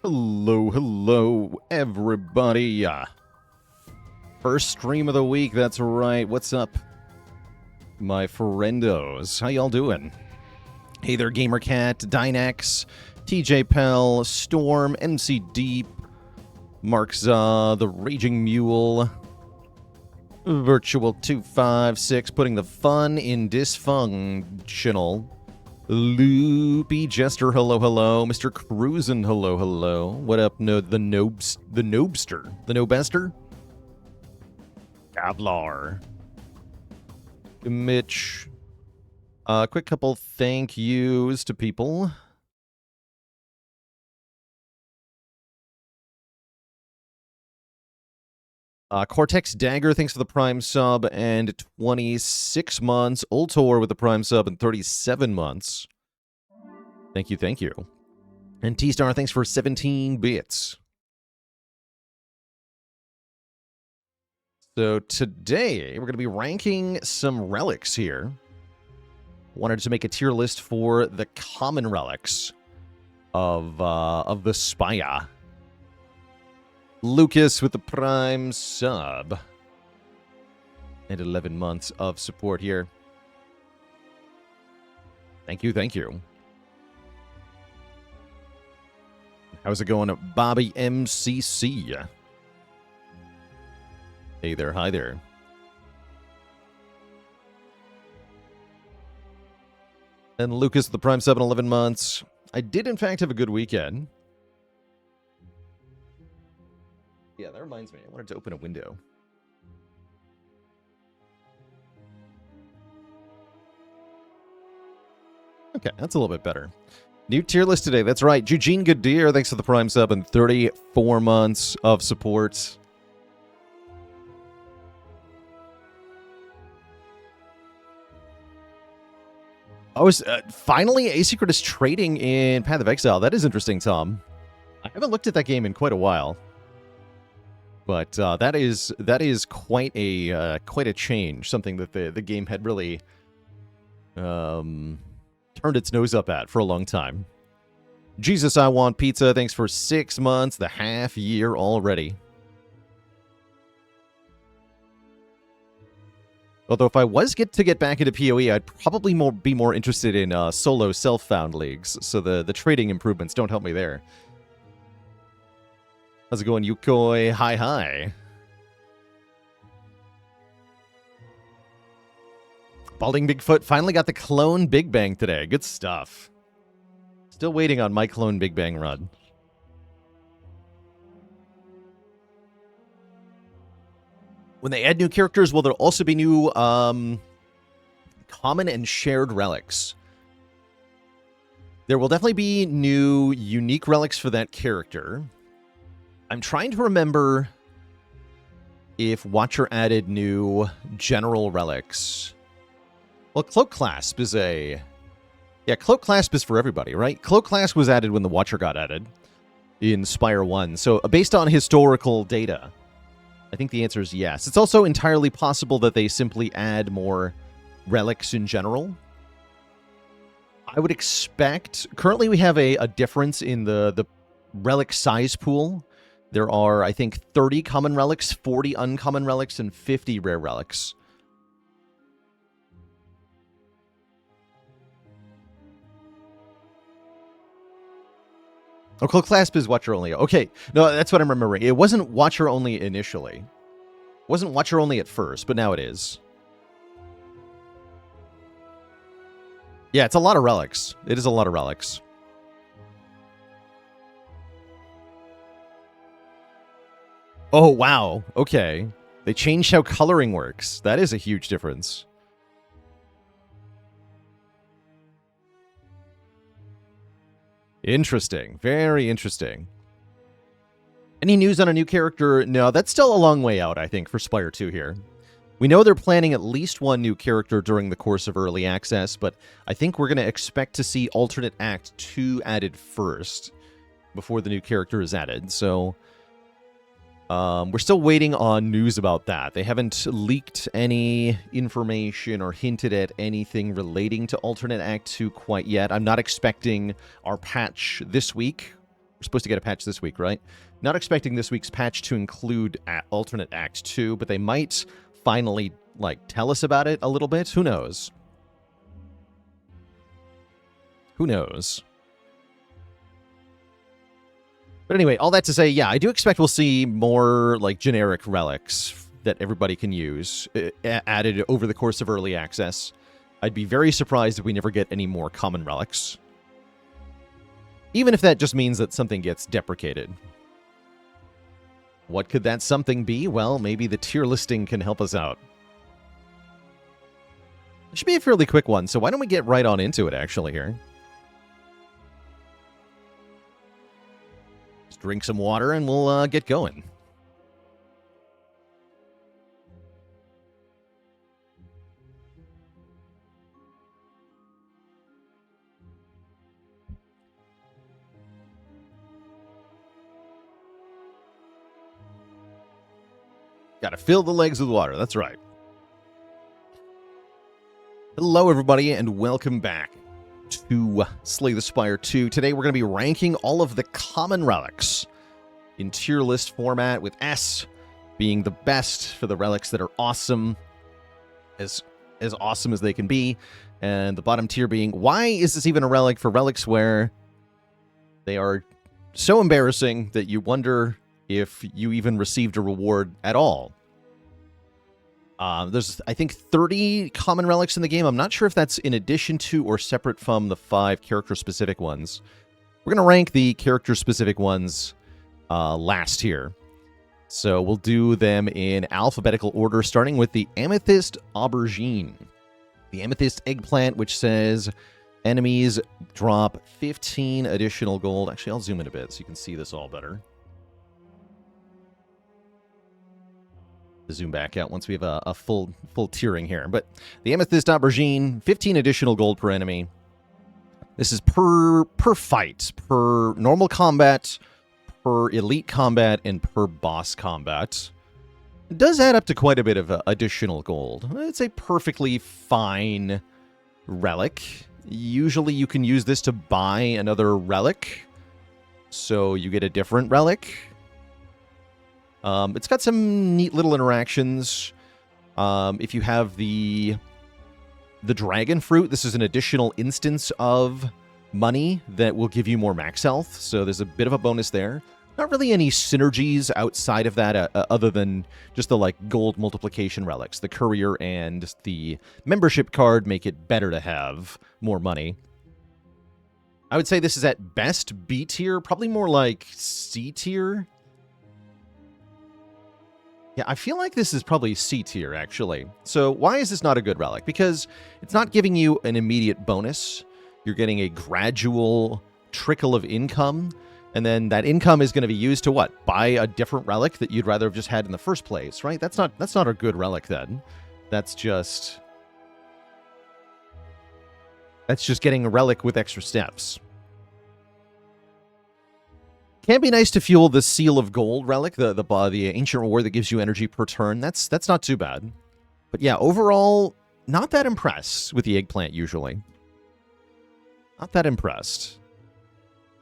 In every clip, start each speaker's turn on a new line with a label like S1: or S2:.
S1: Hello, hello, everybody. First stream of the week, that's right. What's up, my friendos? How y'all doing? Hey there, GamerCat, Dynex, TJ Pell, Storm, MC Deep, Mark Za, The Raging Mule, Virtual256, putting the fun in dysfunctional. Loopy Jester, hello, hello. Mr. Cruisin', hello, hello. What up, the Nobester? The Nobester? Gavlar. Mitch. Quick couple thank yous to people. Cortex Dagger, thanks for the Prime sub and 26 months. Ultor with the Prime sub and 37 months. Thank you, thank you. And T-Star, thanks for 17 bits. So today, we're going to be ranking some relics here. Wanted to make a tier list for the common relics of the Spire. Lucas with the Prime sub. And 11 months of support here. Thank you, thank you. How's it going, Bobby MCC? Hey there, hi there. And Lucas with the Prime 7, 11 months. I did, in fact, have a good weekend. Yeah, that reminds me. I wanted to open a window. Okay, that's a little bit better. New tier list today. That's right. Eugene Goodeer, thanks for the Prime sub and 34 months of support. I was finally Asynchronous trading in Path of Exile. That is interesting, Tom. I haven't looked at that game in quite a while. But that is quite a change, something that the game had really turned its nose up at for a long time. Jesus, I Want Pizza, thanks for 6 months, the half year already. Although if I was to get back into PoE, I'd probably be more interested in solo self-found leagues, so the trading improvements don't help me there. How's it going, Yukoi? Hi, hi. Balding Bigfoot finally got the clone Big Bang today. Good stuff. Still waiting on my clone Big Bang run. When they add new characters, will there also be new common and shared relics? There will definitely be new unique relics for that character. I'm trying to remember if Watcher added new general relics. Well, Cloak Clasp is a... Yeah, Cloak Clasp is for everybody, right? Cloak Clasp was added when the Watcher got added in Spire 1. So based on historical data, I think the answer is yes. It's also entirely possible that they simply add more relics in general. I would expect... Currently we have a difference in the relic size pool. There are, I think, 30 common relics, 40 uncommon relics, and 50 rare relics. Oh, Cloak Clasp is Watcher only. Okay, no, that's what I'm remembering. It wasn't Watcher only initially. It wasn't Watcher only at first, but now it is. Yeah, it's a lot of relics. It is a lot of relics. Oh, wow. Okay. They changed how coloring works. That is a huge difference. Interesting. Very interesting. Any news on a new character? No, that's still a long way out, I think, for Spire 2 here. We know they're planning at least one new character during the course of Early Access, but I think we're going to expect to see Alternate Act 2 added first before the new character is added, so... we're still waiting on news about that. They haven't leaked any information or hinted at anything relating to Alternate Act 2 quite yet. I'm not expecting our patch this week We're supposed to get a patch this week, right? Not expecting this week's patch to include alternate Act 2, but they might finally, like, tell us about it a little bit. Who knows? Who knows? But anyway, all that to say, yeah, I do expect we'll see more, like, generic relics that everybody can use added over the course of early access. I'd be very surprised if we never get any more common relics. Even if that just means that something gets deprecated. What could that something be? Well, maybe the tier listing can help us out. It should be a fairly quick one, so why don't we get right on into it, actually, here. Just drink some water and we'll get going. Gotta fill the legs with water, that's right. Hello, everybody, and welcome back to Slay the Spire 2. Today, we're going to be ranking all of the common relics in tier list format, with S being the best for the relics that are awesome, as awesome as they can be, and the bottom tier being, why is this even a relic, for relics where they are so embarrassing that you wonder if you even received a reward at all. There's, I think, 30 common relics in the game. I'm not sure if that's in addition to or separate from the 5 character-specific ones. We're going to rank the character-specific ones last here. So we'll do them in alphabetical order, starting with the Amethyst Aubergine. The Amethyst Eggplant, which says enemies drop 15 additional gold. Actually, I'll zoom in a bit so you can see this all better. Zoom back out once we have a full tiering here. But the Amethyst Aubergine, 15 additional gold per enemy. This is per fight, per normal combat, per elite combat, and per boss combat. It does add up to quite a bit of additional gold. It's a perfectly fine relic. Usually you can use this to buy another relic, so you get a different relic. It's got some neat little interactions. If you have the dragon fruit, this is an additional instance of money that will give you more max health, so there's a bit of a bonus there. Not really any synergies outside of that, other than just the, like, gold multiplication relics. The courier and the membership card make it better to have more money. I would say this is at best B tier, probably more like C tier. Yeah, I feel like this is probably C tier, actually. So why is this not a good relic? Because it's not giving you an immediate bonus. You're getting a gradual trickle of income, and then that income is going to be used to what? Buy a different relic that you'd rather have just had in the first place, right? That's not a good relic then. That's just getting a relic with extra steps. Can be nice to fuel the Seal of Gold relic, the ancient reward that gives you energy per turn. That's not too bad. But yeah, overall, not that impressed with the eggplant usually. Not that impressed.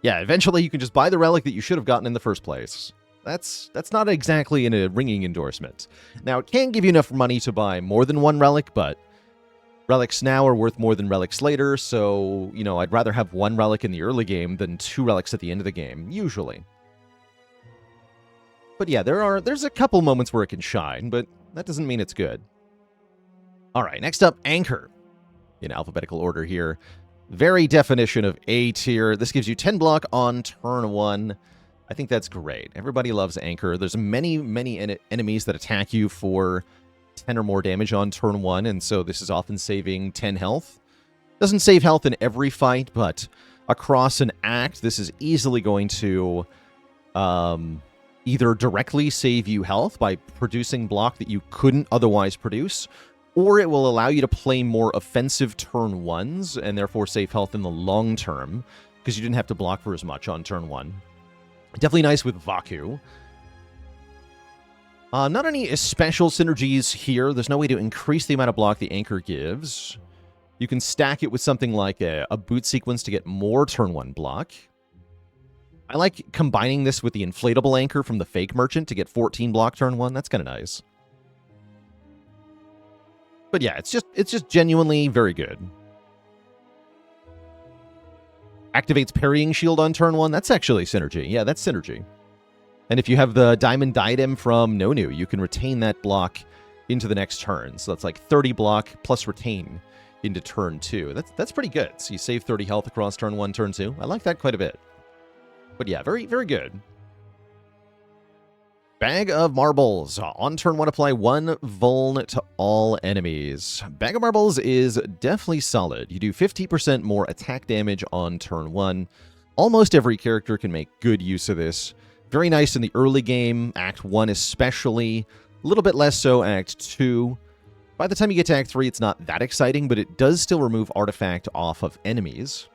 S1: Yeah, eventually you can just buy the relic that you should have gotten in the first place. That's not exactly a ringing endorsement. Now, it can give you enough money to buy more than one relic, but relics now are worth more than relics later, so, you know, I'd rather have one relic in the early game than 2 relics at the end of the game, usually. But yeah, there's a couple moments where it can shine, but that doesn't mean it's good. Alright, next up, Anchor. In alphabetical order here. Very definition of A tier. This gives you 10 block on turn 1. I think that's great. Everybody loves Anchor. There's many enemies that attack you for 10 or more damage on turn 1, and so this is often saving 10 health. Doesn't save health in every fight, but across an act, this is easily going to either directly save you health by producing block that you couldn't otherwise produce, or it will allow you to play more offensive turn 1s, and therefore save health in the long term, because you didn't have to block for as much on turn 1. Definitely nice with Vaku. Not any special synergies here. There's no way to increase the amount of block the Anchor gives. You can stack it with something like a boot sequence to get more turn 1 block. I like combining this with the inflatable anchor from the fake merchant to get 14 block turn 1. That's kind of nice. But yeah, it's just genuinely very good. Activates parrying shield on turn 1. That's actually synergy. Yeah, that's synergy. And if you have the diamond diadem from Nonu, you can retain that block into the next turn. So that's like 30 block plus retain into turn 2. That's pretty good. So you save 30 health across turn 1, turn 2. I like that quite a bit. But yeah, very, very good. Bag of Marbles. On turn 1, apply 1 vuln to all enemies. Bag of Marbles is definitely solid. You do 50% more attack damage on turn 1. Almost every character can make good use of this. Very nice in the early game, Act 1 especially. A little bit less so Act 2. By the time you get to Act 3, it's not that exciting, but it does still remove artifact off of enemies.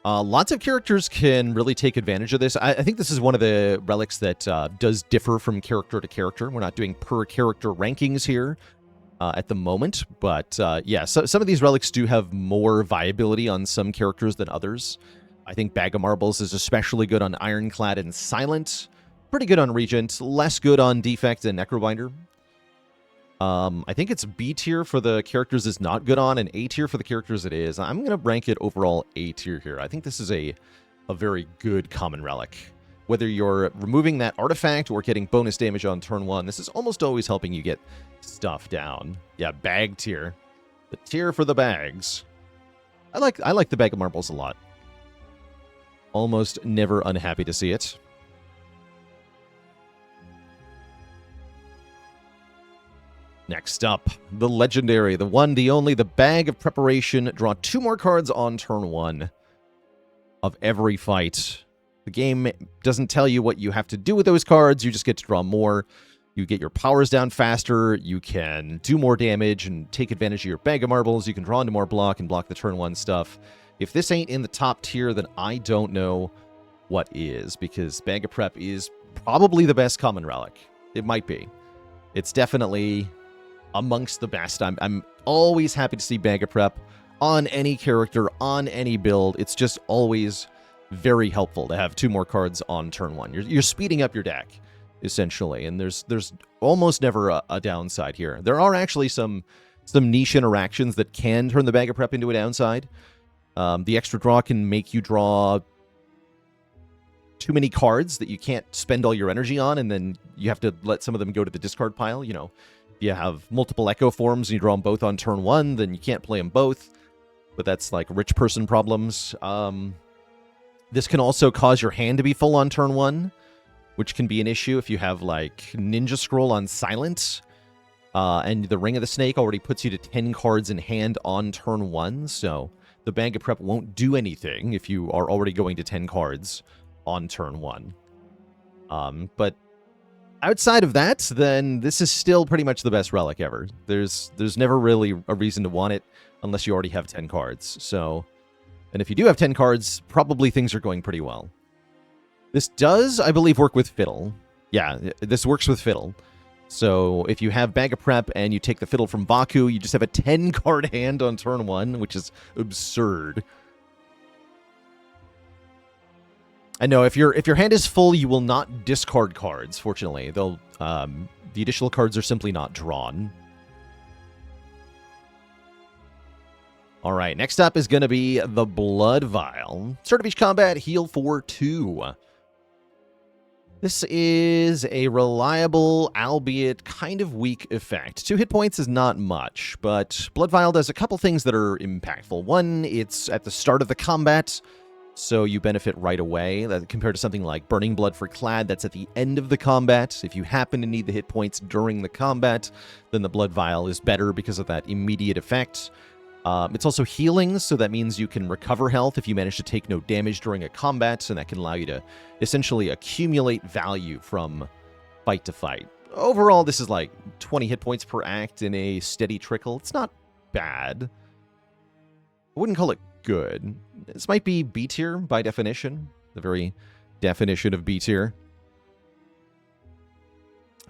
S1: Lots of characters can really take advantage of this. I think this is one of the relics that does differ from character to character. We're not doing per character rankings here at the moment, but yeah, so some of these relics do have more viability on some characters than others. I think Bag of Marbles is especially good on Ironclad and Silent. Pretty good on Regent. Less good on Defect and Necrobinder. I think it's B tier for the characters is not good on, and A tier for the characters it is. I'm going to rank it overall A tier here. I think this is a very good common relic. Whether you're removing that artifact or getting bonus damage on turn 1, this is almost always helping you get stuff down. Yeah, bag tier. The tier for the bags. I like the Bag of Marbles a lot. Almost never unhappy to see it. Next up, the legendary, the one, the only, the Bag of Preparation. Draw 2 more cards on turn 1 of every fight. The game doesn't tell you what you have to do with those cards. You just get to draw more. You get your powers down faster. You can do more damage and take advantage of your Bag of Marbles. You can draw into more block and block the turn 1 stuff. If this ain't in the top tier, then I don't know what is, because Bag of Prep is probably the best common relic. It might be. It's definitely amongst the best. I'm always happy to see Bag of Prep on any character, on any build. It's just always very helpful to have 2 more cards on turn 1. You're speeding up your deck, essentially, and there's almost never a downside here. There are actually some niche interactions that can turn the Bag of Prep into a downside. The extra draw can make you draw too many cards that you can't spend all your energy on, and then you have to let some of them go to the discard pile. You know, if you have multiple Echo Forms and you draw them both on turn 1, then you can't play them both. But that's like rich person problems. This can also cause your hand to be full on turn 1, which can be an issue if you have like Ninja Scroll on Silent. And the Ring of the Snake already puts you to 10 cards in hand on turn 1, so the Bag of Prep won't do anything if you are already going to 10 cards on turn 1. But outside of that, then this is still pretty much the best relic ever. There's never really a reason to want it unless you already have 10 cards. So, and if you do have 10 cards, probably things are going pretty well. This does, I believe, work with Fiddle. Yeah, this works with Fiddle. So if you have Bag of Prep and you take the Fiddle from Baku, you just have a 10-card hand on turn 1, which is absurd. I know if your hand is full, you will not discard cards. Fortunately, they'll the additional cards are simply not drawn. All right, next up is going to be the Blood Vial. Start of each combat, heal for 2. This is a reliable, albeit kind of weak effect. 2 hit points is not much, but Blood Vial does a couple things that are impactful. One, it's at the start of the combat, so you benefit right away, compared to something like Burning Blood for Clad, that's at the end of the combat. If you happen to need the hit points during the combat, then the Blood Vial is better because of that immediate effect. It's also healing, so that means you can recover health if you manage to take no damage during a combat, and that can allow you to essentially accumulate value from fight to fight. Overall, this is like 20 hit points per act in a steady trickle. It's not bad. I wouldn't call it good. This might be B tier by definition, the very definition of B tier.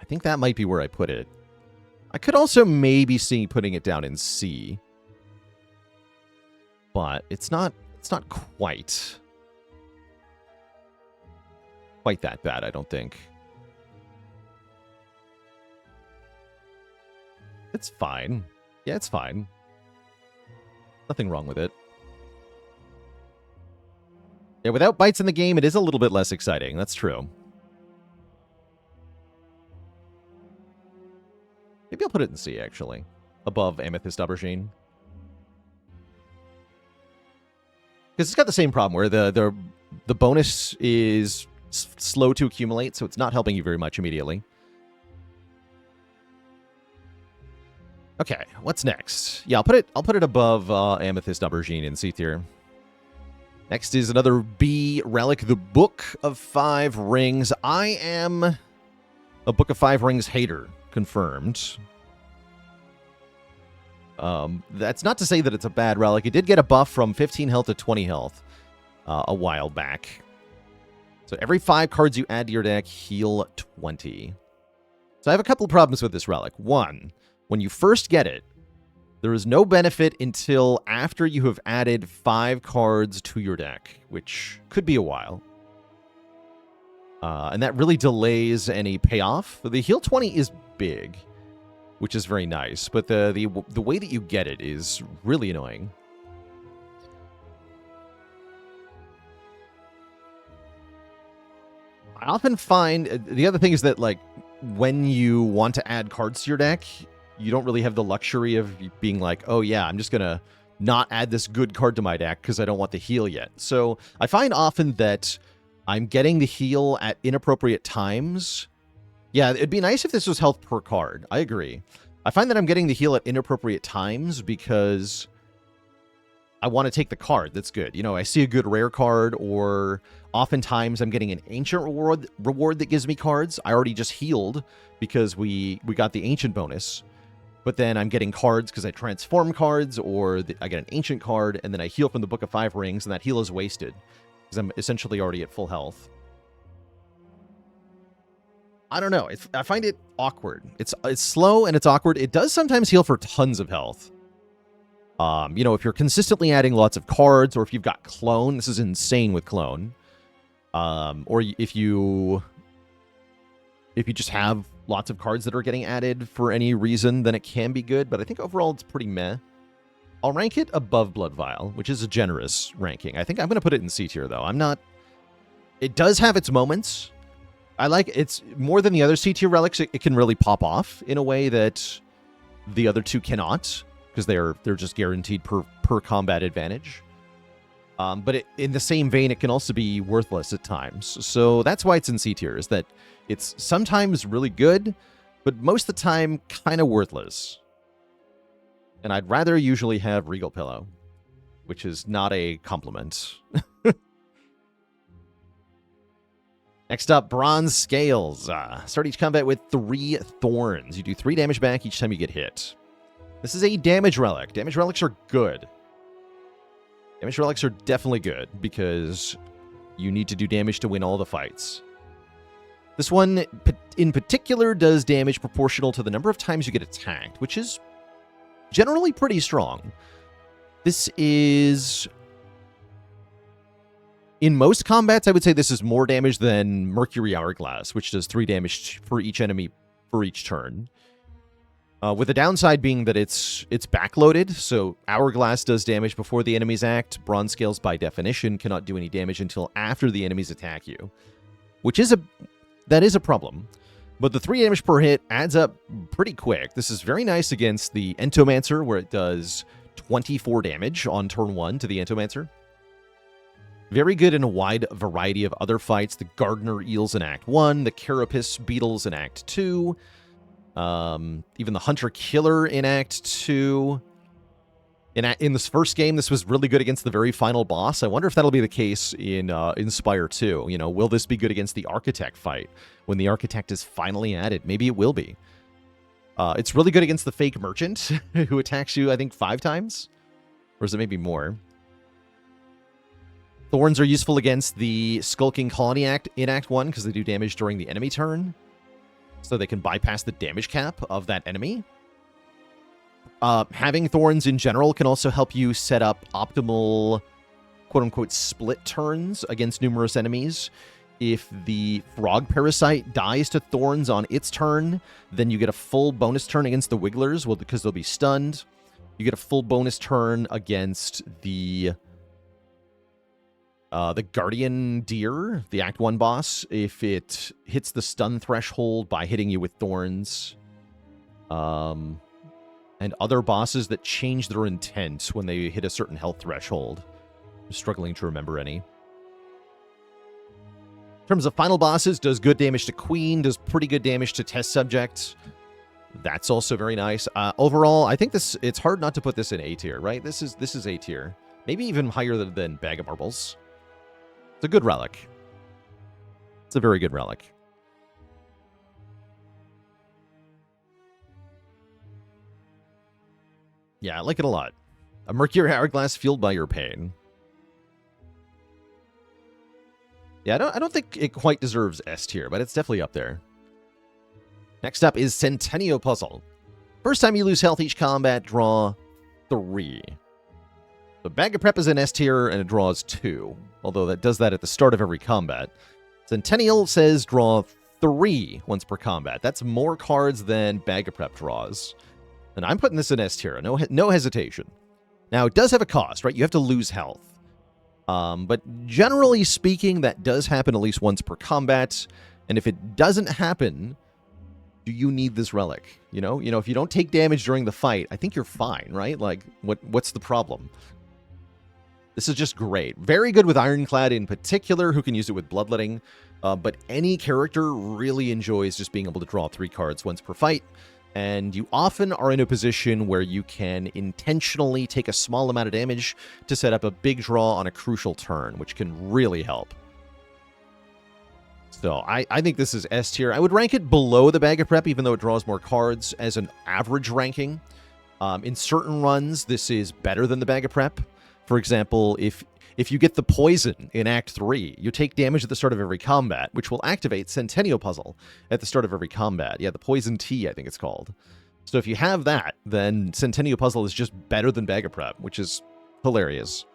S1: I think that might be where I put it. I could also maybe see putting it down in C. But it's not quite. quite that bad, I don't think. It's fine. Yeah, it's fine. Nothing wrong with it. Yeah, without bites in the game, it is a little bit less exciting. That's true. Maybe I'll put it in C, actually. Above Amethyst Aubergine. Because it's got the same problem where the bonus is slow to accumulate, so it's not helping you very much immediately. Okay, what's next? Yeah, I'll put it above Amethyst Aubergine in C tier. Next is another B relic, the Book of 5 Rings. I am a Book of 5 Rings hater, confirmed. That's not to say that it's a bad relic. It did get a buff from 15 health to 20 health a while back. So every 5 cards you add to your deck, heal 20. So I have a couple of problems with this relic. One, when you first get it, there is no benefit until after you have added 5 cards to your deck, which could be a while. And that really delays any payoff. The heal 20 is big, which is very nice, but the way that you get it is really annoying. I often find the other thing is that, like, when you want to add cards to your deck, you don't really have the luxury of being like, oh yeah, I'm just gonna not add this good card to my deck because I don't want the heal yet. So I find often that I'm getting the heal at inappropriate times. Yeah, it'd be nice if this was health per card. I agree. I find that I'm getting the heal at inappropriate times because I want to take the card that's good. You know, I see a good rare card, or oftentimes I'm getting an ancient reward that gives me cards. I already just healed because we got the ancient bonus. But then I'm getting cards because I transform cards, or I get an ancient card, and then I heal from the Book of 5 Rings, and that heal is wasted because I'm essentially already at full health. I don't know. I find it awkward. It's slow and it's awkward. It does sometimes heal for tons of health. You know, if you're consistently adding lots of cards, or if you've got Clone, this is insane with Clone. Or if you just have lots of cards that are getting added for any reason, then it can be good. But I think overall it's pretty meh. I'll rank it above Blood Vial, which is a generous ranking. I think I'm going to put it in C tier, though. I'm not... It does have its moments. I like it's more than the other C tier relics. It can really pop off in a way that the other two cannot, because they're just guaranteed per combat advantage. But in the same vein, it can also be worthless at times. So that's why it's in C tier, is that it's sometimes really good, but most of the time kind of worthless. And I'd rather usually have Regal Pillow, which is not a compliment. Next up, Bronze Scales. Start each combat with 3 thorns. You do 3 damage back each time you get hit. This is a damage relic. Damage relics are good. Damage relics are definitely good because you need to do damage to win all the fights. This one in particular does damage proportional to the number of times you get attacked, which is generally pretty strong. This is... In most combats, I would say this is more damage than Mercury Hourglass, which does 3 damage for each enemy for each turn. With the downside being that it's backloaded, so Hourglass does damage before the enemies act. Bronze Scales, by definition, cannot do any damage until after the enemies attack you, which is that is a problem. But the 3 damage per hit adds up pretty quick. This is very nice against the Entomancer, where it does 24 damage on turn 1 to the Entomancer. Very good in a wide variety of other fights. The Gardener Eels in Act 1, the Carapace Beetles in Act 2, even the Hunter Killer in Act 2. In this first game, this was really good against the very final boss. I wonder if that'll be the case in Spire 2. You know, will this be good against the Architect fight when the Architect is finally added? Maybe it will be. It's really good against the Fake Merchant, who attacks you, I think, 5 times? Or is it maybe more? Thorns are useful against the Skulking Colony in Act 1 because they do damage during the enemy turn. So they can bypass the damage cap of that enemy. Having Thorns in general can also help you set up optimal, quote-unquote, split turns against numerous enemies. if the frog parasite dies to thorns on its turn, then you get a full bonus turn against the wigglers, well, because they'll be stunned. You get a full bonus turn against the guardian deer, the Act 1 boss, if it hits the stun threshold by hitting you with thorns. And other bosses that change their intent when they hit a certain health threshold. I'm struggling to remember any. In terms of final bosses, does good damage to Queen, does pretty good damage to test subject. That's also very nice. Overall, I think it's hard not to put this in A tier, right? This is A tier. Maybe even higher than Bag of Marbles. It's a good relic. It's a very good relic. Yeah, I like it a lot. A Mercury Hourglass fueled by your pain. Yeah, I don't think it quite deserves S tier, but it's definitely up there. Next up is Centennial Puzzle. First time you lose health each combat, draw 3. The Bag of Prep is an S tier, and it draws 2. Although that does that at the start of every combat. Centennial says draw 3 once per combat. That's more cards than Bag of Prep draws. And I'm putting this in S tier, no hesitation. Now, it does have a cost, right? You have to lose health. But generally speaking, that does happen at least once per combat. And if it doesn't happen, do you need this relic? You know, if you don't take damage during the fight, I think you're fine, right? Like, what's the problem? This is just great. Very good with Ironclad in particular, who can use it with Bloodletting. But any character really enjoys just being able to draw 3 cards once per fight. And you often are in a position where you can intentionally take a small amount of damage to set up a big draw on a crucial turn, which can really help. So I think this is S tier. I would rank it below the Bag of Prep, even though it draws more cards as an average ranking. In certain runs, this is better than the Bag of Prep. For example, if you get the poison in Act 3, you take damage at the start of every combat, which will activate Centennial Puzzle at the start of every combat. Yeah, the Poison Tea, I think it's called. So if you have that, then Centennial Puzzle is just better than Bag of Prep, which is hilarious.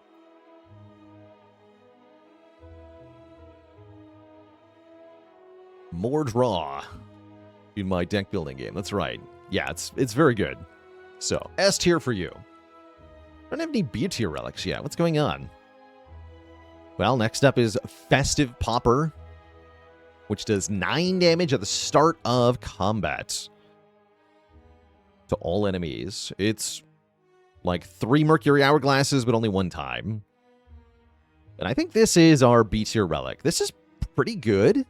S1: More draw in my deck building game. That's right. Yeah, it's very good. So, S tier for you. I don't have any B tier relics yet. What's going on? Well, next up is Festive Popper, which does 9 damage at the start of combat to all enemies. It's like 3 Mercury Hourglasses, but only 1 time. And I think this is our B tier relic. This is pretty good. You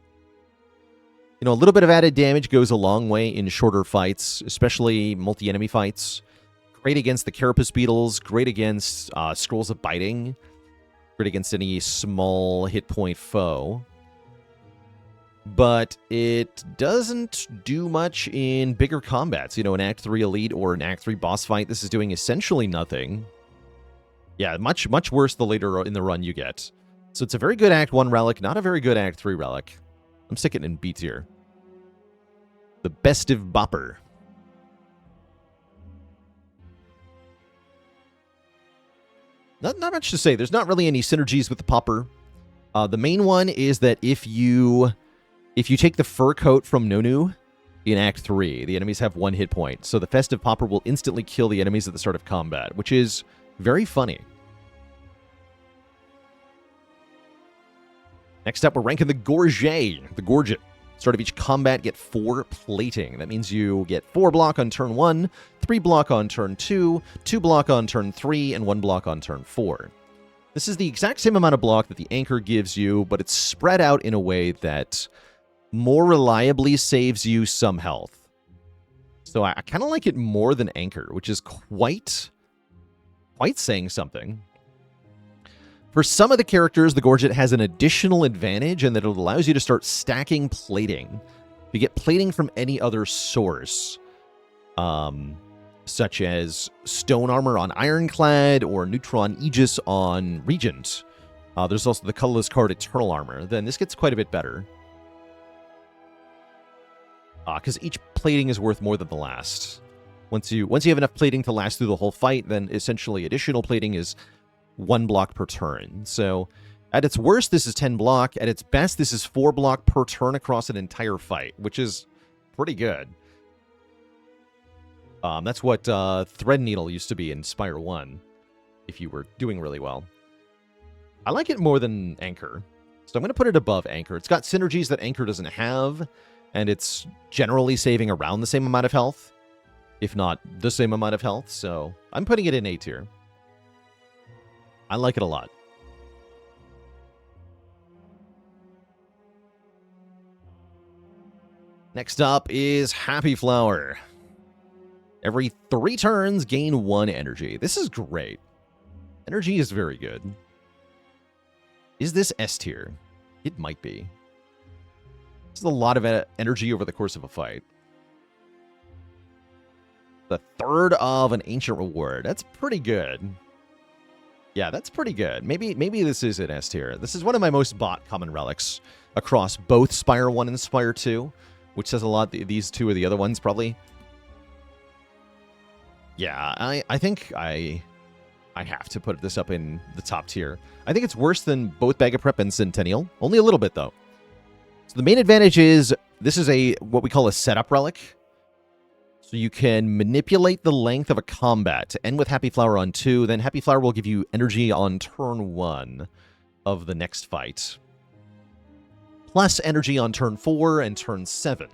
S1: know, a little bit of added damage goes a long way in shorter fights, especially multi-enemy fights. Great against the Carapace Beetles, great against Scrolls of Biting. Great against any small hit point foe. But it doesn't do much in bigger combats. You know, an Act 3 Elite or an Act 3 boss fight, this is doing essentially nothing. Yeah, much worse the later in the run you get. So it's a very good Act 1 relic, not a very good Act 3 relic. I'm sticking it in B tier. The Festive Bopper. Not much to say. There's not really any synergies with the Popper. The main one is that if you take the fur coat from Nonu in Act 3, the enemies have 1 hit point. So the Festive Popper will instantly kill the enemies at the start of combat, which is very funny. Next up, we're ranking the Gorget. The Gorget. Start of each combat, get 4 plating. That means you get 4 block on turn 1, 3 block on turn 2, 2 block on turn 3, and 1 block on turn 4. This is the exact same amount of block that the Anchor gives you, but it's spread out in a way that more reliably saves you some health. So I kind of like it more than Anchor, which is quite saying something. For some of the characters, the Gorget has an additional advantage in that it allows you to start stacking plating. You get plating from any other source, such as Stone Armor on Ironclad or Neutron Aegis on Regent. There's also the colorless card Eternal Armor. Then this gets quite a bit better. Because each plating is worth more than the last. Once you have enough plating to last through the whole fight, then essentially additional plating is 1 block per turn. So At its worst, this is 10 block. At its best, this is 4 block per turn across an entire fight, which is pretty good. That's what Threadneedle used to be in Spire 1, if you were doing really well. I like it more than Anchor, so I'm going to put it above Anchor. It's got synergies that Anchor doesn't have, and it's generally saving around the same amount of health, if not the same amount of health, so I'm putting it in A tier. I like it a lot. Next up is Happy Flower. Every 3 turns, gain 1 energy. This is great. Energy is very good. Is this S tier? It might be. This is a lot of energy over the course of a fight. The 3rd of an Ancient Reward. That's pretty good. Yeah, that's pretty good. Maybe this is an S tier. This is one of my most bought common relics across both Spire 1 and Spire 2. Which says a lot. These two are the other ones, probably. Yeah, I think I have to put this up in the top tier. I think it's worse than both Bag of Prep and Centennial. Only a little bit, though. So the main advantage is this is what we call a setup relic. So you can manipulate the length of a combat to end with Happy Flower on 2. Then Happy Flower will give you energy on turn 1 of the next fight. Plus energy on turn 4 and turn 7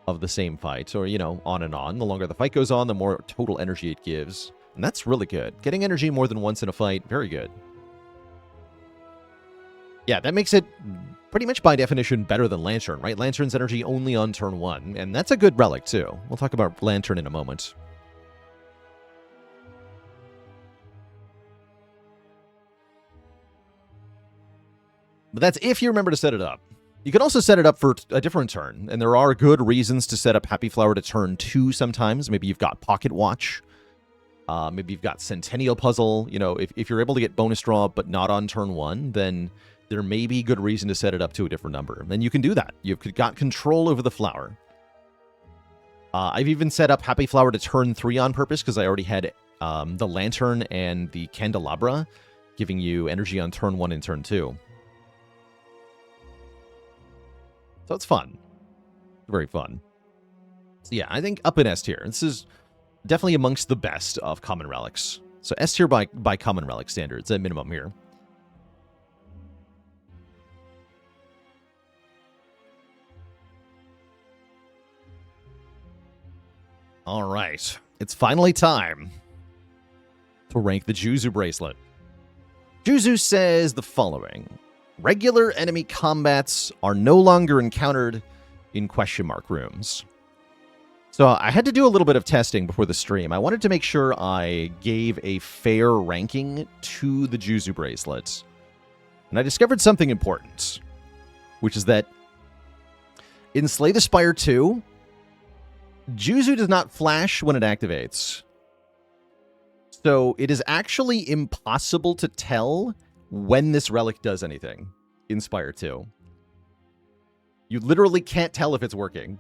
S1: of the same fight. Or, you know, on and on. The longer the fight goes on, the more total energy it gives. And that's really good. Getting energy more than once in a fight, very good. Yeah, that makes it pretty much by definition better than Lantern, right? Lantern's energy only on turn 1. And that's a good relic, too. We'll talk about Lantern in a moment. But that's if you remember to set it up. You can also set it up for a different turn, and there are good reasons to set up Happy Flower to turn 2 sometimes. Maybe you've got Pocket Watch. Maybe you've got Centennial Puzzle. You know, if you're able to get bonus draw but not on turn 1, then there may be good reason to set it up to a different number. And you can do that. You've got control over the flower. I've even set up Happy Flower to turn 3 on purpose because I already had the Lantern and the Candelabra giving you energy on turn 1 and turn 2. So it's fun. Very fun. So yeah, I think up in S tier. This is definitely amongst the best of common relics. So S tier by common relic standards at minimum here. All right. It's finally time to rank the Juzu bracelet. Juzu says the following. Regular enemy combats are no longer encountered in question mark rooms. So I had to do a little bit of testing before the stream. I wanted to make sure I gave a fair ranking to the Juzu bracelet. And I discovered something important, which is that in Slay the Spire 2, Juzu does not flash when it activates. So it is actually impossible to tell when this relic does anything in Spire 2. You literally can't tell if it's working.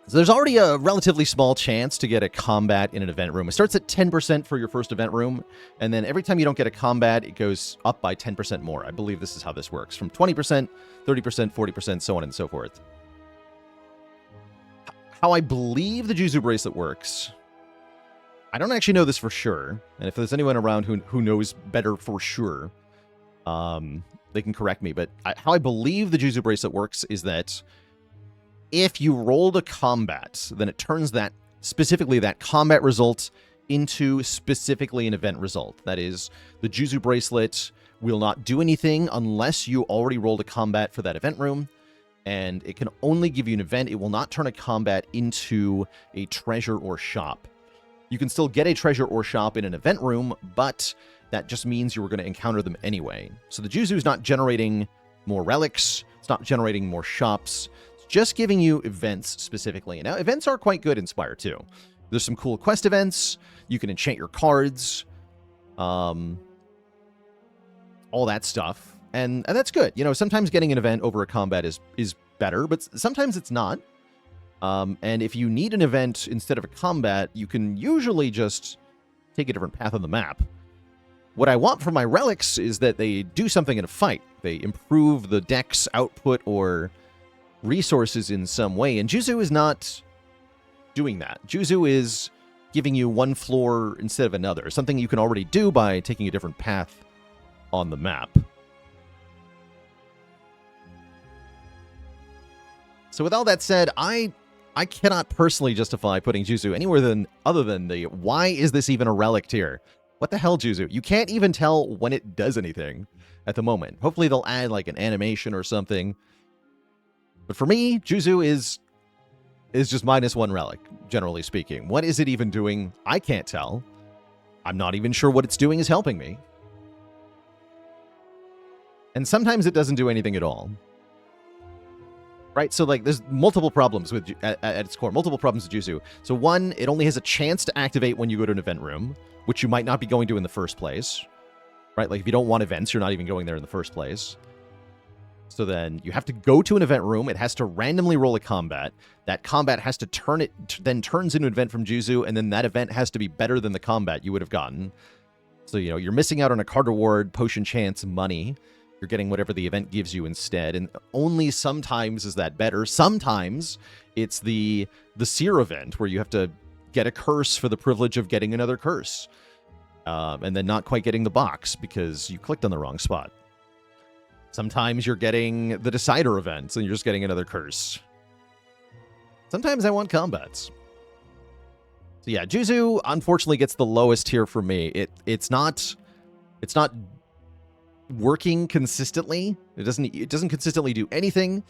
S1: So there's already a relatively small chance to get a combat in an event room. It starts at 10% for your first event room, and then every time you don't get a combat, it goes up by 10% more. I believe this is how this works. From 20%, 30%, 40%, so on and so forth. How I believe the Juzu bracelet works, I don't actually know this for sure, and if there's anyone around who knows better for sure, they can correct me, but how I believe the Juzu bracelet works is that if you rolled a combat, then it turns that, specifically that combat result, into specifically an event result. That is, the Juzu bracelet will not do anything unless you already rolled a combat for that event room, and it can only give you an event. It will not turn a combat into a treasure or shop. You can still get a treasure or shop in an event room, but that just means you were going to encounter them anyway. So the Juzu is not generating more relics. It's not generating more shops. It's just giving you events specifically. Now, events are quite good in Spire 2. There's some cool quest events. You can enchant your cards. All that stuff. And that's good. You know, sometimes getting an event over a combat is better, but sometimes it's not. And if you need an event instead of a combat, you can usually just take a different path on the map. What I want from my relics is that they do something in a fight. They improve the deck's output or resources in some way, and Juzu is not doing that. Juzu is giving you one floor instead of another, something you can already do by taking a different path on the map. So with all that said, I cannot personally justify putting Juzu anywhere other than the why is this even a relic tier? What the hell, Juzu? You can't even tell when it does anything at the moment. Hopefully they'll add like an animation or something. But for me, Juzu is just -1 relic, generally speaking. What is it even doing? I can't tell. I'm not even sure what it's doing is helping me. And sometimes it doesn't do anything at all. Right? So, like, there's multiple problems with at its core. Multiple problems with Juzu. So, one, it only has a chance to activate when you go to an event room, which you might not be going to in the first place. Right? Like, if you don't want events, you're not even going there in the first place. So then you have to go to an event room. It has to randomly roll a combat. That combat has to then turns into an event from Juzu, and then that event has to be better than the combat you would have gotten. So, you know, you're missing out on a card reward, potion chance, money. You're getting whatever the event gives you instead, and only sometimes is that better. Sometimes it's the Seer event, where you have to get a curse for the privilege of getting another curse. And then not quite getting the box because you clicked on the wrong spot. Sometimes you're getting the Decider event, and you're just getting another curse. Sometimes I want combats. So yeah, Juzu unfortunately gets the lowest here for me. It's not working consistently. It doesn't consistently do anything,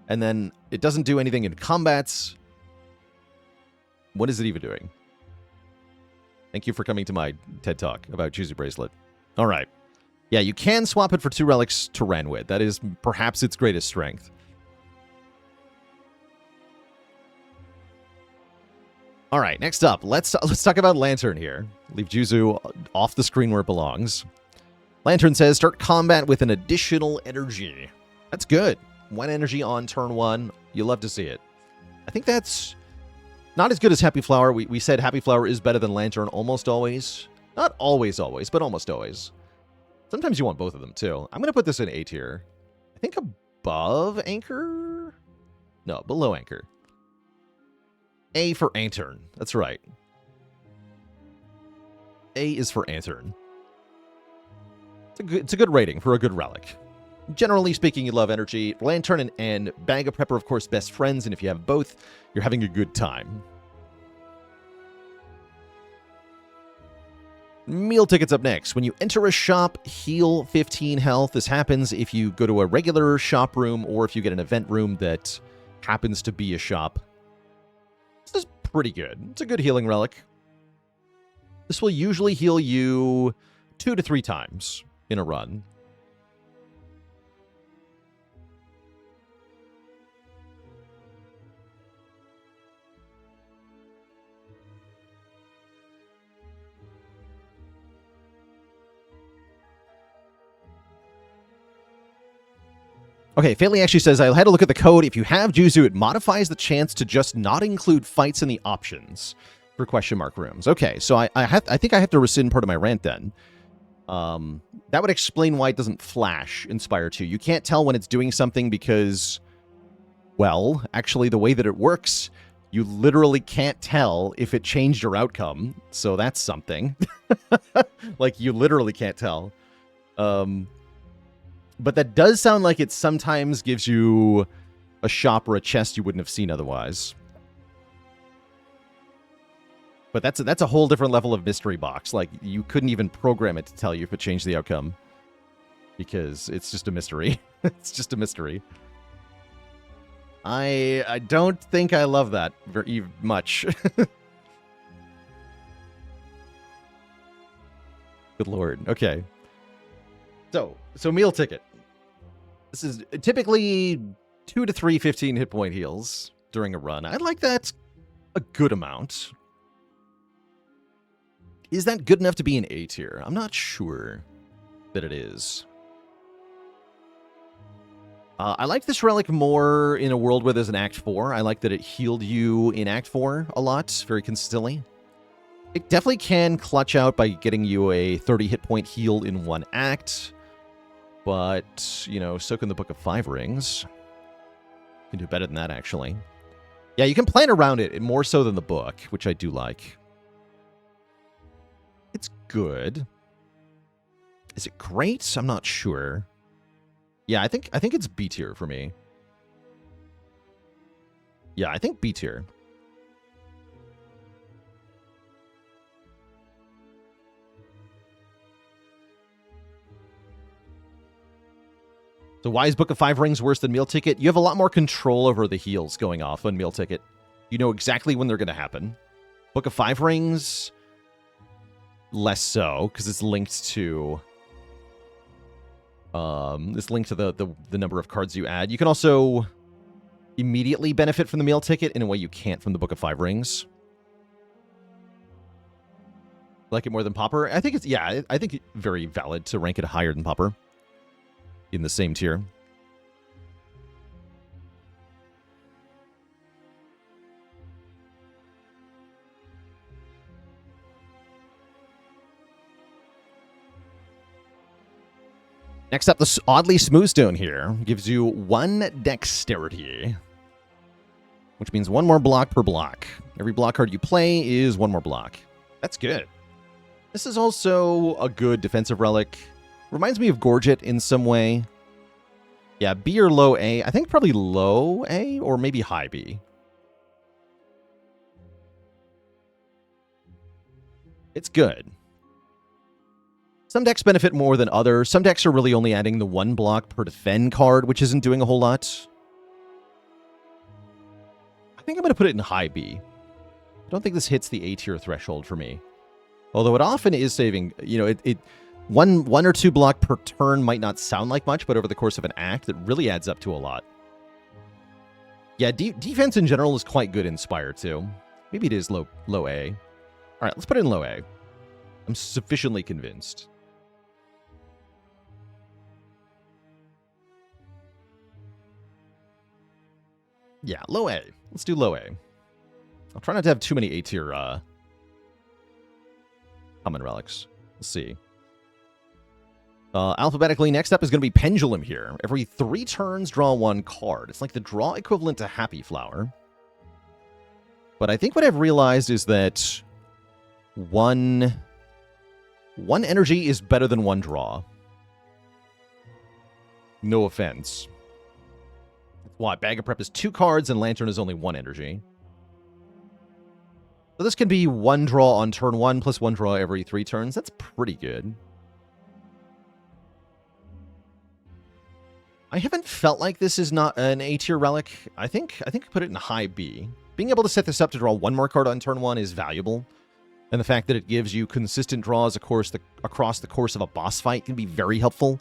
S1: and then it doesn't do anything in combats. What is it even doing? Thank you for coming to my TED Talk about Juzu Bracelet. All right. Yeah, you can swap it for 2 relics to Ranwid. That is perhaps its greatest strength. All right, next up, let's talk about Lantern here. Leave Juzu off the screen where it belongs. Lantern says, start combat with an additional energy. That's good. 1 energy on turn 1. You love to see it. I think that's not as good as Happy Flower. We said Happy Flower is better than Lantern almost always. Not always, but almost always. Sometimes you want both of them, too. I'm going to put this in A tier. I think above Anchor? No, below Anchor. A for Antern. That's right. A is for Antern. It's a good rating for a good relic. Generally speaking, you love energy. Lantern and Bag of Pepper, of course, best friends, and if you have both, you're having a good time. Meal tickets up next. When you enter a shop, heal 15 health. This happens if you go to a regular shop room or if you get an event room that happens to be a shop. This is pretty good. It's a good healing relic. This will usually heal you 2 to 3 times in a run. Okay, Fairly actually says, I had to look at the code. If you have Juzu, it modifies the chance to just not include fights in the options for question mark rooms. Okay, so I think I have to rescind part of my rant then. That would explain why it doesn't flash Inspire 2. You can't tell when it's doing something because, well, actually the way that it works, you literally can't tell if it changed your outcome. So that's something. Like, you literally can't tell. But that does sound like it sometimes gives you a shop or a chest you wouldn't have seen otherwise. But that's a whole different level of mystery box. Like, you couldn't even program it to tell you if it changed the outcome. Because it's just a mystery. It's just a mystery. I don't think I love that very much. Good lord. Okay. So meal ticket. This is typically 2 to 3 15 hit point heals during a run. I like that a good amount. Is that good enough to be an A tier? I'm not sure that it is. I like this relic more in a world where there's an Act 4. I like that it healed you in Act 4 a lot, very consistently. It definitely can clutch out by getting you a 30 hit point heal in one act. But, you know, so can the Book of Five Rings. You can do better than that, actually. Yeah, you can plan around it more so than the book, which I do like. It's good. Is it great? I'm not sure. Yeah, I think it's B tier for me. Yeah, I think B tier. So why is Book of Five Rings worse than Meal Ticket? You have a lot more control over the heals going off on Meal Ticket. You know exactly when they're going to happen. Book of Five Rings, less so, because it's linked to the number of cards you add. You can also immediately benefit from the Meal Ticket in a way you can't from the Book of Five Rings. Like it more than Pauper? I think it's, yeah, I think very valid to rank it higher than Pauper. In the same tier. Next up, the Oddly Smooth Stone here gives you 1 dexterity, which means 1 more block per block. Every block card you play is 1 more block. That's good. This is also a good defensive relic. Reminds me of Gorget in some way. Yeah, B or low A. I think probably low A or maybe high B. It's good. Some decks benefit more than others. Some decks are really only adding the 1 block per defend card, which isn't doing a whole lot. I think I'm going to put it in high B. I don't think this hits the A tier threshold for me. Although it often is saving, you know, one or 2 block per turn might not sound like much, but over the course of an act, it really adds up to a lot. Yeah, defense in general is quite good in Spire, too. Maybe it is low A. All right, let's put it in low A. I'm sufficiently convinced. Yeah, low A. Let's do low A. I'll try not to have too many A-tier common relics. Let's see. Alphabetically, next up is going to be Pendulum here. Every 3 turns, draw 1 card. It's like the draw equivalent to Happy Flower. But I think what I've realized is that one energy is better than 1 draw. No offense. Why? Bag of Prep is 2 cards and Lantern is only 1 energy. So this can be 1 draw on turn 1 plus 1 draw every 3 turns. That's pretty good. I haven't felt like this is not an A-tier relic. I think I put it in high B. Being able to set this up to draw 1 more card on turn 1 is valuable. And the fact that it gives you consistent draws across the course of a boss fight can be very helpful.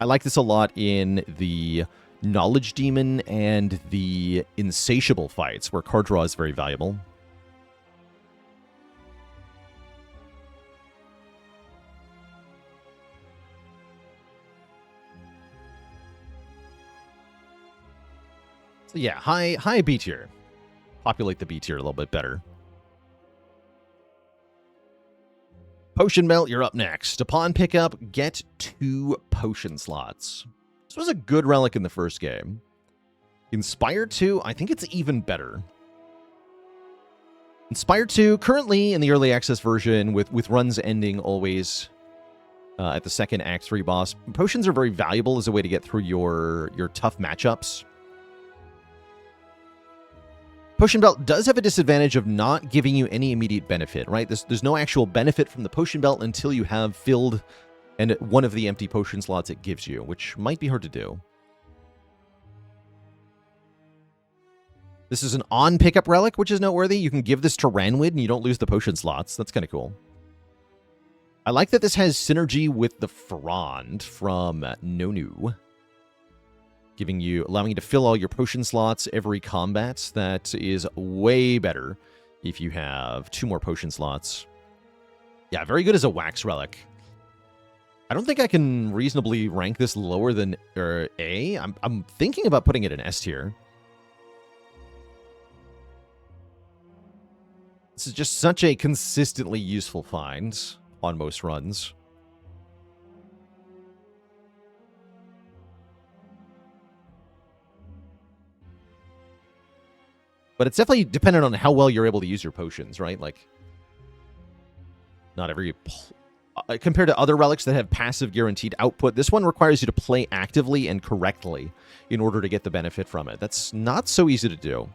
S1: I like this a lot in the Knowledge Demon and the Insatiable fights, where card draw is very valuable. So yeah, high B tier. Populate the B tier a little bit better. Potion Belt, you're up next. Upon pickup, get 2 potion slots. This was a good relic in the first game. Inspire 2, I think it's even better. Inspire 2, currently in the early access version, with runs ending always at the second Act 3 boss, potions are very valuable as a way to get through your tough matchups. Potion Belt does have a disadvantage of not giving you any immediate benefit, right? There's no actual benefit from the Potion Belt until you have filled and one of the empty potion slots it gives you, which might be hard to do. This is an on-pickup relic, which is noteworthy. You can give this to Ranwid and you don't lose the potion slots. That's kind of cool. I like that this has synergy with the Frond from Nonu. Allowing you to fill all your potion slots every combat. That is way better if you have 2 more potion slots. Yeah, very good as a wax relic. I don't think I can reasonably rank this lower than A. I'm thinking about putting it in S tier. This is just such a consistently useful find on most runs. But it's definitely dependent on how well you're able to use your potions, right? Like, not every... compared to other relics that have passive guaranteed output, this one requires you to play actively and correctly in order to get the benefit from it. That's not so easy to do.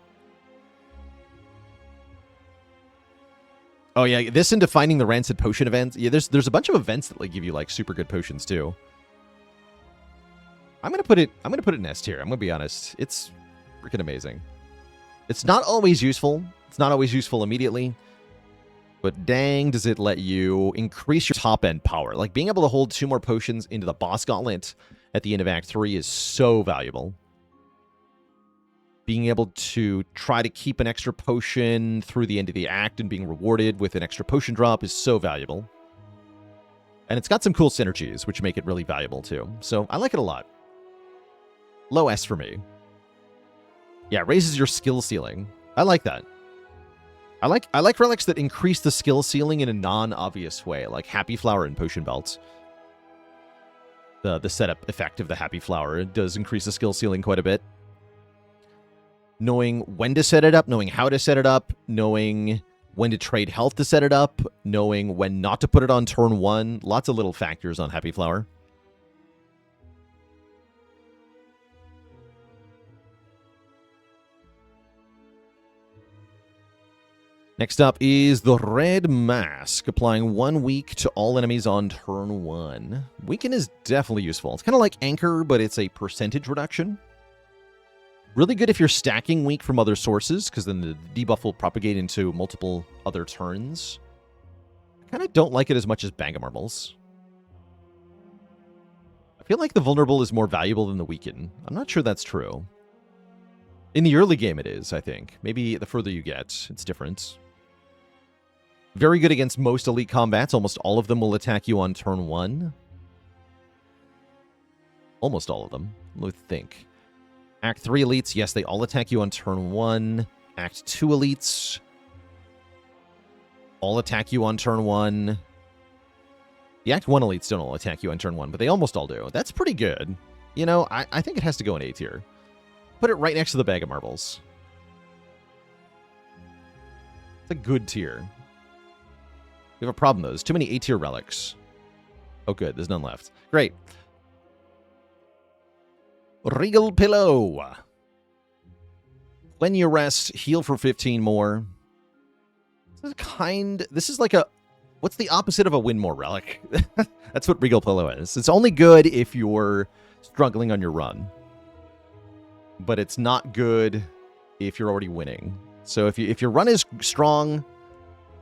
S1: Oh yeah, this into finding the Rancid Potion events. Yeah, there's a bunch of events that like give you like super good potions too. I'm gonna put it in S tier. I'm gonna be honest. It's freaking amazing. It's not always useful. It's not always useful immediately. But dang, does it let you increase your top-end power. Like, being able to hold 2 more potions into the boss gauntlet at the end of Act 3 is so valuable. Being able to try to keep an extra potion through the end of the act and being rewarded with an extra potion drop is so valuable. And it's got some cool synergies, which make it really valuable, too. So, I like it a lot. Low S for me. Yeah, raises your skill ceiling. I like that. I like relics that increase the skill ceiling in a non-obvious way, like Happy Flower and Potion Belt. The setup effect of the Happy Flower does increase the skill ceiling quite a bit. Knowing when to set it up, knowing how to set it up, knowing when to trade health to set it up, knowing when not to put it on turn 1. Lots of little factors on Happy Flower. Next up is the Red Mask, applying 1 weak to all enemies on turn 1. Weaken is definitely useful. It's kind of like Anchor, but it's a percentage reduction. Really good if you're stacking weak from other sources, because then the debuff will propagate into multiple other turns. I kind of don't like it as much as Bag of Marbles. I feel like the Vulnerable is more valuable than the Weaken. I'm not sure that's true. In the early game it is, I think. Maybe the further you get, it's different. Very good against most elite combats. Almost all of them will attack you on turn 1. Almost all of them. Let me think. Act 3 elites, yes, they all attack you on turn 1. Act 2 elites, all attack you on turn 1. The Act 1 elites don't all attack you on turn 1, but they almost all do. That's pretty good. You know, I think it has to go in A tier. Put it right next to the Bag of Marbles. It's a good tier. We have a problem, though. There's too many A-tier relics. Oh, good. There's none left. Great. Regal Pillow. When you rest, heal for 15 more. This is like a... What's the opposite of a win more relic? That's what Regal Pillow is. It's only good if you're struggling on your run. But it's not good if you're already winning. So if your run is strong...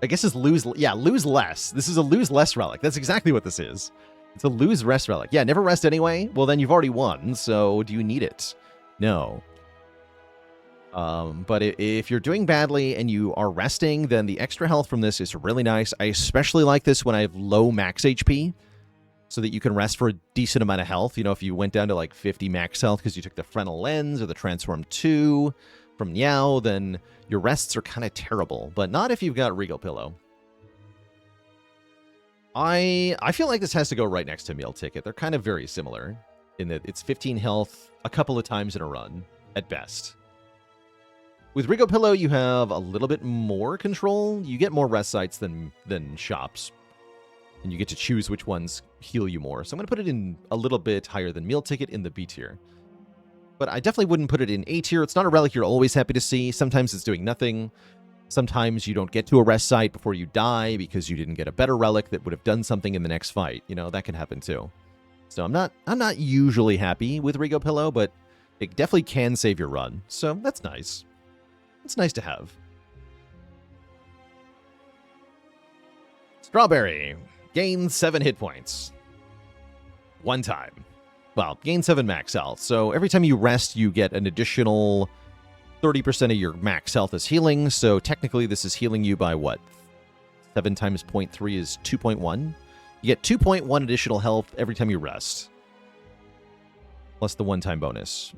S1: I guess it's lose less. This is a lose less relic. That's exactly what this is. It's a lose rest relic. Yeah, never rest anyway. Well, then you've already won, so do you need it? No. But if you're doing badly and you are resting, then the extra health from this is really nice. I especially like this when I have low max HP, so that you can rest for a decent amount of health. You know, if you went down to like 50 max health because you took the Fresnel Lens or the Transform 2 from Niao, then your rests are kind of terrible, but not if you've got Regal Pillow. I feel like this has to go right next to Meal Ticket. They're kind of very similar in that it's 15 health a couple of times in a run, at best. With Regal Pillow, you have a little bit more control. You get more rest sites than shops, and you get to choose which ones heal you more. So I'm going to put it in a little bit higher than Meal Ticket in the B tier. But I definitely wouldn't put it in A tier. It's not a relic you're always happy to see. Sometimes it's doing nothing. Sometimes you don't get to a rest site before you die because you didn't get a better relic that would have done something in the next fight. You know, that can happen too. So I'm not usually happy with Regal Pillow, but it definitely can save your run. So that's nice. It's nice to have. Strawberry. Gain 7 hit points. One time. Well, gain 7 max health. So every time you rest, you get an additional 30% of your max health as healing. So technically, this is healing you by what? 7 times 0.3 is 2.1. You get 2.1 additional health every time you rest. Plus the one-time bonus.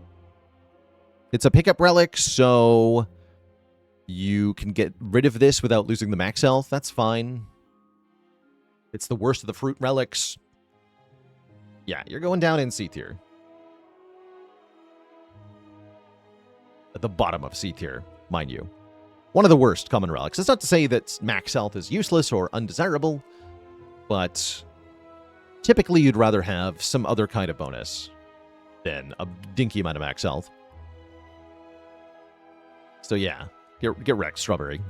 S1: It's a pickup relic, so You can get rid of this without losing the max health. That's fine. It's the worst of the fruit relics. Yeah, you're going down in C tier. At the bottom of C tier, mind you. One of the worst common relics. It's not to say that max health is useless or undesirable, but typically you'd rather have some other kind of bonus than a dinky amount of max health. So yeah, get wrecked, Strawberry.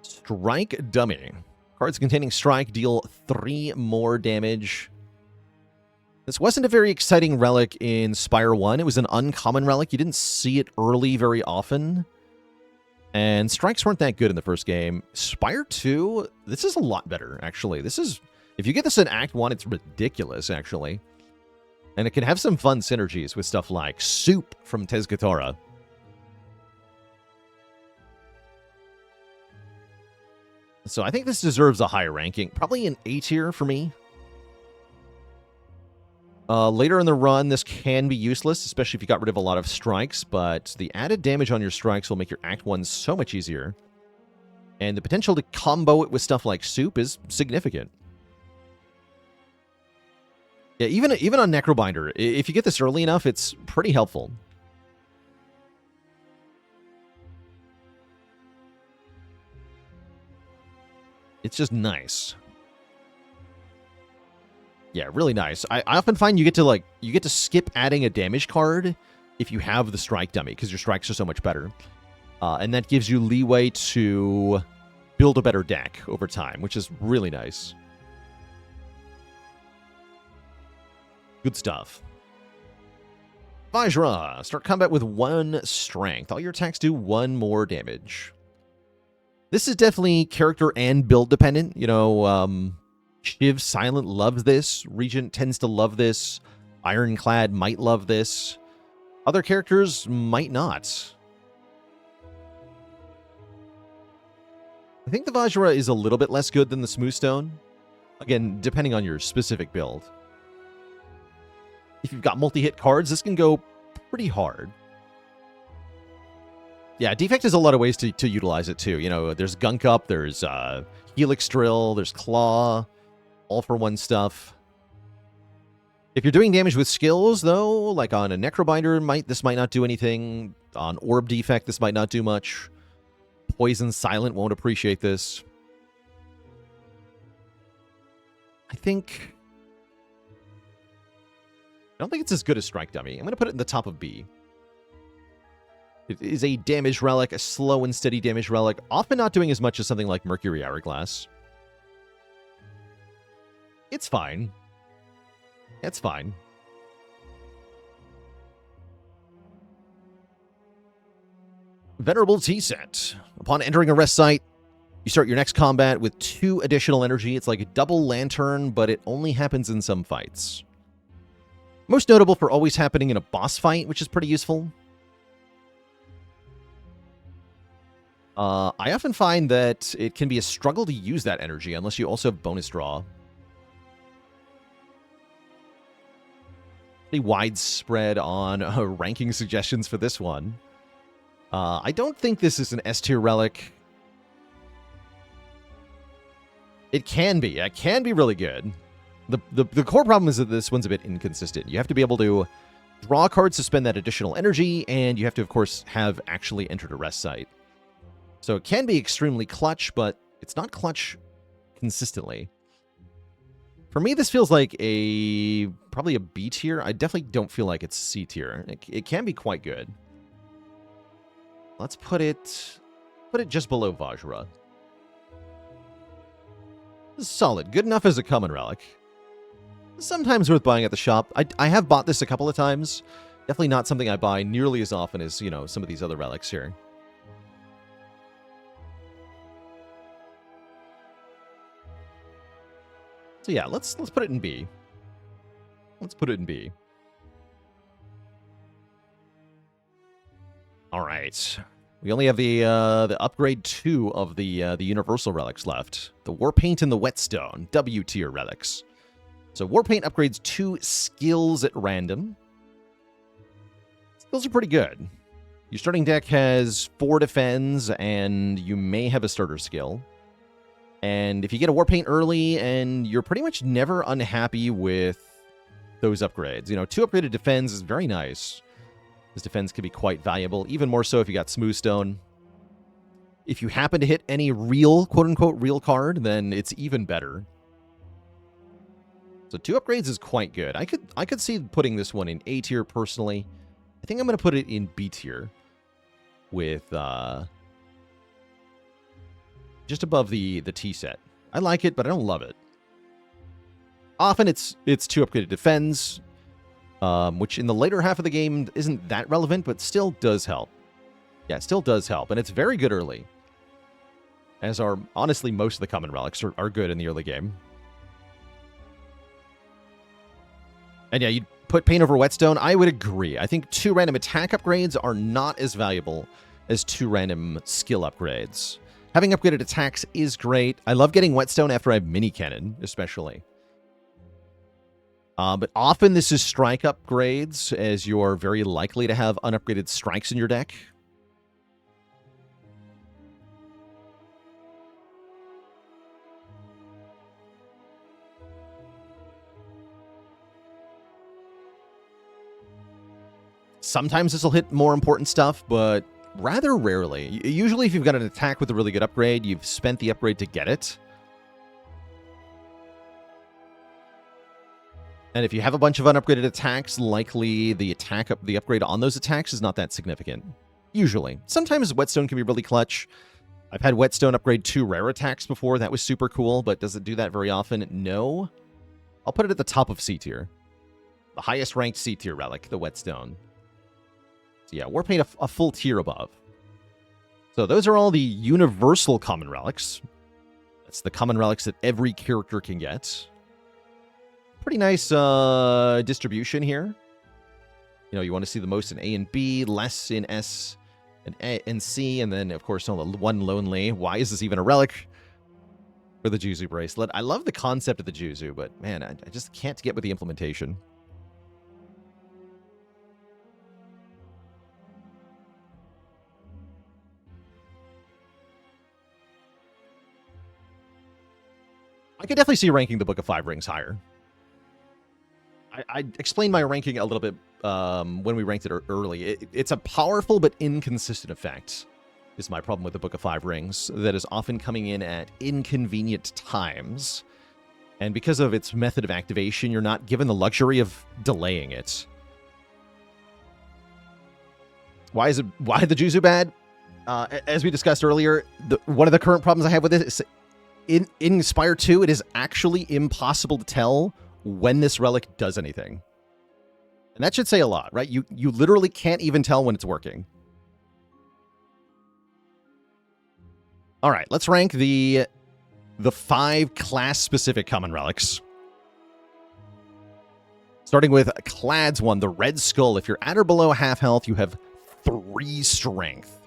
S1: Strike Dummy. Cards containing Strike deal 3 more damage. This wasn't a very exciting relic in Spire 1. It was an uncommon relic. You didn't see it early very often. And strikes weren't that good in the first game. Spire 2, this is a lot better, actually. This is, if you get this in Act 1, it's ridiculous, actually. And it can have some fun synergies with stuff like Soup from Tezcatora. So I think this deserves a higher ranking. Probably an A tier for me. Later in the run, this can be useless, especially if you got rid of a lot of strikes, but the added damage on your strikes will make your Act 1 so much easier. And the potential to combo it with stuff like Soup is significant. Yeah, even on Necrobinder, if you get this early enough, it's pretty helpful. It's just nice. Yeah, really nice. I often find you get to skip adding a damage card if you have the strike dummy, because your strikes are so much better. And that gives you leeway to build a better deck over time, which is really nice. Good stuff. Vajra. Start combat with 1 strength. All your attacks do 1 more damage. This is definitely character and build dependent. You know, Shiv Silent loves this. Regent tends to love this. Ironclad might love this. Other characters might not. I think the Vajra is a little bit less good than the Smoothstone. Again, depending on your specific build. If you've got multi-hit cards, this can go pretty hard. Yeah, Defect has a lot of ways to utilize it, too. You know, there's Gunk Up, there's Helix Drill, there's Claw, all-for-one stuff. If you're doing damage with skills, though, like on a Necrobinder, this might not do anything. On Orb Defect, this might not do much. Poison Silent won't appreciate this. I don't think it's as good as Strike Dummy. I'm going to put it in the top of B. It is a damage relic, a slow and steady damage relic, often not doing as much as something like Mercury Hourglass. It's fine. It's fine. Venerable T-Set. Upon entering a rest site, you start your next combat with 2 additional energy. It's like a double lantern, but it only happens in some fights. Most notable for always happening in a boss fight, which is pretty useful. I often find that it can be a struggle to use that energy unless you also have bonus draw. Pretty widespread on ranking suggestions for this one. I don't think this is an S tier relic. It can be. It can be really good. The core problem is that this one's a bit inconsistent. You have to be able to draw cards to spend that additional energy, and you have to, of course, have actually entered a rest site. So it can be extremely clutch, but it's not clutch consistently. For me, this feels like probably a B tier. I definitely don't feel like it's C tier. It can be quite good. Let's put it just below Vajra. This is solid. Good enough as a common relic. Sometimes worth buying at the shop. I have bought this a couple of times. Definitely not something I buy nearly as often as, you know, some of these other relics here. So yeah, let's put it in B. Let's put it in B. All right. We only have the upgrade 2 of the universal relics left. The Warpaint and the Whetstone, W tier relics. So Warpaint upgrades 2 skills at random. Skills are pretty good. Your starting deck has 4 defense, and you may have a starter skill. And if you get a Warpaint early, and you're pretty much never unhappy with those upgrades. 2 upgraded defense is very nice. This defense can be quite valuable, even more so if you got Smooth Stone. If you happen to hit any real, quote-unquote, real card, then it's even better. So 2 upgrades is quite good. I could see putting this one in A tier personally. I think I'm going to put it in B tier with just above the T set. I like it, but I don't love it. Often it's 2 upgraded defense, which in the later half of the game isn't that relevant, but still does help. Yeah, it still does help, and it's very good early. As are, honestly, most of the common relics are good in the early game. And yeah, you'd put Paint over Whetstone. I would agree. I think 2 random attack upgrades are not as valuable as 2 random skill upgrades. Having upgraded attacks is great. I love getting Whetstone after I have Mini Cannon, especially. But often this is strike upgrades, as you're very likely to have unupgraded strikes in your deck. Sometimes this will hit more important stuff, but rather rarely. Usually if you've got an attack with a really good upgrade, you've spent the upgrade to get it. And if you have a bunch of unupgraded attacks, likely the upgrade on those attacks is not that significant. Usually. Sometimes Whetstone can be really clutch. I've had Whetstone upgrade 2 rare attacks before. That was super cool, but does it do that very often? No. I'll put it at the top of C tier. The highest ranked C tier relic, the Whetstone. So yeah, Warpaint a full tier above. So those are all the universal common relics. That's the common relics that every character can get. Pretty nice distribution here. You want to see the most in A and B, less in S and A and C, and then, of course, one lonely. Why is this even a relic? For the Juzu bracelet. I love the concept of the Juzu, but man, I just can't get with the implementation. I could definitely see ranking the Book of 5 Rings higher. I explained my ranking a little bit when we ranked it early. It's a powerful but inconsistent effect, is my problem with the Book of 5 Rings, that is often coming in at inconvenient times. And because of its method of activation, you're not given the luxury of delaying it. Why the Juzu bad? As we discussed earlier, one of the current problems I have with it is in Inspire 2, it is actually impossible to tell when this relic does anything. And that should say a lot, right? You literally can't even tell when it's working. All right, let's rank the 5 class-specific common relics. Starting with Clad's one, the Red Skull. If you're at or below half health, you have 3 strength.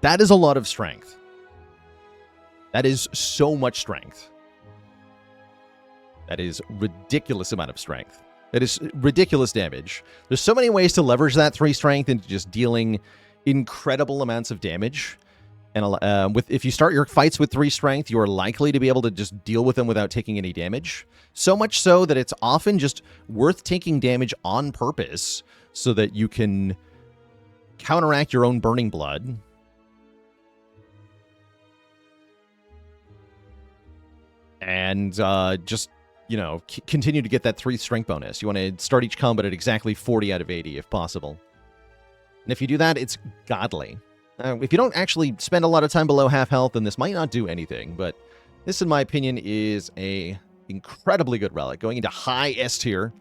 S1: That is a lot of strength. That is so much strength. That is ridiculous amount of strength. That is ridiculous damage. There's so many ways to leverage that 3 strength into just dealing incredible amounts of damage. And if you start your fights with 3 strength, you are likely to be able to just deal with them without taking any damage. So much so that it's often just worth taking damage on purpose so that you can counteract your own burning blood. And just, continue to get that 3 strength bonus. You want to start each combat at exactly 40 out of 80 if possible. And if you do that, it's godly. If you don't actually spend a lot of time below half health, then this might not do anything. But this, in my opinion, is a incredibly good relic. Going into high S tier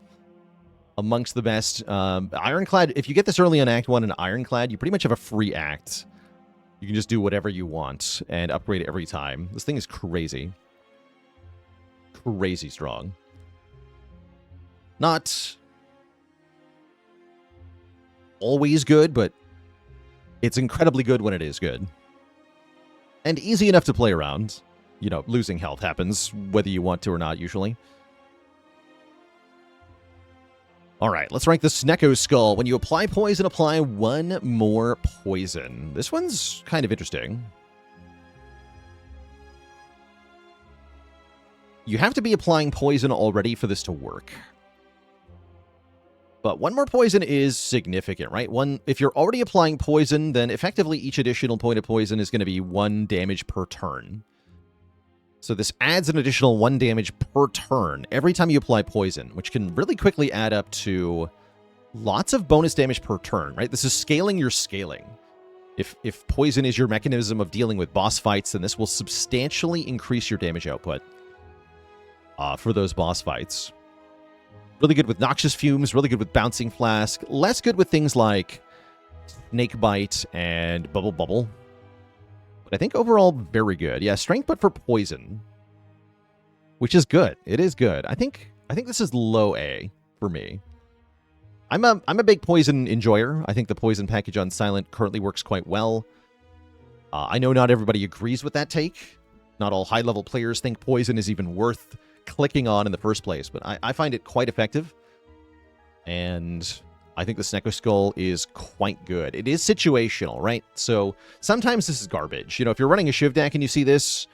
S1: amongst the best. Ironclad, if you get this early on Act 1 in Ironclad, you pretty much have a free act. You can just do whatever you want and upgrade it every time. This thing is crazy. Crazy strong. Not always good, but it's incredibly good when it is good. And easy enough to play around. Losing health happens, whether you want to or not, usually. All right, let's rank the Snecko Skull. When you apply poison, apply one more poison. This one's kind of interesting. You have to be applying poison already for this to work. But one more poison is significant, right? If you're already applying poison, then effectively each additional point of poison is going to be 1 damage per turn. So this adds an additional 1 damage per turn every time you apply poison, which can really quickly add up to lots of bonus damage per turn, right? This is scaling your scaling. If poison is your mechanism of dealing with boss fights, then this will substantially increase your damage output for those boss fights. Really good with Noxious Fumes, really good with Bouncing Flask, less good with things like Snake Bite and Bubble Bubble. But I think overall, very good. Yeah, strength, but for poison, which is good. It is good. I think this is low A for me. I'm a big poison enjoyer. I think the poison package on Silent currently works quite well. I know not everybody agrees with that take. Not all high-level players think poison is even worth clicking on in the first place, but I find it quite effective. And I think the Snecko Skull is quite good. It is situational, right? So sometimes this is garbage. You know, if you're running a Shiv deck and you see this,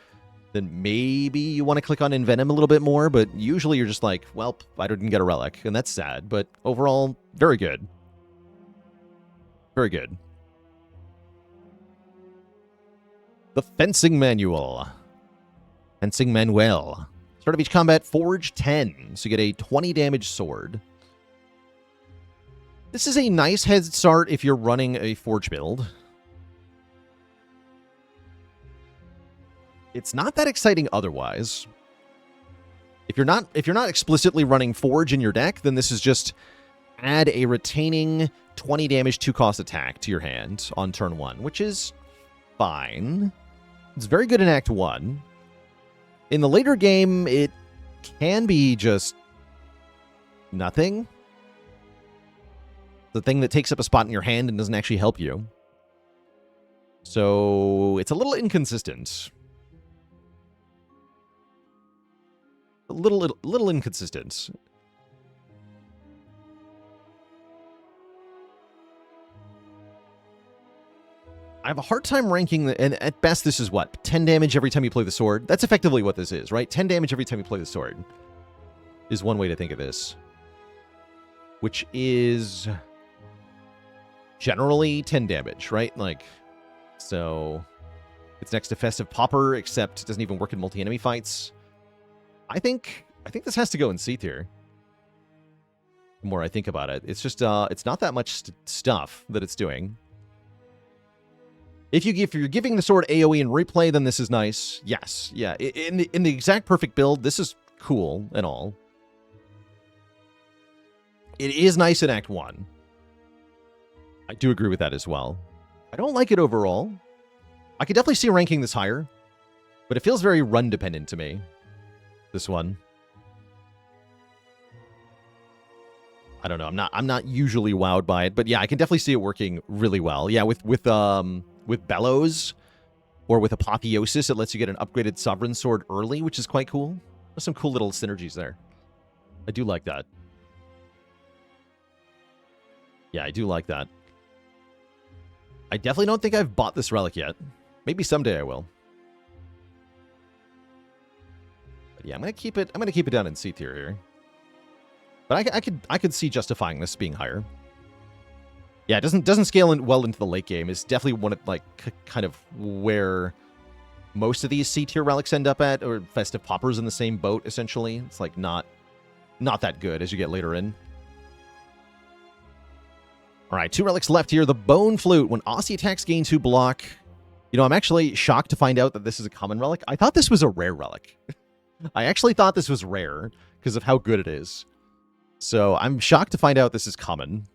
S1: then maybe you want to click on Envenom a little bit more, but usually you're just like, well, I didn't get a relic, and that's sad, but overall, very good. Very good. The Fencing Manual. Fencing Manual. Start of each combat, Forge 10, so you get a 20 damage sword. This is a nice head start if you're running a Forge build. It's not that exciting otherwise. If you're not explicitly running Forge in your deck, then this is just add a retaining 20 damage 2-cost attack to your hand on turn 1, which is fine. It's very good in Act 1. In the later game, it can be just nothing. The thing that takes up a spot in your hand and doesn't actually help you. So it's a little inconsistent. A little inconsistent. I have a hard time ranking and at best this is what? 10 damage every time you play the sword? That's effectively what this is, right? 10 damage every time you play the sword is one way to think of this. Which is generally 10 damage, right? Like, so it's next to Festive Popper, except it doesn't even work in multi-enemy fights. I think this has to go in C tier. The more I think about it, it's just it's not that much stuff that it's doing. If you're giving the sword AoE and replay, then this is nice. Yes, yeah. In the exact perfect build, this is cool and all. It is nice in Act 1. I do agree with that as well. I don't like it overall. I could definitely see ranking this higher, but it feels very run dependent to me. This one. I don't know. I'm not usually wowed by it, but yeah, I can definitely see it working really well. Yeah, with Bellows or with Apotheosis, it lets you get an upgraded Sovereign Sword early, which is quite cool. There's some cool little synergies there. I do like that. Yeah, I do like that. I definitely don't think I've bought this relic yet. Maybe someday I will. But yeah, I'm gonna keep it down in C tier here. But I could see justifying this being higher. Yeah, it doesn't scale in well into the late game. It's definitely one of like kind of where most of these C tier relics end up at, or Festive Popper's in the same boat essentially. It's like not that good as you get later in. All right, 2 relics left here. The Bone Flute. When Aussie attacks, gain 2 block. You know, I'm actually shocked to find out that this is a common relic. I thought this was a rare relic. I actually thought this was rare because of how good it is. So I'm shocked to find out this is common.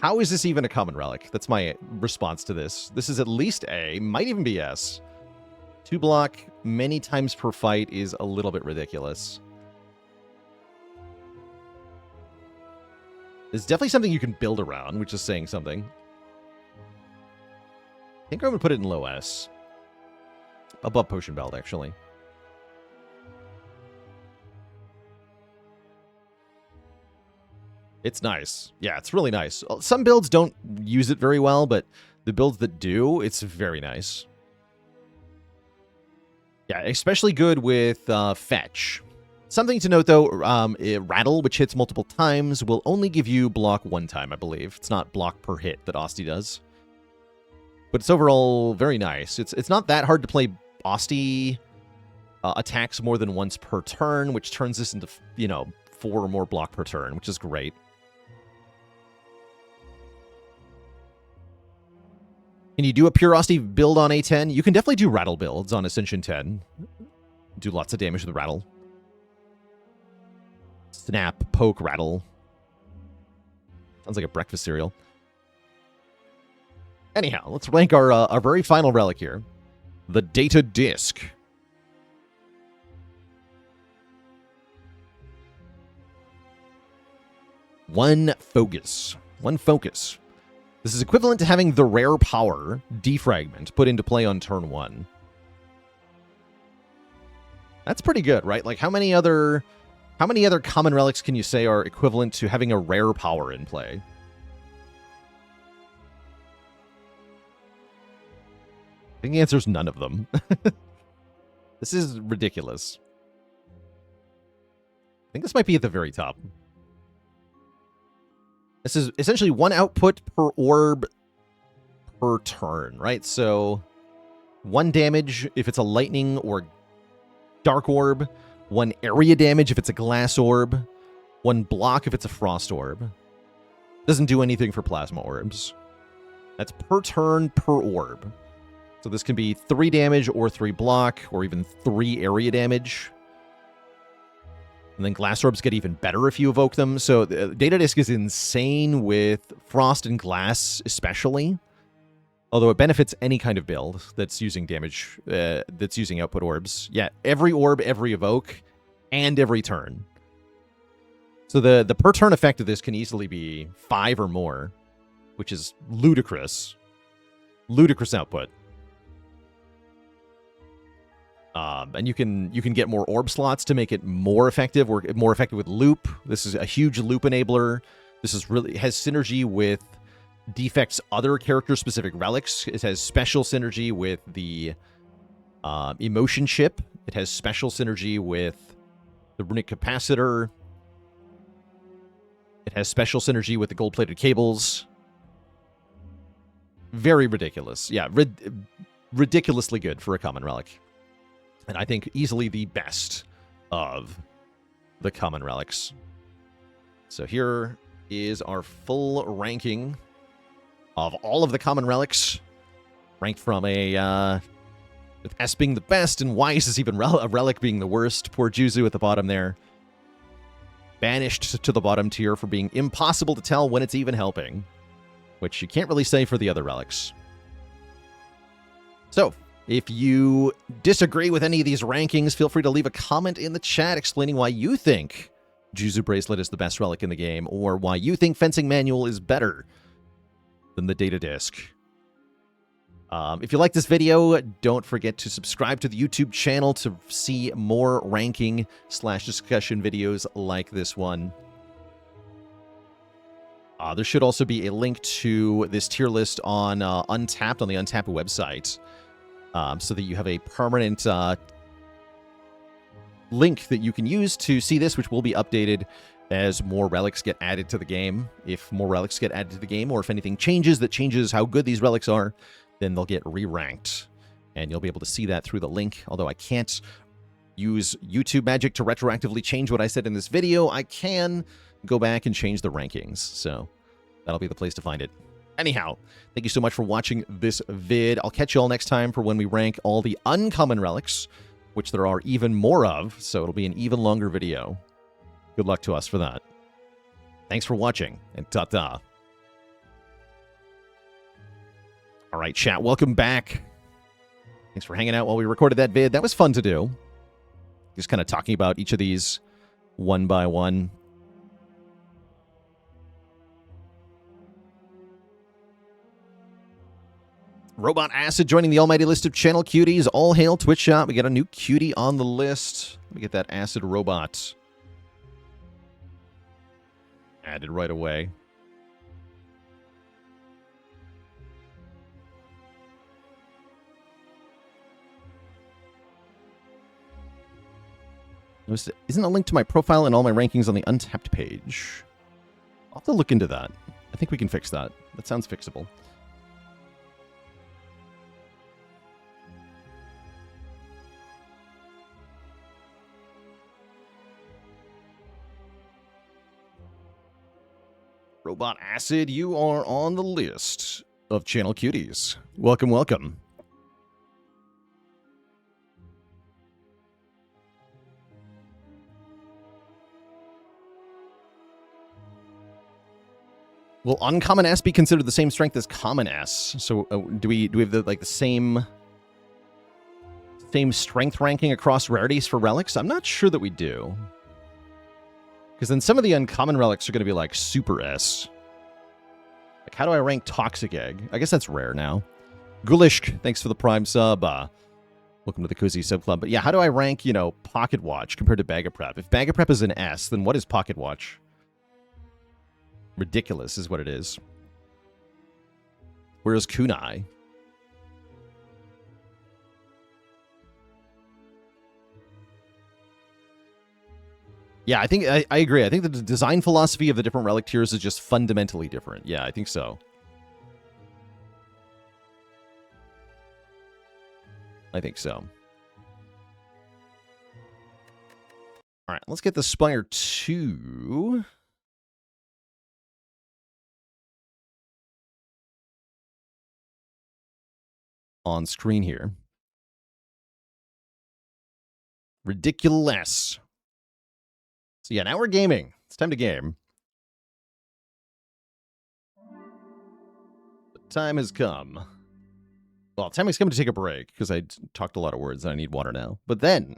S1: How is this even a common relic? That's my response to this. This is at least A, might even be S. 2 block many times per fight is a little bit ridiculous. It's definitely something you can build around, which is saying something. I think I'm going to put it in low S. Above Potion Belt, actually. It's nice. Yeah, it's really nice. Some builds don't use it very well, but the builds that do, it's very nice. Yeah, especially good with fetch. Something to note, though, Rattle, which hits multiple times, will only give you block one time, I believe. It's not block per hit that Osti does. But it's overall very nice. It's not that hard to play Osti attacks more than once per turn, which turns this into, 4 or more block per turn, which is great. Can you do a pure Osti build on A10? You can definitely do Rattle builds on Ascension 10. Do lots of damage with Rattle. Snap, poke, Rattle. Sounds like a breakfast cereal. Anyhow, let's rank our very final relic here. The Data Disc. One focus. This is equivalent to having the rare power, Defragment, put into play on turn 1. That's pretty good, right? Like, how many other common relics can you say are equivalent to having a rare power in play? I think the answer is none of them. This is ridiculous. I think this might be at the very top. This is essentially 1 output per orb per turn, right? So 1 damage if it's a lightning or dark orb, 1 area damage if it's a glass orb, 1 block if it's a frost orb. Doesn't do anything for plasma orbs. That's per turn per orb. So this can be 3 damage or 3 block or even 3 area damage. And then glass orbs get even better if you evoke them. So the Data Disc is insane with frost and glass especially. Although it benefits any kind of build that's using damage, that's using output orbs. Yeah, every orb, every evoke, and every turn. So the per turn effect of this can easily be 5 or more, which is ludicrous. Ludicrous output. And you can get more orb slots to make it more effective, or more effective with loop. This is a huge loop enabler. This is really has synergy with Defect's other character-specific relics. It has special synergy with the emotion chip. It has special synergy with the runic capacitor. It has special synergy with the gold-plated cables. Very ridiculous. Yeah, ridiculously good for a common relic. And I think easily the best of the common relics. So here is our full ranking of all of the common relics, ranked from with S being the best and Weiss is even a relic being the worst. Poor Juzu at the bottom there. Banished to the bottom tier for being impossible to tell when it's even helping, which you can't really say for the other relics. So, if you disagree with any of these rankings, feel free to leave a comment in the chat explaining why you think Juzu Bracelet is the best relic in the game, or why you think Fencing Manual is better than the Data Disc. If you like this video, don't forget to subscribe to the YouTube channel to see more ranking/discussion videos like this one. There should also be a link to this tier list on Untapped, on the Untapped website. So that you have a permanent link that you can use to see this, which will be updated as more relics get added to the game. If more relics get added to the game, or if anything changes that changes how good these relics are, then they'll get re-ranked. And you'll be able to see that through the link. Although I can't use YouTube magic to retroactively change what I said in this video, I can go back and change the rankings. So that'll be the place to find it. Anyhow, thank you so much for watching this vid. I'll catch you all next time for when we rank all the uncommon relics, which there are even more of, so it'll be an even longer video. Good luck to us for that. Thanks for watching, and ta-ta. All right, chat, welcome back. Thanks for hanging out while we recorded that vid. That was fun to do. Just kind of talking about each of these one by one. Robot Acid joining the almighty list of channel cuties. All hail Twitch Shop. We got a new cutie on the list. Let me get that Acid Robot. Added right away. Isn't a link to my profile and all my rankings on the Untapped page? I'll have to look into that. I think we can fix that. That sounds fixable. Robot Acid, you are on the list of channel cuties. Welcome, welcome. Will uncommon S be considered the same strength as common S? So do we have the same strength ranking across rarities for relics? I'm not sure that we do. Because then some of the uncommon relics are going to be like super S. Like, how do I rank Toxic Egg? I guess that's rare now. Gulishk, thanks for the Prime sub. Welcome to the Cozy Sub Club. But yeah, how do I rank, Pocket Watch compared to Bag of Prep? If Bag of Prep is an S, then what is Pocket Watch? Ridiculous is what it is. Whereas Kunai? Yeah, I think I agree. I think the design philosophy of the different relic tiers is just fundamentally different. Yeah, I think so. I think so. All right, let's get the Spire 2 on screen here. Ridiculous. So yeah, now we're gaming. It's time to game. The time has come. Well, time has come to take a break, because I talked a lot of words and I need water now. But then...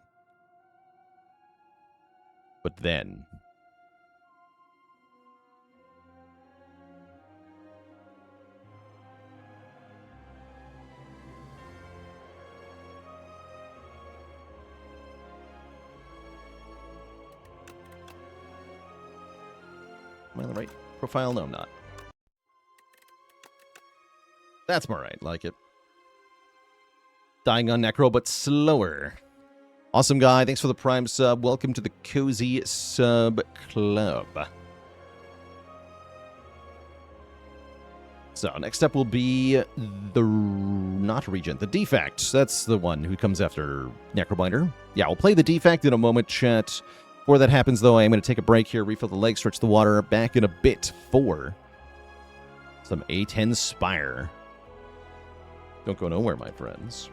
S1: Am I on the right profile? No, I'm not. That's more right. Like it. Dying on Necro, but slower. Awesome guy. Thanks for the Prime sub. Welcome to the Cozy Sub Club. So, next up will be not Regent, the Defect. That's the one who comes after Necrobinder. Yeah, we'll play the Defect in a moment, chat. Before that happens, though, I am going to take a break here, refill the leg, stretch the water. Back in a bit for some A10 Spire. Don't go nowhere, my friends.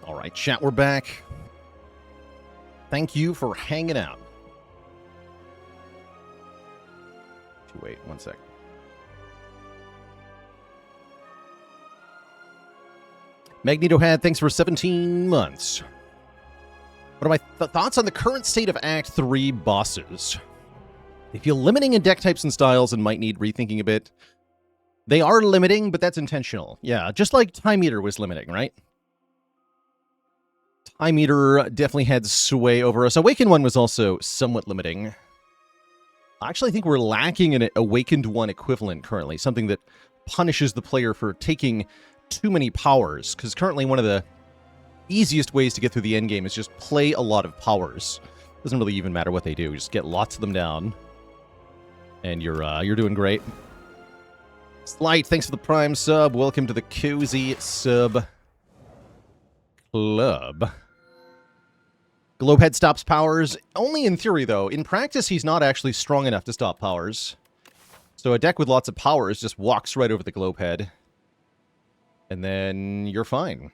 S1: All right, chat, we're back. Thank you for hanging out. Wait, 1 sec. Magneto Had, thanks for 17 months. What are my thoughts on the current state of Act 3 bosses? They feel limiting in deck types and styles and might need rethinking a bit. They are limiting, but that's intentional. Yeah, just like Time Eater was limiting, right? Time Eater definitely had sway over us. Awakened One was also somewhat limiting. I actually think we're lacking an Awakened One equivalent currently, something that punishes the player for taking too many powers, because currently one of the easiest ways to get through the endgame is just play a lot of powers. Doesn't really even matter what they do, just get lots of them down. And you're doing great. Slight, thanks for the Prime sub. Welcome to the Cozy Sub Club. Globehead stops powers. Only in theory, though. In practice, he's not actually strong enough to stop powers. So a deck with lots of powers just walks right over the Globehead. And then you're fine.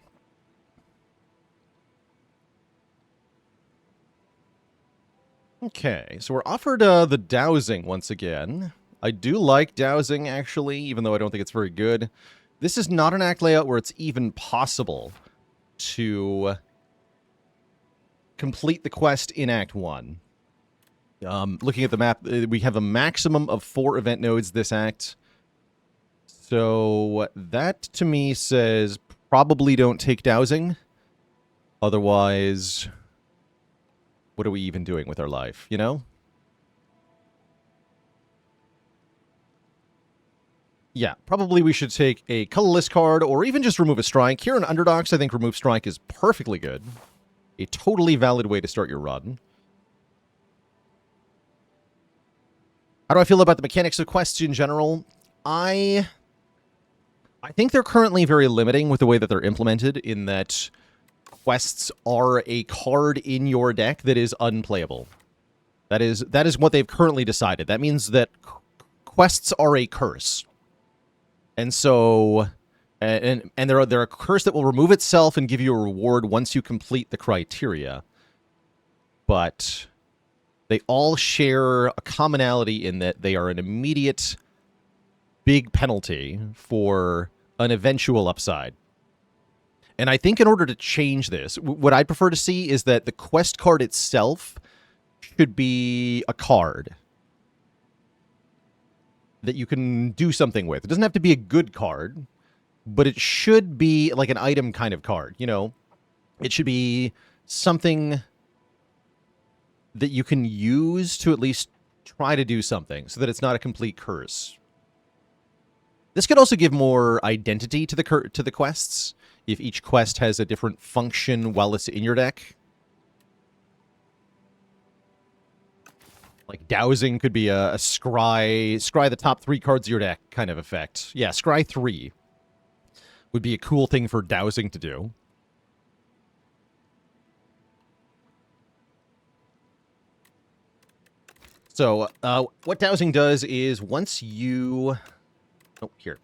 S1: Okay, so we're offered the Dowsing once again. I do like Dowsing, actually, even though I don't think it's very good. This is not an act layout where it's even possible to complete the quest in Act 1. Looking at the map, we have a maximum of 4 event nodes this act. So that, to me, says probably don't take Dowsing. Otherwise, what are we even doing with our life, you know? Yeah, probably we should take a colorless card or even just remove a strike. Here in Underdogs, I think remove strike is perfectly good. A totally valid way to start your run. How do I feel about the mechanics of quests in general? I think they're currently very limiting with the way that they're implemented, in that quests are a card in your deck that is unplayable. That is what they've currently decided. That means that quests are a curse. And so, and they're a curse that will remove itself and give you a reward once you complete the criteria. But they all share a commonality in that they are an immediate big penalty for an eventual upside. And I think in order to change this, what I'd prefer to see is that the quest card itself should be a card that you can do something with. It doesn't have to be a good card, but it should be like an item kind of card, you know? It should be something that you can use to at least try to do something, so that it's not a complete curse. This could also give more identity to the quests, if each quest has a different function while it's in your deck. Like Dowsing could be a scry the top 3 cards of your deck kind of effect. Yeah, scry 3 would be a cool thing for Dowsing to do. So, what Dowsing does is once you... Oh, here.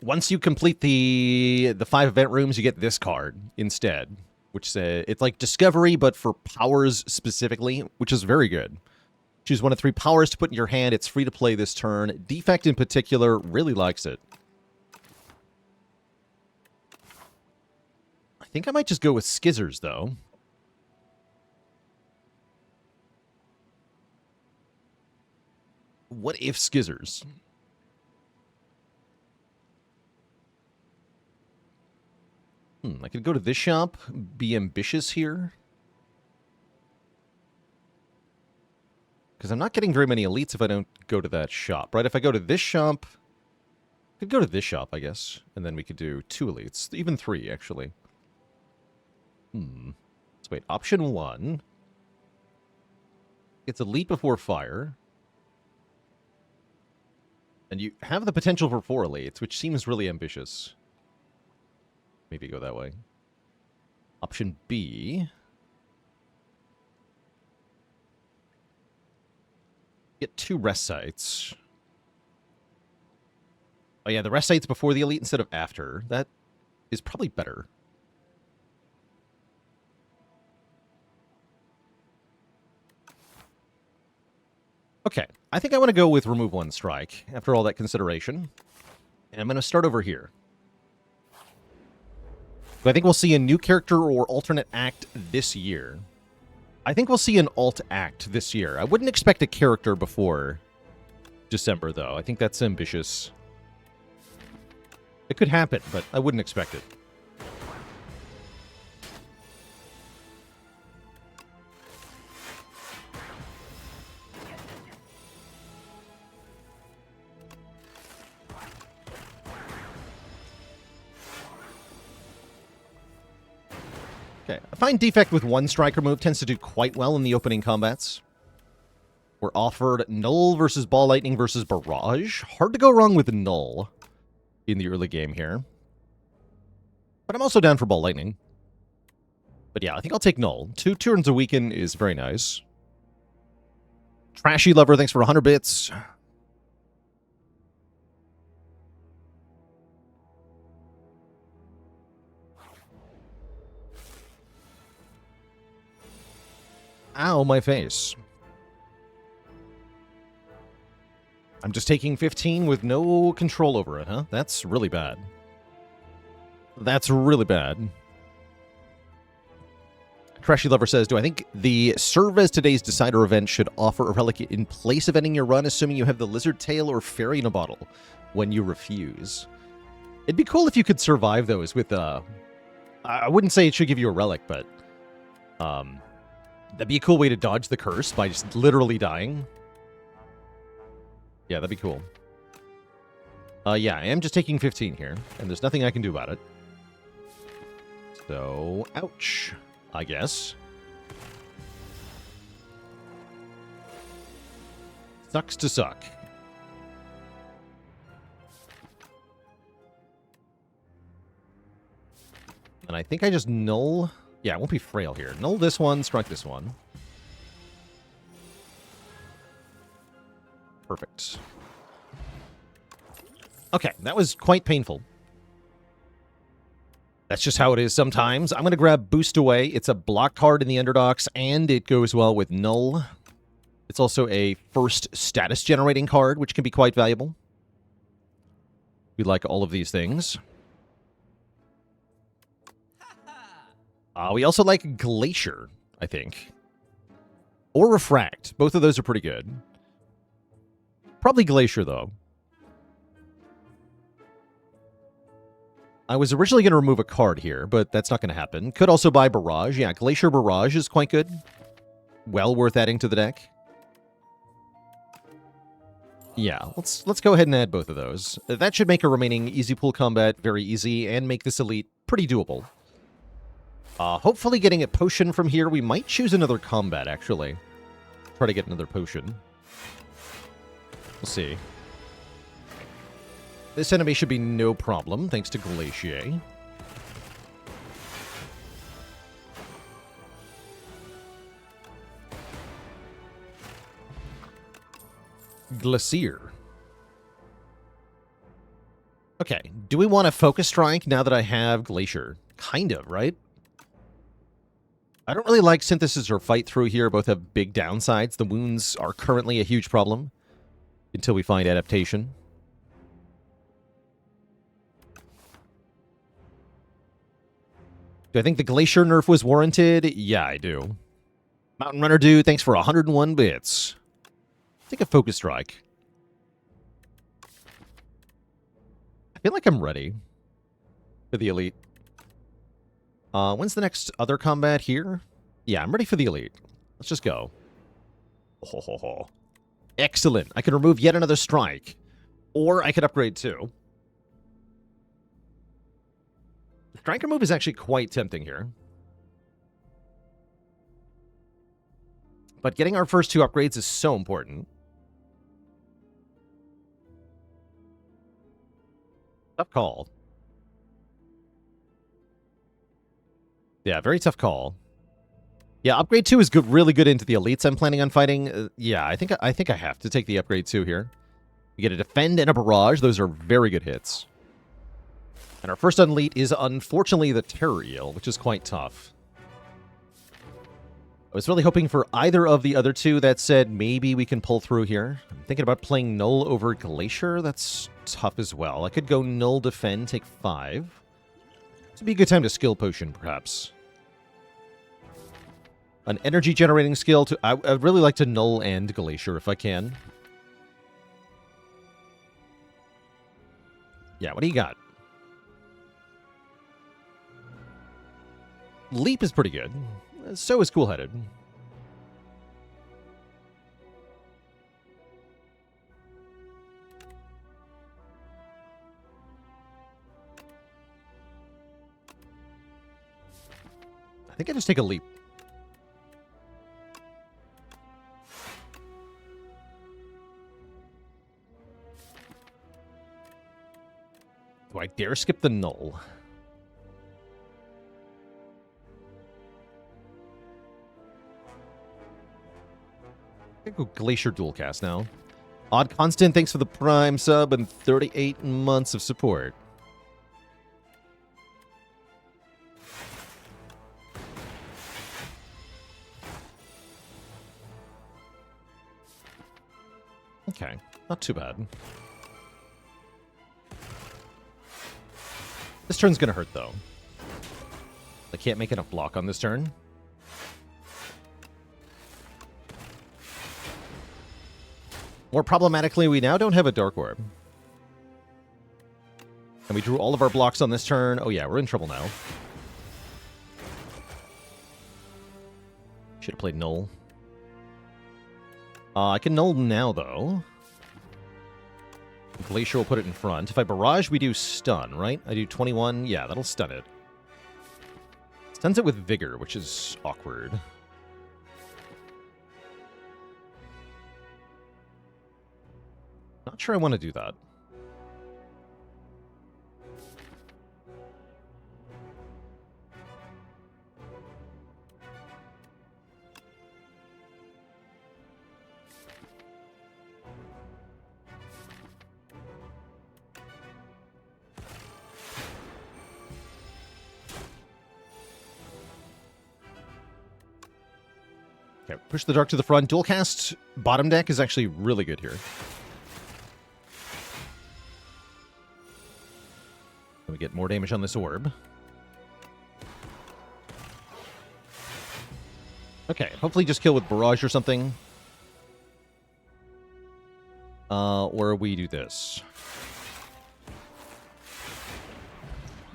S1: Once you complete the 5 event rooms, you get this card instead, which it's like Discovery, but for powers specifically, which is very good. Choose 1 of 3 powers to put in your hand. It's free to play this turn. Defect in particular really likes it. I think I might just go with Skizzers, though. What if Skizzers? I could go to this shop, be ambitious here. Because I'm not getting very many elites if I don't go to that shop, right? If I go to this shop, I could go to this shop, I guess. And then we could do 2 elites, even 3, actually. Let's wait. Option 1. It's elite before fire. And you have the potential for 4 elites, which seems really ambitious. Maybe go that way. Option B. Get 2 rest sites. Oh yeah, the rest site's before the elite instead of after. That is probably better. Okay, I think I want to go with remove 1 strike after all that consideration. And I'm going to start over here. I think we'll see a new character or alternate act this year. I think we'll see an alt act this year. I wouldn't expect a character before December, though. I think that's ambitious. It could happen, but I wouldn't expect it. Okay, I find Defect with 1 strike remove tends to do quite well in the opening combats. We're offered Null versus Ball Lightning versus Barrage. Hard to go wrong with Null in the early game here. But I'm also down for Ball Lightning. But yeah, I think I'll take Null. 2 turns a weaken is very nice. Trashy Lover, thanks for 100 bits. Ow, my face. I'm just taking 15 with no control over it, huh? That's really bad. That's really bad. Trashy Lover says, do I think the Serve as Today's Decider event should offer a relic in place of ending your run, assuming you have the Lizard Tail or Fairy in a bottle when you refuse? It'd be cool if you could survive those with, I wouldn't say it should give you a relic, but, that'd be a cool way to dodge the curse by just literally dying. Yeah, that'd be cool. Yeah, I am just taking 15 here, and there's nothing I can do about it. So, ouch, I guess. Sucks to suck. And I think I just null... Yeah, it won't be frail here. Null this one, strike this one. Perfect. Okay, that was quite painful. That's just how it is sometimes. I'm going to grab Boost Away. It's a block card in the Underdogs, and it goes well with Null. It's also a first status generating card, which can be quite valuable. We like all of these things. We also like Glacier, I think. Or Refract. Both of those are pretty good. Probably Glacier, though. I was originally going to remove a card here, but that's not going to happen. Could also buy Barrage. Yeah, Glacier Barrage is quite good. Well worth adding to the deck. Yeah, let's go ahead and add both of those. That should make a remaining easy pool combat very easy and make this elite pretty doable. Hopefully getting a potion from here. We might choose another combat, actually. Try to get another potion. We'll see. This enemy should be no problem, thanks to Glacier. Glacier. Okay, do we want to Focus Strike now that I have Glacier? Kind of, right? I don't really like Synthesis or Fight Through here. Both have big downsides. The wounds are currently a huge problem until we find Adaptation. Do I think the Glacier nerf was warranted? Yeah, I do. Mountain Runner Dude, thanks for 101 bits. Take a Focus Strike. I feel like I'm ready for the Elite. When's the next other combat here? Yeah, I'm ready for the Elite. Let's just go. Ho, ho, ho. Excellent. I can remove yet another strike. Or I could upgrade too. Strike remove is actually quite tempting here. But getting our first 2 upgrades is so important. Tough call. Yeah, very tough call. Yeah, upgrade 2 is good, really good into the elites I'm planning on fighting. Yeah, I think I have to take the upgrade 2 here. We get a defend and a barrage. Those are very good hits. And our first unleat is unfortunately the Terror Eel, which is quite tough. I was really hoping for either of the other two. That said, maybe we can pull through here. I'm thinking about playing Null over Glacier. That's tough as well. I could go Null defend, take 5. This would be a good time to skill potion, perhaps. An energy generating skill to... I'd really like to Null and Glacier if I can. Yeah, what do you got? Leap is pretty good. So is Cool-Headed. I think I just take a Leap. Do I dare skip the Null? I go Glacier Dualcast now. Odd Constant, thanks for the Prime sub and 38 months of support. Okay, not too bad. This turn's gonna hurt, though. I can't make enough block on this turn. More problematically, we now don't have a Dark Orb. And we drew all of our blocks on this turn. Oh yeah, we're in trouble now. Should have played Null. I can Null now, though. Glacier will put it in front. If I Barrage, we do Stun, right? I do 21. Yeah, that'll stun it. Stuns it with Vigor, which is awkward. Not sure I want to do that. Okay, push the Dark to the front. Dual cast bottom deck is actually really good here. We get more damage on this orb. Okay, hopefully just kill with Barrage or something. Or we do this.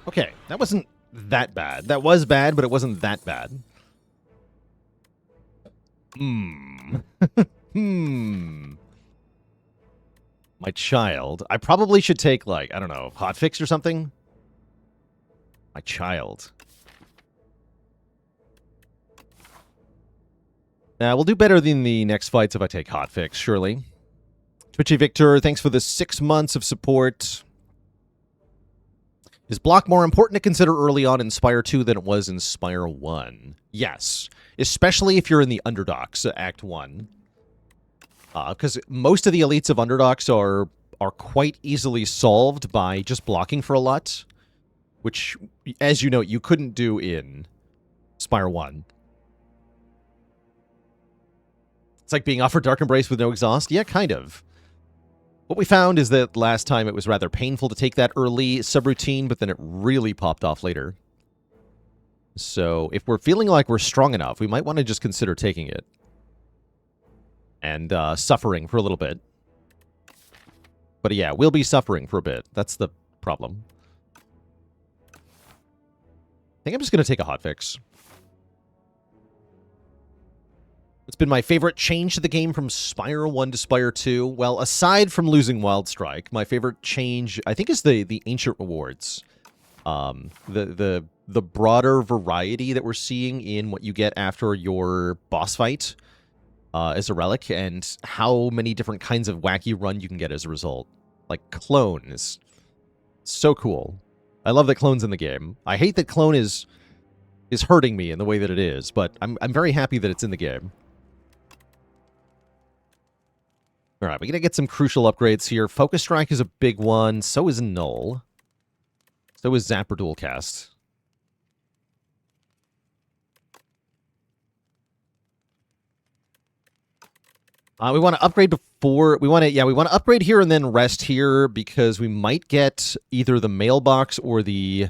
S1: Okay, that wasn't that bad. That was bad, but it wasn't that bad. My child. I probably should take, like, I don't know, Hotfix or something? My child. Now, we'll do better than the next fights if I take Hotfix, surely. Twitchy Victor, thanks for the 6 months of support. Is block more important to consider early on in Spire 2 than it was in Spire 1? Yes. Especially if you're in the Underdogs, Act 1. Because most of the elites of Underdogs are quite easily solved by just blocking for a lot. Which, as you know, you couldn't do in Spire 1. It's like being offered Dark Embrace with no exhaust? Yeah, kind of. What we found is that last time it was rather painful to take that early subroutine, but then it really popped off later. So if we're feeling like we're strong enough, we might want to just consider taking it. And suffering for a little bit. But yeah, we'll be suffering for a bit. That's the problem. I think I'm just going to take a hotfix. It's been my favorite change to the game from Spire 1 to Spire 2. Well, aside from losing Wild Strike, my favorite change, I think, is the Ancient Rewards. The broader variety that we're seeing in what you get after your boss fight as a relic, and how many different kinds of wacky run you can get as a result. Like, Clone is so cool. I love that Clone's in the game. I hate that Clone is hurting me in the way that it is, but I'm very happy that it's in the game. Alright, we're going to get some crucial upgrades here. Focus Strike is a big one. So is Null. So is Zapper Dualcast. We want to upgrade before we want to upgrade here and then rest here because we might get either the mailbox or the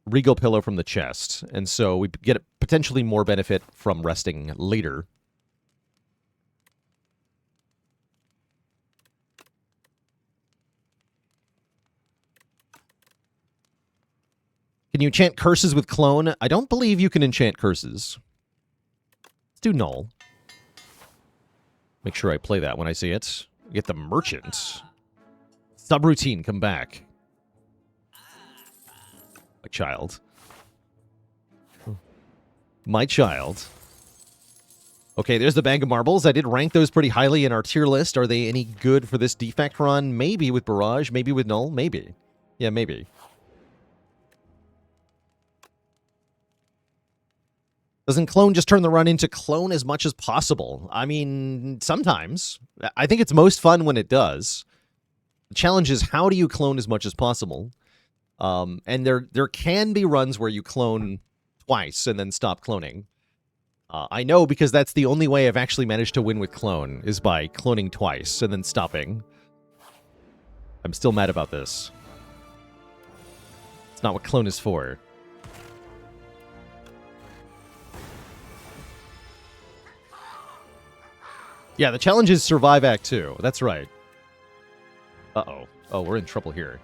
S1: Regal Pillow from the chest. And so we get potentially more benefit from resting later. Can you enchant curses with clone? I don't believe you can enchant curses. Let's do null. Make sure I play that when I see it. Get the merchant. Subroutine, come back. My child. My child. Okay, there's the bag of marbles. I did rank those pretty highly in our tier list. Are they any good for this defect run? Maybe with Barrage, maybe with Null, maybe. Yeah, maybe. Doesn't clone just turn the run into clone as much as possible? I mean, sometimes. I think it's most fun when it does. The challenge is, how do you clone as much as possible? And there can be runs where you clone twice and then stop cloning. I know because that's the only way I've actually managed to win with clone, is by cloning twice and then stopping. I'm still mad about this. It's not what clone is for. Yeah, the challenge is Survive Act 2. That's right. Uh-oh. Oh, we're in trouble here.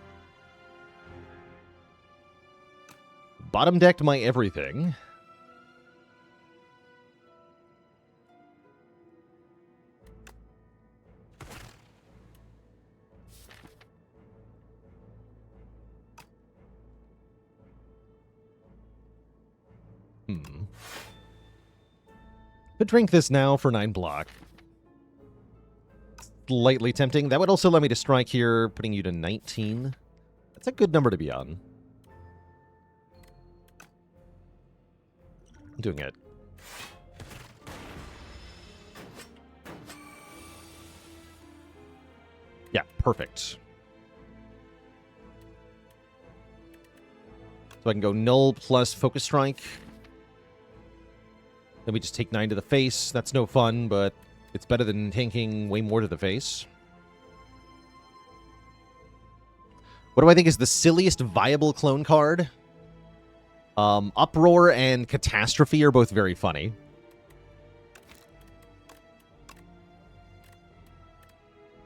S1: Bottom decked my everything. Could drink this now for 9 block. Slightly tempting. That would also let me to strike here, putting you to 19. That's a good number to be on. I'm doing it. Yeah, perfect. So I can go null plus focus strike. Then we just take 9 to the face. That's no fun, but it's better than tanking way more to the face. What do I think is the silliest viable clone card? Uproar and Catastrophe are both very funny.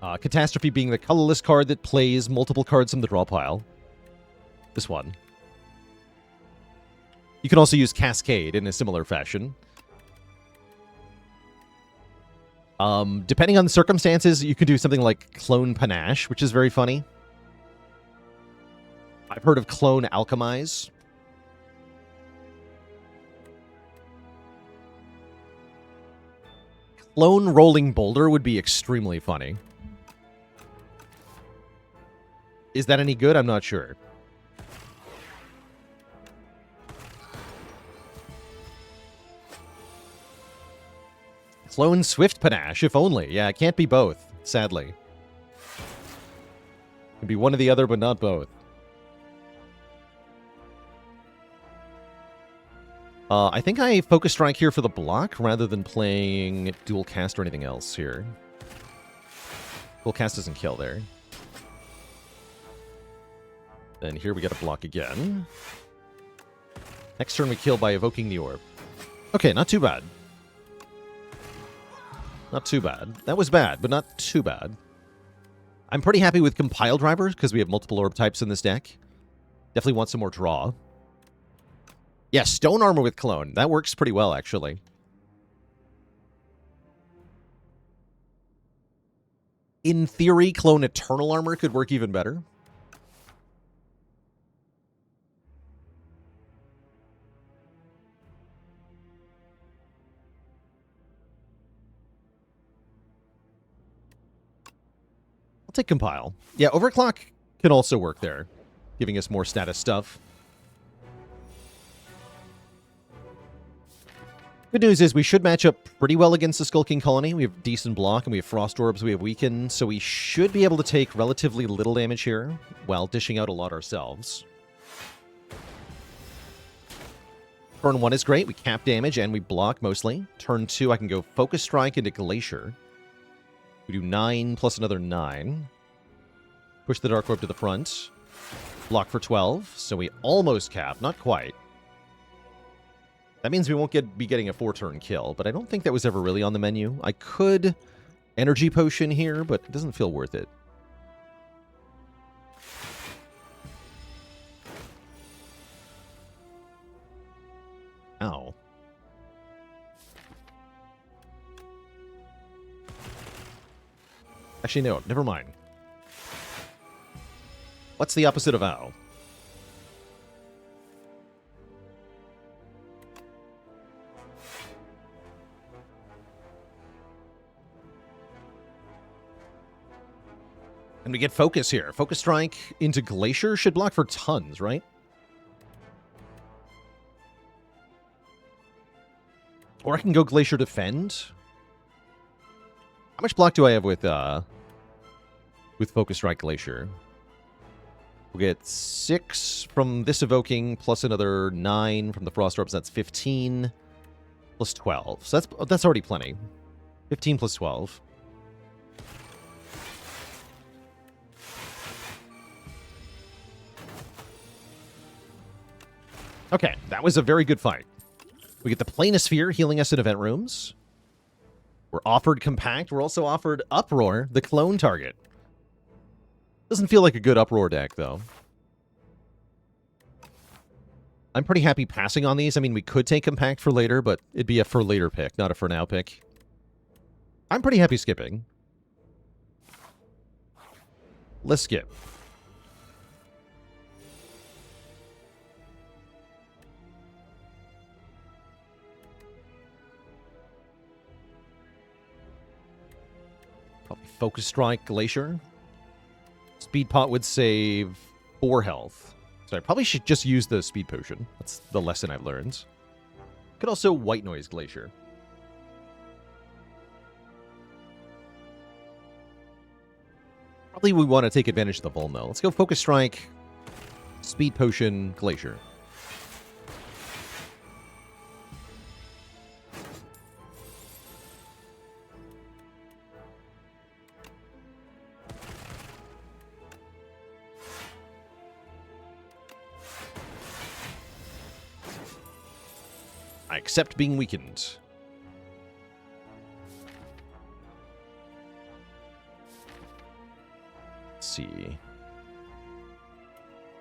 S1: Catastrophe being the colorless card that plays multiple cards from the draw pile. This one. You can also use Cascade in a similar fashion. Depending on the circumstances, you could do something like Clone Panache, which is very funny. I've heard of Clone Alchemize. Clone Rolling Boulder would be extremely funny. Is that any good? I'm not sure. Clone Swift Panache, if only. Yeah, it can't be both, sadly. It can be one or the other, but not both. I think I Focus Strike here for the block, rather than playing Dual Cast or anything else here. Dual Cast doesn't kill there. Then here we get a block again. Next turn we kill by evoking the orb. Okay, not too bad. Not too bad. That was bad, but not too bad. I'm pretty happy with Compile Driver, because we have multiple orb types in this deck. Definitely want some more draw. Yeah, Stone Armor with Clone. That works pretty well, actually. In theory, Clone Eternal Armor could work even better. I'll take Compile. Yeah, Overclock can also work there, giving us more status stuff. Good news is we should match up pretty well against the Skulking Colony. We have decent block, and we have Frost Orbs, we have Weaken, so we should be able to take relatively little damage here, while dishing out a lot ourselves. Burn 1 is great. We cap damage and we block mostly. Turn 2, I can go Focus Strike into Glacier. We do 9 plus another 9. Push the Dark Orb to the front. Block for 12. So we almost cap. Not quite. That means we won't be getting a 4-turn kill, but I don't think that was ever really on the menu. I could Energy Potion here, but it doesn't feel worth it. Ow. Actually, no, never mind. What's the opposite of ow? And we get Focus here. Focus Strike into Glacier should block for tons, right? Or I can go Glacier Defend. How much block do I have with Focus Strike Glacier? We'll get 6 from this Evoking, plus another 9 from the Frost Orbs. That's 15, plus 12. So that's already plenty. 15 plus 12. Okay, that was a very good fight. We get the Planisphere healing us in event rooms. We're offered Compact. We're also offered Uproar, the clone target. Doesn't feel like a good Uproar deck, though. I'm pretty happy passing on these. I mean, we could take Compact for later, but it'd be a for later pick, not a for now pick. I'm pretty happy skipping. Let's skip. Probably Focus Strike Glacier. Speed Pot would save 4 health. So I probably should just use the Speed Potion. That's the lesson I've learned. Could also White Noise Glacier. Probably we want to take advantage of the Vuln, though. Let's go Focus Strike, Speed Potion, Glacier. I accept being weakened. Let's see.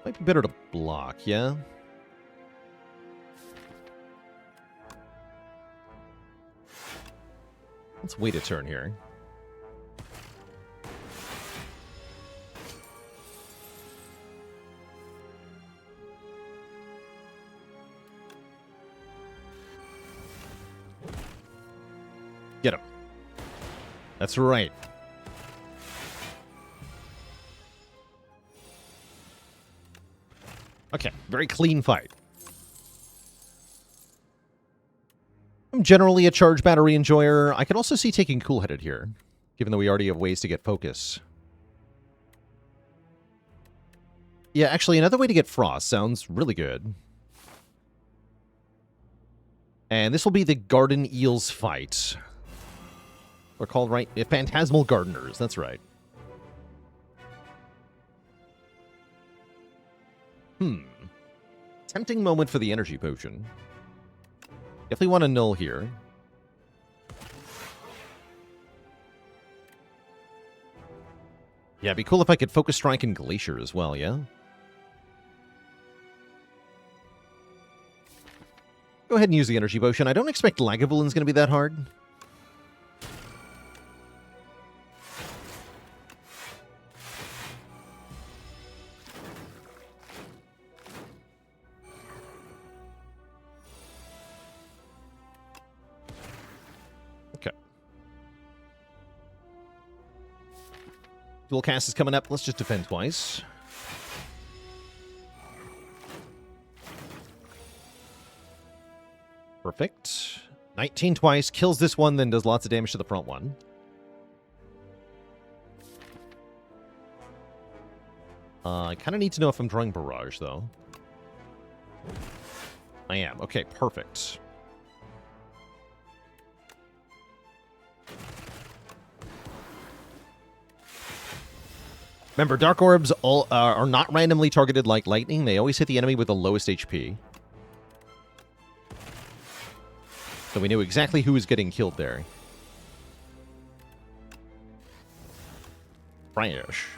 S1: Might be better to block, yeah? Let's wait a turn here. Get him. That's right. Okay, very clean fight. I'm generally a charge battery enjoyer. I can also see taking Cool-Headed here, given that we already have ways to get focus. Yeah, actually, another way to get Frost sounds really good. And this will be the Garden Eels fight. They're called, right? Phantasmal Gardeners, that's right. Tempting moment for the Energy Potion. Definitely want to null here. Yeah, it'd be cool if I could Focus Strike and Glacier as well, yeah? Go ahead and use the Energy Potion. I don't expect Lagavulin's going to be that hard. Dual cast is coming up. Let's just defend twice. Perfect. 19 twice. Kills this one, then does lots of damage to the front one. I kind of need to know if I'm drawing Barrage, though. I am. Okay, perfect. Remember, Dark Orbs are not randomly targeted like lightning. They always hit the enemy with the lowest HP. So we knew exactly who was getting killed there. Fresh.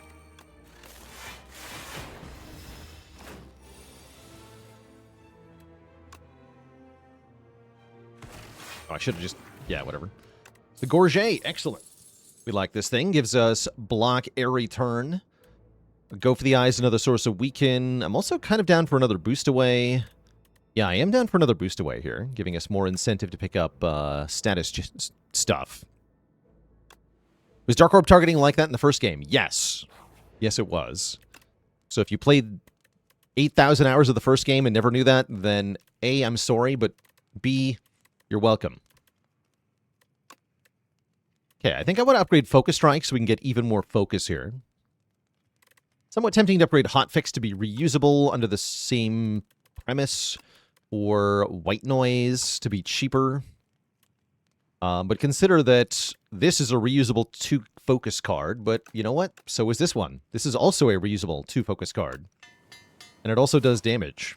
S1: Oh, I should have just... Yeah, whatever. The Gorget. Excellent. We like this thing. Gives us block, air return. Go for the eyes, another source of weaken. I'm also kind of down for another boost away. Yeah, I am down for another boost away here, giving us more incentive to pick up status stuff. Was Dark Orb targeting like that in the first game? Yes. Yes, it was. So if you played 8,000 hours of the first game and never knew that, then A, I'm sorry, but B, you're welcome. Okay, I think I want to upgrade Focus Strike so we can get even more focus here. Somewhat tempting to upgrade Hotfix to be reusable under the same premise, or White Noise to be cheaper. But consider that this is a reusable 2-focus card, but you know what? So is this one. This is also a reusable 2-focus card. And it also does damage.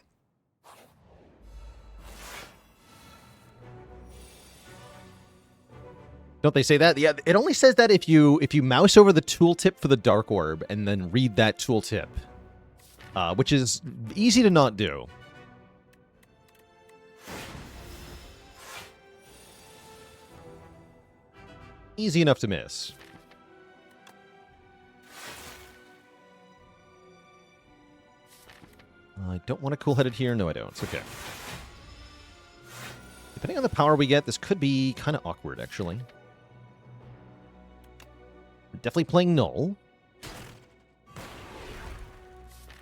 S1: Don't they say that? Yeah, it only says that if you mouse over the tooltip for the Dark Orb and then read that tooltip, which is easy to not do. Easy enough to miss. I don't want a cool-headed here. No, I don't. It's okay. Depending on the power we get, this could be kind of awkward, actually. Definitely playing Null.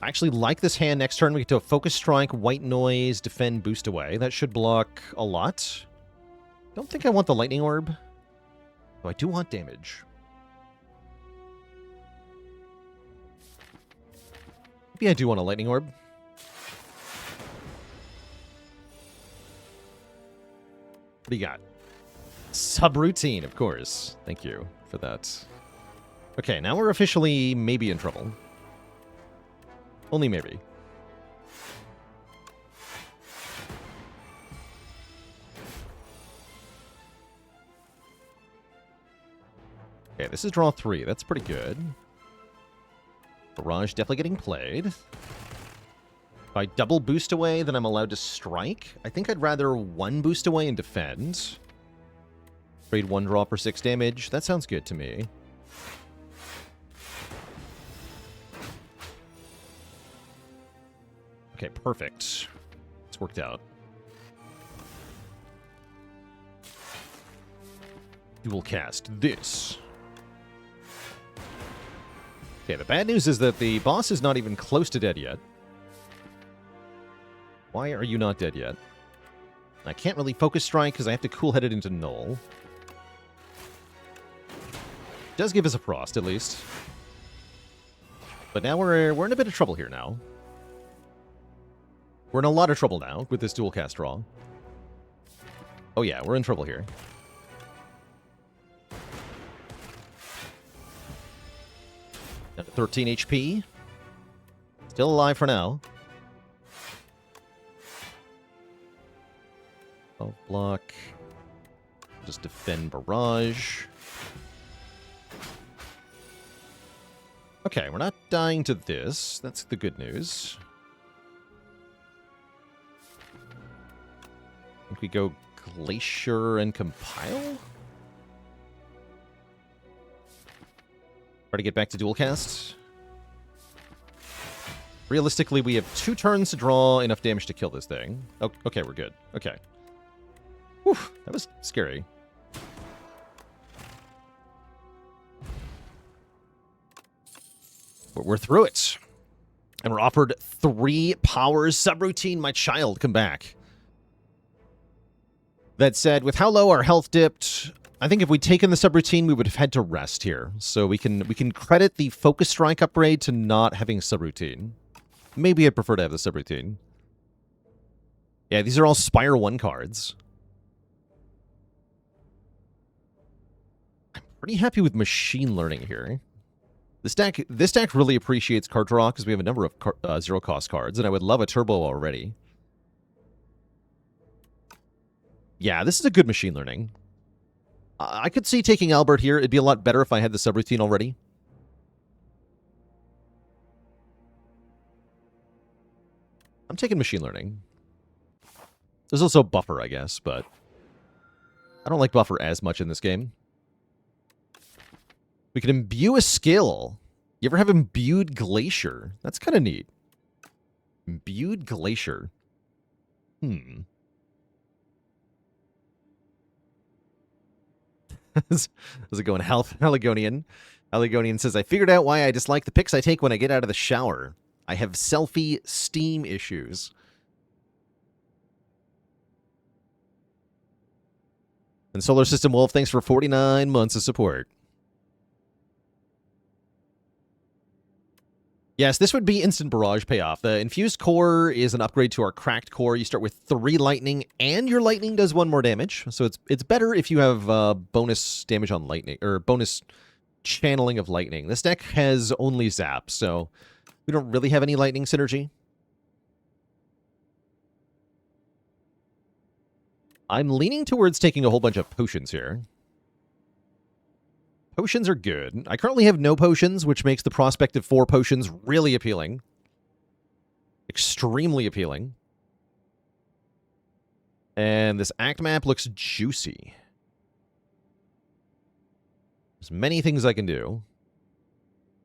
S1: I actually like this hand. Next turn, we get to Focus Strike, White Noise, Defend, Boost Away. That should block a lot. Don't think I want the Lightning Orb. Though I do want damage. Maybe I do want a Lightning Orb. What do you got? Subroutine, of course. Thank you for that. Okay, now we're officially maybe in trouble. Only maybe. Okay, this is draw 3. That's pretty good. Barrage definitely getting played. If I double boost away, then I'm allowed to strike. I think I'd rather 1 boost away and defend. Trade 1 draw for 6 damage. That sounds good to me. Okay, perfect. It's worked out. Dual cast this. Okay, the bad news is that the boss is not even close to dead yet. Why are you not dead yet? I can't really Focus Strike because I have to cool-head it into Null. Does give us a Frost, at least. But now we're in a bit of trouble here now. We're in a lot of trouble now with this dual cast draw. Oh yeah, we're in trouble here. Down to 13 HP. Still alive for now. Oh, block. Just defend barrage. Okay, we're not dying to this. That's the good news. I think we go Glacier and Compile? Try to get back to dual cast. Realistically, we have 2 turns to draw enough damage to kill this thing. Oh, okay, we're good. Okay. Whew, that was scary. But we're through it. And we're offered 3 powers. Subroutine, my child, come back. That said, with how low our health dipped, I think if we'd taken the subroutine, we would have had to rest here. So we can credit the Focus Strike upgrade to not having subroutine. Maybe I'd prefer to have the subroutine. Yeah, these are all Spire 1 cards. I'm pretty happy with Machine Learning here. This deck really appreciates card draw because we have a number of zero-cost cards, and I would love a Turbo already. Yeah, this is a good Machine Learning. I could see taking Albert here. It'd be a lot better if I had the subroutine already. I'm taking Machine Learning. There's also Buffer, I guess, but I don't like Buffer as much in this game. We can imbue a skill. You ever have Imbued Glacier? That's kind of neat. Imbued Glacier. How's it going? Haligonian. Haligonian says, I figured out why I dislike the pics I take when I get out of the shower. I have selfie steam issues. And Solar System Wolf, thanks for 49 months of support. Yes, this would be instant barrage payoff. The Infused Core is an upgrade to our Cracked Core. You start with 3 lightning, and your lightning does 1 more damage. So it's better if you have bonus damage on lightning, or bonus channeling of lightning. This deck has only zap, so we don't really have any lightning synergy. I'm leaning towards taking a whole bunch of potions here. Potions are good. I currently have no potions, which makes the prospect of 4 potions really appealing. Extremely appealing. And this act map looks juicy. There's many things I can do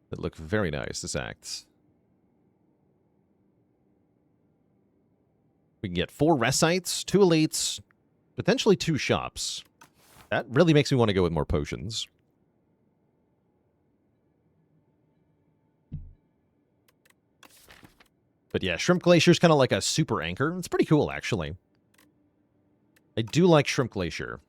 S1: that look very nice, this act. We can get 4 Resites, 2 Elites, potentially 2 Shops. That really makes me want to go with more potions. But yeah, Shrimp Glacier is kind of like a super anchor. It's pretty cool, actually. I do like Shrimp Glacier.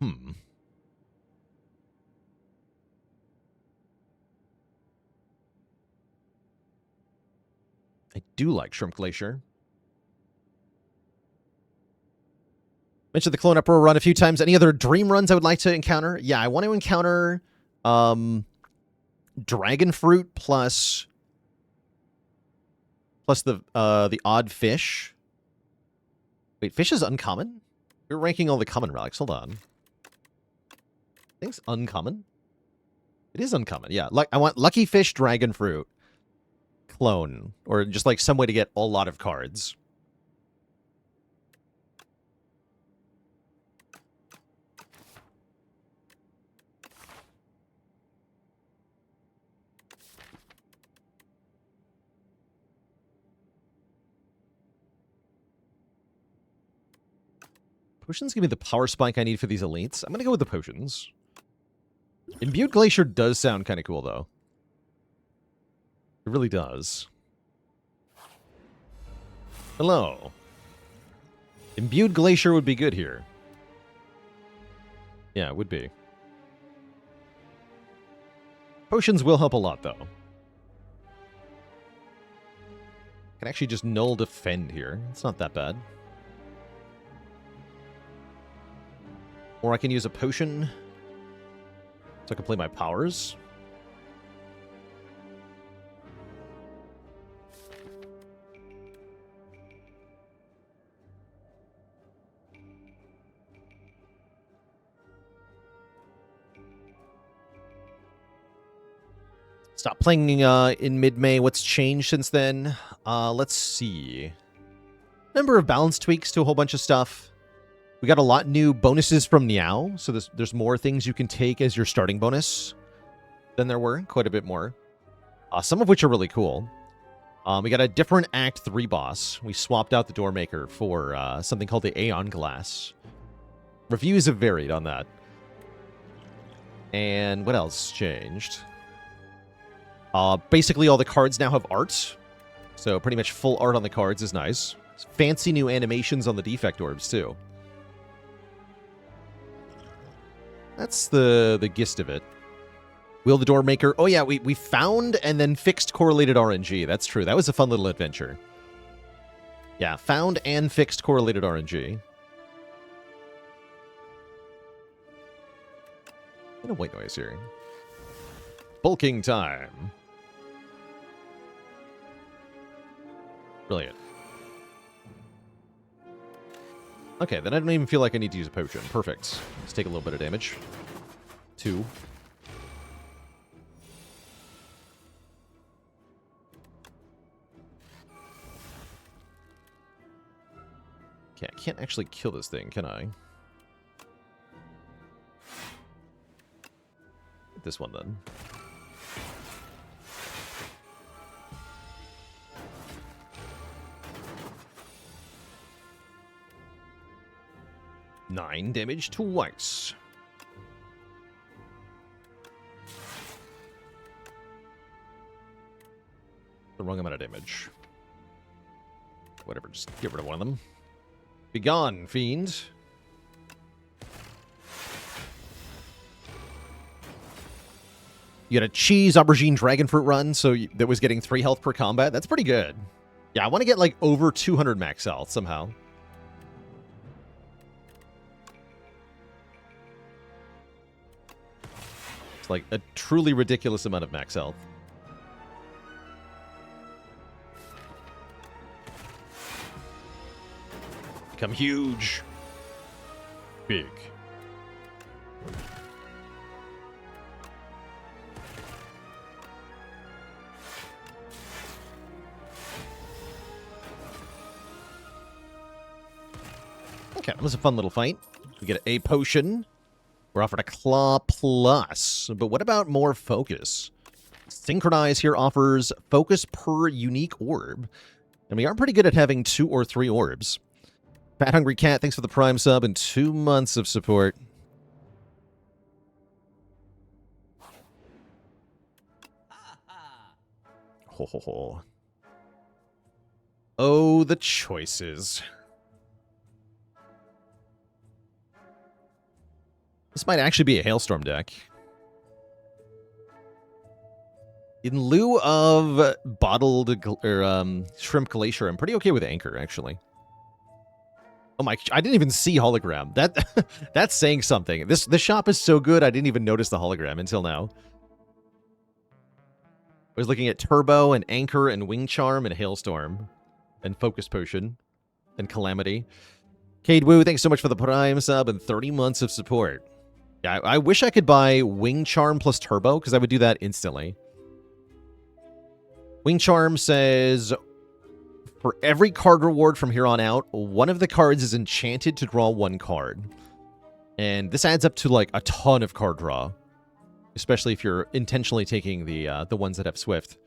S1: I do like Shrimp Glacier. Mentioned the Clone Uproar run a few times. Any other dream runs I would like to encounter? Yeah, I want to encounter Dragon Fruit plus the odd fish. Wait, fish is uncommon? We're ranking all the common relics. Hold on. I think it's uncommon. It is uncommon. Yeah, like I want Lucky Fish, Dragon Fruit, Clone, or just like some way to get a lot of cards. Potions give me the power spike I need for these elites. I'm going to go with the potions. Imbued Glacier does sound kind of cool, though. It really does. Hello. Imbued Glacier would be good here. Yeah, it would be. Potions will help a lot, though. I can actually just null defend here. It's not that bad. Or I can use a potion so I can play my powers. Stop playing in mid-May. What's changed since then? Let's see. Number of balance tweaks to a whole bunch of stuff. We got a lot new bonuses from Niao, so there's more things you can take as your starting bonus than there were, quite a bit more. Some of which are really cool. We got a different Act 3 boss. We swapped out the Doormaker for something called the Aeon Glass. Reviews have varied on that. And what else changed? Basically all the cards now have art, so pretty much full art on the cards is nice. Fancy new animations on the defect orbs, too. That's the gist of it. Wheel the Door Maker. Oh yeah, we found and then fixed correlated RNG. That's true. That was a fun little adventure. Yeah, found and fixed correlated RNG. What a white noise here. Bulking time. Brilliant. Okay, then I don't even feel like I need to use a potion. Perfect. Let's take a little bit of damage. 2. Okay, I can't actually kill this thing, can I? This one, then. Nine damage twice. The wrong amount of damage. Whatever, just get rid of one of them. Be gone, fiend. You got a cheese aubergine dragon fruit run, so that was getting 3 health per combat. That's pretty good. Yeah, I want to get like over 200 max health somehow. It's like a truly ridiculous amount of max health. Become huge. Big. Okay, that was a fun little fight. We get a potion. We're offered a Claw Plus. But what about more focus? Synchronize here offers focus per unique orb. And we are pretty good at having 2 or 3 orbs. Fat Hungry Cat, thanks for the Prime sub and 2 months of support. Ho ho ho. Oh, the choices. This might actually be a Hailstorm deck. In lieu of bottled shrimp glacier, I'm pretty okay with Anchor, actually. Oh my, I didn't even see hologram. That's saying something. This shop is so good, I didn't even notice the hologram until now. I was looking at Turbo and Anchor and Wing Charm and Hailstorm and Focus Potion and Calamity. Cade Wu, thanks so much for the Prime sub and 30 months of support. Yeah, I wish I could buy Wing Charm plus Turbo, because I would do that instantly. Wing Charm says, for every card reward from here on out, one of the cards is enchanted to draw 1 card. And this adds up to, like, a ton of card draw. Especially if you're intentionally taking the ones that have Swift.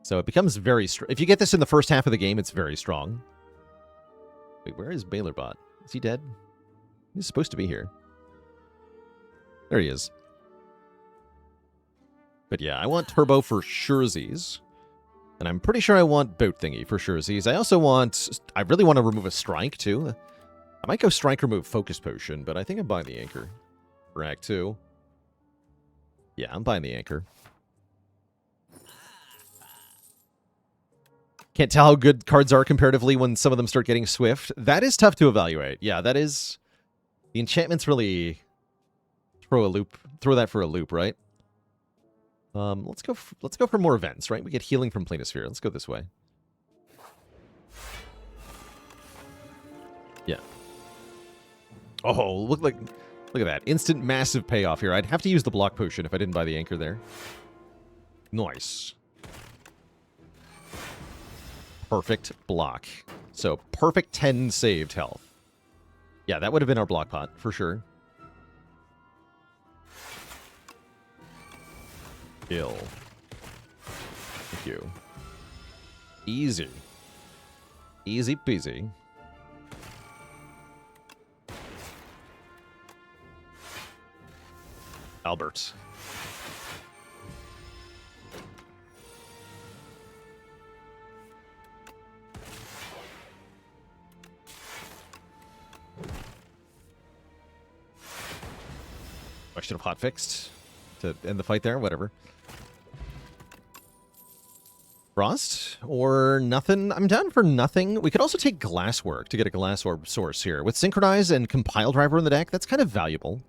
S1: So it becomes very... If you get this in the first half of the game, it's very strong. Wait, where is Bailerbot? Is he dead? He's supposed to be here. There he is. But yeah, I want Turbo for surezies. And I'm pretty sure I want Boat Thingy for surezies. I also want... I really want to remove a Strike, too. I might go Strike, remove Focus Potion, but I think I'm buying the Anchor for Act 2. Yeah, I'm buying the Anchor. Can't tell how good cards are comparatively when some of them start getting Swift. That is tough to evaluate. Yeah, that is... The enchantments really throw that for a loop, right? Let's go for more events, right? We get healing from Planisphere. Let's go this way. Yeah. Oh, look at that. Instant massive payoff here. I'd have to use the block potion if I didn't buy the Anchor there. Nice. Perfect block. So, perfect 10 saved health. Yeah, that would have been our block pot, for sure. Kill. Thank you. Easy. Easy peasy. Albert. I should have hotfixed to end the fight there. Whatever. Frost or nothing? I'm down for nothing. We could also take Glasswork to get a Glass Orb source here. With Synchronize and Compile Driver in the deck, that's kind of valuable.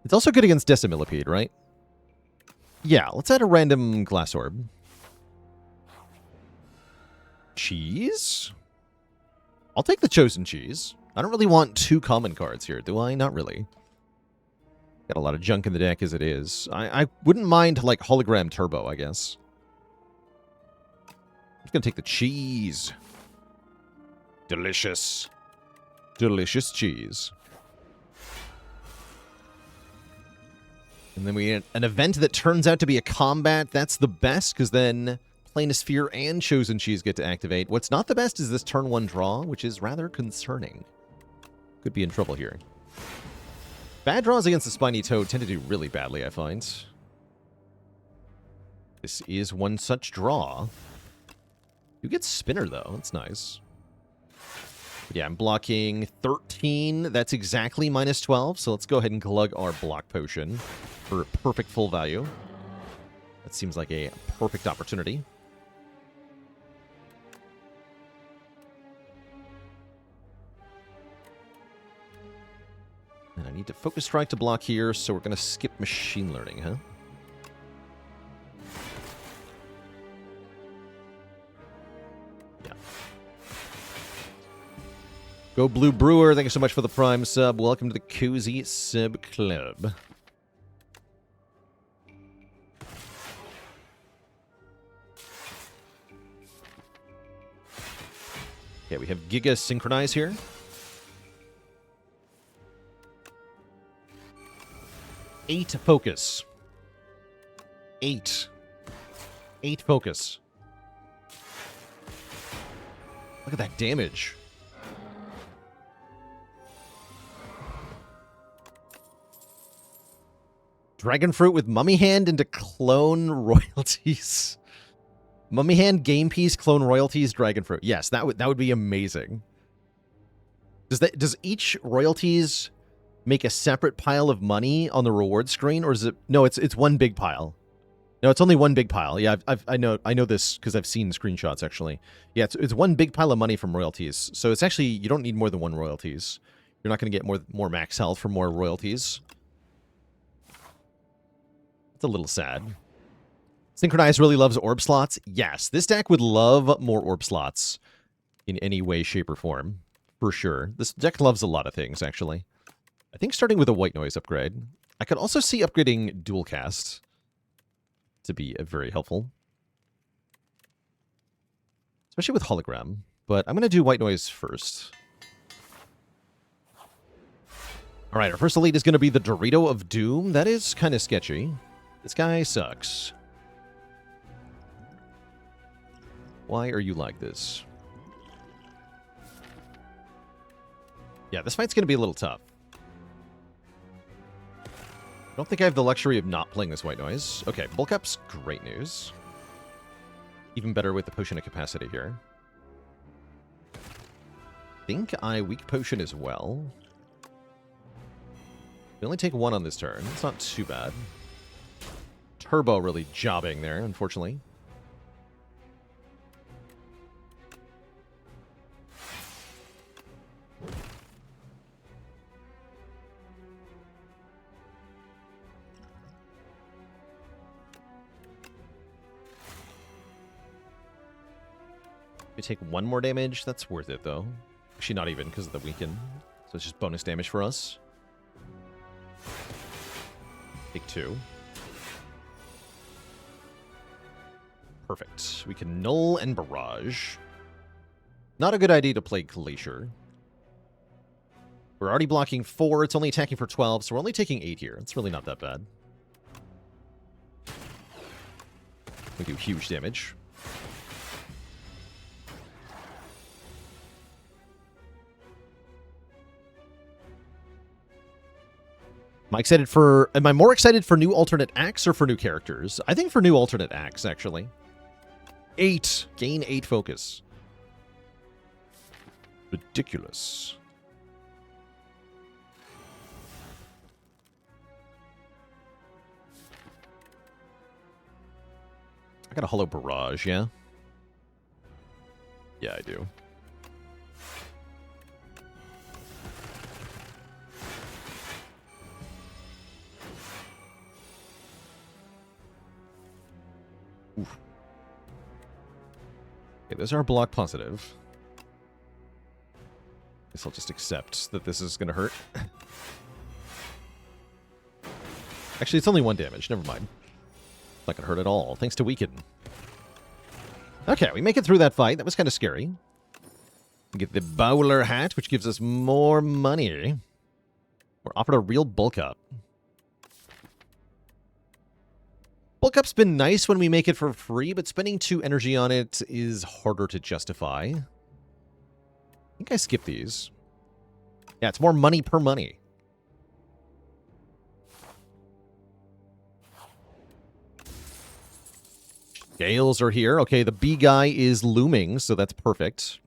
S1: It's also good against Decimillipede, right? Yeah, let's add a random Glass Orb. Cheese? I'll take the Chosen Cheese. I don't really want 2 common cards here, do I? Not really. Got a lot of junk in the deck as it is. I wouldn't mind, like, Hologram Turbo, I guess. I'm just gonna take the cheese. Delicious. Delicious cheese. And then we get an event that turns out to be a combat. That's the best, because then Planisphere and Chosen Cheese get to activate. What's not the best is this turn 1 draw, which is rather concerning. Could be in trouble here. Bad draws against the Spiny Toad tend to do really badly, I find. This is one such draw. You get Spinner, though. That's nice. But yeah, I'm blocking 13. That's exactly minus 12, so let's go ahead and glug our block potion for perfect full value. That seems like a perfect opportunity. And I need to Focus Strike to block here, so we're going to skip Machine Learning, huh? Yeah. Go Blue Brewer, thank you so much for the Prime sub. Welcome to the Cozy Sub Club. Okay, we have Giga Synchronize here. Eight focus. 8 focus. Look at that damage. Dragon Fruit with Mummy Hand into Clone Royalties. Mummy Hand, Game Piece, Clone Royalties, Dragon Fruit. Yes, that would be amazing. Does each royalties make a separate pile of money on the reward screen, or is it? No, it's one big pile. No, it's only one big pile. Yeah, I know this because I've seen screenshots actually. Yeah, it's one big pile of money from royalties. So it's actually, you don't need more than one royalties. You're not going to get more max health for more royalties. It's a little sad. Synchronize really loves orb slots. Yes, this deck would love more orb slots in any way, shape, or form. For sure. This deck loves a lot of things, actually. I think starting with a White Noise upgrade. I could also see upgrading Dual Cast to be very helpful. Especially with Hologram. But I'm going to do White Noise first. Alright, our first elite is going to be the Dorito of Doom. That is kind of sketchy. This guy sucks. Why are you like this? Yeah, this fight's going to be a little tough. I don't think I have the luxury of not playing this White Noise. Okay, Bulk Up's great news. Even better with the Potion of Capacity here. I think I Weak Potion as well. We only take 1 on this turn. It's not too bad. Turbo really jobbing there, unfortunately. We take 1 more damage. That's worth it, though. Actually, not even, because of the weaken. So it's just bonus damage for us. Take 2. Perfect. We can Null and Barrage. Not a good idea to play Glacier. We're already blocking 4. It's only attacking for 12, so we're only taking 8 here. It's really not that bad. We do huge damage. Am I more excited for new alternate acts or for new characters? I think for new alternate acts, actually. 8. Gain 8 focus. Ridiculous. I got a Hollow Barrage, yeah? Yeah, I do. Oof. Okay, those are block positive. Guess I'll just accept that this is going to hurt. Actually, it's only 1 damage. Never mind. Not going to hurt at all, thanks to Weaken. Okay, we make it through that fight. That was kind of scary. We get the Bowler Hat, which gives us more money. We're offered a real bulk up. Bulk up's been nice when we make it for free, but spending 2 energy on it is harder to justify. I think I skip these. Yeah, it's more money per money. Gales are here. Okay, the B guy is looming, so that's perfect.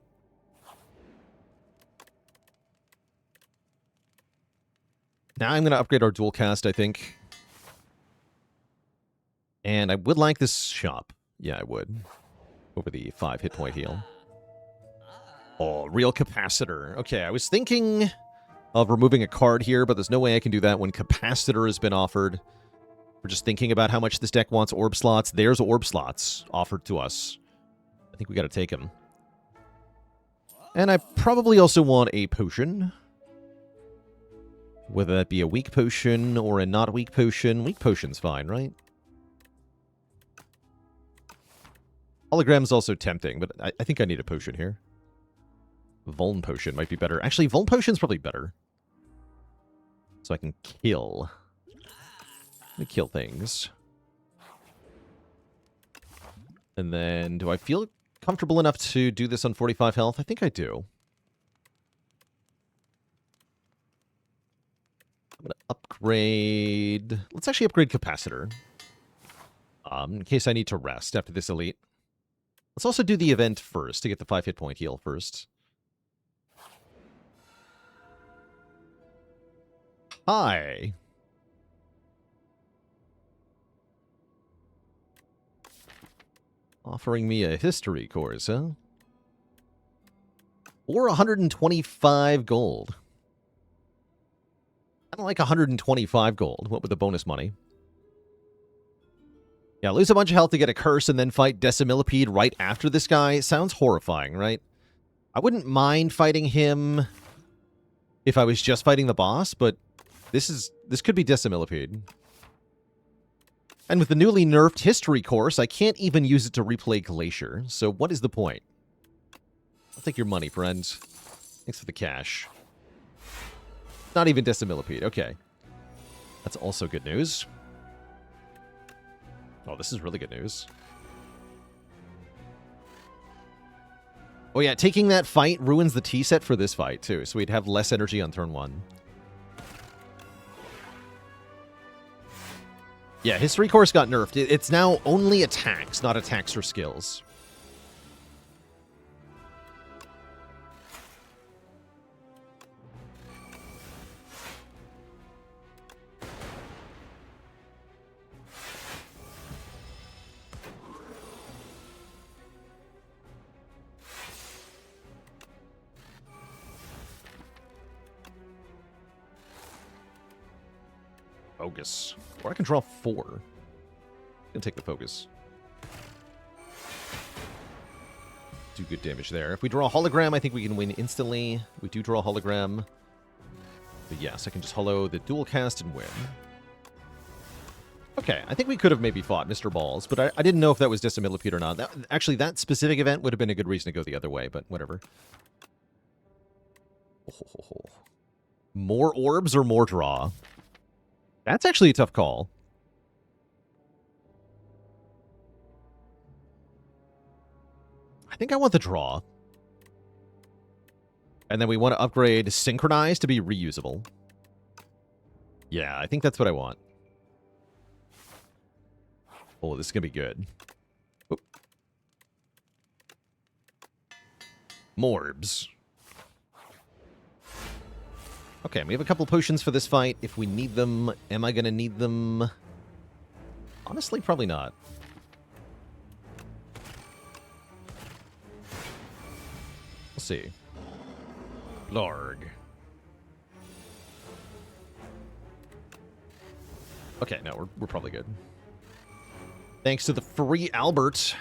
S1: Now I'm going to upgrade our dual cast, I think. And I would like this shop. Yeah, I would. Over the 5 hit point heal. Oh, real capacitor. Okay, I was thinking of removing a card here, but there's no way I can do that when capacitor has been offered. We're just thinking about how much this deck wants orb slots. There's orb slots offered to us. I think we got to take them. And I probably also want a potion. Whether that be a weak potion or a not weak potion. Weak potion's fine, right? Hologram's also tempting, but I think I need a potion here. Vuln potion might be better. Actually, Vuln potion's probably better. So I can kill. Let me kill things. And then, do I feel comfortable enough to do this on 45 health? I think I do. I'm going to upgrade... Let's actually upgrade Capacitor. In case I need to rest after this Elite. Let's also do the event first to get the 5 hit point heal first. Hi. Offering me a history course, huh? Or 125 gold. I don't like 125 gold. What with the bonus money? Yeah, lose a bunch of health to get a curse and then fight Decimillipede right after this guy. Sounds horrifying, right? I wouldn't mind fighting him if I was just fighting the boss, but this could be Decimillipede. And with the newly nerfed history course, I can't even use it to replay Glacier. So what is the point? I'll take your money, friends. Thanks for the cash. Not even Decimillipede. Okay. That's also good news. Oh, this is really good news. Oh yeah, taking that fight ruins the T-set for this fight, too. So we'd have less energy on turn 1. Yeah, History Course got nerfed. It's now only attacks, not attacks or skills. Focus. Or I can draw 4. I can take the focus. Do good damage there. If we draw a hologram, I think we can win instantly. We do draw a hologram. But yes, I can just holo the dual cast and win. Okay, I think we could have maybe fought Mr. Balls, but I didn't know if that was Decimillipede or not. Actually, that specific event would have been a good reason to go the other way, but whatever. Oh. More orbs or more draw? That's actually a tough call. I think I want the draw. And then we want to upgrade Synchronize to be reusable. Yeah, I think that's what I want. Oh, this is going to be good. Oop. Morbs. Okay, we have a couple potions for this fight. If we need them, am I going to need them? Honestly, probably not. see. Blarg. Okay, no, we're probably good. Thanks to the free Albert.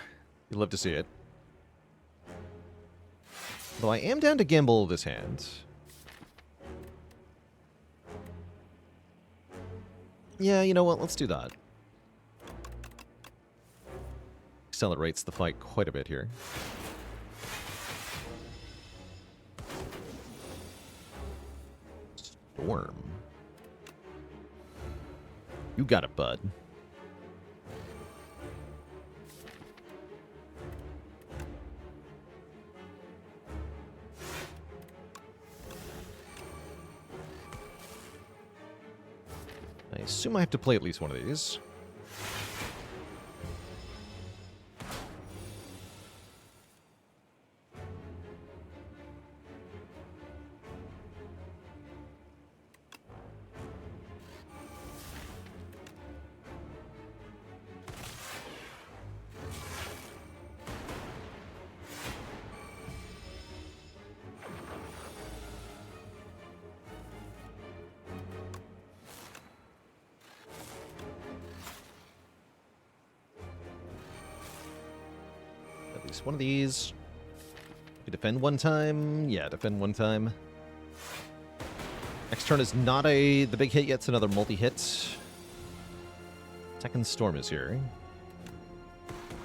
S1: You'd love to see it. Though I am down to gamble this hand. Yeah, you know what? Let's do that. Accelerates the fight quite a bit here. Storm. You got it, bud. I assume I have to play at least one of these. At least one of these. You defend one time. Yeah, defend one time. Next turn is not the big hit yet. It's another multi-hit. Second Storm is here.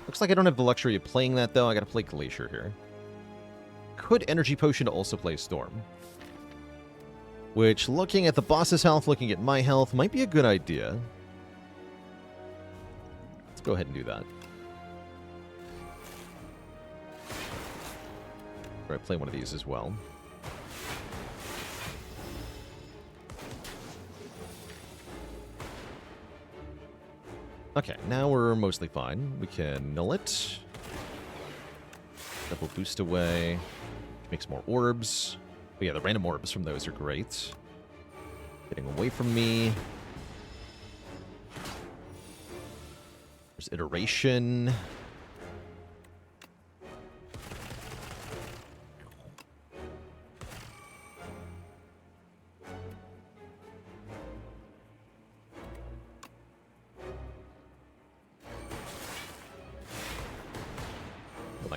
S1: Looks like I don't have the luxury of playing that, though. I gotta play Glacier here. Could Energy Potion to also play Storm. Which, looking at the boss's health, looking at my health, might be a good idea. Let's go ahead and do that. I play one of these as well. Okay, now we're mostly fine. We can null it. Double boost away. Make some more orbs. But yeah, the random orbs from those are great. Getting away from me. There's iteration.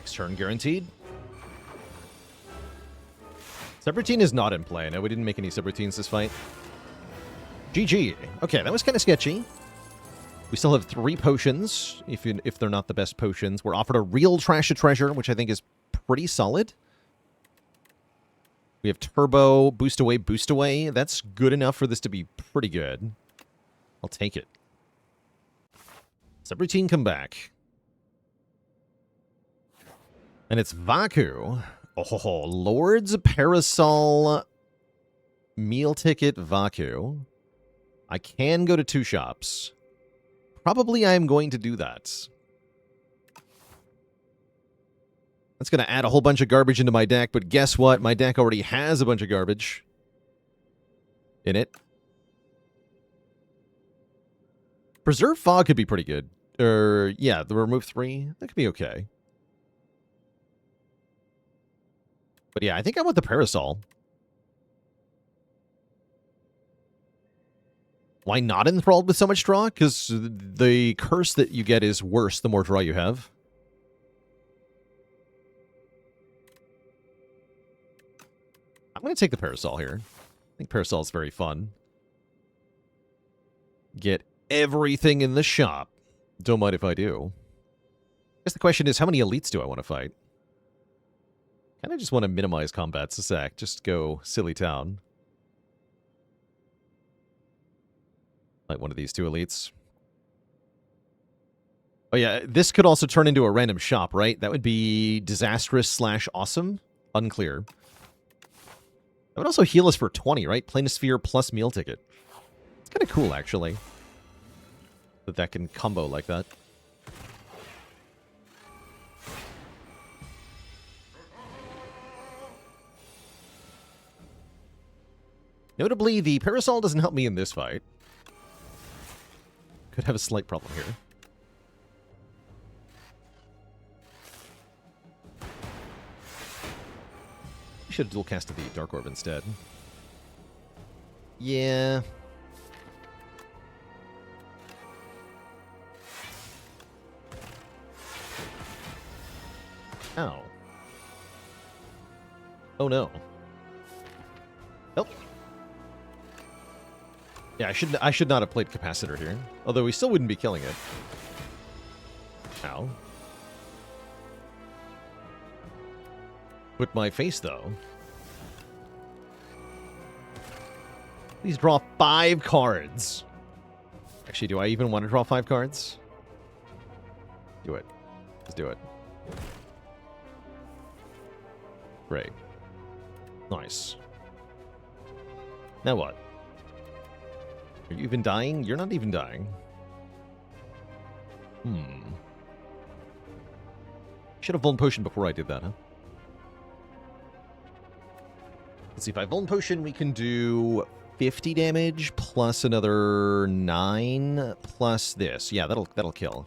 S1: Turn guaranteed. Subroutine is not in play. No, we didn't make any subroutines this fight. GG. Okay, that was kind of sketchy. We still have 3 potions, if they're not the best potions. We're offered a real Trash to Treasure, which I think is pretty solid. We have Turbo, Boost Away, Boost Away. That's good enough for this to be pretty good. I'll take it. Subroutine, come back. And it's Vaku. Oh, Lord's Parasol meal ticket Vaku. I can go to 2 shops. Probably I'm going to do that. That's going to add a whole bunch of garbage into my deck, but guess what? My deck already has a bunch of garbage in it. Preserve Fog could be pretty good. Yeah, the remove 3, that could be okay. But yeah, I think I want the Parasol. Why not Enthralled with so much draw? Because the curse that you get is worse the more draw you have. I'm going to take the Parasol here. I think Parasol is very fun. Get everything in the shop. Don't mind if I do. I guess the question is, how many elites do I want to fight? Kind of just want to minimize combats a sec. Just go silly town. Like one of these 2 elites. Oh yeah, this could also turn into a random shop, right? That would be disastrous / awesome. Unclear. That would also heal us for 20, right? Planisphere plus meal ticket. It's kind of cool, actually. That can combo like that. Notably, the Parasol doesn't help me in this fight. Could have a slight problem here. Should have dual casted the Dark Orb instead. Yeah. Ow. Oh no. Nope. Yeah, I should not have played Capacitor here. Although we still wouldn't be killing it. Ow. With my face, though. Please draw 5 cards. Actually, do I even want to draw 5 cards? Do it. Let's do it. Great. Nice. Now what? Are you even dying? You're not even dying. Should have Vuln Potion before I did that, huh? Let's see, if I Vuln Potion, we can do 50 damage plus another 9 plus this. Yeah, that'll kill.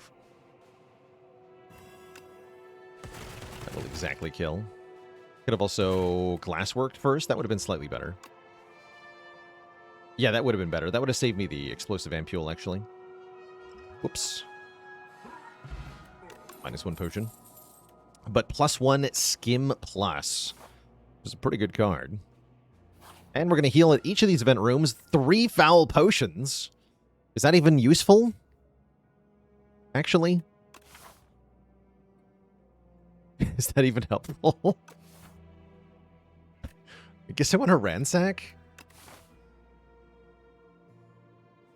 S1: That'll exactly kill. Could have also Glassworked first. That would have been slightly better. Yeah, that would have been better. That would have saved me the explosive ampule, actually. Whoops. -1 potion. But +1 Skim Plus. Which is a pretty good card. And we're going to heal at each of these event rooms 3 foul potions. Is that even useful? Actually? Is that even helpful? I guess I want to ransack.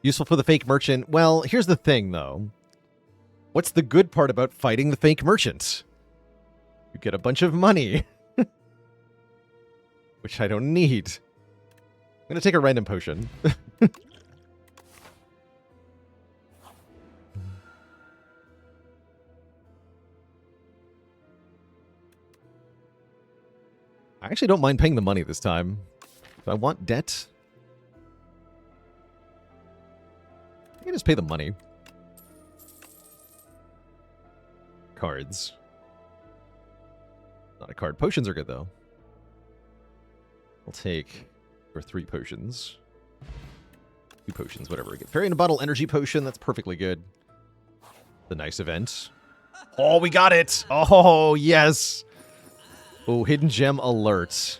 S1: Useful for the fake merchant. Well, here's the thing, though. What's the good part about fighting the fake merchant? You get a bunch of money. Which I don't need. I'm going to take a random potion. I actually don't mind paying the money this time. Do I want debt? I can just pay the money. Cards. Not a card. Potions are good, though. I'll take for 3 potions. 2 potions, whatever. Get Fairy in a Bottle Energy Potion. That's perfectly good. The nice event. Oh, we got it! Oh, yes! Oh, Hidden Gem Alert.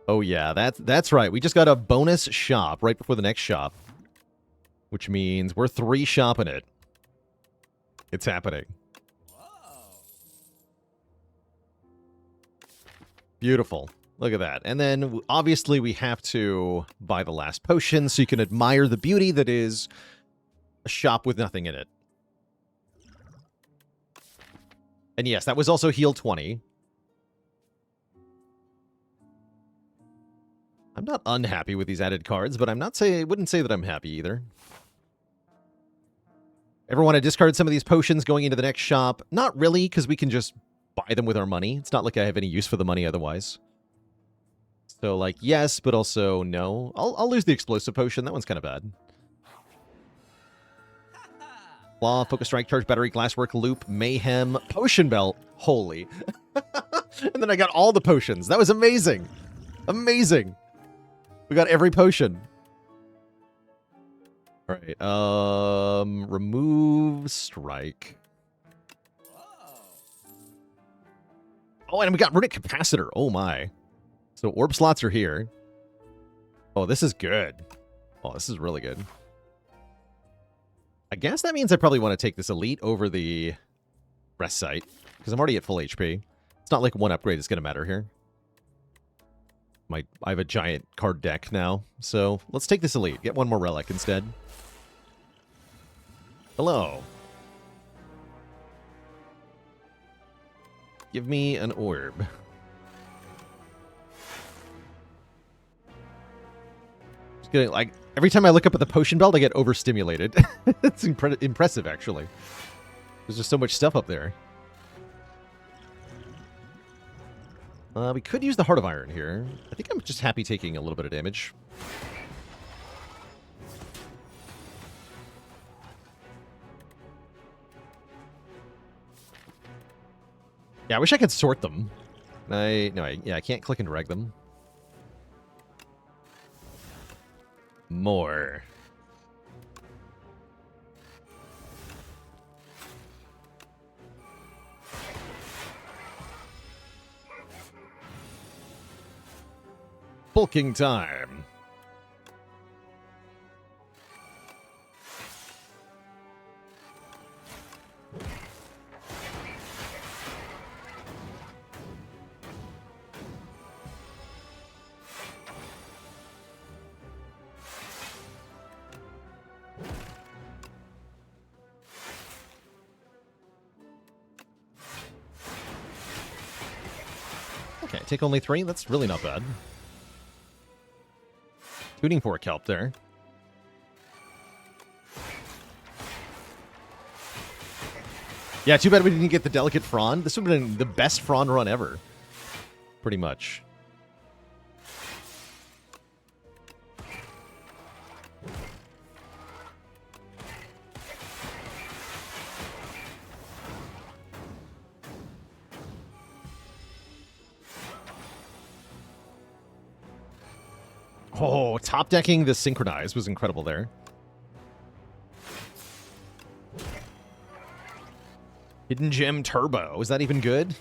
S1: Oh, yeah, that's right. We just got a bonus shop right before the next shop. Which means we're 3 shopping it. It's happening. Beautiful. Look at that. And then, obviously, we have to buy the last potion so you can admire the beauty that is a shop with nothing in it. And yes, that was also heal 20. I'm not unhappy with these added cards, but I wouldn't say that I'm happy either. Ever want to discard some of these potions going into the next shop? Not really, because we can just buy them with our money. It's not like I have any use for the money otherwise. So, like, yes, but also no. I'll lose the explosive potion. That one's kind of bad. Claw, Focus Strike, Charge Battery, Glasswork, Loop, Mayhem, Potion Belt. Holy. And then I got all the potions. That was amazing. Amazing. We got every potion. All right. Remove Strike. Oh, and we got Runic Capacitor. Oh, my. So orb slots are here. Oh, this is good. Oh, this is really good. I guess that means I probably want to take this Elite over the rest site, because I'm already at full HP. It's not like one upgrade is going to matter here. I have a giant card deck now, so let's take this Elite. Get one more relic instead. Hello. Give me an orb. Just getting, like, every time I look up at the potion belt, I get overstimulated. It's impressive, actually. There's just so much stuff up there. We could use the Heart of Iron here. I think I'm just happy taking a little bit of damage. Yeah, I wish I could sort them. I can't click and drag them. More. Bulking time. Okay, take only 3. That's really not bad. Tuning Fork help there. Yeah, too bad we didn't get the Delicate Frond. This would have been the best Frond run ever. Pretty much. Oh, top decking the Synchronize was incredible there. Hidden Gem Turbo. Is that even good?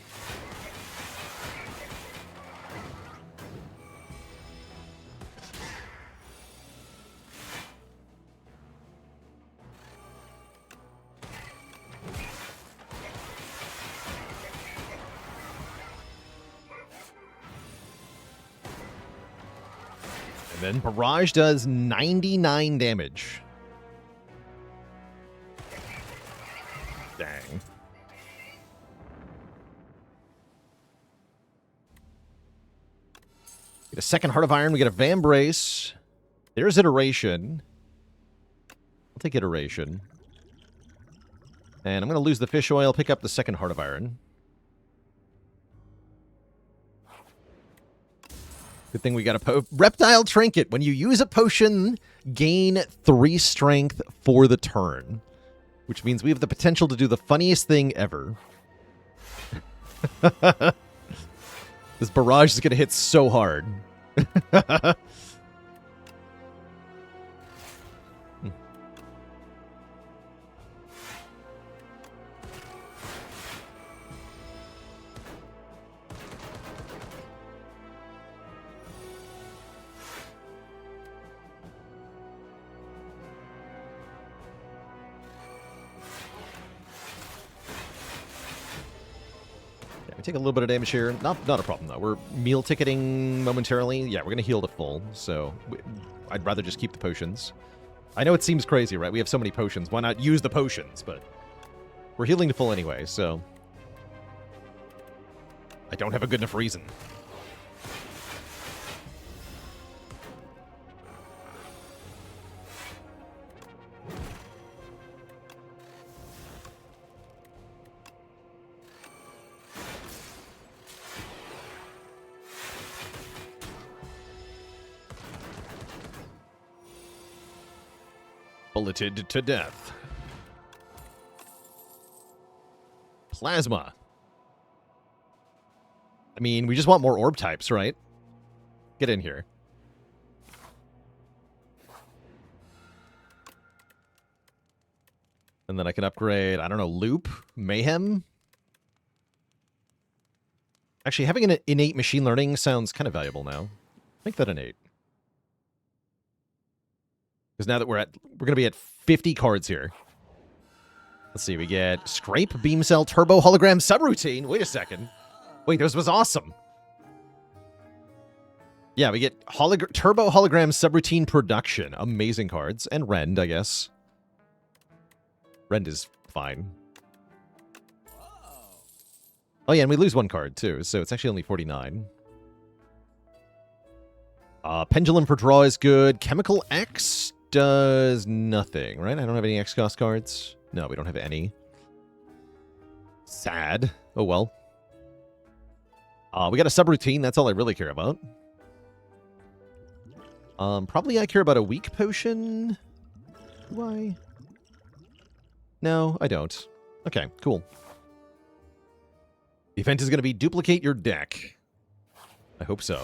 S1: And then Barrage does 99 damage. Dang. Get a second Heart of Iron. We get a Vambrace. There's Iteration. I'll take Iteration. And I'm going to lose the Fish Oil, pick up the second Heart of Iron. Good thing we got a Reptile Trinket. When you use a potion, gain 3 strength for the turn. Which means we have the potential to do the funniest thing ever. This Barrage is going to hit so hard. We take a little bit of damage here. Not a problem, though. We're meal ticketing momentarily. Yeah, we're going to heal to full, so I'd rather just keep the potions. I know it seems crazy, right? We have so many potions. Why not use the potions? But we're healing to full anyway, so I don't have a good enough reason. Bulleted to death. Plasma. I mean, we just want more orb types, right? Get in here. And then I can upgrade, I don't know, Loop? Mayhem? Actually, having an innate machine learning sounds kind of valuable now. Make that innate. Because now that we're going to be at 50 cards here. Let's see, we get Scrape, Beam Cell, Turbo, Hologram, Subroutine. Wait a second. Wait, this was awesome. Yeah, we get Turbo, Hologram, Subroutine, Production. Amazing cards. And Rend, I guess. Rend is fine. Oh yeah, and we lose 1 card too, so it's actually only 49. Pendulum for draw is good. Chemical X does nothing, right? I don't have any X-Cost cards. No, we don't have any. Sad. Oh well. We got a subroutine. That's all I really care about. Probably I care about a weak potion. Do I? No, I don't. Okay, cool. The event is going to be duplicate your deck. I hope so.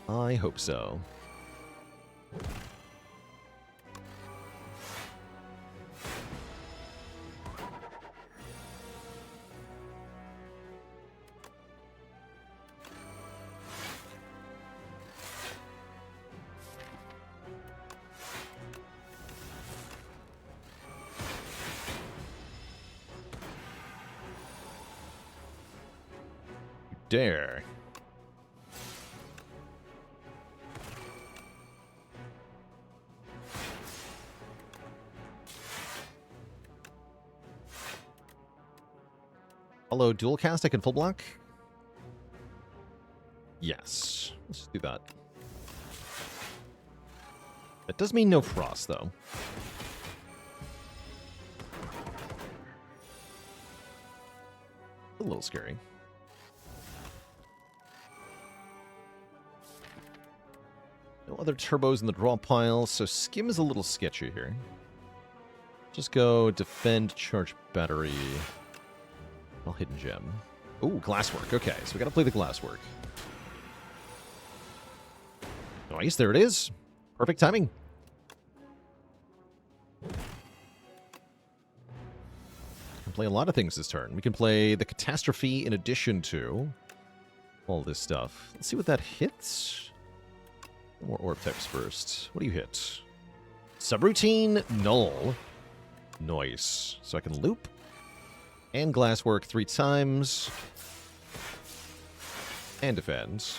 S1: I hope so. Dare. Follow dual cast, I can full block? Yes. Let's do that. That does mean no frost, though. A little scary. No other turbos in the draw pile, so Skim is a little sketchy here. Just go defend, charge battery. All hidden gem. Ooh, glasswork. Okay, so we gotta play the glasswork. Nice, there it is. Perfect timing. We can play a lot of things this turn. We can play the catastrophe in addition to all this stuff. Let's see what that hits. More orb types first. What do you hit? Subroutine, null. Nice. So I can loop. And glasswork 3 times. And defend.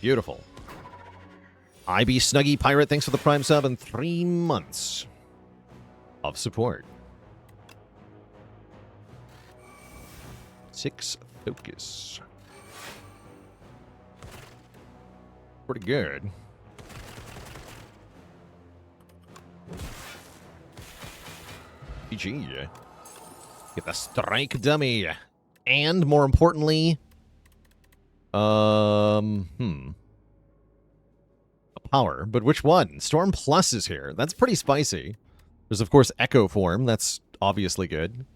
S1: Beautiful. IB Snuggy Pirate, thanks for the Prime sub and 3 months of support. 6 focus. Pretty good. GG. Get the strike dummy. And more importantly, a power. But which one? Storm Plus is here. That's pretty spicy. There's of course Echo Form. That's obviously good.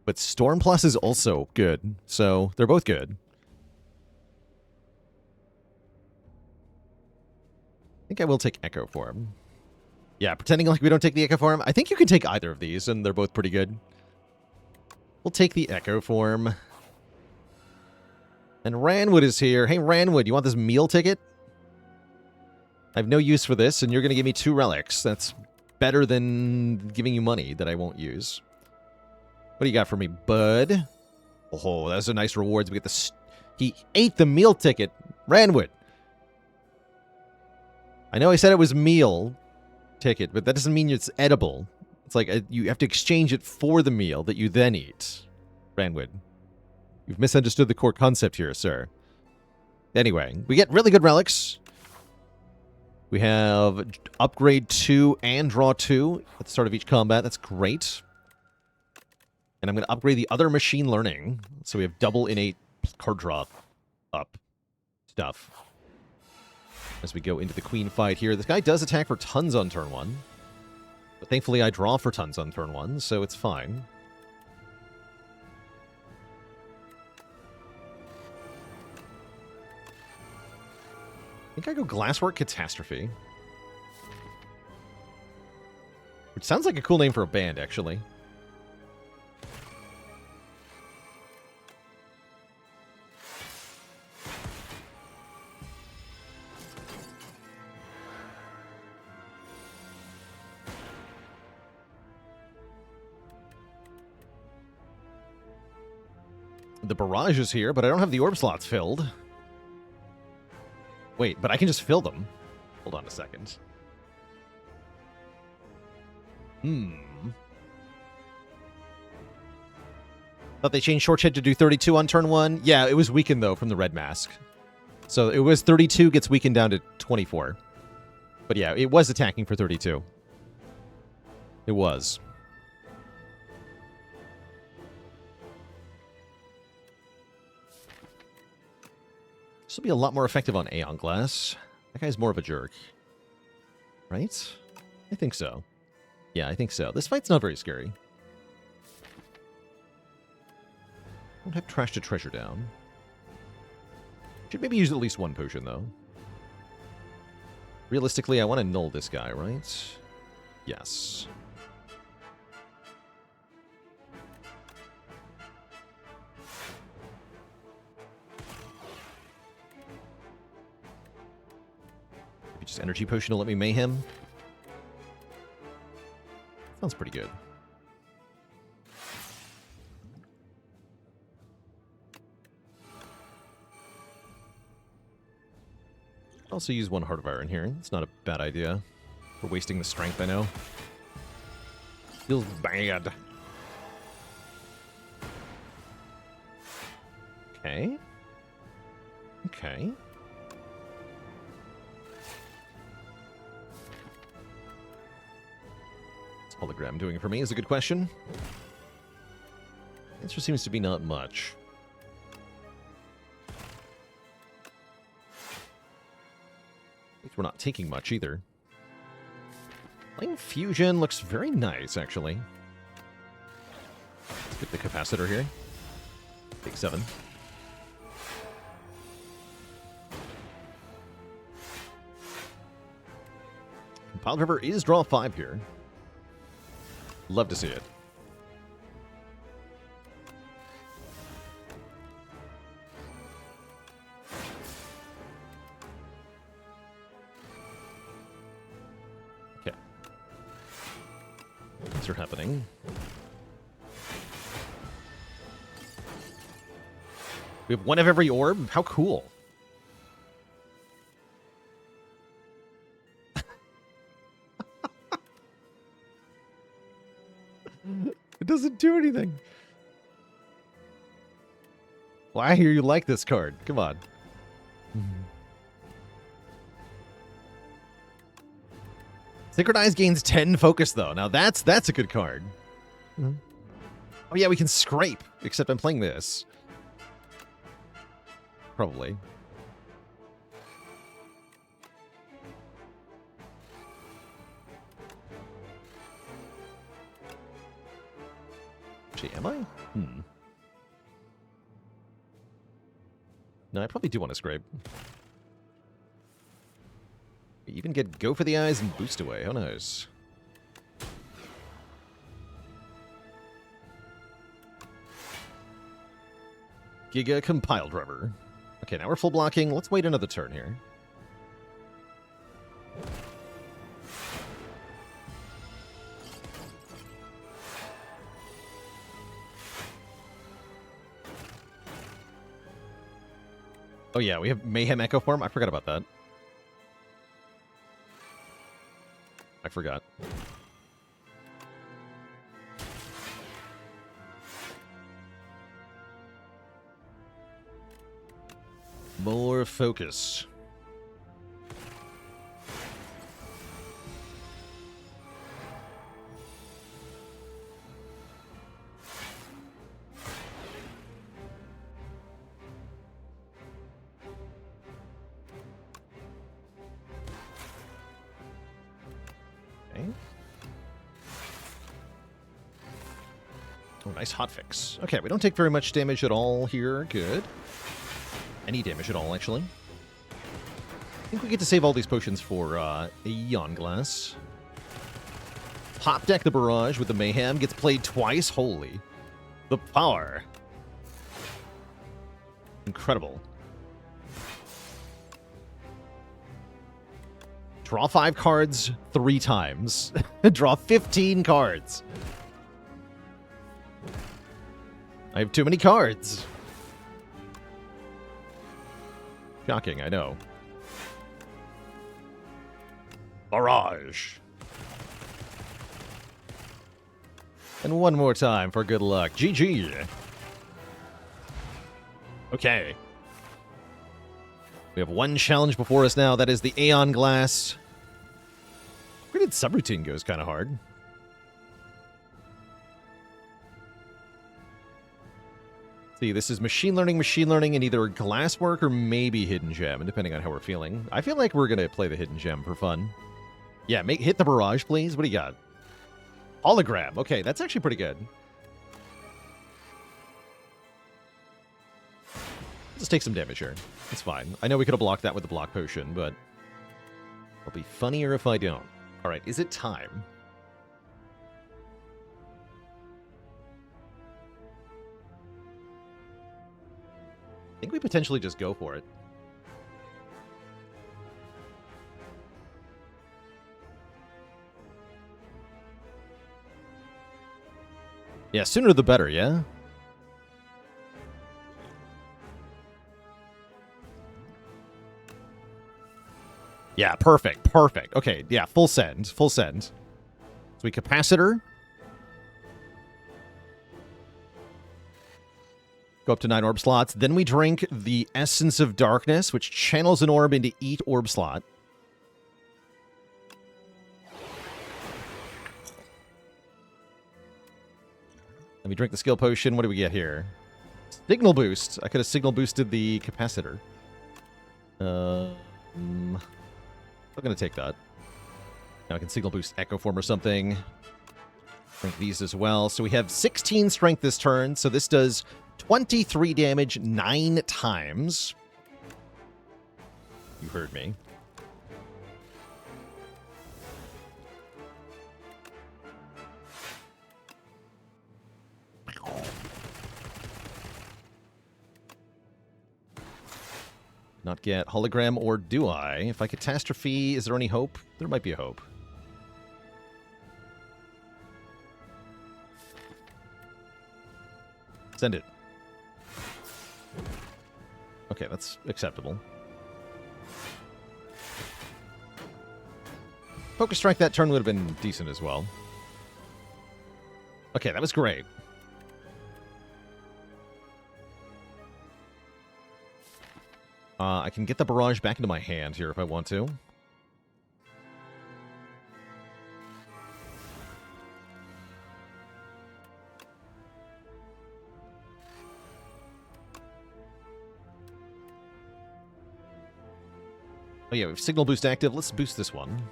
S1: But Storm Plus is also good. So they're both good. I think I will take Echo Form. Yeah, pretending like we don't take the Echo Form. I think you can take either of these, and they're both pretty good. We'll take the Echo Form. And Ranwood is here. Hey, Ranwood, you want this meal ticket? I have no use for this, and you're going to give me 2 relics. That's better than giving you money that I won't use. What do you got for me, bud? Oh, that's a nice reward. We get the... He ate the meal ticket. Ranwood. I know I said it was meal ticket, but that doesn't mean it's edible. It's like you have to exchange it for the meal that you then eat. Ranwood. You've misunderstood the core concept here, sir. Anyway, we get really good relics. We have upgrade 2 and draw 2 at the start of each combat. That's great. And I'm going to upgrade the other machine learning. So we have double innate card draw up stuff. As we go into the queen fight here. This guy does attack for tons on turn 1. But thankfully I draw for tons on turn 1, so it's fine. I think I go Glasswork Catastrophe. Which sounds like a cool name for a band, actually. The barrage is here, but I don't have the orb slots filled. Wait, but I can just fill them. Hold on a second. Thought they changed Short Shed to do 32 on turn 1. Yeah, it was weakened, though, from the red mask. So it was 32, gets weakened down to 24. But yeah, it was attacking for 32. It was. This will be a lot more effective on Aeon Glass. That guy's more of a jerk. Right? I think so. Yeah, I think so. This fight's not very scary. Don't have trash to treasure down. Should maybe use at least one potion, though. Realistically, I want to null this guy, right? Yes. Maybe just energy potion to let me mayhem. Sounds pretty good. Also use one Heart of Iron here. It's not a bad idea. We're wasting the strength, I know. Feels bad. Okay. Okay. What's Hologram doing for me is a good question. Answer seems to be not much. We're not taking much either. Flame Fusion looks very nice, actually. Let's get the capacitor here. Take 7. Compiled River is draw 5 here. Love to see it. Are happening. We have one of every orb? How cool. It doesn't do anything. Well, I hear you like this card. Come on. Synchronize gains 10 focus, though. Now that's a good card. Oh, yeah, we can scrape. Except I'm playing this. Probably. Gee, am I? No, I probably do want to scrape. Even get Go for the Eyes and Boost Away. Who knows? Giga Compiled Rubber. Okay, now we're full blocking. Let's wait another turn here. Oh yeah, we have Mayhem Echo Form. I forgot about that. I forgot. More focus. Oh, nice hotfix. Okay, we don't take very much damage at all here. Good. Any damage at all, actually. I think we get to save all these potions for Aeon Glass. Top deck the Barrage with the Mayhem. Gets played twice. Holy. The power. Incredible. Draw 5 cards 3 times. Draw 15 cards. I have too many cards. Shocking, I know. Barrage. And one more time for good luck. GG. Okay. We have one challenge before us now. That is the Aeon Glass. Graded Subroutine goes kind of hard. See, this is machine learning, and either Glasswork or maybe Hidden Gem, depending on how we're feeling. I feel like we're going to play the Hidden Gem for fun. Yeah, hit the Barrage, please. What do you got? Hologram. Okay, that's actually pretty good. Just take some damage here. It's fine. I know we could have blocked that with the block potion, but it'll be funnier if I don't. All right, is it time? I think we potentially just go for it. Yeah, sooner the better, yeah? Yeah, perfect, perfect. Okay, yeah, full send, full send. So we capacitor. Go up to 9 orb slots. Then we drink the Essence of Darkness, which channels an orb into each orb slot. Then we drink the skill potion. What do we get here? Signal boost. I could have signal boosted the capacitor. I'm going to take that. Now I can signal boost Echo Form or something. Drink these as well. So we have 16 strength this turn. So this does 23 damage 9 times. You heard me. Not get hologram, or do I? If I catastrophe, is there any hope? There might be a hope. Send it. Okay, that's acceptable. Focus Strike that turn would have been decent as well. Okay, that was great. I can get the barrage back into my hand here if I want to. Oh yeah, we have signal boost active. Let's boost this one.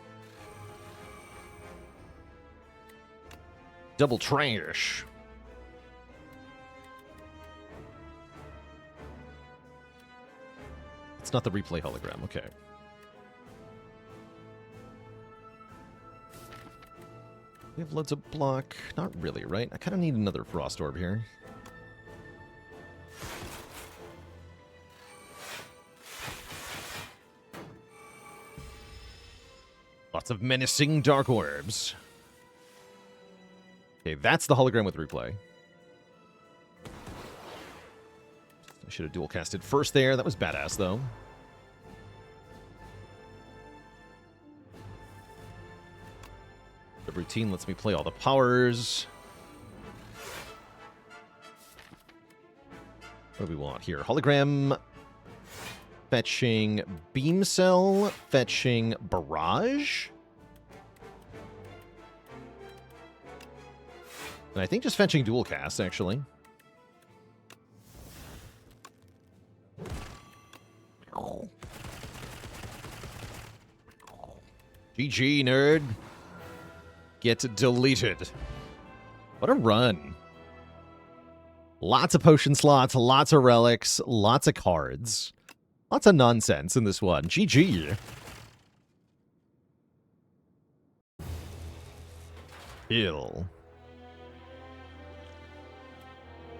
S1: Double trash. It's not the replay hologram. Okay. We have loads of block. Not really, right? I kind of need another Frost Orb here. Lots of menacing Dark Orbs. Okay, that's the hologram with replay. I should have dual casted first there. That was badass, though. The routine lets me play all the powers. What do we want here? Hologram, fetching Beam Cell, fetching Barrage. And I think just fetching dual cast, actually. GG, nerd. Get deleted. What a run. Lots of potion slots, lots of relics, lots of cards. Lots of nonsense in this one. GG. Ill.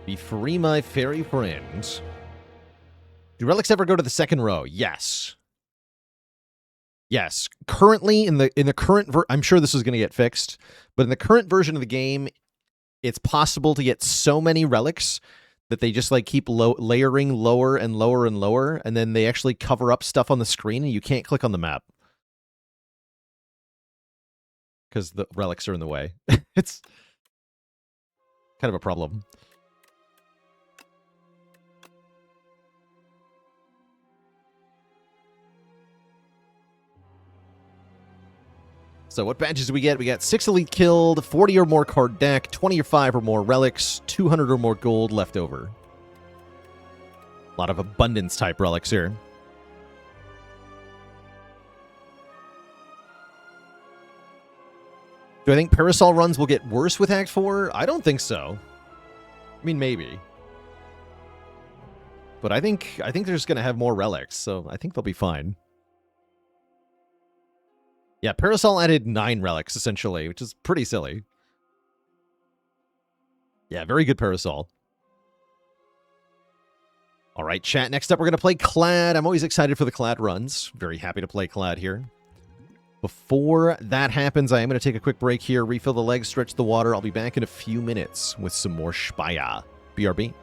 S1: Be free, my fairy friend. Do relics ever go to the second row? Yes. Yes. Currently, in the current I'm sure this is going to get fixed, but in the current version of the game, it's possible to get so many relics that they just like keep layering lower and lower and lower, and then they actually cover up stuff on the screen, and you can't click on the map because the relics are in the way. It's kind of a problem. So what badges do we get? We got 6 elite killed, 40 or more card deck, 25 or more relics, 200 or more gold left over. A lot of abundance type relics here. Do I think Parasol runs will get worse with Act 4? I don't think so. I mean, maybe. but I think they're just going to have more relics, so I think they'll be fine. Yeah, Parasol added 9 relics, essentially, which is pretty silly. Yeah, very good Parasol. All right, chat. Next up, we're going to play Clad. I'm always excited for the Clad runs. Very happy to play Clad here. Before that happens, I am going to take a quick break here, refill the legs, stretch the water. I'll be back in a few minutes with some more Speyer. BRB.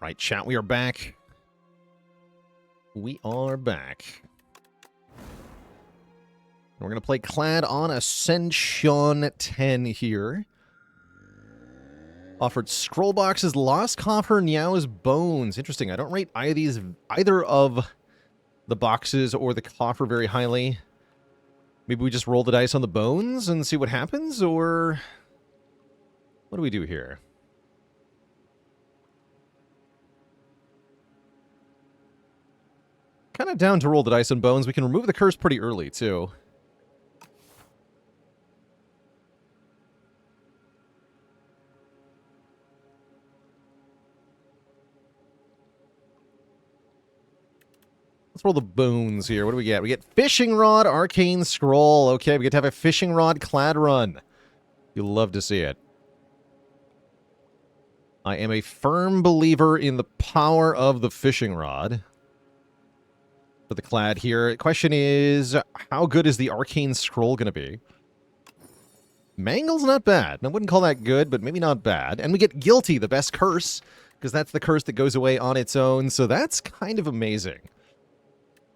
S1: Right, chat, we are back. We are back. We're going to play Clad on Ascension 10 here. Offered scroll boxes, Lost Coffer, Niao's Bones. Interesting. I don't rate either of the boxes or the coffer very highly. Maybe we just roll the dice on the bones and see what happens, or what do we do here? Kind of down to roll the dice on bones. We can remove the curse pretty early, too. Let's roll the bones here. What do we get? We get Fishing Rod, Arcane Scroll. Okay, we get to have a Fishing Rod Clad run. You'll love to see it. I am a firm believer in the power of the Fishing Rod. For the Clad here. The question is, how good is the Arcane Scroll going to be? Mangle's not bad. I wouldn't call that good, but maybe not bad. And we get Guilty, the best curse, because that's the curse that goes away on its own, so that's kind of amazing.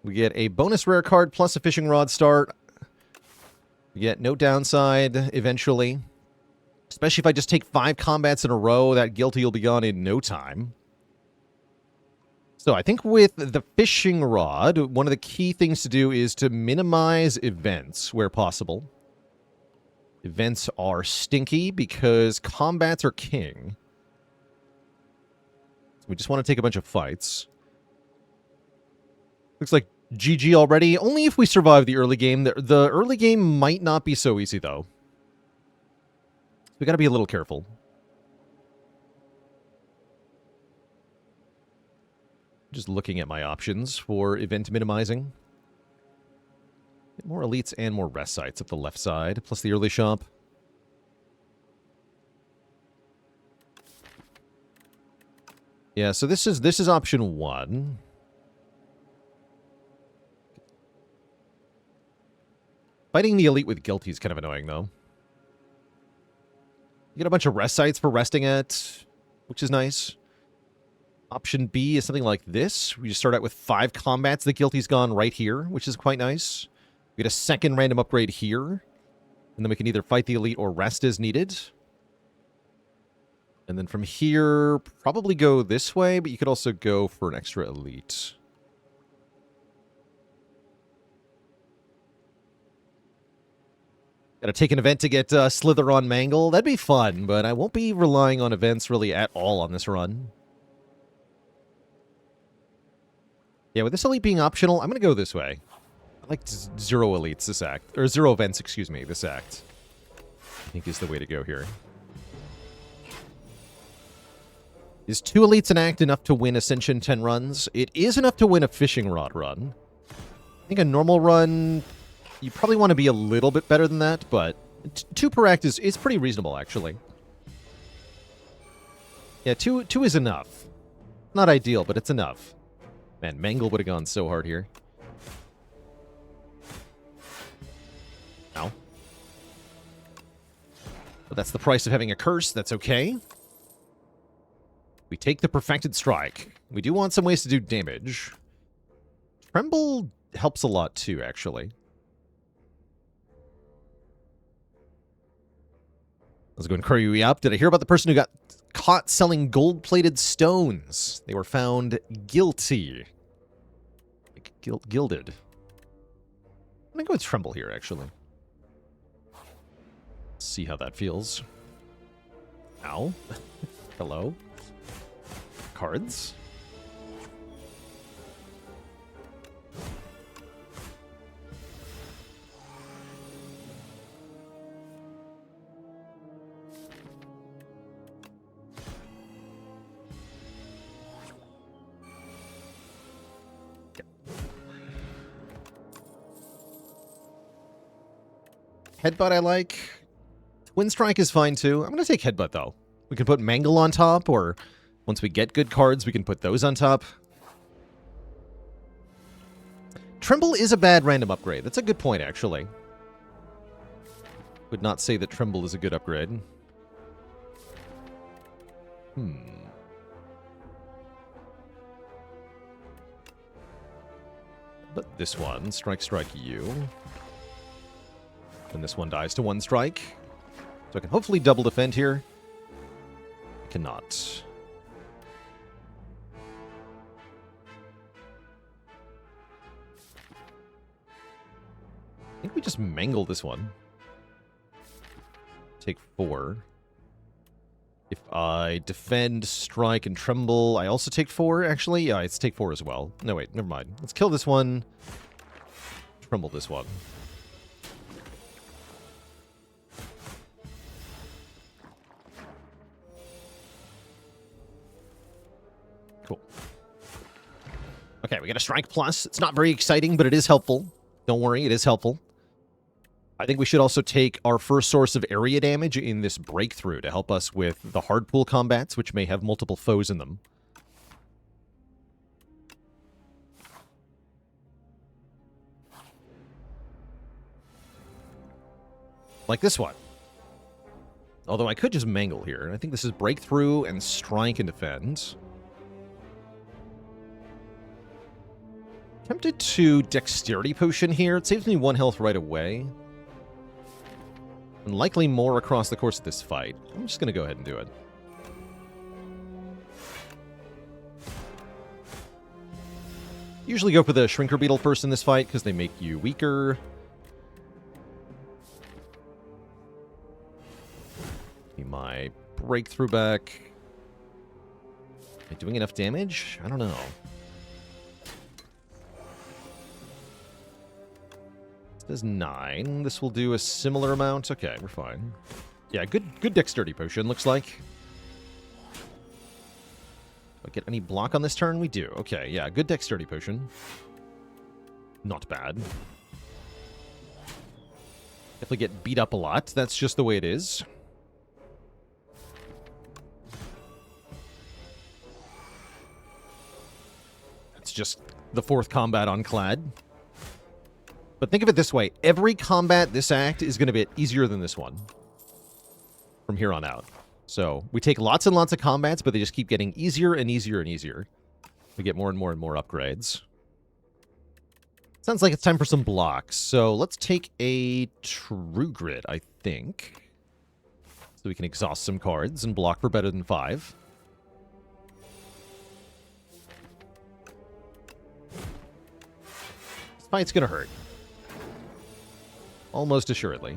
S1: We get a bonus rare card plus a Fishing Rod start. We get no downside eventually. Especially if I just take 5 combats in a row, that Guilty will be gone in no time. So I think with the Fishing Rod, one of the key things to do is to minimize events where possible. Events are stinky because combats are king. So we just want to take a bunch of fights. Looks like GG already. Only if we survive the early game. The early game might not be so easy, though. We got to be a little careful. Just looking at my options for event minimizing. Get more elites and more rest sites up the left side, plus the early shop. Yeah, so this is option 1. Fighting the elite with Guilty is kind of annoying, though. You get a bunch of rest sites for resting at, which is nice. Option B is something like this. We just start out with 5 combats. The Guilty's gone right here, which is quite nice. We get a second random upgrade here. And then we can either fight the elite or rest as needed. And then from here, probably go this way, but you could also go for an extra elite. Gotta take an event to get Slither on Mangle. That'd be fun, but I won't be relying on events really at all on this run. Yeah, with this elite being optional, I'm gonna go this way. I like 0 elites this act. Or 0 events, excuse me, this act. I think is the way to go here. Is 2 elites an act enough to win Ascension 10 runs? It is enough to win a Fishing Rod run. I think a normal run, you probably want to be a little bit better than that, but 2 per act is pretty reasonable, actually. Yeah, 2 is enough. Not ideal, but it's enough. Man, Mangle would have gone so hard here. Ow. But that's the price of having a curse. That's okay. We take the Perfected Strike. We do want some ways to do damage. Tremble helps a lot too, actually. Let's go and curry you up. Did I hear about the person who got caught selling gold-plated stones? They were found guilty. Like, gilded. I'm gonna go with Tremble here, actually. See how that feels. Ow. Hello. Cards. Headbutt I like. Twin Strike is fine too. I'm going to take Headbutt though. We can put Mangle on top, or once we get good cards, we can put those on top. Tremble is a bad random upgrade. That's a good point, actually. Would not say that Tremble is a good upgrade. But this one, strike you. And this one dies to 1 strike. So I can hopefully double defend here. I cannot. I think we just mangle this one. Take 4. If I defend, strike, and tremble, I also take 4, actually? Yeah, it's take 4 as well. No, wait, never mind. Let's kill this one. Tremble this one. Cool. Okay, we got a strike plus. It's not very exciting, but it is helpful. Don't worry, it is helpful. I think we should also take our first source of area damage in this breakthrough to help us with the hard pool combats, which may have multiple foes in them. Like this one. Although I could just mangle here. I think this is breakthrough and strike and defend. Tempted to dexterity potion here. It saves me 1 health right away. And likely more across the course of this fight. I'm just going to go ahead and do it. Usually go for the Shrinker Beetle first in this fight because they make you weaker. Need my breakthrough back. Am I doing enough damage? I don't know. Does 9. This will do a similar amount. Okay, we're fine. Yeah, good dexterity potion, looks like. Do I get any block on this turn? We do. Okay, yeah, good dexterity potion. Not bad. Definitely get beat up a lot. That's just the way it is. It's just the 4th combat on Clad. But think of it this way. Every combat this act is going to be easier than this one. From here on out. So, we take lots and lots of combats, but they just keep getting easier and easier and easier. We get more and more and more upgrades. Sounds like it's time for some blocks. So, let's take a True Grit, I think. So we can exhaust some cards and block for better than 5. This fight's going to hurt. Almost assuredly.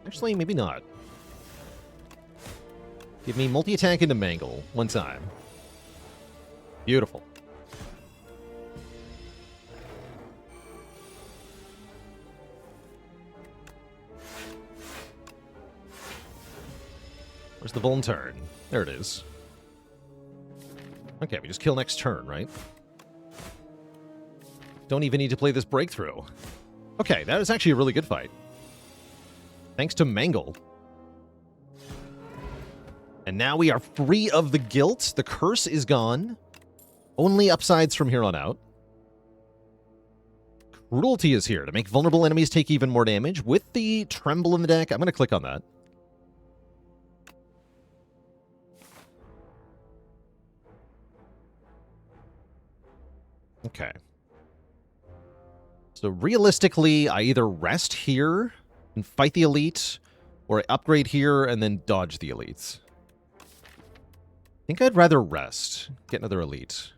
S1: Actually, maybe not. Give me multi-attack into Mangle. 1 time. Beautiful. Where's the Vuln turn? There it is. Okay, we just kill next turn, right? Don't even need to play this breakthrough. Okay, that is actually a really good fight. Thanks to Mangle. And now we are free of the guilt. The curse is gone. Only upsides from here on out. Cruelty is here to make vulnerable enemies take even more damage. With the Tremble in the deck, I'm going to click on that. Okay. So realistically, I either rest here and fight the elite, or I upgrade here and then dodge the elites. I think I'd rather rest. Get another elite.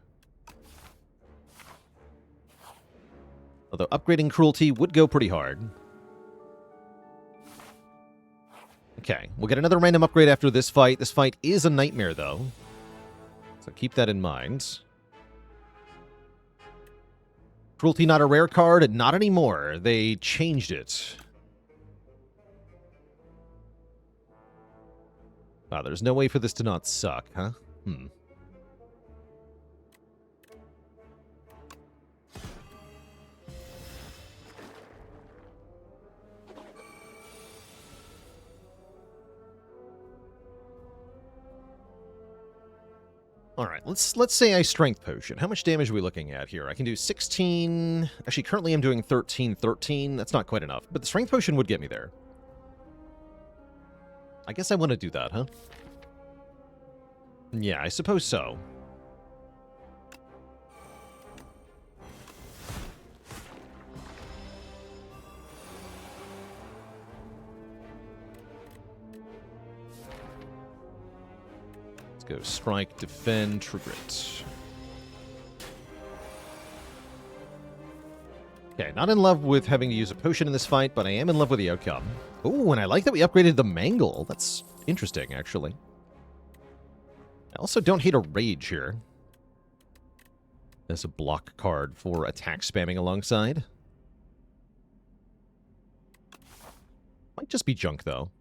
S1: Although upgrading Cruelty would go pretty hard. Okay, we'll get another random upgrade after this fight. This fight is a nightmare, though. So keep that in mind. Cruelty not a rare card? Not anymore. They changed it. Wow, there's no way for this to not suck, huh? Alright, let's say I Strength Potion. How much damage are we looking at here? I can do 16... Actually, currently I'm doing 13. That's not quite enough. But the Strength Potion would get me there. I guess I want to do that, huh? Yeah, I suppose so. Go strike, defend, true grit. Okay, not in love with having to use a potion in this fight, but I am in love with the outcome. Oh, and I like that we upgraded the Mangle. That's interesting, actually. I also don't hate a Rage here. As a block card for attack spamming alongside. Might just be junk, though.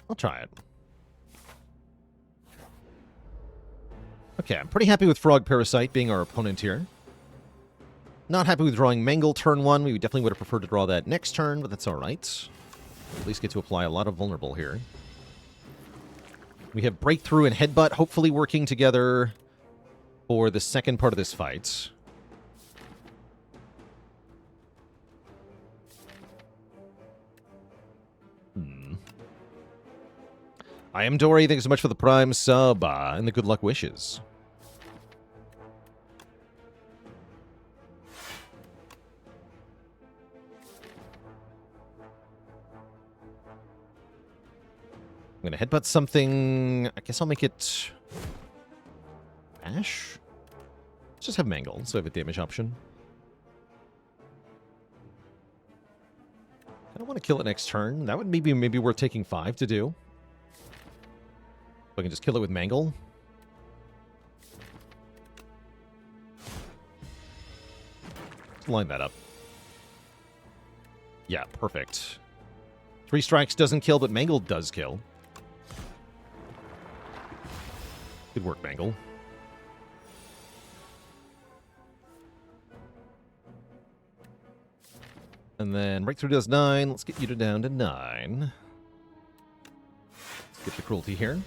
S1: I'll try it. Okay, I'm pretty happy with Frog Parasite being our opponent here. Not happy with drawing Mangle turn 1. We definitely would have preferred to draw that next turn, but that's alright. We'll at least get to apply a lot of Vulnerable here. We have Breakthrough and Headbutt hopefully working together for the second part of this fight. I am Dory. Thanks so much for the Prime sub and the good luck wishes. I'm going to headbutt something. I guess I'll make it Bash? Let's just have Mangle, so I have a damage option. I don't want to kill it next turn. That would maybe worth taking 5 to do. If I can just kill it with Mangle. Let's line that up. Yeah, perfect. 3 strikes doesn't kill, but Mangle does kill. Good work, Mangle. And then Breakthrough does 9. Let's get you down to 9. Let's get the Cruelty here.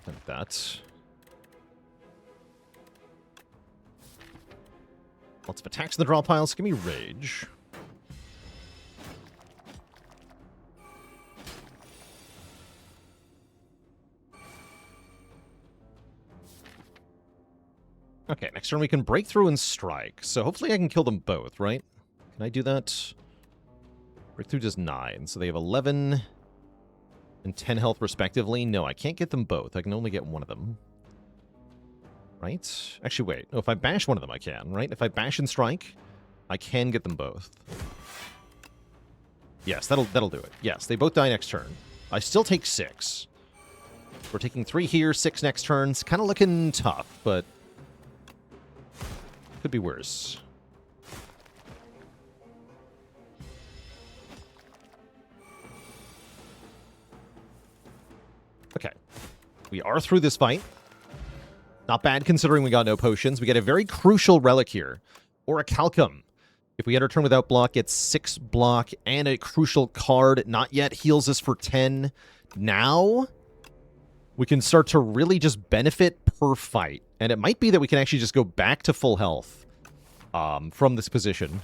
S1: Like that. Lots of attacks in the draw piles. Give me Rage. Okay, next turn we can break through and strike. So hopefully I can kill them both, right? Can I do that? Breakthrough does 9. So they have 11 and 10 health respectively. No, I can't get them both. I can only get one of them. Right? Actually, wait. No, if I bash one of them, I can, right? If I bash and strike, I can get them both. Yes, that'll do it. Yes, they both die next turn. I still take 6. We're taking 3 here, 6 next turn. It's kind of looking tough, but could be worse. Okay. We are through this fight. Not bad considering we got no potions. We get a very crucial relic here. Orichalcum. If we enter turn without block, gets 6 block and a crucial card. Not yet. Heals us for 10. Now, we can start to really just benefit per fight. And it might be that we can actually just go back to full health from this position.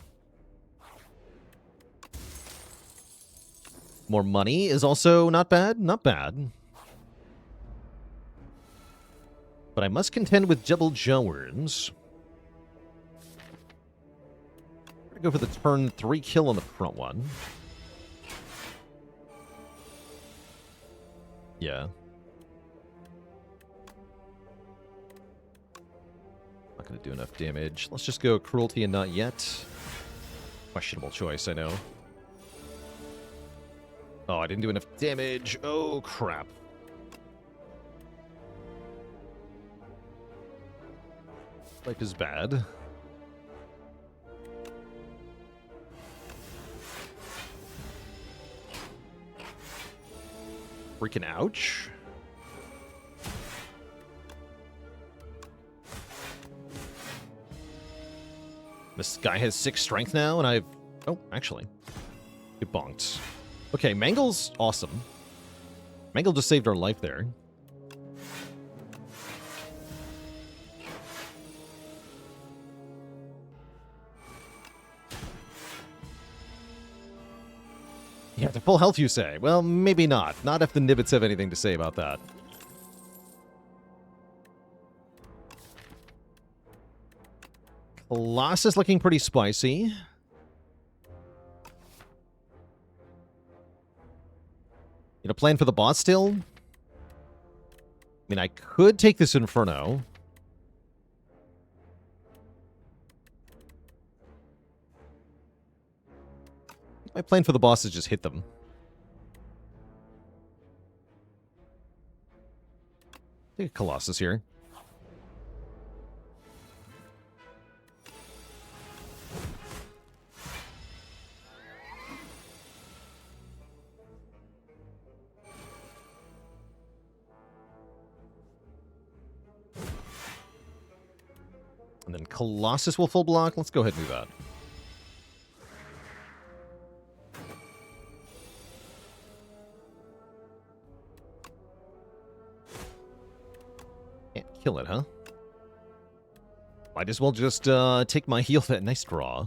S1: More money is also not bad. Not bad. But I must contend with Jebel Jowarns. I'm going to go for the turn 3 kill on the front one. Yeah. Not going to do enough damage. Let's just go Cruelty and not yet. Questionable choice, I know. Oh, I didn't do enough damage. Oh, crap. Life is bad. Freaking ouch. This guy has 6 strength now, and I've... Oh, actually. Get bonked. Okay, Mangle's awesome. Mangle just saved our life there. Yeah, to full health, you say? Well, maybe not. Not if the Nibbits have anything to say about that. Colossus looking pretty spicy. You know, plan for the boss still? I mean, I could take this Inferno. My plan for the boss is just hit them. Take a Colossus here. And then Colossus will full block. Let's go ahead and do that. Can't kill it, huh? Might as well just take my heal for that nice draw.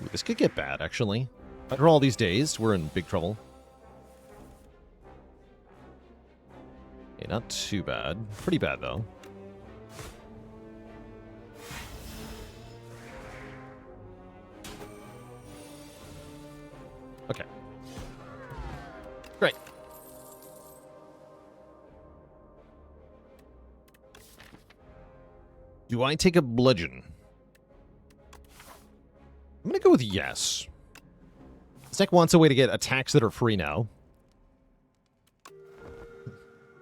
S1: Ooh, this could get bad, actually. After all these days, we're in big trouble. Okay, not too bad. Pretty bad, though. Okay. Great. Do I take a bludgeon? I'm going to go with yes. This deck wants a way to get attacks that are free now.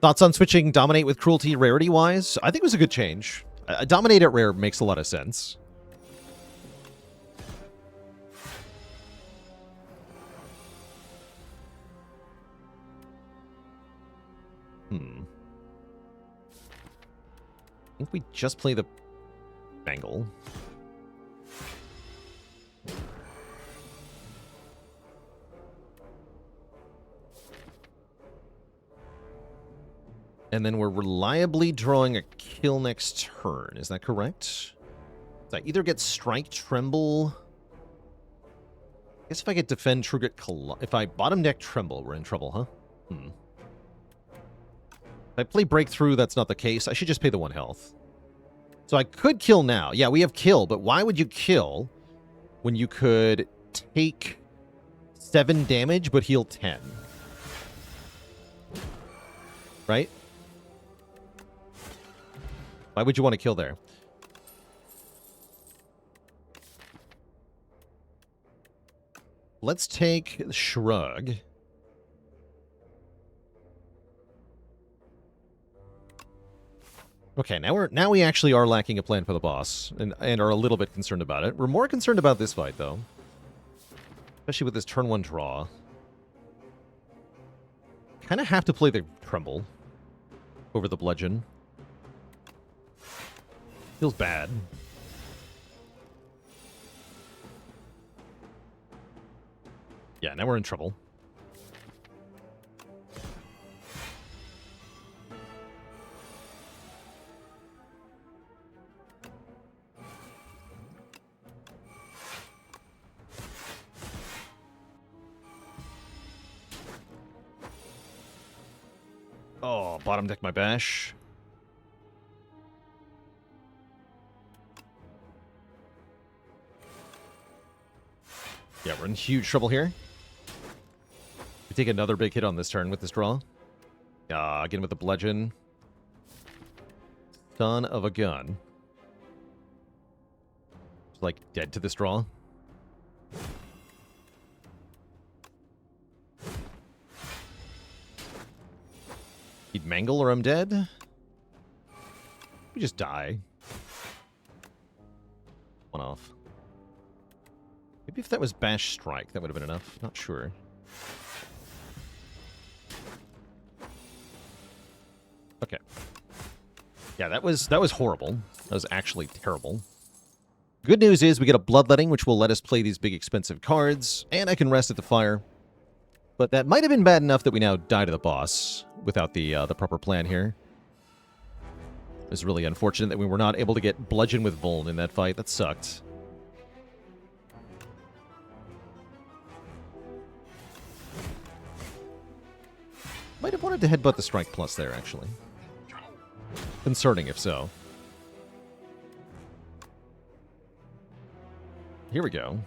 S1: Thoughts on switching Dominate with Cruelty rarity-wise? I think it was a good change. Dominate at rare makes a lot of sense. I think we just play the Bangle. And then we're reliably drawing a kill next turn. Is that correct? So I either get Strike, Tremble... I guess if I get Defend, Trigger, if I bottom deck Tremble, we're in trouble, huh? If I play Breakthrough, that's not the case. I should just pay the 1 health. So I could kill now. Yeah, we have kill, but why would you kill when you could take 7 damage but heal 10? Right? Why would you want to kill there? Let's take Shrug. Okay, now we actually are lacking a plan for the boss, and are a little bit concerned about it. We're more concerned about this fight, though. Especially with this turn 1 draw. Kind of have to play the Tremble over the Bludgeon. Feels bad. Yeah, now we're in trouble. Oh, bottom deck my bash. Yeah, we're in huge trouble here. We take another big hit on this turn with this draw. Again with the Bludgeon. Son of a gun. Just like dead to this draw. He'd mangle or I'm dead. We just die. 1 off. Maybe if that was Bash Strike, that would have been enough. Not sure. Okay. Yeah, that was horrible. That was actually terrible. Good news is we get a Bloodletting, which will let us play these big expensive cards, and I can rest at the fire. But that might have been bad enough that we now die to the boss without the proper plan here. It was really unfortunate that we were not able to get Bludgeon with Vuln in that fight. That sucked. Might have wanted to headbutt the Strike Plus there, actually. Concerning, if so. Here we go.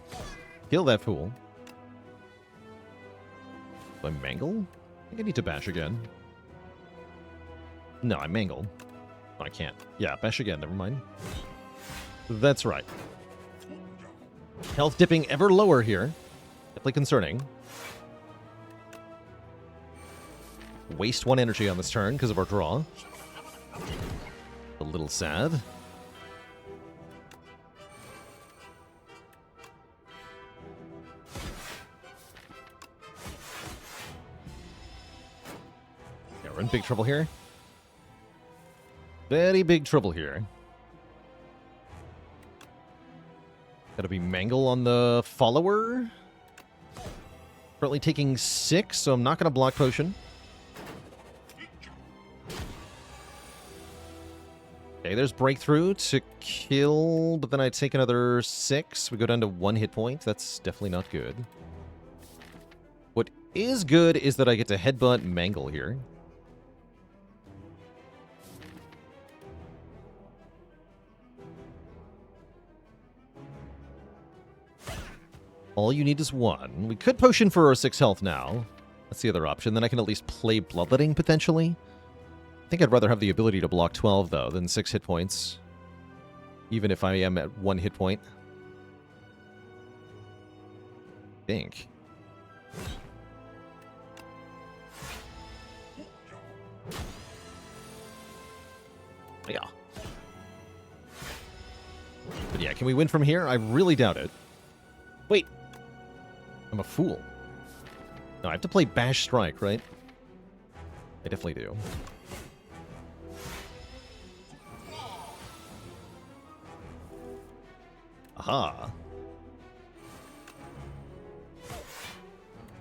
S1: Kill that fool. Do I mangle? I think I need to bash again. No, I mangle. Oh, I can't. Yeah, bash again, never mind. That's right. Health dipping ever lower here. Definitely concerning. Waste 1 energy on this turn because of our draw. A little sad. Yeah, we're in big trouble here. Very big trouble here. Gotta be Mangle on the follower. Currently taking 6, so I'm not gonna block Potion. Okay, there's Breakthrough to kill, but then I take another 6. We go down to 1 hit point. That's definitely not good. What is good is that I get to headbutt Mangle here. All you need is 1. We could Potion for our 6 health now. That's the other option. Then I can at least play Bloodletting, potentially. I think I'd rather have the ability to block 12, though, than 6 hit points. Even if I am at 1 hit point. I think. Yeah. But yeah, can we win from here? I really doubt it. Wait. I'm a fool. No, I have to play Bash Strike, right? I definitely do. Aha.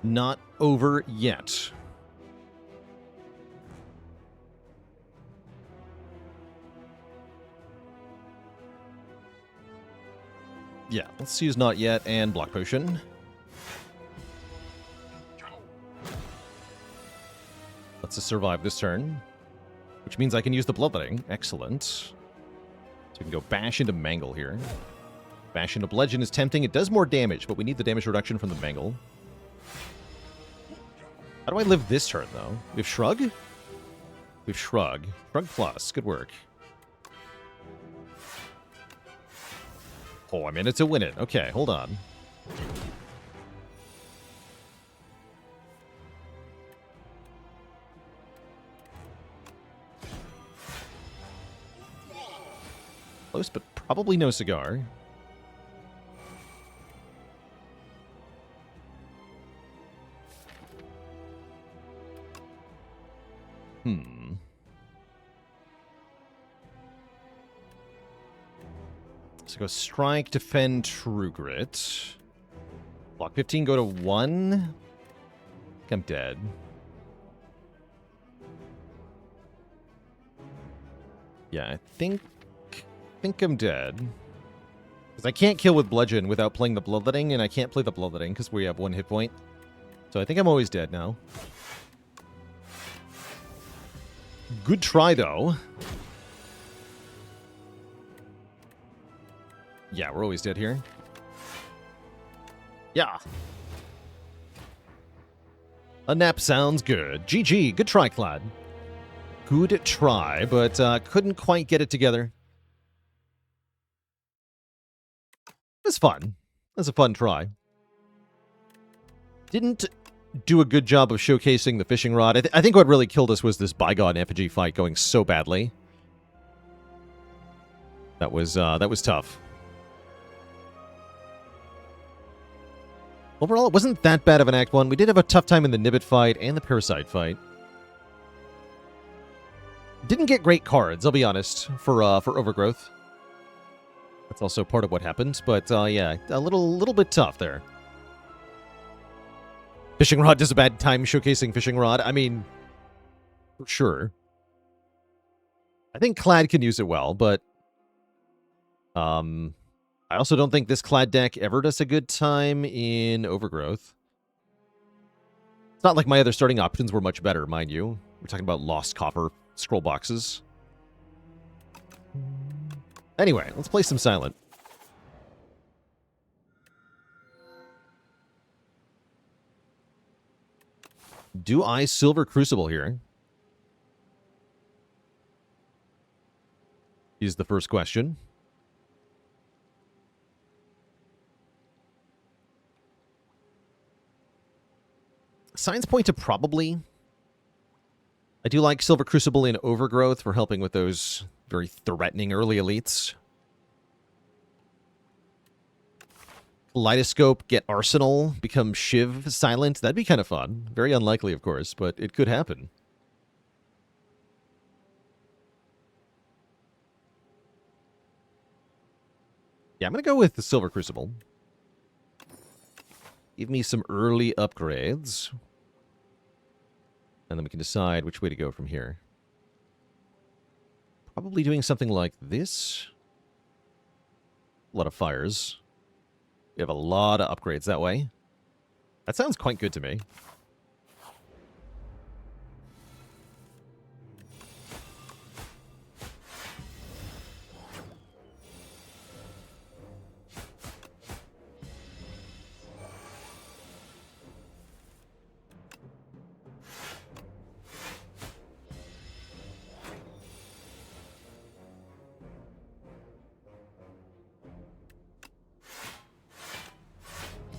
S1: Not over yet. Yeah, let's use Not Yet and Block Potion. Let's just survive this turn. Which means I can use the Bloodletting. Excellent. So we can go Bash into Mangle here. Bash into Bludgeon is tempting. It does more damage, but we need the damage reduction from the Mangle. How do I live this turn, though? We have Shrug? We have Shrug. Shrug Plus. Good work. Oh, I'm in it to win it. Okay, hold on. Close, but probably no cigar. So go Strike, Defend, True Grit. Block 15, go to 1. I think I'm dead. Yeah, I think I'm dead. Because I can't kill with Bludgeon without playing the Bloodletting, and I can't play the Bloodletting because we have 1 hit point. So I think I'm always dead now. Good try, though. Yeah, we're always dead here. Yeah. A nap sounds good. GG, good try, Clad. Good try, but couldn't quite get it together. It was fun. It was a fun try. Didn't do a good job of showcasing the fishing rod. I think what really killed us was this Bygone effigy fight going so badly. That was tough. Overall, it wasn't that bad of an Act 1. We did have a tough time in the Nibbit fight and the Parasite fight. Didn't get great cards, I'll be honest, for Overgrowth. That's also part of what happened, but yeah, a little bit tough there. Fishing Rod does a bad time showcasing Fishing Rod. I mean, for sure. I think Clad can use it well, but I also don't think this Clad deck ever does a good time in Overgrowth. It's not like my other starting options were much better, mind you. We're talking about Lost Copper scroll boxes. Anyway, let's play some Silent. Do I Silver Crucible here? Is the first question. Signs point to probably. I do like Silver Crucible in Overgrowth for helping with those very threatening early elites. Kaleidoscope, get Arsenal, become Shiv Silent. That'd be kind of fun. Very unlikely, of course, but it could happen. Yeah, I'm going to go with the Silver Crucible. Give me some early upgrades. And then we can decide which way to go from here. Probably doing something like this. A lot of fires. We have a lot of upgrades that way. That sounds quite good to me.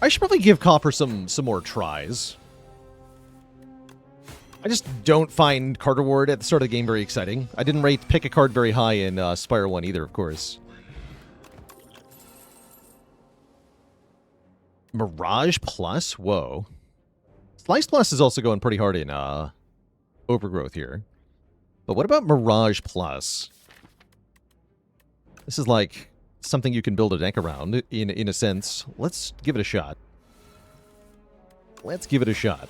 S1: I should probably give Copper some more tries. I just don't find Card Reward at the start of the game very exciting. I didn't rate pick a card very high in Spire 1 either, of course. Mirage Plus? Whoa. Slice Plus is also going pretty hard in Overgrowth here. But what about Mirage Plus? This is like something you can build a deck around, in a sense. Let's give it a shot. Let's give it a shot.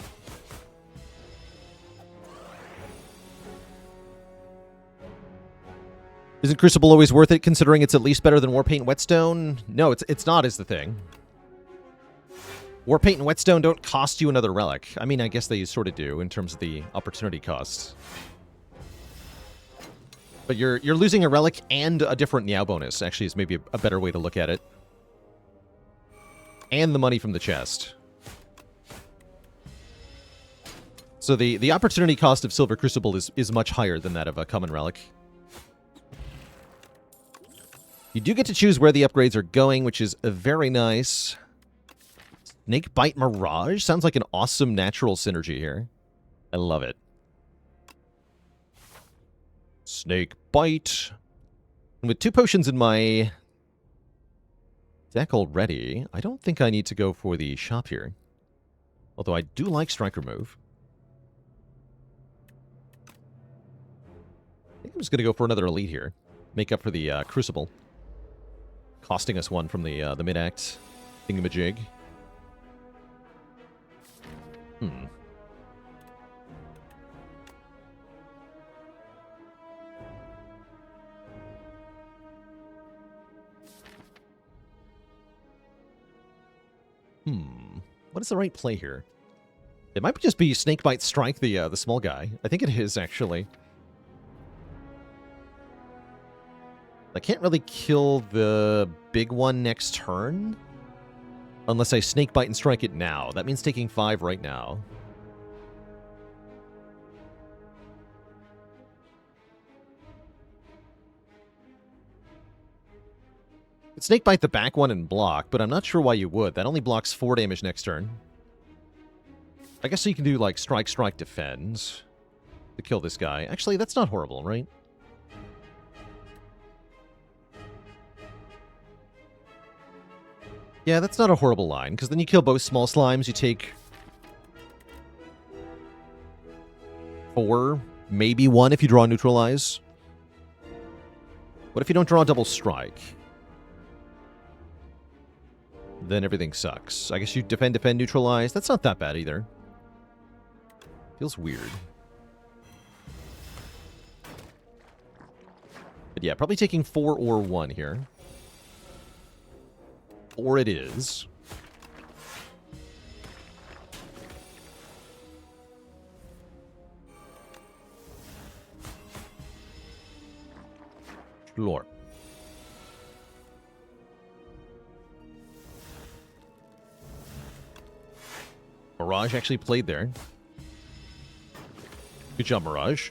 S1: Isn't Crucible always worth it, considering it's at least better than Warpaint Whetstone? No, it's not, is the thing. Warpaint and Whetstone don't cost you another relic. I mean, I guess they sort of do, in terms of the opportunity costs. But you're losing a relic and a different Niao bonus, actually, is maybe a better way to look at it. And the money from the chest. So the opportunity cost of Silver Crucible is much higher than that of a common relic. You do get to choose where the upgrades are going, which is very nice. Snakebite Mirage? Sounds like an awesome natural synergy here. I love it. Snakebite. And with 2 potions in my deck already, I don't think I need to go for the shop here. Although I do like Striker Move. I think I'm just going to go for another Elite here. Make up for the Crucible. Costing us one from the mid-act thingamajig. What is the right play here? It might just be Snakebite Strike, the small guy. I think it is, actually. I can't really kill the big one next turn. Unless I Snakebite and strike it now. That means taking 5 right now. Could Snakebite the back one and block, but I'm not sure why you would. That only blocks 4 damage next turn. I guess so you can do, like, strike, strike, defend to kill this guy. Actually, that's not horrible, right? Yeah, that's not a horrible line, because then you kill both small slimes, you take 4, maybe 1 if you draw Neutralize. What if you don't draw double strike? Then everything sucks. I guess you defend, defend, neutralize. That's not that bad either. Feels weird. But yeah, probably taking 4 or 1 here. 4 it is. Sure. Mirage actually played there. Good job, Mirage.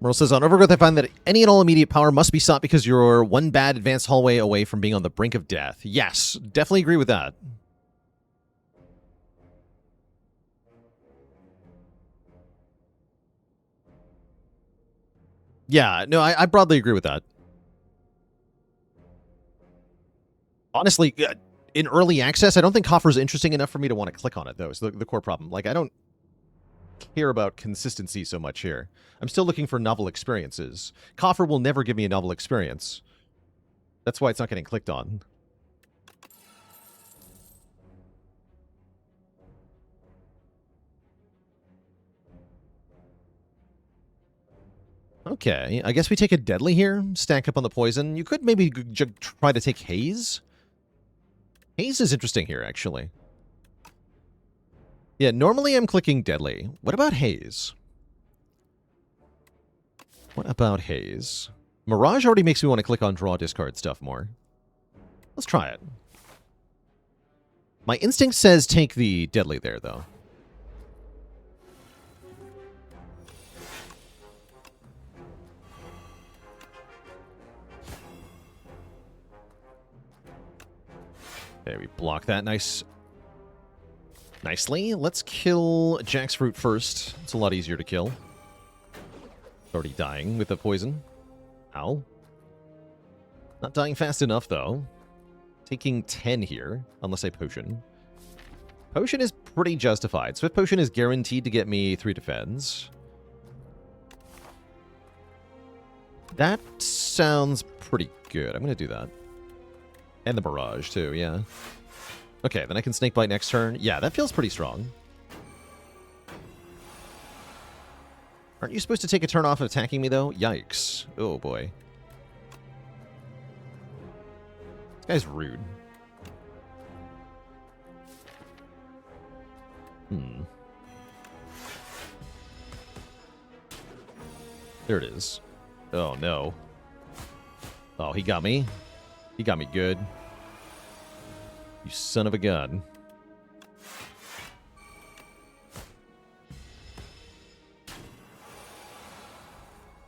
S1: Merle says, on Overgrowth, I find that any and all immediate power must be sought because you're one bad advanced hallway away from being on the brink of death. Yes, definitely agree with that. Yeah, no, I broadly agree with that. Honestly, in early access, I don't think Coffer is interesting enough for me to want to click on it, though, is the core problem. Like, I don't care about consistency so much here. I'm still looking for novel experiences. Coffer will never give me a novel experience. That's why it's not getting clicked on. Okay, I guess we take a Deadly here, stack up on the poison. You could maybe try to take Haze. Haze is interesting here, actually. Yeah, normally I'm clicking Deadly. What about Haze? What about Haze? Mirage already makes me want to click on draw discard stuff more. Let's try it. My instinct says take the Deadly there, though. There, we block that nicely. Let's kill Jack's Fruit first. It's a lot easier to kill. It's already dying with the poison. Ow. Not dying fast enough, though. Taking 10 here, unless I potion. Potion is pretty justified. Swift Potion is guaranteed to get me 3 defense. That sounds pretty good. I'm going to do that. And the Barrage, too, yeah. Okay, then I can Snakebite next turn. Yeah, that feels pretty strong. Aren't you supposed to take a turn off of attacking me, though? Yikes. Oh, boy. This guy's rude. There it is. Oh, no. Oh, he got me. He got me good. You son of a gun.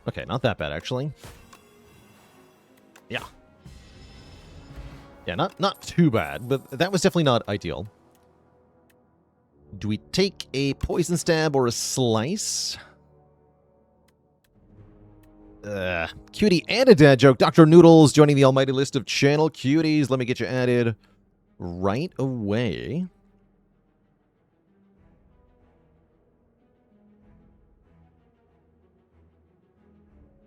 S1: Okay, not that bad, actually. Yeah. Yeah, not too bad, but that was definitely not ideal. Do we take a Poison Stab or a Slice? Cutie and a dad joke. Dr. Noodles joining the almighty list of channel cuties. Let me get you added right away.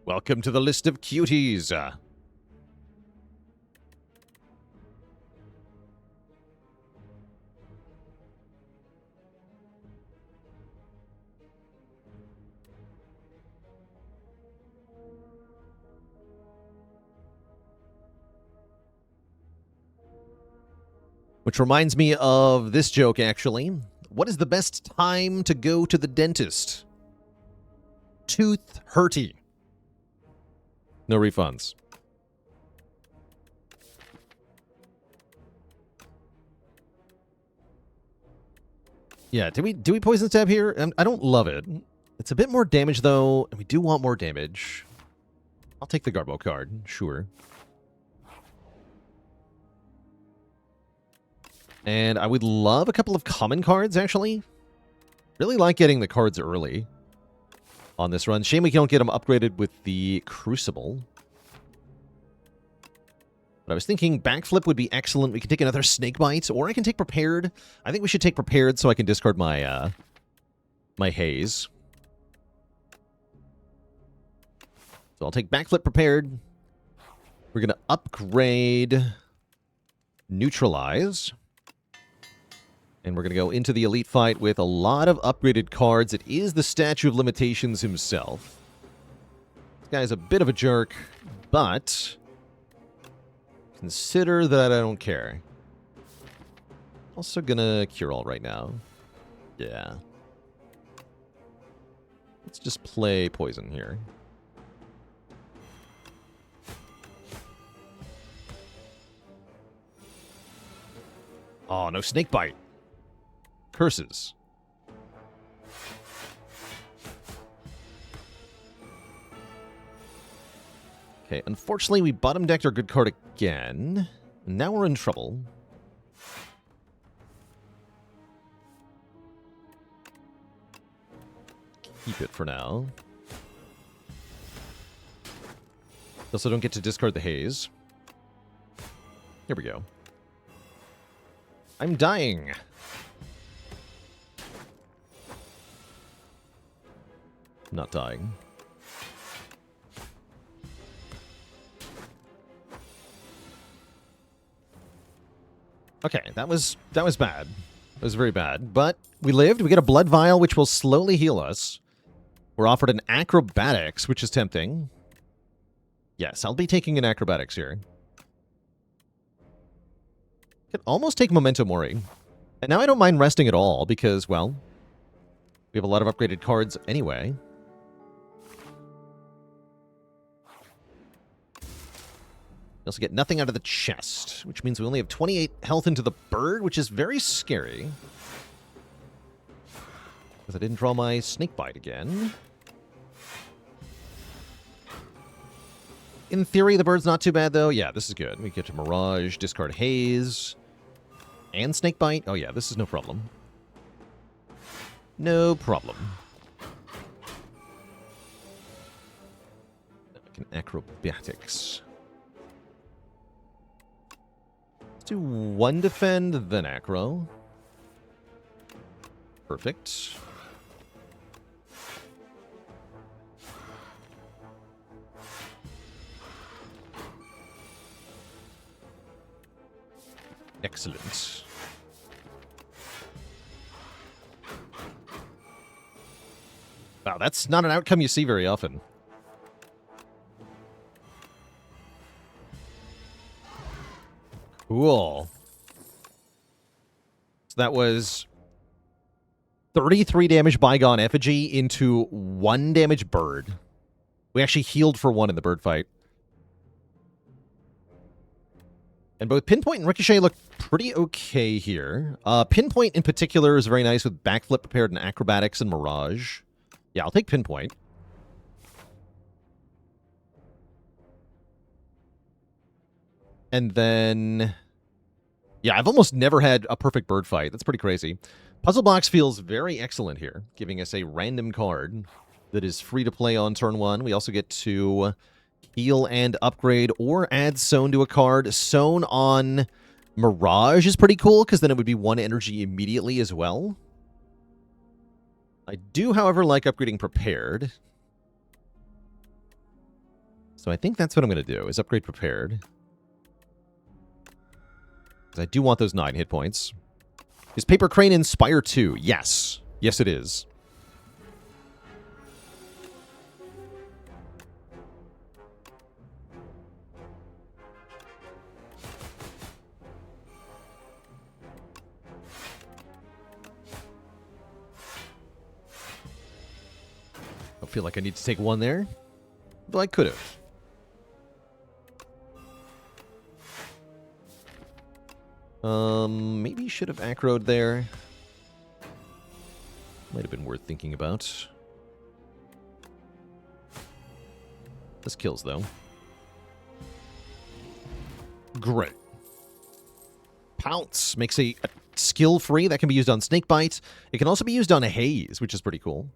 S1: Welcome to the list of cuties. Which reminds me of this joke, actually. What is the best time to go to the dentist? Tooth hurty. No refunds. Yeah, do we Poison Stab here? I don't love it. It's a bit more damage, though, and we do want more damage. I'll take the Garbo card, sure. And I would love a couple of common cards, actually. Really like getting the cards early on this run. Shame we don't get them upgraded with the Crucible. But I was thinking Backflip would be excellent. We can take another Snakebite, or I can take Prepared. I think we should take Prepared so I can discard my my Haze. So I'll take Backflip Prepared. We're going to upgrade Neutralize. And we're going to go into the elite fight with a lot of upgraded cards. It is the Statue of Limitations himself. This guy's a bit of a jerk, but consider that I don't care. Also gonna Cure All right now. Yeah. Let's just play Poison here. Oh, no Snake Bite. Curses. Okay, unfortunately, we bottom decked our good card again. Now we're in trouble. Keep it for now. Also don't get to discard the Haze. Here we go. I'm dying. Not dying. Okay, that was bad. It was very bad. But we lived. We get a Blood Vial, which will slowly heal us. We're offered an Acrobatics, which is tempting. Yes, I'll be taking an Acrobatics here. Could almost take Memento Mori. And now I don't mind resting at all because, well, we have a lot of upgraded cards anyway. We also get nothing out of the chest, which means we only have 28 health into the bird, which is very scary. Because I didn't draw my Snakebite again. In theory, the bird's not too bad, though. Yeah, this is good. We get to Mirage, discard Haze, and Snakebite. Oh, yeah, this is no problem. No problem. Acrobatics. Let's do one defend, then acro. Perfect. Excellent. Wow, that's not an outcome you see very often. Cool. So that was 33 damage Bygone Effigy into 1 damage bird. We actually healed for 1 in the bird fight. And both Pinpoint and Ricochet look pretty okay here. Pinpoint in particular is very nice with Backflip prepared and Acrobatics and Mirage. Yeah, I'll take Pinpoint. And then... yeah, I've almost never had a perfect bird fight. That's pretty crazy. Puzzle Box feels very excellent here, giving us a random card that is free to play on turn 1. We also get to heal and upgrade or add Sown to a card. Sown on Mirage is pretty cool, because then it would be 1 energy immediately as well. I do, however, like upgrading Prepared. So I think that's what I'm going to do, is upgrade Prepared. Because I do want those 9 hit points. Is Paper Crane Inspire 2? Yes. Yes, it is. I feel like I need to take 1 there. Though I could have. Maybe should have acroed there. Might have been worth thinking about. This kills, though. Great. Pounce makes a skill free that can be used on Snakebite. It can also be used on a Haze, which is pretty cool.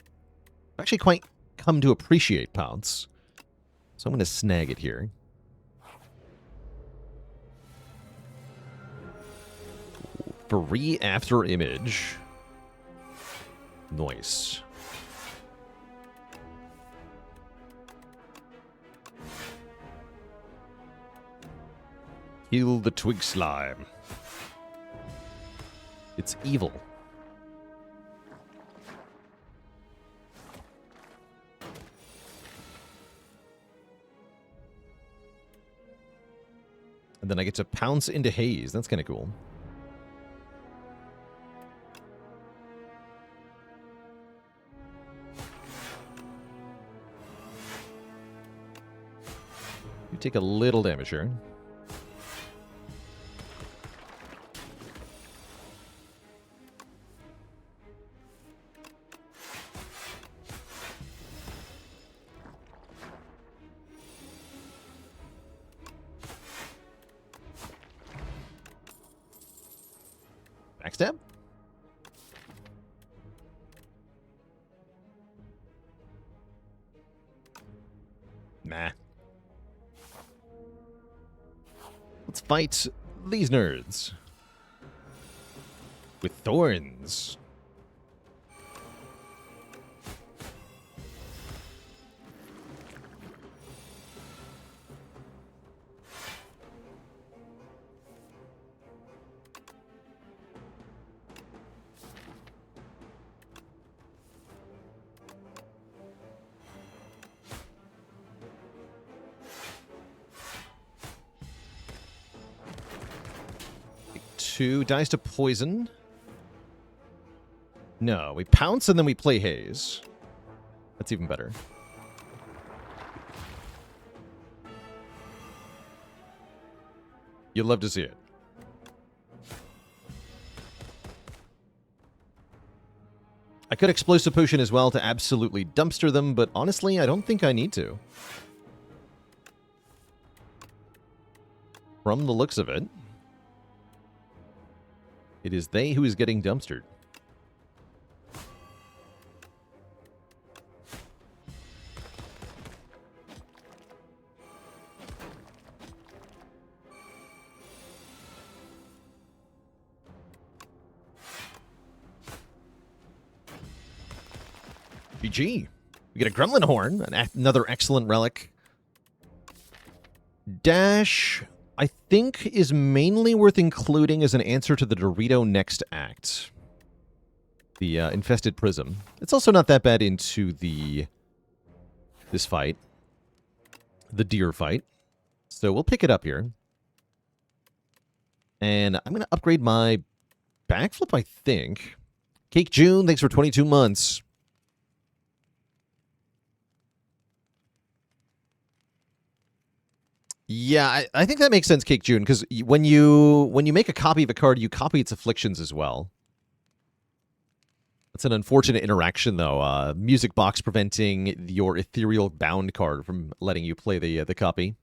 S1: I've actually quite come to appreciate Pounce. So I'm going to snag it here. Free after image. Nice. Kill the twig slime. It's evil. And then I get to pounce into Haze. That's kind of cool. You take a little damage here. Backstab? Nah. Let's fight these nerds. With thorns. Two dice to poison. No, we pounce and then we play Haze. That's even better. You'd love to see it. I could Explosive Potion as well to absolutely dumpster them, but honestly, I don't think I need to. From the looks of it, it is they who is getting dumpstered. GG. We get a Gremlin Horn, another excellent relic. Dash, I think, is mainly worth including as an answer to the Dorito Next Act. The Infested Prism. It's also not that bad into this fight. The deer fight. So we'll pick it up here. And I'm going to upgrade my backflip, I think. Cake June, thanks for 22 months. Yeah, I think that makes sense, Cake June, because when you make a copy of a card, you copy its afflictions as well. That's an unfortunate interaction, though. Music Box preventing your Ethereal Bound card from letting you play the copy.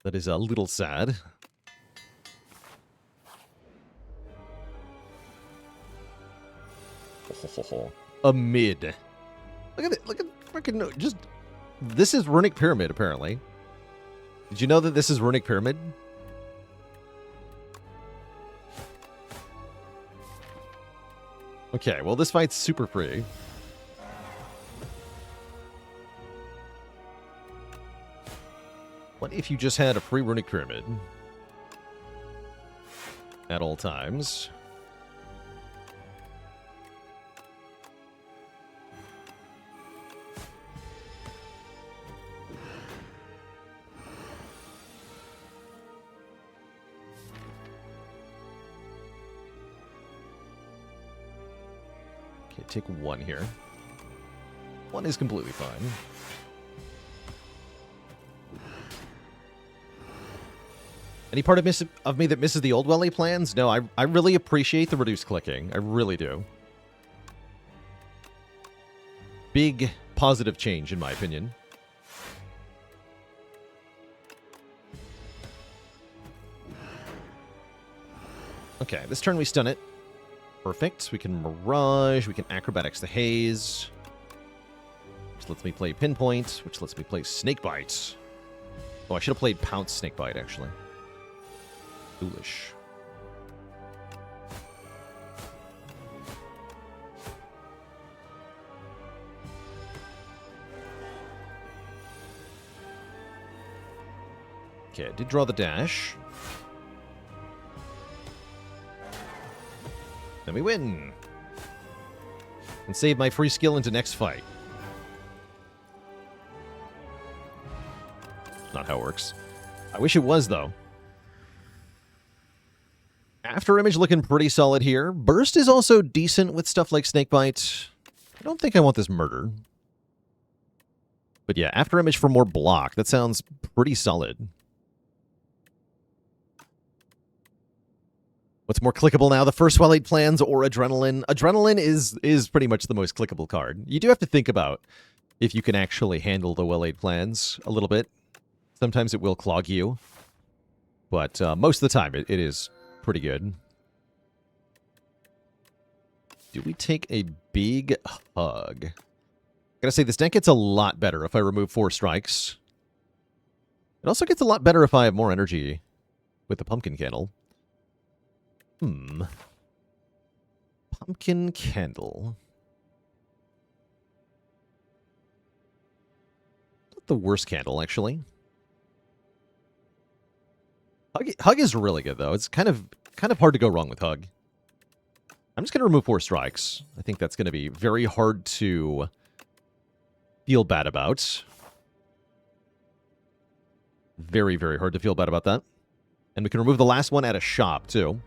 S1: That is a little sad. A mid. Look at it. Look at freaking just. This is Runic Pyramid, apparently. Did you know that this is Runic Pyramid? Okay, well, this fight's super free. What if you just had a free Runic Pyramid? At all times. Take one here. One is completely fine. Any part of me that misses the old Welly plans? No, I really appreciate the reduced clicking. I really do. Big positive change, in my opinion. Okay, this turn we stun it. Perfect. We can Mirage. We can Acrobatics the Haze. Which lets me play Pinpoint. Which lets me play Snakebite. Oh, I should have played Pounce Snakebite, actually. Foolish. Okay, I did draw the dash. Then we win. And save my free skill into next fight. Not how it works. I wish it was, though. After Image looking pretty solid here. Burst is also decent with stuff like Snakebite. I don't think I want this Murder. But yeah, After Image for more block. That sounds pretty solid. What's more clickable now, the first Well-Laid Plans or Adrenaline? Adrenaline is pretty much the most clickable card. You do have to think about if you can actually handle the Well-Laid Plans a little bit. Sometimes it will clog you. But most of the time, it is pretty good. Do we take a big hug? Gotta say, this deck gets a lot better if I remove 4 strikes. It also gets a lot better if I have more energy with the Pumpkin Candle. Pumpkin Candle. Not the worst candle, actually. Hug is really good, though. It's kind of hard to go wrong with Hug. I'm just going to remove 4 strikes. I think that's going to be very hard to feel bad about. Very, very hard to feel bad about that. And we can remove the last one at a shop, too.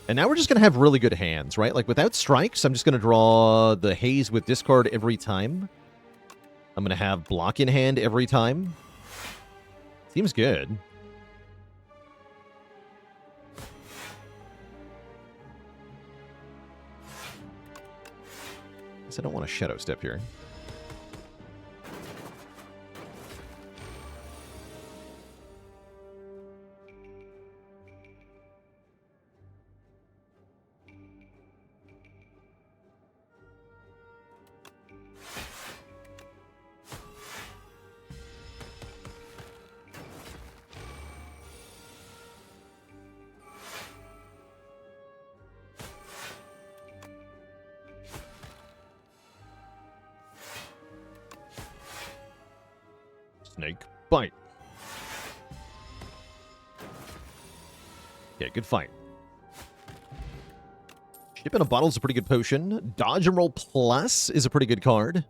S1: And now we're just going to have really good hands, right? Like, without strikes, I'm just going to draw the Haze with discard every time. I'm going to have block in hand every time. Seems good. Guess I don't want a Shadow Step here. Snake Bite. Okay, good fight. Ship in a Bottle is a pretty good potion. Dodge and Roll Plus is a pretty good card.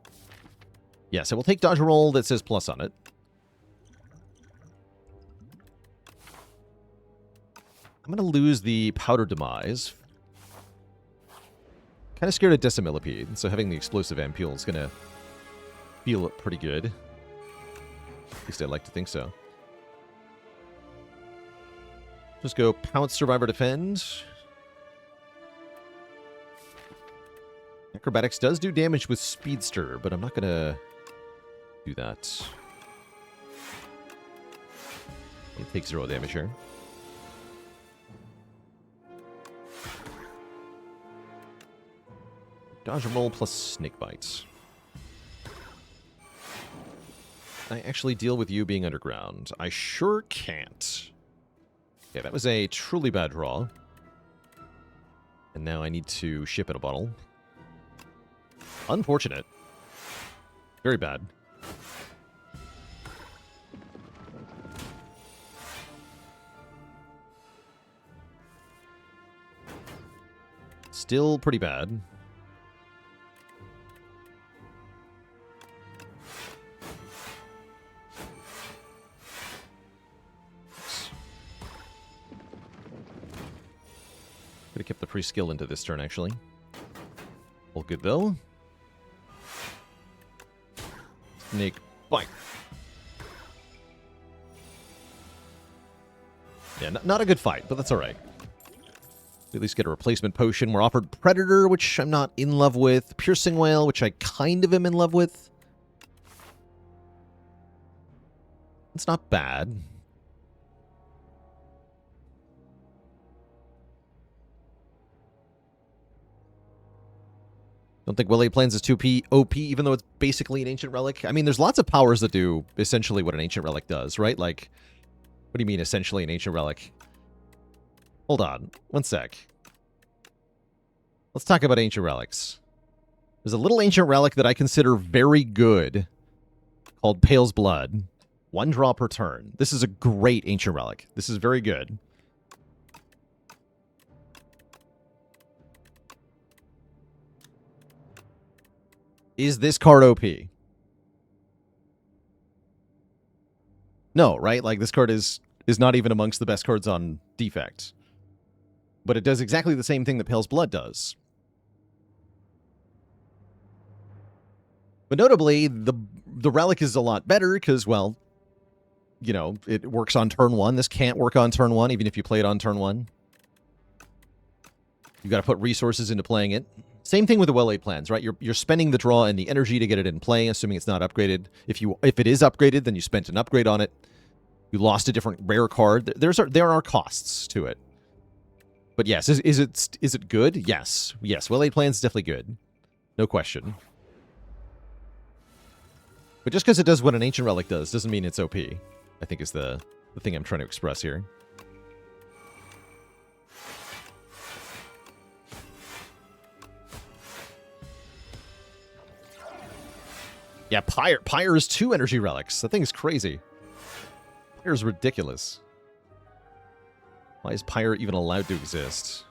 S1: Yes, I will take Dodge and Roll that says plus on it. I'm going to lose the Powder Demise. Kind of scared of Decimillipede, so having the Explosive Ampule is going to feel pretty good. At least I'd like to think so. Just go Pounce, Survivor, Defend. Acrobatics does do damage with Speedster, but I'm not going to do that. I'll take 0 damage here. Dodge and Roll plus Snake Bites. Can I actually deal with you being underground? I sure can't. Okay, that was a truly bad draw. And now I need to ship in a bottle. Unfortunate. Very bad. Still pretty bad. Could have kept the free skill into this turn, actually. All good, though. Snake Bite. Yeah, not a good fight, but that's alright. We at least get a replacement potion. We're offered Predator, which I'm not in love with. Piercing Whale, which I kind of am in love with. It's not bad. Don't think Well-Laid Plans is 2P OP, even though it's basically an Ancient Relic. I mean, there's lots of powers that do essentially what an Ancient Relic does, right? Like, what do you mean, essentially an Ancient Relic? Hold on. One sec. Let's talk about Ancient Relics. There's a little Ancient Relic that I consider very good called Pale's Blood. 1 draw per turn. This is a great Ancient Relic. This is very good. Is this card OP? No, right? Like, this card is not even amongst the best cards on Defect. But it does exactly the same thing that Pale's Blood does. But notably, the Relic is a lot better because, well, you know, it works on turn 1. This can't work on turn 1, even if you play it on turn 1. You've got to put resources into playing it. Same thing with the well-laid plans, right? You're spending the draw and the energy to get it in play, assuming it's not upgraded. If it is upgraded, then you spent an upgrade on it. You lost a different rare card. There are costs to it. But yes, is it good? Yes. Yes, well-laid plans is definitely good. No question. But just because it does what an Ancient Relic does doesn't mean it's OP, I think is the thing I'm trying to express here. Yeah, Pyre is 2 energy relics. That thing is crazy. Pyre is ridiculous. Why is Pyre even allowed to exist?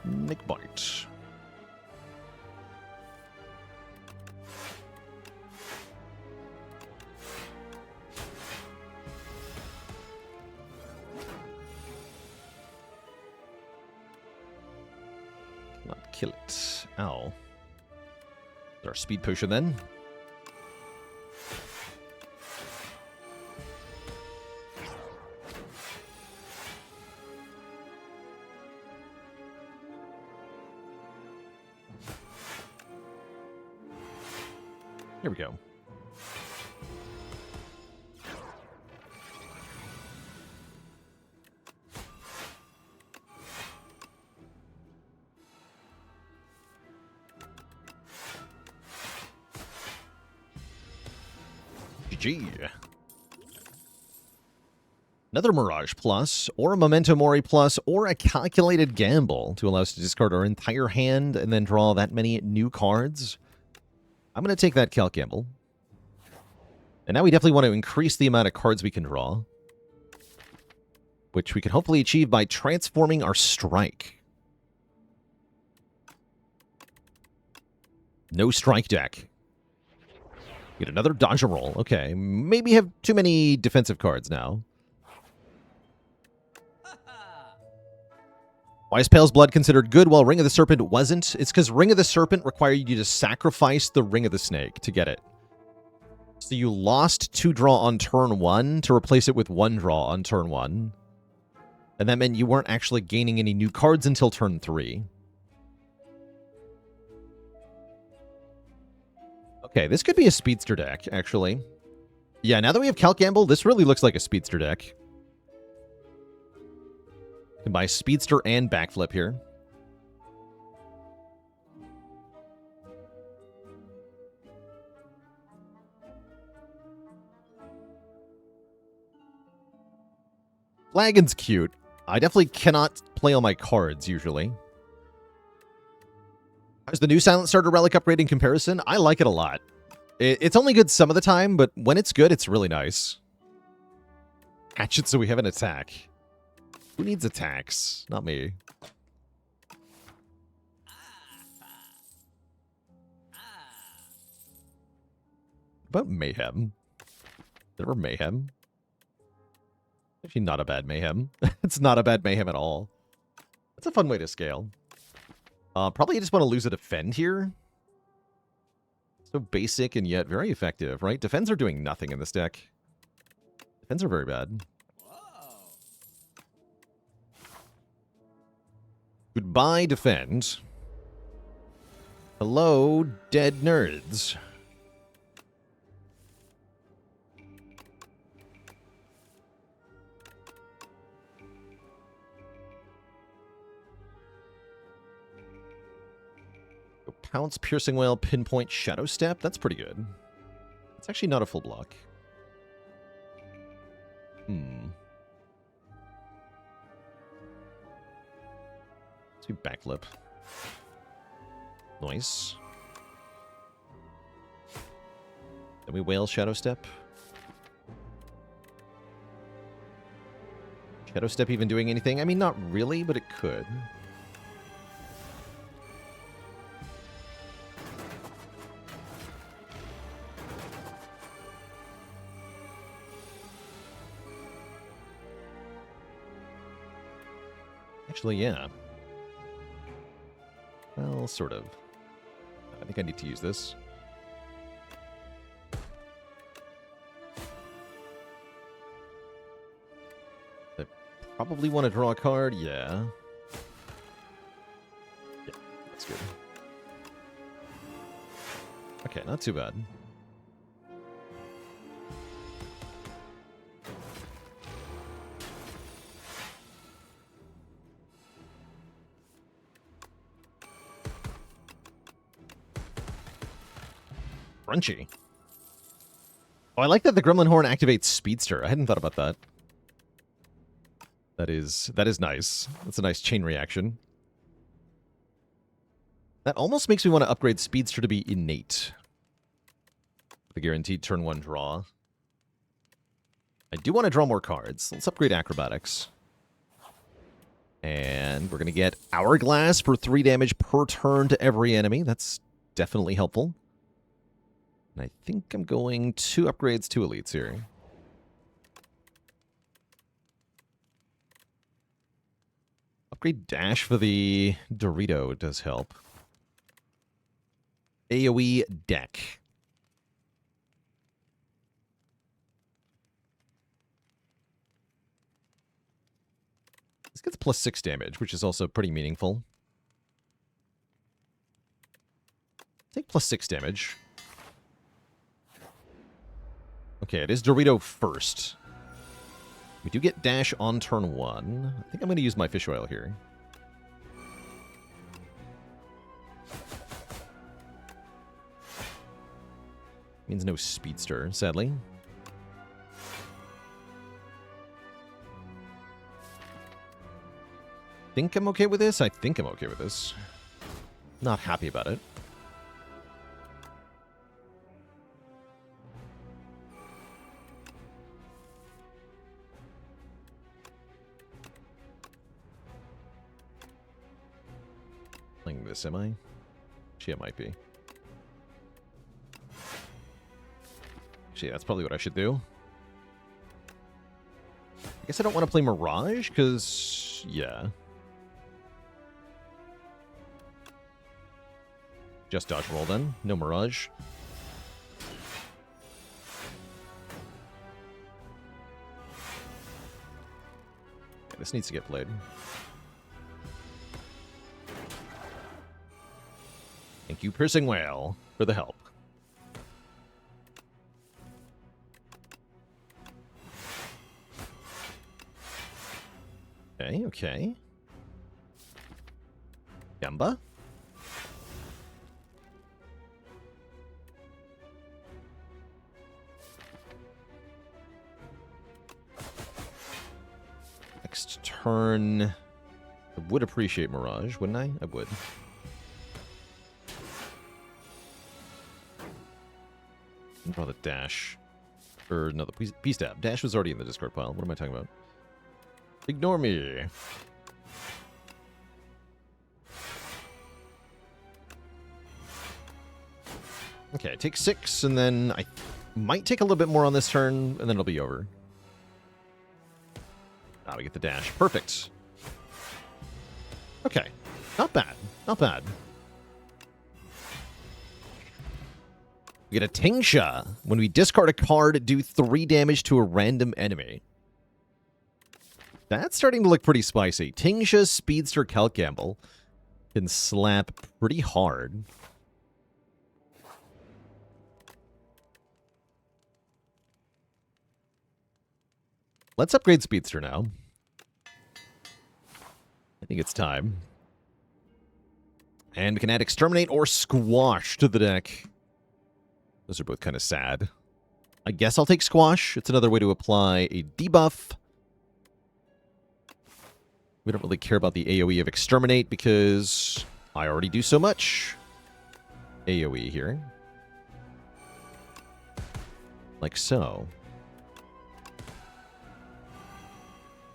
S1: Nick Bite. Not kill it. Ow. Our speed potion then. Here we go. GG. Another Mirage Plus, or a Memento Mori Plus, or a Calculated Gamble to allow us to discard our entire hand and then draw that many new cards. I'm going to take that Calc Gamble. And now we definitely want to increase the amount of cards we can draw, which we can hopefully achieve by transforming our Strike. No Strike deck. Get another dodge and roll. Okay, maybe have too many defensive cards now. Why is Pale's Blood considered good while Ring of the Serpent wasn't? It's because Ring of the Serpent required you to sacrifice the Ring of the Snake to get it. So you lost 2 draw on turn 1 to replace it with 1 draw on turn 1. And that meant you weren't actually gaining any new cards until turn 3. Okay, this could be a Speedster deck, actually. Yeah, now that we have Calc Gamble, this really looks like a Speedster deck. Can buy Speedster and Backflip here. Flagon's cute. I definitely cannot play all my cards, usually. How's the new Silent Starter Relic upgrade in comparison? I like it a lot. It's only good some of the time, but when it's good, it's really nice. Hatchet so we have an attack. Who needs attacks? Not me. About Mayhem? Never Mayhem? Actually, not a bad Mayhem. It's not a bad Mayhem at all. It's a fun way to scale. Probably just want to lose a Defend here. So basic and yet very effective, right? Defends are doing nothing in this deck. Defends are very bad. Goodbye, Defend. Hello, dead nerds. Pounce, Piercing Wail, Pinpoint, Shadow Step. That's pretty good. It's actually not a full block. Let's do Backflip. Nice. Then we whale Shadow Step. Shadow Step even doing anything? I mean, not really, but it could. Actually, yeah. Well, sort of. I think I need to use this. I probably want to draw a card, yeah. Yeah, that's good. Okay, not too bad. Crunchy. Oh, I like that the Gremlin Horn activates Speedster. I hadn't thought about that. That is nice. That's a nice chain reaction. That almost makes me want to upgrade Speedster to be innate. The guaranteed turn 1 draw. I do want to draw more cards. Let's upgrade Acrobatics. And we're going to get Hourglass for 3 damage per turn to every enemy. That's definitely helpful. And I think I'm going 2 upgrades, 2 elites here. Upgrade Dash for the Dorito does help. AoE Deck. This gets plus 6 damage, which is also pretty meaningful. Take plus 6 damage. Okay, it is Dorito first. We do get Dash on turn 1. I think I'm going to use my fish oil here. Means no Speedster, sadly. Think I'm okay with this? I think I'm okay with this. Not happy about it. Playing this, am I? Actually, it might be. Actually, that's probably what I should do. I guess I don't want to play Mirage, because, yeah. Just dodge roll then. No Mirage. Okay, this needs to get played. Thank you, Piercing Whale, for the help. Okay, okay. Gamba. Next turn. I would appreciate Mirage, wouldn't I? I would. Draw the Dash. Or no, the P-Stab. Dash was already in the discard pile. What am I talking about? Ignore me. Okay, take 6, and then I might take a little bit more on this turn, and then it'll be over. Ah, we get the Dash. Perfect. Okay. Not bad. Not bad. We get a Tingsha. When we discard a card, do 3 damage to a random enemy. That's starting to look pretty spicy. Tingsha Speedster Calc Gamble can slap pretty hard. Let's upgrade Speedster now. I think it's time. And we can add Exterminate or Squash to the deck. Those are both kind of sad. I guess I'll take Squash. It's another way to apply a debuff. We don't really care about the AoE of Exterminate because I already do so much AoE here. Like so.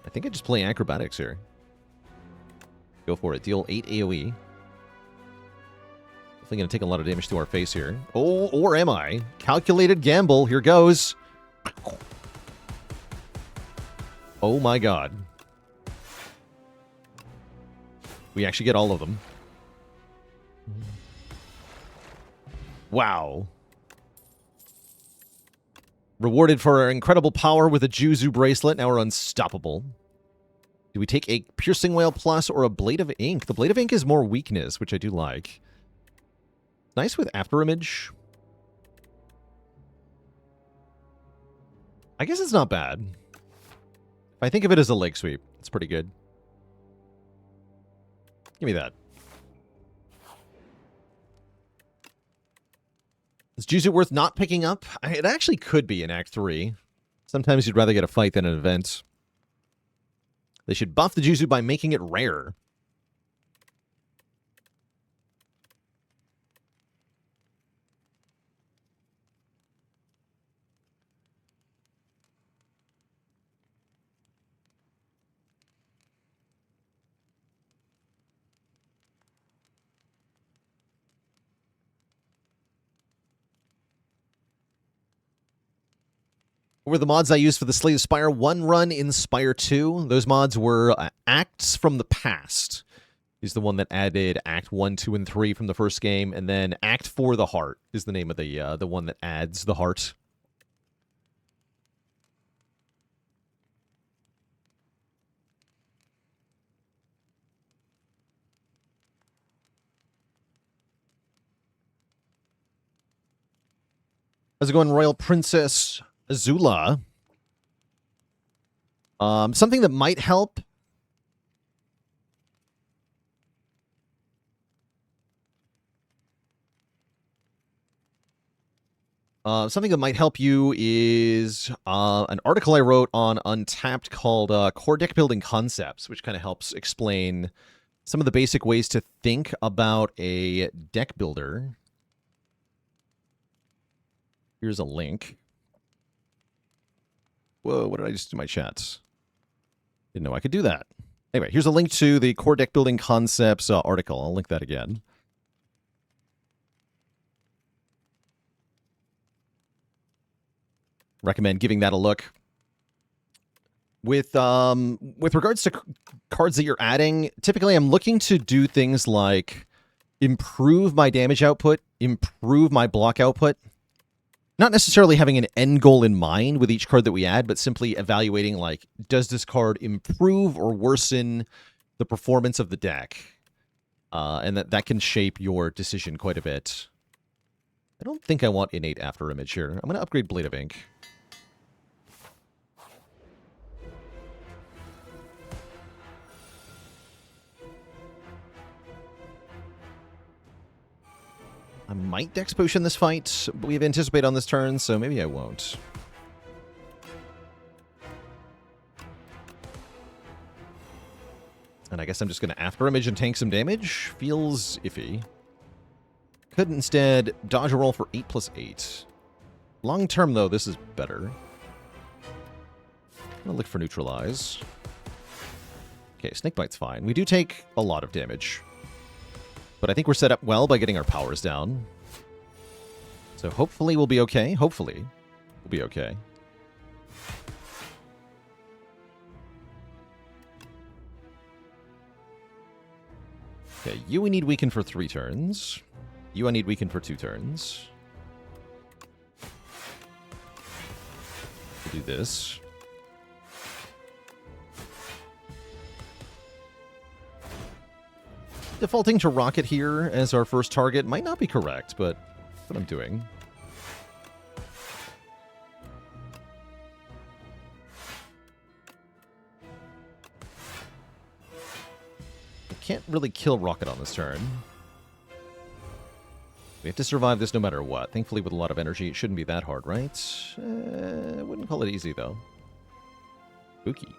S1: I think I just play acrobatics here. Go for it. Deal 8 AoE. Definitely going to take a lot of damage to our face here. Oh, or am I? Calculated gamble. Here goes. Oh my god. We actually get all of them. Wow. Rewarded for our incredible power with a Juzu bracelet. Now we're unstoppable. Do we take a Piercing Wail Plus or a Blade of Ink? The Blade of Ink is more weakness, which I do like. Nice with Afterimage. I guess it's not bad. If I think of it as a leg sweep, it's pretty good. Give me that. Is Juzu worth not picking up? It actually could be in Act 3. Sometimes you'd rather get a fight than an event. They should buff the Juzu by making it rare. What were the mods I used for the Slay the Spire 1 run in Spire 2? Those mods were Acts from the Past. He's the one that added Act 1, 2, and 3 from the first game, and then Act 4 the Heart is the name of the one that adds the heart. How's it going, Royal Princess Azula? Something that might help. Something that might help you is an article I wrote on Untapped called Core Deck Building Concepts, which kind of helps explain some of the basic ways to think about a deck builder. Here's a link. Whoa, what did I just do to my chats? Didn't know I could do that. Anyway, here's a link to the Core Deck Building Concepts article. I'll link that again. Recommend giving that a look. With regards to cards that you're adding, typically I'm looking to do things like improve my damage output, improve my block output. Not necessarily having an end goal in mind with each card that we add, but simply evaluating, like, does this card improve or worsen the performance of the deck? And that can shape your decision quite a bit. I don't think I want innate Afterimage here. I'm going to upgrade Blade of Ink. I might Dex Potion this fight, but we have Anticipate on this turn, so maybe I won't. And I guess I'm just going to Afterimage and tank some damage. Feels iffy. Could instead dodge a roll for 8+8. Long term, though, this is better. I'm going to look for Neutralize. Okay, Snakebite's fine. We do take a lot of damage. But I think we're set up well by getting our powers down. So hopefully we'll be okay. Hopefully we'll be okay. Okay, you I need Weaken for 3 turns. You I need Weaken for 2 turns. We'll do this. Defaulting to Rocket here as our first target might not be correct, but that's what I'm doing. I can't really kill Rocket on this turn. We have to survive this no matter what. Thankfully, with a lot of energy, it shouldn't be that hard, right? I wouldn't call it easy, though. Spooky.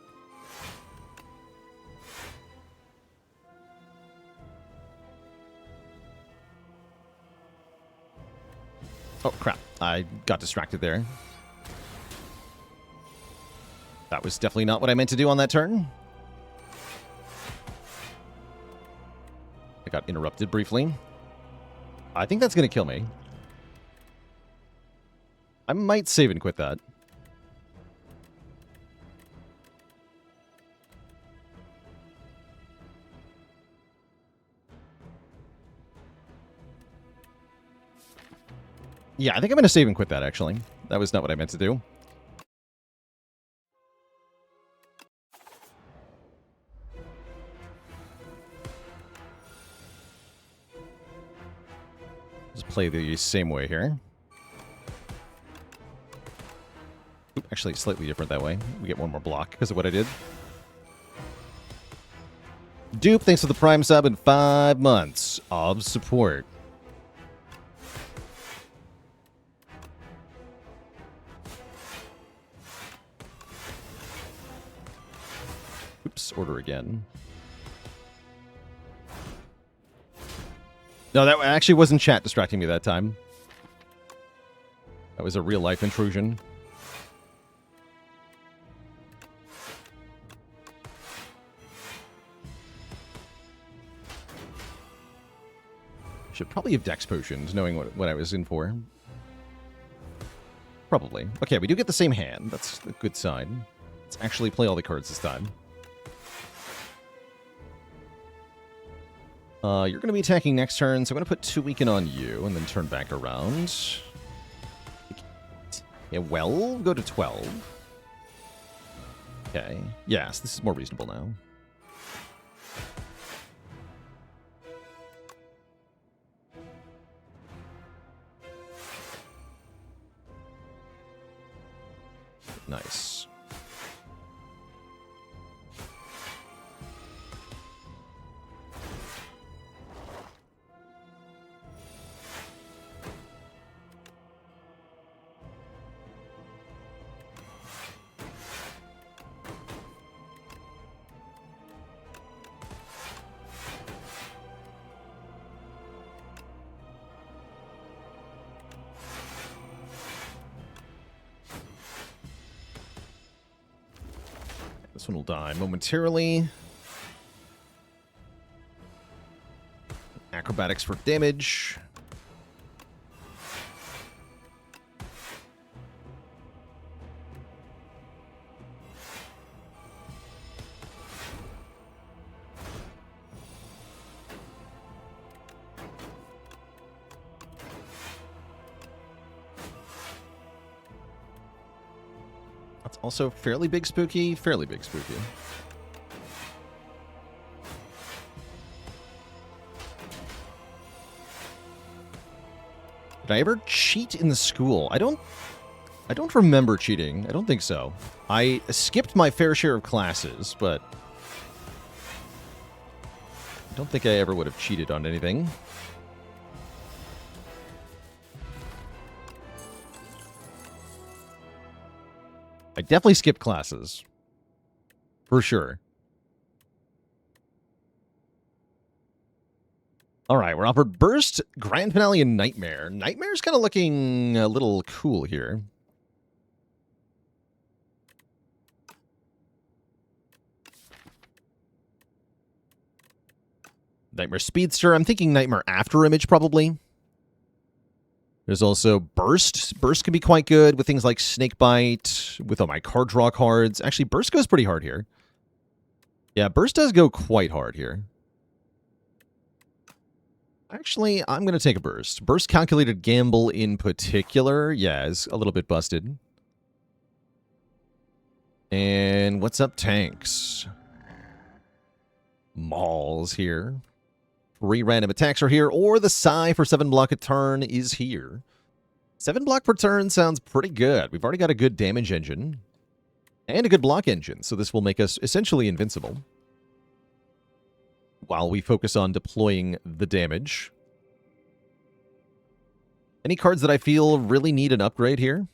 S1: Oh, crap. I got distracted there. That was definitely not what I meant to do on that turn. I got interrupted briefly. I think that's going to kill me. I might save and quit that. Yeah, I think I'm going to save and quit that, actually. That was not what I meant to do. Just play the same way here. Oop, actually, slightly different that way. We get one more block because of what I did. Dupe, thanks for the Prime sub and 5 months of support. Oops, order again. No, that actually wasn't chat distracting me that time. That was a real-life intrusion. Should probably have Dex Potions, knowing what I was in for. Probably. Okay, we do get the same hand. That's a good sign. Let's actually play all the cards this time. You're going to be attacking next turn, so I'm going to put 2 weaken on you, and then turn back around. Yeah, well, go to 12. Okay. Yes, this is more reasonable now. Nice. This one will die momentarily. Acrobatics for damage. That's also fairly big spooky. Fairly big spooky. Did I ever cheat in the school? I don't remember cheating. I don't think so. I skipped my fair share of classes, but I don't think I ever would have cheated on anything. I definitely skipped classes. For sure. All right, we're offered Burst, Grand Finale, and Nightmare. Nightmare's kind of looking a little cool here. Nightmare Speedster. I'm thinking Nightmare After Image, probably. There's also Burst. Burst can be quite good with things like Snakebite, with all my card draw cards. Actually, Burst goes pretty hard here. Yeah, Burst does go quite hard here. Actually, I'm going to take a Burst. Burst Calculated Gamble in particular, yeah, is a little bit busted. And what's up, tanks? Mauls here. 3 random attacks are here, or the Psy for 7 block a turn is here. 7 block per turn sounds pretty good. We've already got a good damage engine and a good block engine, so this will make us essentially invincible while we focus on deploying the damage. Any cards that I feel really need an upgrade here?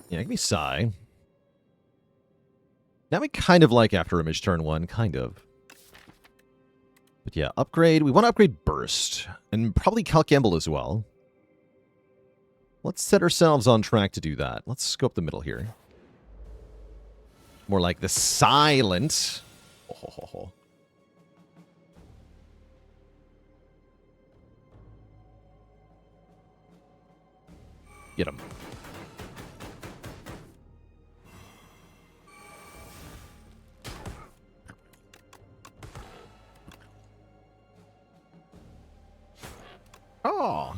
S1: Yeah, give me Psy. Now we kind of like After Image turn 1, kind of. But yeah, upgrade. We want to upgrade Burst. And probably Calc Gamble as well. Let's set ourselves on track to do that. Let's go up the middle here. More like the Silent. Oh. Get him. Oh.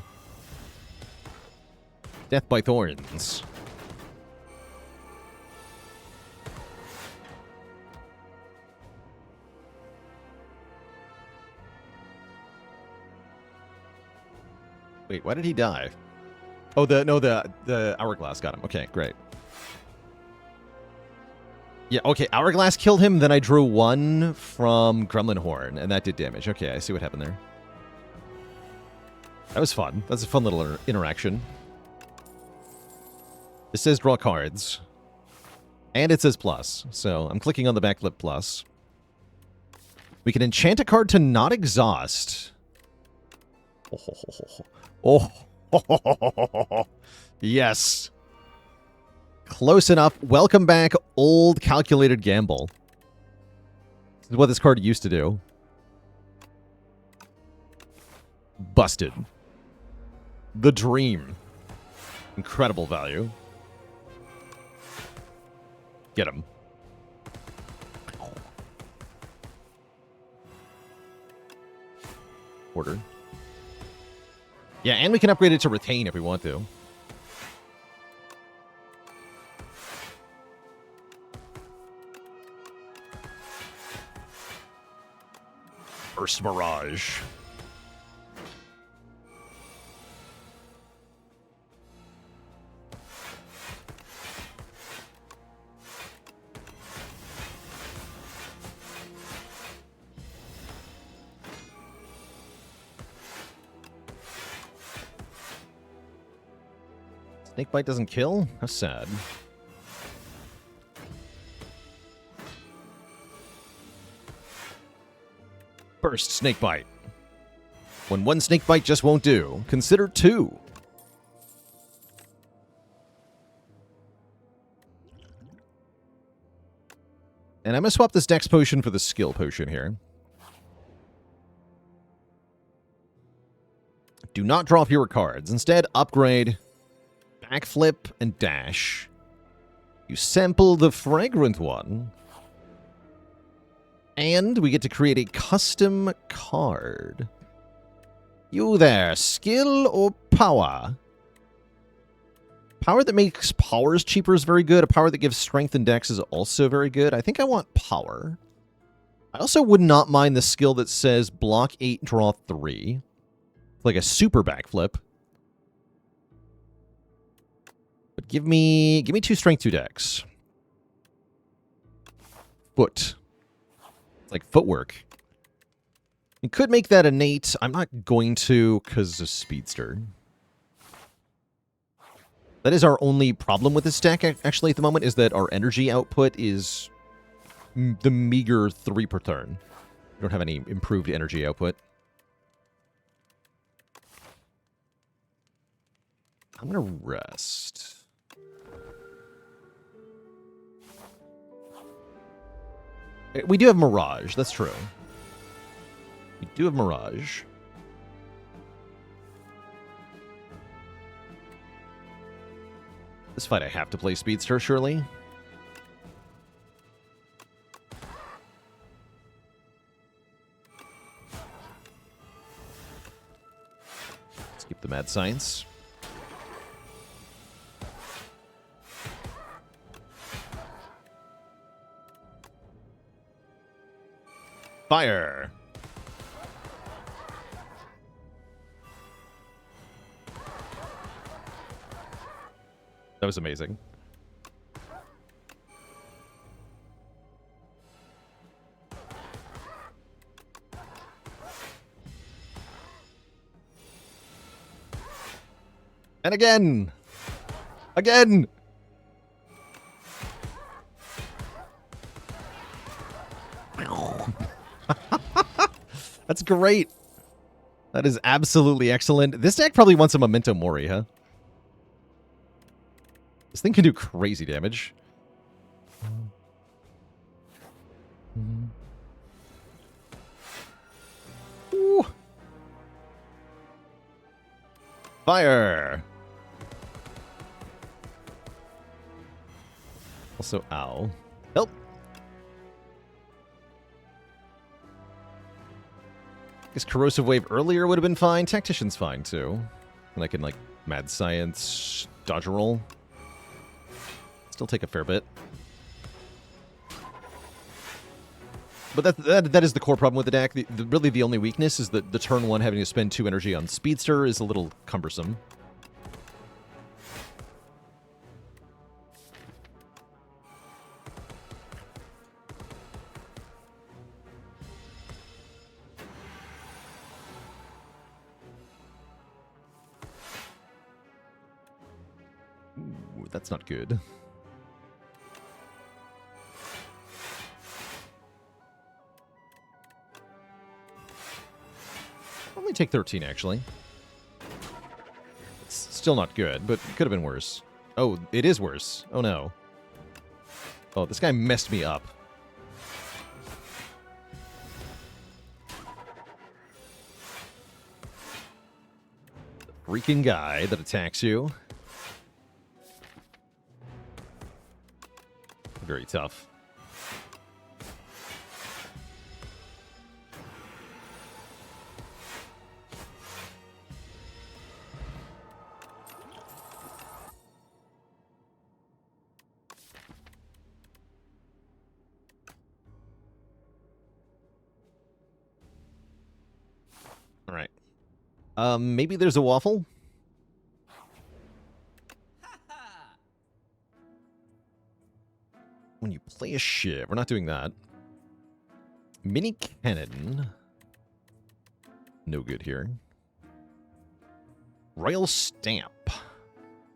S1: Death by Thorns. Wait, why did he die? Oh, the Hourglass got him. Okay, great. Yeah, okay, Hourglass killed him, then I drew 1 from Gremlin Horn, and that did damage. Okay, I see what happened there. That was fun. That's a fun little interaction. It says draw cards. And it says plus. So I'm clicking on the backflip plus. We can enchant a card to not exhaust. Oh. Yes. Close enough. Welcome back, old calculated gamble. This is what this card used to do. Busted. The Dream. Incredible value. Get him. Order. Yeah, and we can upgrade it to Retain if we want to. Burst Mirage. Snakebite doesn't kill? How sad. Burst Snakebite. When one Snakebite just won't do, consider 2. And I'm going to swap this Dex Potion for the Skill Potion here. Do not draw fewer cards. Instead, upgrade Backflip and Dash. You sample the Fragrant one. And we get to create a custom card. You there, skill or power? Power that makes powers cheaper is very good. A power that gives strength and dex is also very good. I think I want power. I also would not mind the skill that says block 8, draw 3. Like a super backflip. But give me 2 strength, 2 dex. Foot. It's like footwork. You could make that innate. I'm not going to because of Speedster. That is our only problem with this deck, actually, at the moment, is that our energy output is the meager 3 per turn. We don't have any improved energy output. I'm going to rest. We do have Mirage, that's true. We do have Mirage. This fight I have to play Speedster, surely. Let's keep the Mad Science. Fire! That was amazing. And again! Again! That's great. That is absolutely excellent. This deck probably wants a Memento Mori, huh? This thing can do crazy damage. Ooh. Fire! Also, ow. Help! I guess Corrosive Wave earlier would have been fine. Tactician's fine, too. And I can, like, Mad Science, dodge roll. Still take a fair bit. But that is the core problem with the deck. Really, the only weakness is that the turn 1 having to spend 2 energy on Speedster is a little cumbersome. Ooh, that's not good. Only take 13, actually. It's still not good, but it could have been worse. Oh, it is worse. Oh, no. Oh, this guy messed me up. The freaking guy that attacks you. Very tough. All right. Maybe there's a waffle? When you play a ship, we're not doing that. Mini cannon. No good here. Royal Stamp.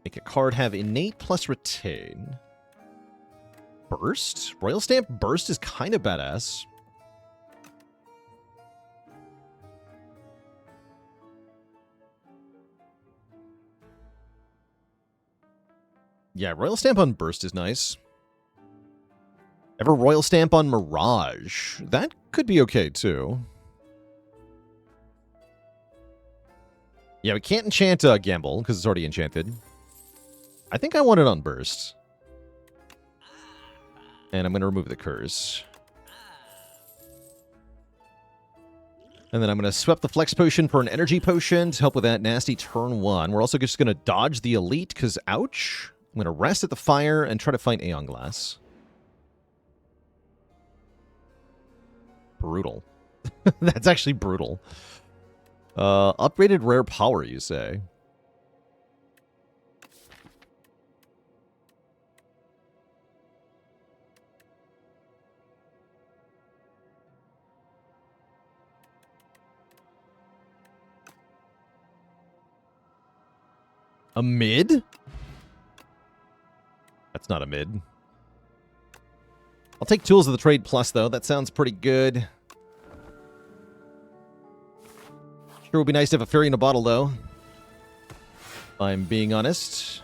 S1: Make a card have innate plus retain. Burst? Royal Stamp Burst is kind of badass. Yeah, Royal Stamp on Burst is nice. Ever Royal Stamp on Mirage? That could be okay, too. Yeah, we can't enchant Gamble, because it's already enchanted. I think I want it on Burst. And I'm going to remove the Curse. And then I'm going to swap the Flex Potion for an Energy Potion to help with that nasty turn 1. We're also just going to dodge the Elite, because ouch. I'm going to rest at the Fire and try to find Aeon Glass. Brutal. That's actually brutal. Upgraded rare power, you say? A mid? That's not a mid. I'll take Tools of the Trade Plus, though. That sounds pretty good. Sure would be nice to have a fairy in a bottle, though. If I'm being honest.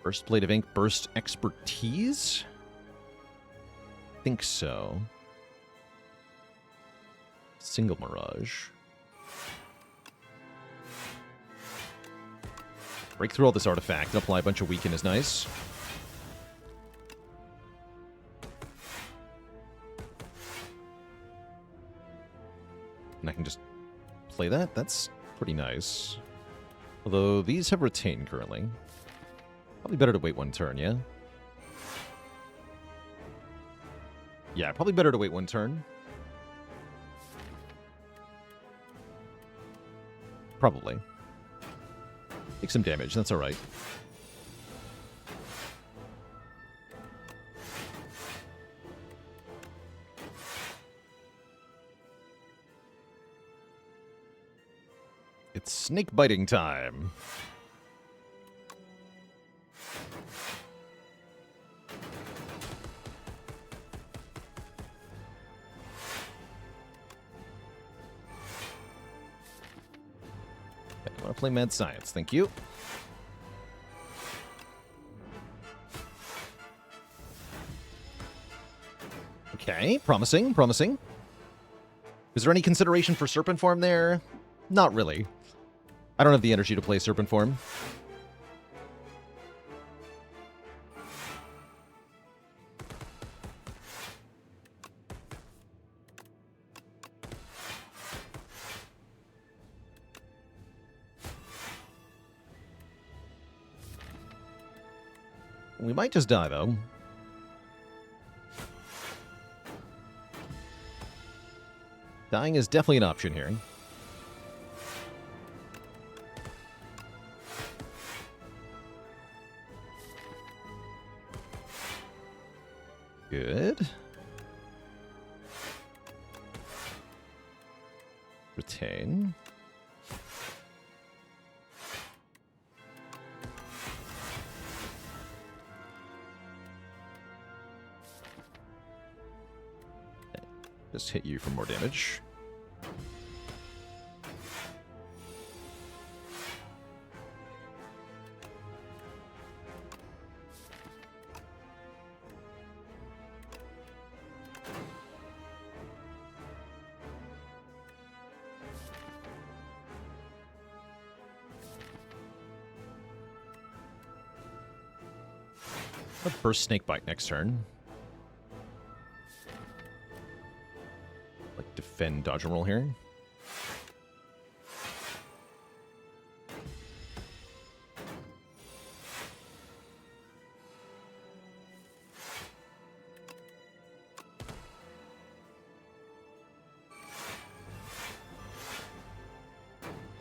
S1: Burst Blade of Ink, Burst Expertise? Think so. Single Mirage. Break through all this artifact and apply a bunch of Weaken is nice. And I can just play that? That's pretty nice. Although these have Retain currently. Probably better to wait one turn, yeah? Yeah, probably better to wait one turn. Probably. Take some damage, that's alright. It's snake biting time. I want to play Mad Science, thank you. Okay, promising, promising. Is there any consideration for Serpent Form there? Not really. I don't have the energy to play Serpent Form. We might just die, though. Dying is definitely an option here. Good. Retain. Just hit you for more damage. Let's burst Snakebite next turn. Like defend dodge and roll here.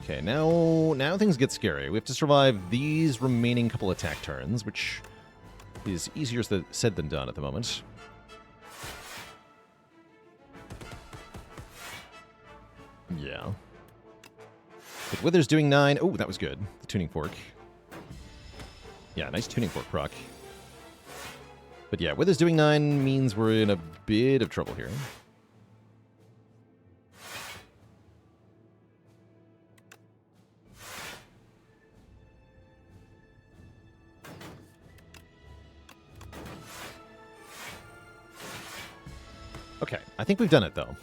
S1: Okay, now things get scary. We have to survive these remaining couple attack turns, which is easier said than done at the moment. Yeah. But Wither's doing 9. Oh, that was good. The Tuning Fork. Yeah, nice Tuning Fork proc. But yeah, Wither's doing 9 means we're in a bit of trouble here. Okay, I think we've done it, though.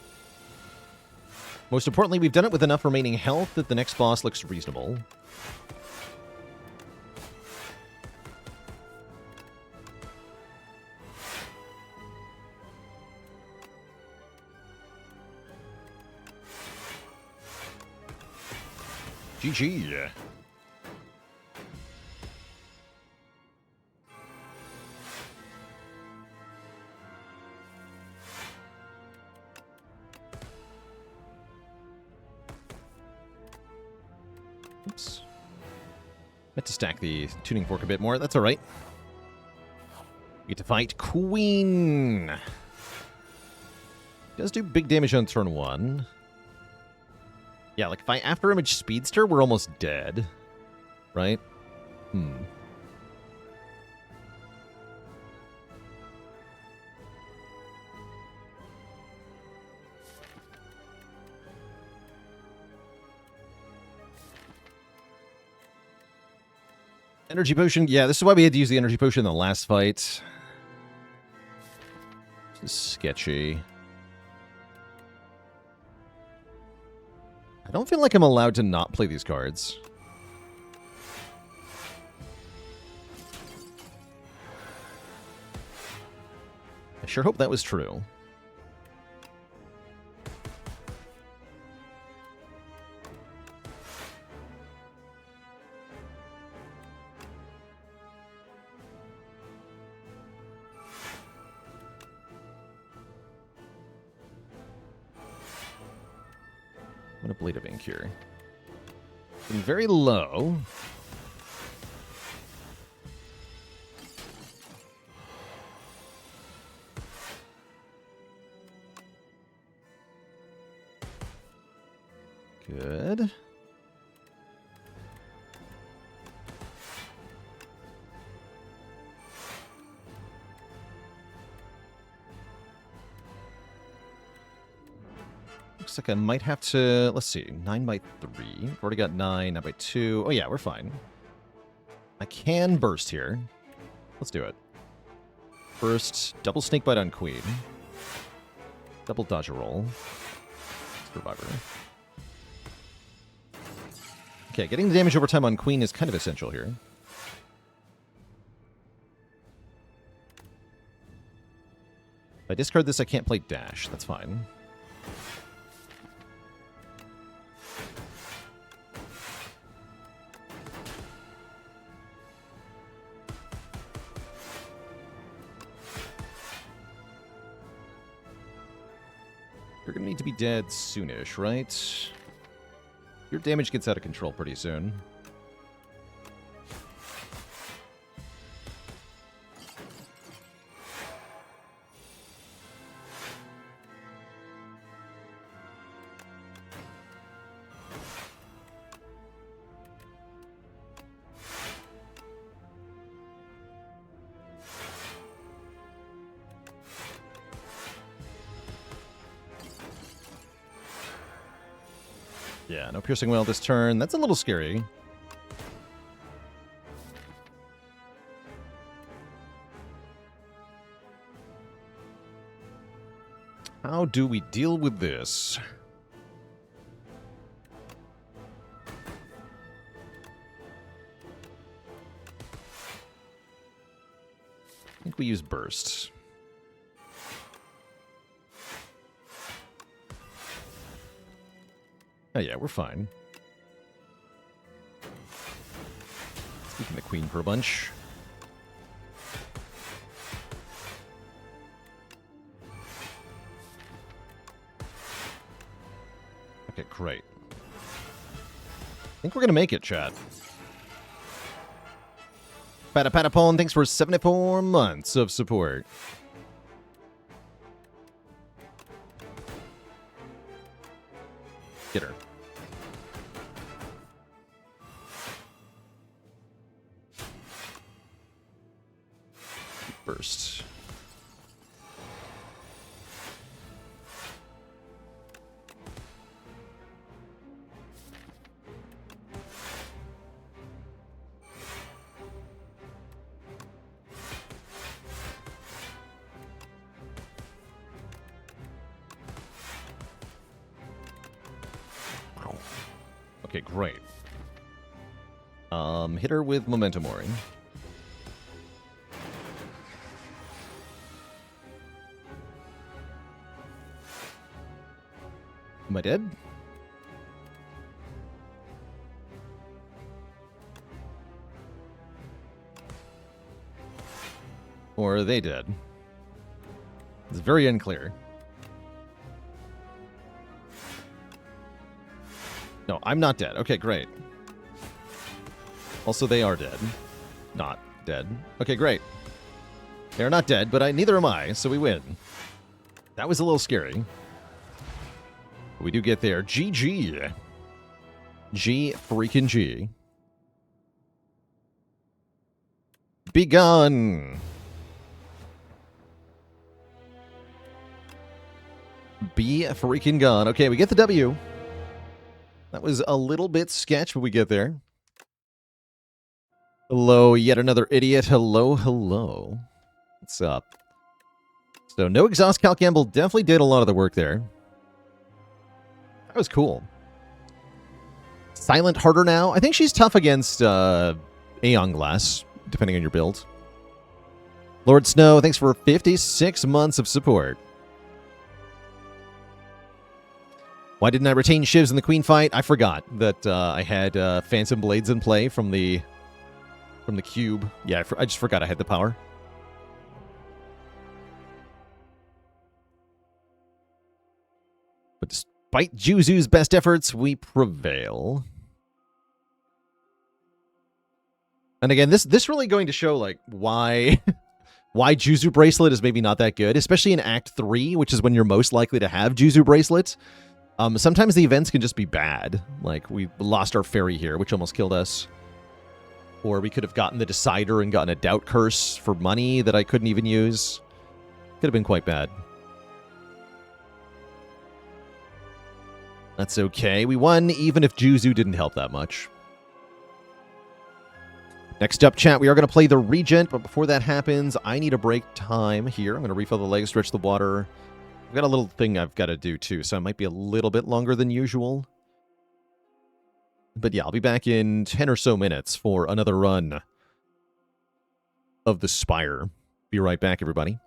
S1: Most importantly, we've done it with enough remaining health that the next boss looks reasonable. GG. Oops. Meant to stack the Tuning Fork a bit more. That's all right. We get to fight Queen. Does do big damage on turn 1. Yeah, like if I After Image Speedster, we're almost dead. Right? Energy Potion. Yeah, this is why we had to use the Energy Potion in the last fight. This is sketchy. I don't feel like I'm allowed to not play these cards. I sure hope that was true. What a Blade of Ink here. Been very low. Good. Looks like I might have to, let's see, 9 by 3. We've already got 9 by 2. Oh yeah, we're fine. I can burst here. Let's do it. First, double snake bite on queen. Double dodge a roll. Survivor. Okay, getting the damage over time on queen is kind of essential here. If I discard this, I can't play dash. That's fine. You're gonna need to be dead soonish, right? Your damage gets out of control pretty soon. Yeah, no piercing wail this turn. That's a little scary. How do we deal with this? I think we use burst. Oh yeah, we're fine. Speaking the queen for a bunch. Okay, great. I think we're gonna make it, chat. Patapatapon, thanks for 74 months of support. Get her. Burst. Okay, great. Hit her with Momentum Ori. Am I dead? Or are they dead? It's very unclear. No, I'm not dead. Okay, great. Also, they are dead. Not dead. Okay, great. They're not dead, but neither am I, so we win. That was a little scary. We do get there. GG. G freaking G. Be gone. Be freaking gone. Okay, we get the W. That was a little bit sketch, but we get there. Hello, yet another idiot. Hello, hello. What's up? So, no exhaust. Cal Campbell definitely did a lot of the work there. That was cool. Silent harder now. I think she's tough against Aeon Glass, depending on your build. Lord Snow, thanks for 56 months of support. Why didn't I retain Shivs in the Queen fight? I forgot that I had Phantom Blades in play from the cube. Yeah, I just forgot I had the power. But despite Juzu's best efforts, we prevail. And again, this really going to show like why Juzu Bracelet is maybe not that good, especially in Act 3, which is when you're most likely to have Juzu Bracelet. Sometimes the events can just be bad. Like, we lost our fairy here, which almost killed us. Or we could have gotten the Decider and gotten a Doubt Curse for money that I couldn't even use. Could have been quite bad. That's okay. We won even if Juzu didn't help that much. Next up, chat, we are going to play the Regent, but before that happens, I need a break time here. I'm going to refill the leg, stretch the water. I've got a little thing I've got to do too, so it might be a little bit longer than usual. But yeah, I'll be back in 10 or so minutes for another run of the Spire. Be right back, everybody.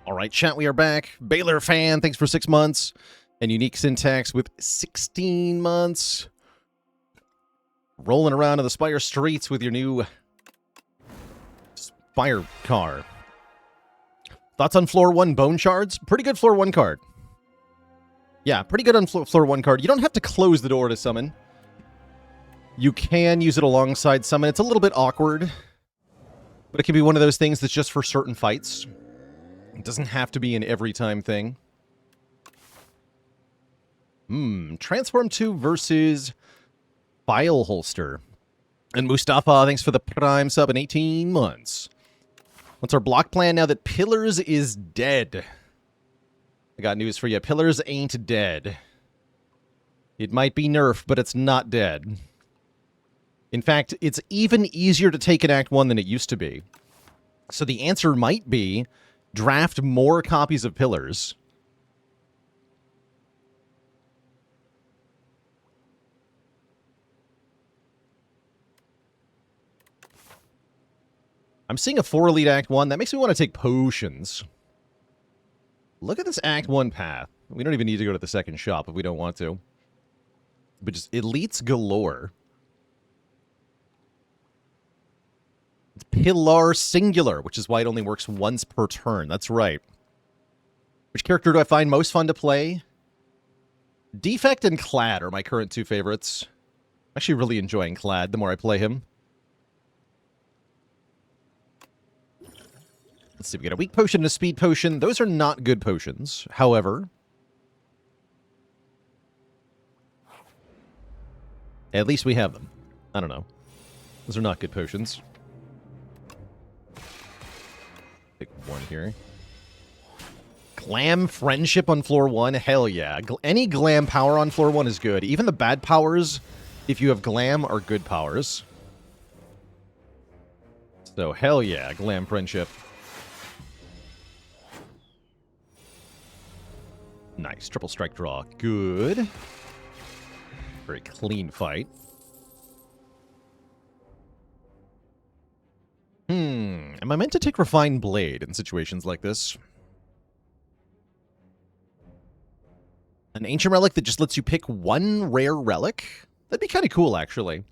S1: All right, chat, we are back. Baylor fan, thanks for 6 months. And Unique Syntax with 16 months. Rolling around in the Spire streets with your new Spire car. Thoughts on floor 1 Bone Shards? Pretty good floor 1 card. Yeah, pretty good on floor 1 card. You don't have to close the door to summon. You can use it alongside summon. It's a little bit awkward. But it can be one of those things that's just for certain fights. It doesn't have to be an every time thing. Transform 2 versus File Holster. And Mustafa, thanks for the Prime sub in 18 months. What's our block plan now that Pillars is dead? I got news for you. Pillars ain't dead. It might be nerfed, but it's not dead. In fact, it's even easier to take in Act 1 than it used to be. So the answer might be draft more copies of Pillars. I'm seeing a 4 Elite Act 1. That makes me want to take potions. Look at this Act 1 path. We don't even need to go to the second shop if we don't want to. But just elites galore. It's Pillar Singular, which is why it only works once per turn. That's right. Which character do I find most fun to play? Defect and Clad are my current 2 favorites. I'm actually really enjoying Clad the more I play him. Let's see, we got a weak potion and a speed potion. Those are not good potions. However, at least we have them. I don't know. Those are not good potions. Pick one here. Glam Friendship on floor 1? Hell yeah. Any Glam power on floor 1 is good. Even the bad powers, if you have Glam, are good powers. So, hell yeah, Glam Friendship. Nice. Triple strike draw. Good. Very clean fight. Am I meant to take Refined Blade in situations like this? An ancient relic that just lets you pick one rare relic? That'd be kind of cool, actually.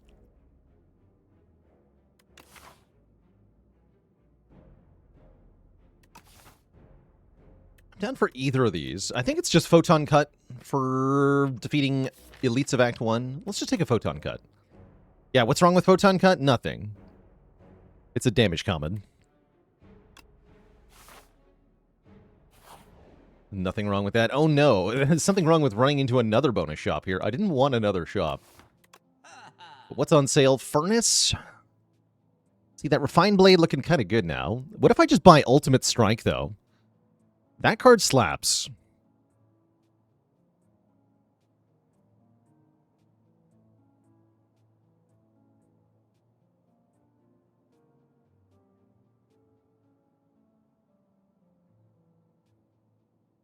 S1: I'm down for either of these. I think it's just Photon Cut for defeating Elites of Act 1. Let's just take a Photon Cut. Yeah, what's wrong with Photon Cut? Nothing. It's a damage common. Nothing wrong with that. Oh no, there's something wrong with running into another bonus shop here. I didn't want another shop. But what's on sale? Furnace? See, that Refined Blade looking kind of good now. What if I just buy Ultimate Strike, though? That card slaps.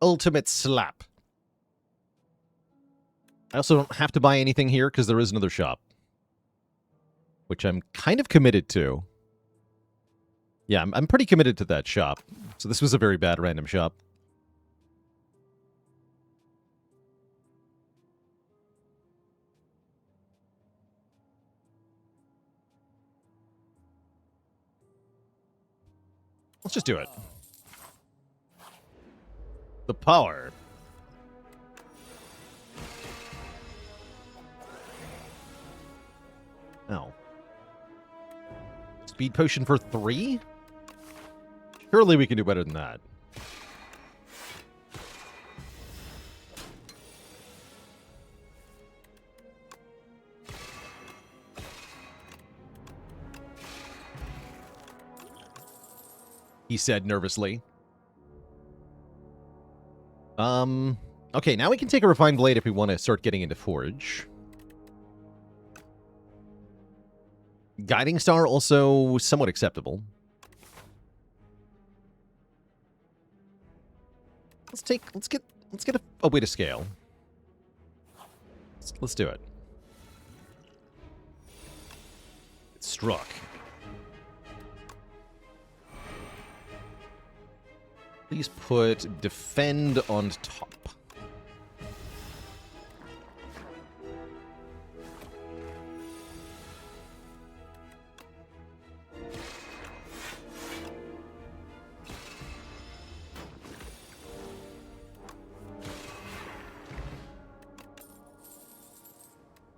S1: Ultimate Slap. I also don't have to buy anything here because there is another shop. Which I'm kind of committed to. Yeah, I'm pretty committed to that shop. So this was a very bad random shop. Let's just do it. The power. Oh. Speed potion for 3? Surely we can do better than that. He said nervously. Okay, now we can take a Refined Blade if we want to start getting into Forge. Guiding Star also somewhat acceptable. Let's get a way to scale. Let's do it. It struck. Please put defend on top.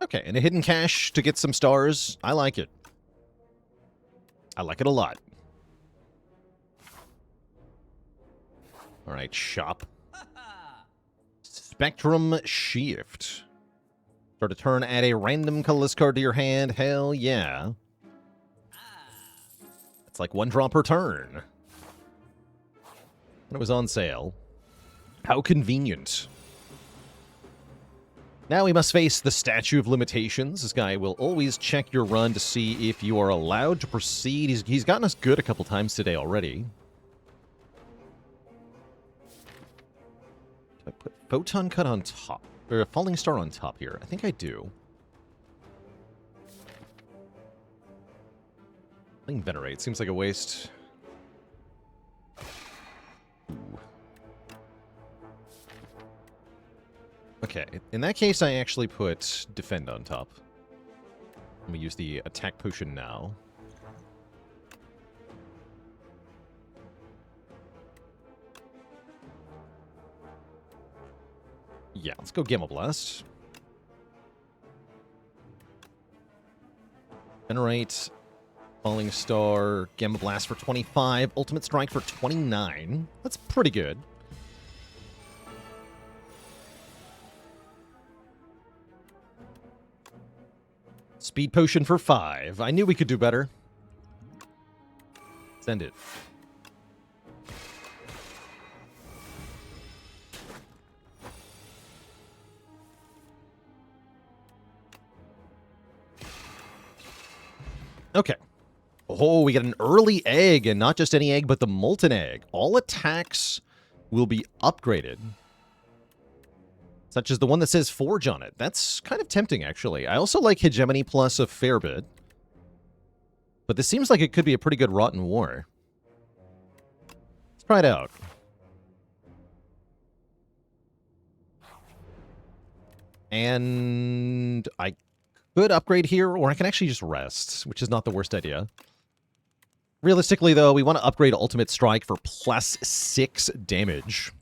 S1: Okay, and a hidden cache to get some stars. I like it. I like it a lot. All right, shop. Spectrum Shift. Start a turn, add a random colorless card to your hand. Hell yeah. It's like 1 draw per turn. And it was on sale. How convenient. Now we must face the Statue of Limitations. This guy will always check your run to see if you are allowed to proceed. He's gotten us good a couple times today already. Do I put Photon Cut on top? Or a Falling Star on top here? I think I do. Playing Venerate seems like a waste. Ooh. Okay, in that case, I actually put Defend on top. Let me use the attack potion now. Yeah, let's go Gamma Blast. Venerate, Falling Star, Gamma Blast for 25, Ultimate Strike for 29. That's pretty good. Speed Potion for 5. I knew we could do better. Send it. Okay. Oh, we got an early egg, and not just any egg, but the molten egg. All attacks will be upgraded. Such as the one that says Forge on it. That's kind of tempting, actually. I also like Hegemony Plus a fair bit. But this seems like it could be a pretty good Rotten War. Let's try it out. And I could upgrade here, or I can actually just rest, which is not the worst idea. Realistically, though, we want to upgrade Ultimate Strike for +6 damage.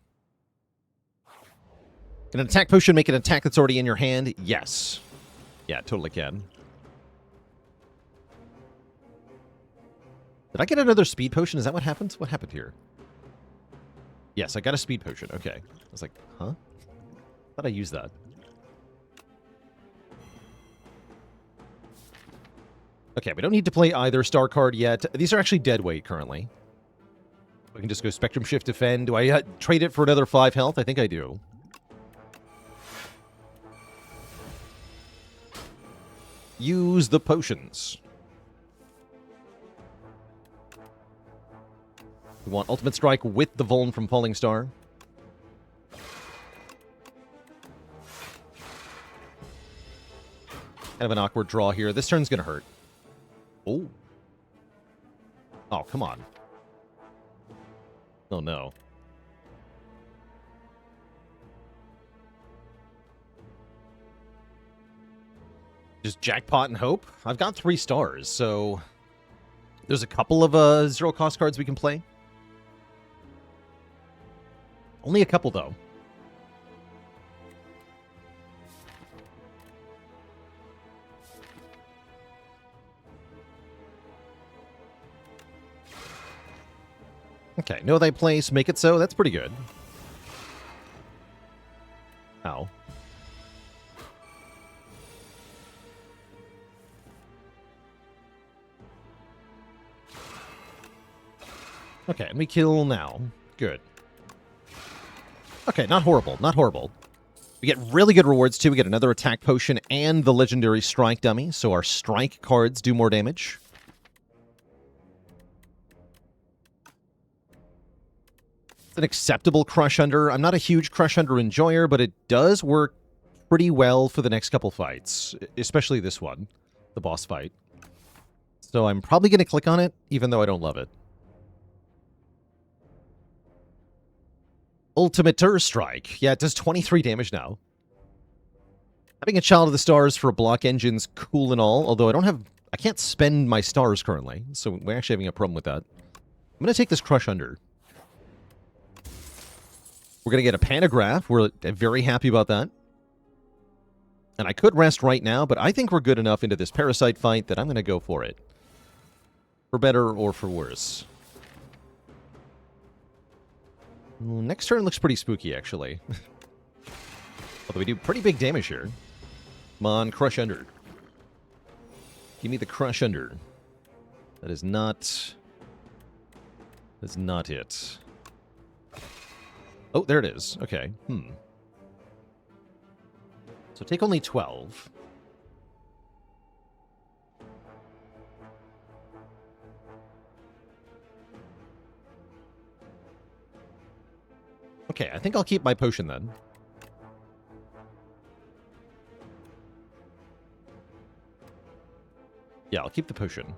S1: Can an attack potion make an attack that's already in your hand? Yes. Yeah, it totally can. Did I get another speed potion? Is that what happened? What happened here? Yes, I got a speed potion. Okay. I was like, huh? Thought I used that. Okay, we don't need to play either star card yet. These are actually dead weight currently. We can just go Spectrum Shift Defend. Do I trade it for another 5 health? I think I do. Use the potions. We want Ultimate Strike with the Vuln from Falling Star. Kind of an awkward draw here. This turn's going to hurt. Oh. Oh, come on. Oh, no. Just jackpot and hope? I've got 3 stars, so there's a couple of zero-cost cards we can play. Only a couple, though. Okay, know thy place, make it so. That's pretty good. Ow. Okay, and we kill now. Good. Okay, not horrible, not horrible. We get really good rewards, too. We get another attack potion and the legendary strike dummy, so our strike cards do more damage. It's an acceptable Crush Under. I'm not a huge Crush Under enjoyer, but it does work pretty well for the next couple fights, especially this one, the boss fight. So I'm probably going to click on it, even though I don't love it. Ultimate Strike. Yeah, it does 23 damage now. Having a Child of the Stars for a block engine's cool and all, although I can't spend my stars currently, so we're actually having a problem with that. I'm going to take this Crush Under. We're going to get a Pantograph. We're very happy about that. And I could rest right now, but I think we're good enough into this Parasite fight that I'm going to go for it. For better or for worse. Next turn looks pretty spooky, actually. Although we do pretty big damage here. Come on, Crush Under. Give me the Crush Under. That is not... That's not it. Oh, there it is. Okay. So take only 12. Okay, I think I'll keep my potion then. Yeah, I'll keep the potion.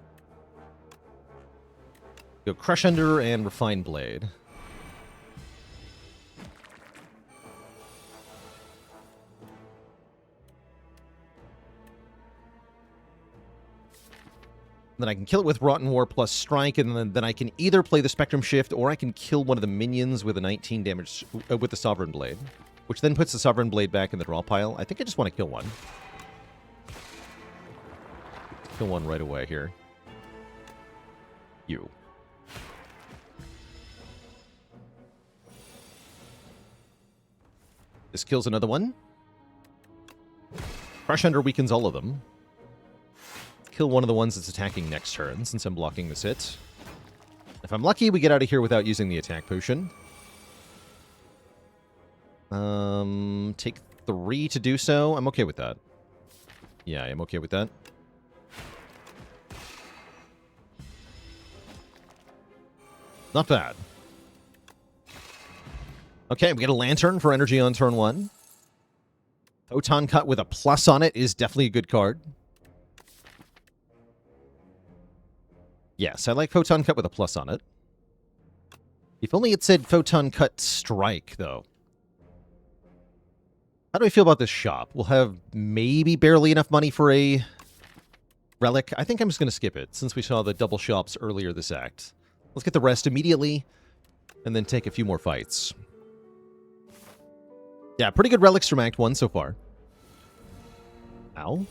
S1: Go Crush Under and Refine Blade. Then I can kill it with Rotten War plus Strike, and then I can either play the Spectrum Shift, or I can kill one of the minions with a 19 damage with the Sovereign Blade, which then puts the Sovereign Blade back in the draw pile. I think I just want to kill one. Kill one right away here. You. This kills another one. Crush Under weakens all of them. Kill one of the ones that's attacking next turn, since I'm blocking this hit. If I'm lucky, we get out of here without using the attack potion. Take 3 to do so. I'm okay with that. Yeah, I'm okay with that. Not bad. Okay, we get a Lantern for energy on turn 1. Photon Cut with a plus on it is definitely a good card. Yes, I like Photon Cut with a plus on it. If only it said Photon Cut Strike, though. How do I feel about this shop? We'll have maybe barely enough money for a relic. I think I'm just going to skip it, since we saw the double shops earlier this act. Let's get the rest immediately, and then take a few more fights. Yeah, pretty good relics from Act 1 so far. Ow.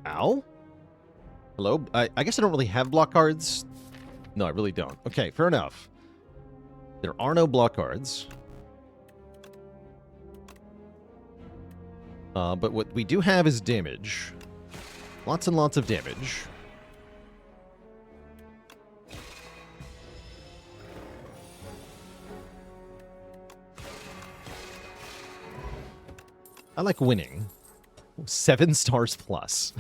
S1: Ow? Hello? I guess I don't really have block cards. No, I really don't. Okay, fair enough. There are no block cards. But what we do have is damage. Lots and lots of damage. I like winning. 7 stars plus.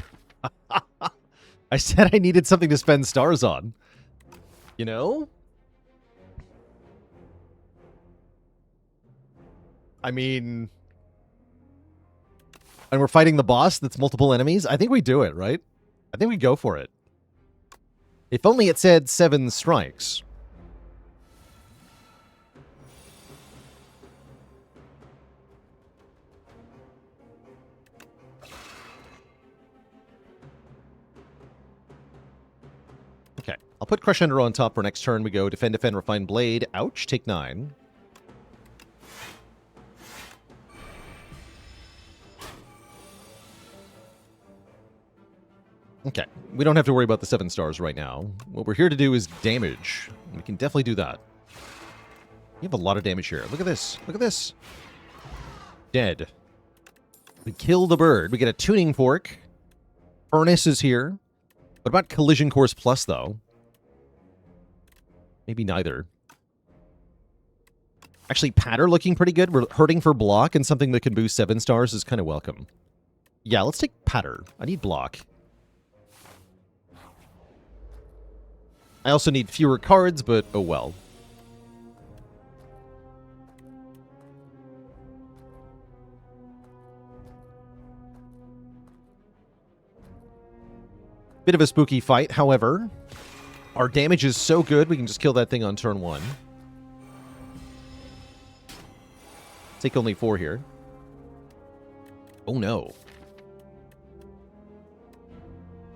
S1: I said I needed something to spend stars on. You know? I mean... And we're fighting the boss that's multiple enemies? I think we do it, right? I think we go for it. If only it said 7 strikes. Okay, I'll put Crush Under on top for next turn. We go Defend, Defend, Refine Blade. Ouch, take 9. Okay, we don't have to worry about the 7 stars right now. What we're here to do is damage. We can definitely do that. We have a lot of damage here. Look at this. Look at this. Dead. We kill the bird. We get a tuning fork. Furnace is here. What about Collision Course Plus, though? Maybe neither. Actually, Patter looking pretty good. We're hurting for block, and something that can boost 7 stars is kind of welcome. Yeah, let's take Patter. I need block. I also need fewer cards, but oh well. Bit of a spooky fight, however. Our damage is so good, we can just kill that thing on turn 1. Take only 4 here. Oh no.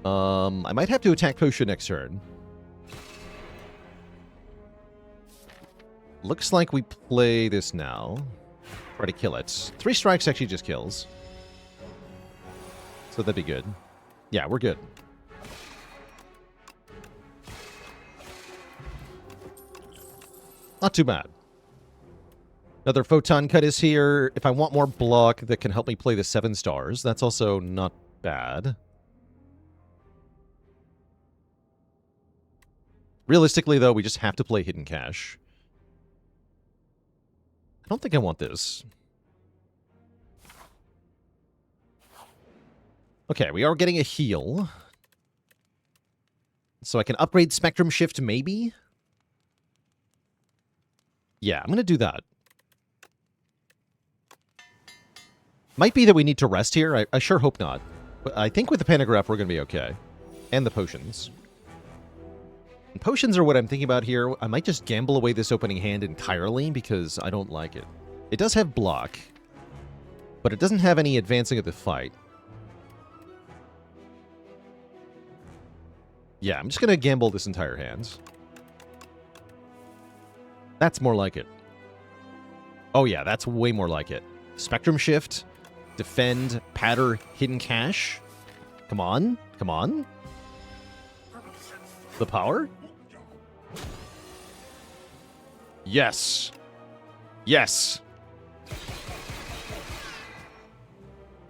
S1: I might have to attack Potion next turn. Looks like we play this now. Try to kill it. 3 strikes actually just kills. So that'd be good. Yeah, we're good. Not too bad. Another Photon Cut is here. If I want more block that can help me play the 7 stars, that's also not bad. Realistically, though, we just have to play Hidden Cache. I don't think I want this. Okay, we are getting a heal. So I can upgrade Spectrum Shift, maybe? Yeah, I'm going to do that. Might be that we need to rest here. I sure hope not. But I think with the Pantograph, we're going to be okay. And the potions. And potions are what I'm thinking about here. I might just gamble away this opening hand entirely because I don't like it. It does have block, but it doesn't have any advancing of the fight. Yeah, I'm just going to gamble this entire hand. That's more like it. Oh yeah, that's way more like it. Spectrum Shift, defend, patter, Hidden Cache. Come on, come on. The power? Yes. Yes.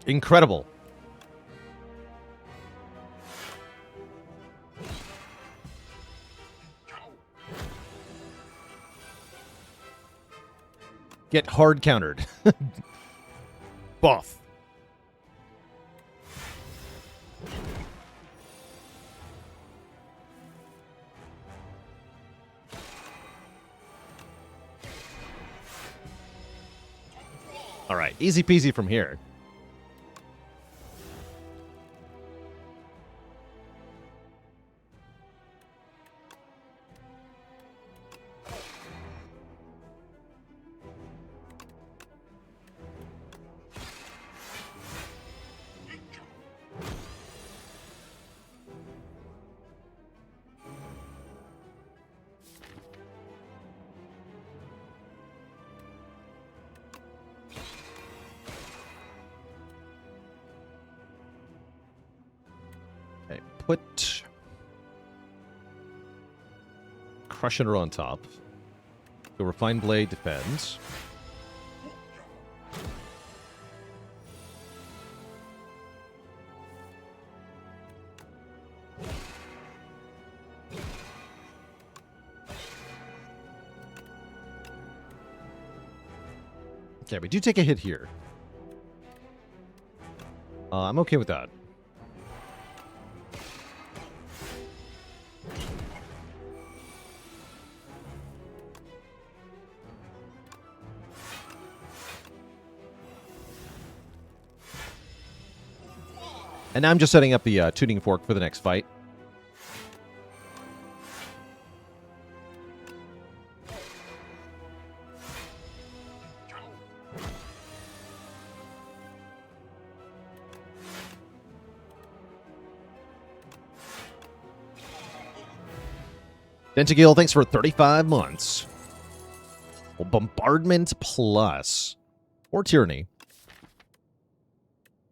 S1: Incredible. Get hard countered. Both. All right, easy peasy from here. Okay, put Crusher on top. The Refined Blade defends. Okay, we do take a hit here. I'm okay with that. And now I'm just setting up the tuning fork for the next fight. Dentagil, thanks for 35 months. Well, Bombardment Plus. Or Tyranny.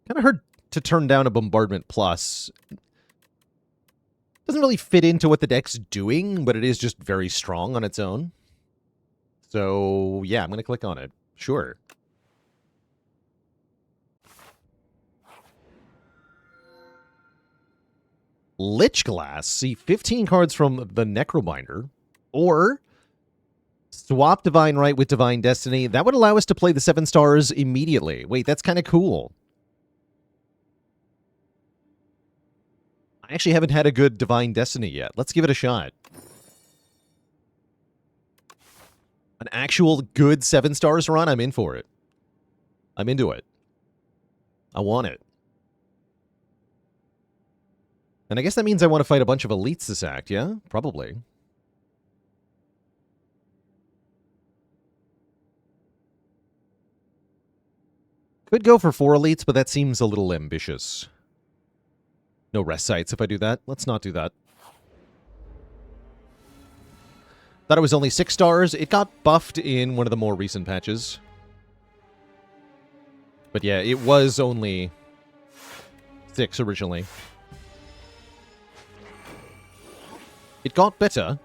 S1: Kind of hard to turn down a Bombardment Plus. Doesn't really fit into what the deck's doing, but it is just very strong on its own. So, yeah, I'm going to click on it. Sure. Lich Glass. See 15 cards from the Necrobinder. Or swap Divine Right with Divine Destiny. That would allow us to play the 7 stars immediately. Wait, that's kind of cool. I actually haven't had a good Divine Destiny yet. Let's give it a shot. An actual good 7 stars run? I'm in for it. I'm into it. I want it. And I guess that means I want to fight a bunch of elites this act, yeah? Probably. Could go for 4 elites, but that seems a little ambitious. No rest sites if I do that. Let's not do that. Thought it was only 6 stars. It got buffed in one of the more recent patches. But yeah, it was only 6 originally. It got better.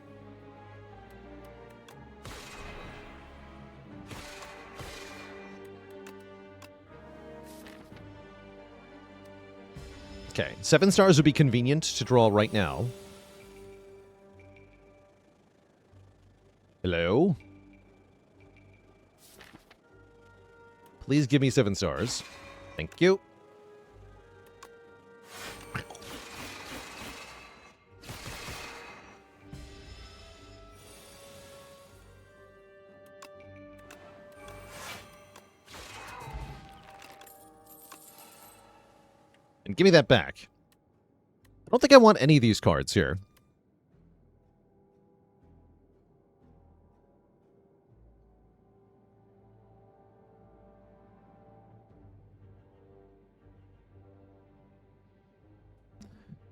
S1: Okay, 7 stars would be convenient to draw right now. Hello? Please give me 7 stars. Thank you. And give me that back. I don't think I want any of these cards here.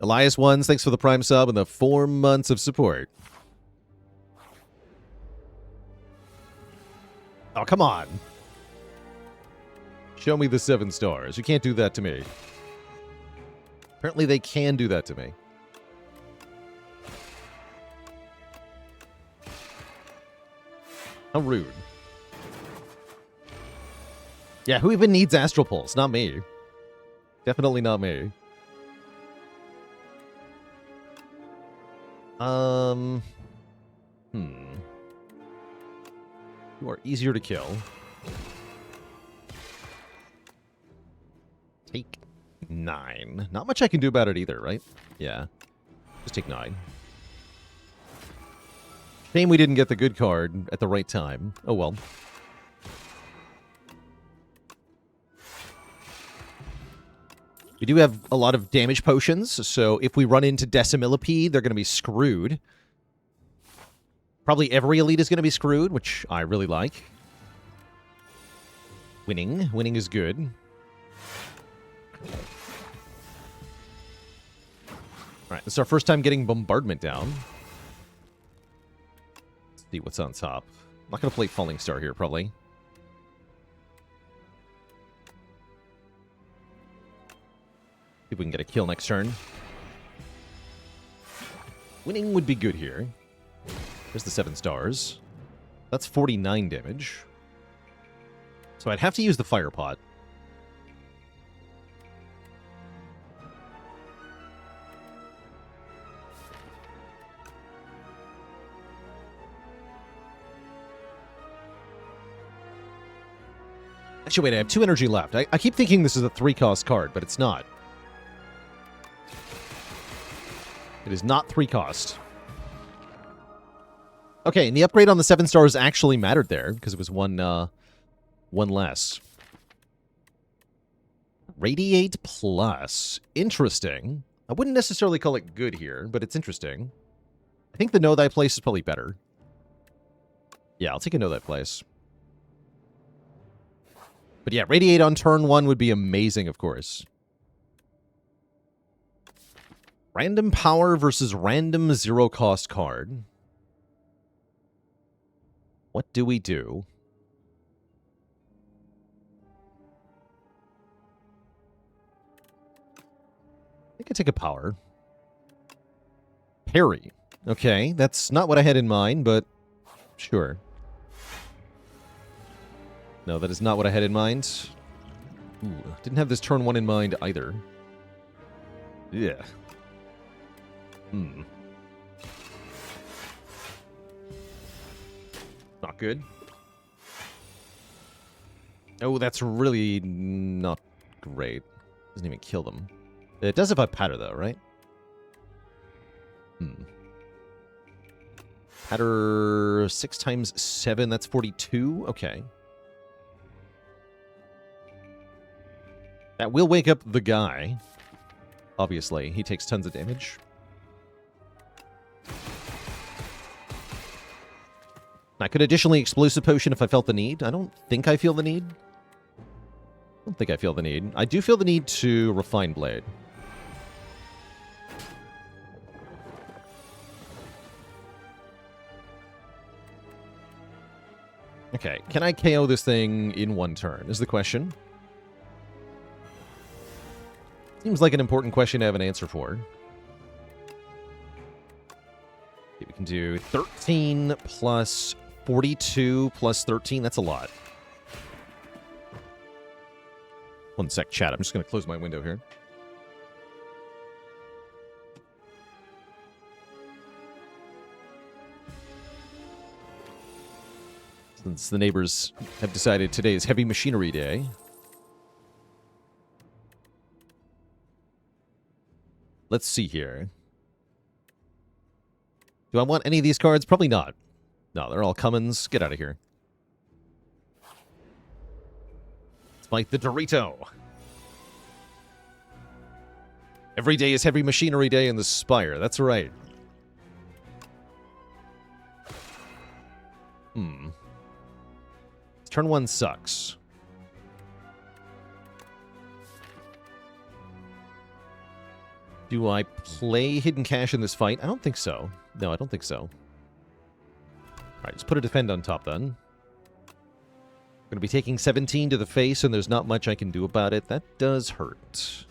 S1: Elias Ones, thanks for the Prime sub and the 4 months of support. Oh, come on. Show me the 7 stars. You can't do that to me. Apparently they can do that to me. How rude. Yeah, who even needs Astral Pulse? Not me. Definitely not me. You are easier to kill. Take 9. Not much I can do about it either, right? Yeah. Just take 9. Shame we didn't get the good card at the right time. Oh well. We do have a lot of damage potions, so if we run into Decimillipede, they're going to be screwed. Probably every elite is going to be screwed, which I really like. Winning. Winning is good. Alright, this is our first time getting Bombardment down. Let's see what's on top. I'm not going to play Falling Star here, probably. See if we can get a kill next turn. Winning would be good here. There's the 7 stars. That's 49 damage. So I'd have to use the Fire Pot. Actually, wait, I have 2 energy left. I keep thinking this is a 3-cost card, but it's not. It is not 3-cost. Okay, and the upgrade on the 7 stars actually mattered there, because it was one less. Radiate Plus. Interesting. I wouldn't necessarily call it good here, but it's interesting. I think the Know Thy Place is probably better. Yeah, I'll take a Know Thy Place. But yeah, Radiate on turn 1 would be amazing, of course. Random power versus random 0-cost card. What do we do? I think I take a power. Parry. Okay, that's not what I had in mind, but sure. No, that is not what I had in mind. Ooh, didn't have this turn 1 in mind either. Yeah. Not good. Oh, that's really not great. Doesn't even kill them. It does if I patter, though, right? Patter 6 times 7, that's 42? Okay. That will wake up the guy. Obviously, he takes tons of damage. I could additionally Explosive Potion if I felt the need. I don't think I feel the need. don't think I feel the need. I do feel the need to refine Blade. Okay, can I KO this thing in one turn, is the question. Seems like an important question to have an answer for. Okay, we can do 13 plus 42 plus 13. That's a lot. One sec, chat. I'm just going to close my window here. Since the neighbors have decided today is Heavy Machinery Day. Let's see here. Do I want any of these cards? Probably not. No, they're all Cummins. Get out of here. Spike the Dorito. Every day is Heavy Machinery Day in the Spire. That's right. Turn 1 sucks. Do I play Hidden Cache in this fight? I don't think so. No, I don't think so. Alright, let's put a defend on top then. Going to be taking 17 to the face, and there's not much I can do about it. That does hurt.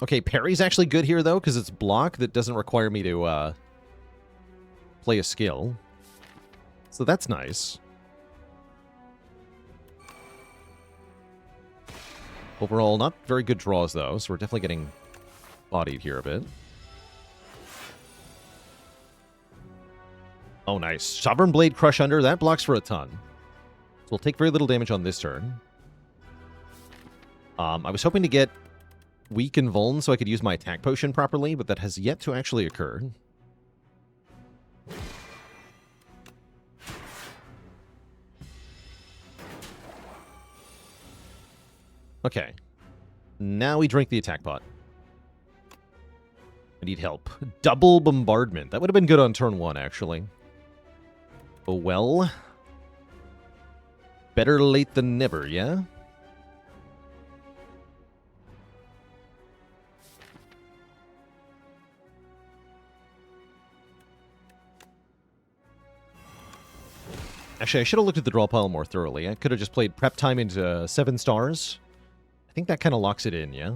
S1: Okay, parry's actually good here, though, because it's block that doesn't require me to play a skill. So that's nice. Overall, not very good draws, though, so we're definitely getting bodied here a bit. Oh, nice. Sovereign Blade Crush Under. That blocks for a ton. So we'll take very little damage on this turn. I was hoping to get weak and vuln so I could use my attack potion properly, but that has yet to actually occur. Okay. Now we drink the attack pot. I need help. Double Bombardment. That would have been good on turn 1, actually. Oh well. Better late than never, yeah? Actually, I should have looked at the draw pile more thoroughly. I could have just played Prep Time into 7 stars. I think that kind of locks it in, yeah?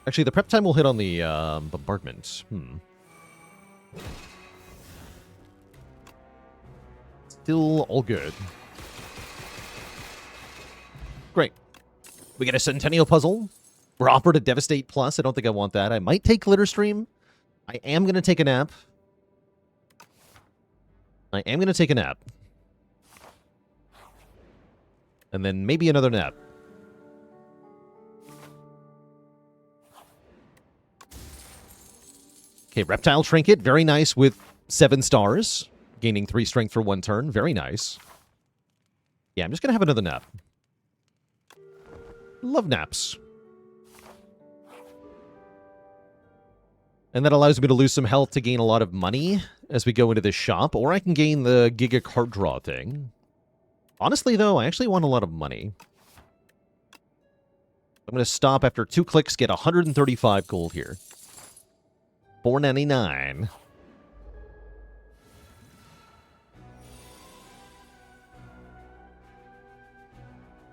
S1: Actually, the Prep Time will hit on the Bombardment. Still all good. Great. We get a Centennial Puzzle. We're offered a Devastate Plus. I don't think I want that. I might take Glitter Stream. I am going to take a nap. And then maybe another nap. Okay, Reptile Trinket. Very nice with 7 stars. Gaining 3 strength for 1 turn. Very nice. Yeah, I'm just going to have another nap. Love naps. And that allows me to lose some health to gain a lot of money as we go into this shop. Or I can gain the Giga card draw thing. Honestly, though, I actually want a lot of money. I'm going to stop after 2 clicks, get 135 gold here. $4.99.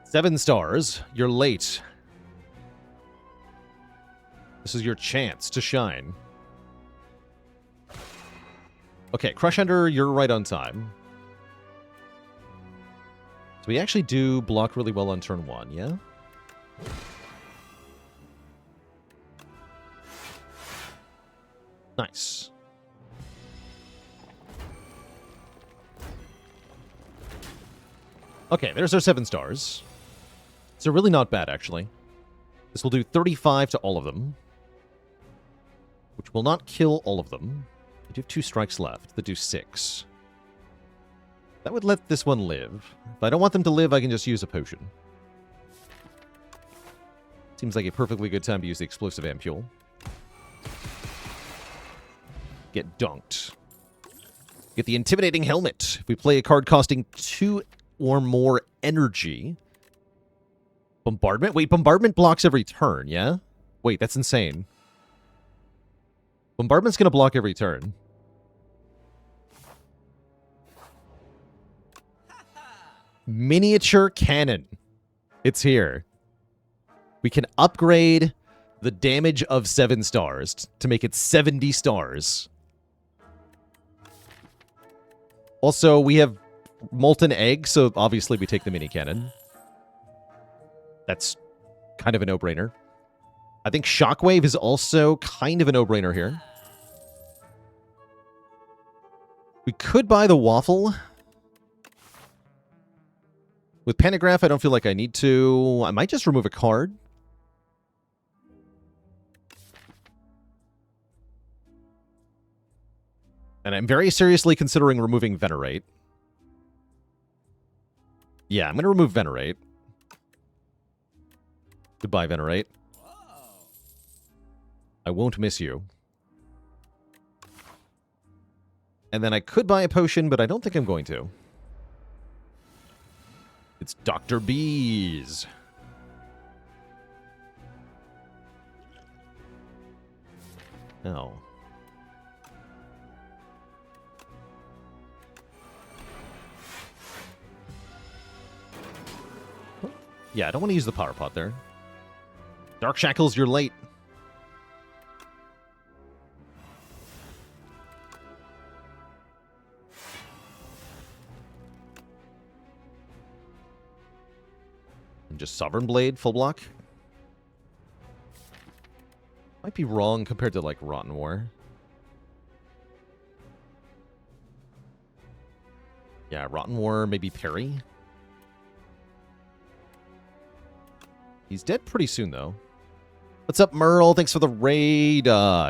S1: Seven stars. You're late. This is your chance to shine. Okay, Crush Under, you're right on time. So we actually do block really well on turn 1, yeah? Nice. Okay, there's our 7 stars. So really not bad, actually. This will do 35 to all of them. Which will not kill all of them. I do have 2 strikes left that do 6. That would let this one live. If I don't want them to live, I can just use a potion. Seems like a perfectly good time to use the explosive ampule. get dunked. Get the Intimidating Helmet. If we play a card costing 2 or more energy. Bombardment? Wait, Bombardment blocks every turn, yeah? Wait, that's insane. Bombardment's going to block every turn. Miniature Cannon. It's here. We can upgrade the damage of 7 stars to make it 70 stars. Also, we have Molten Egg, so obviously we take the mini cannon. That's kind of a no-brainer. I think Shockwave is also kind of a no-brainer here. We could buy the Waffle. With Pantograph, I don't feel like I need to. I might just remove a card. And I'm very seriously considering removing Venerate. Yeah, I'm going to remove Venerate. Goodbye, Venerate. I won't miss you. And then I could buy a potion, but I don't think I'm going to. It's Dr. Bees. Oh. Yeah, I don't want to use the power pot there. Dark Shackles, you're late. And just Sovereign Blade, full block. Might be wrong compared to, like, Rotten War. Yeah, Rotten War, maybe parry. He's dead pretty soon, though. What's up, Merle? Thanks for the raid.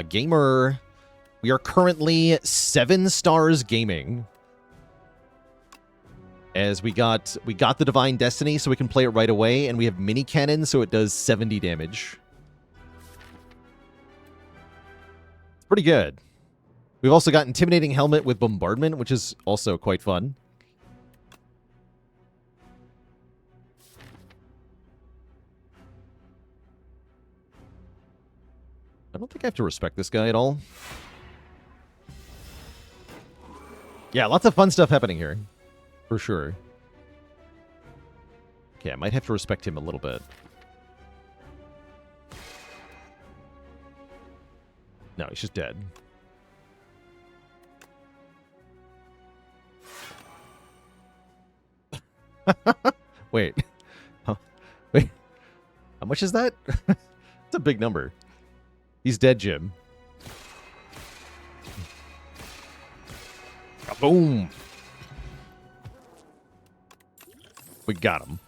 S1: Gamer. We are currently 7 stars gaming. As we got the Divine Destiny, so we can play it right away, and we have Mini Cannon, so it does 70 damage. It's pretty good. We've also got Intimidating Helmet with Bombardment, which is also quite fun. I don't think I have to respect this guy at all. Yeah, lots of fun stuff happening here. For sure. Okay, I might have to respect him a little bit. No, he's just dead. Wait. Huh. Wait. How much is that? It's a big number. He's dead, Jim. Boom. We got him.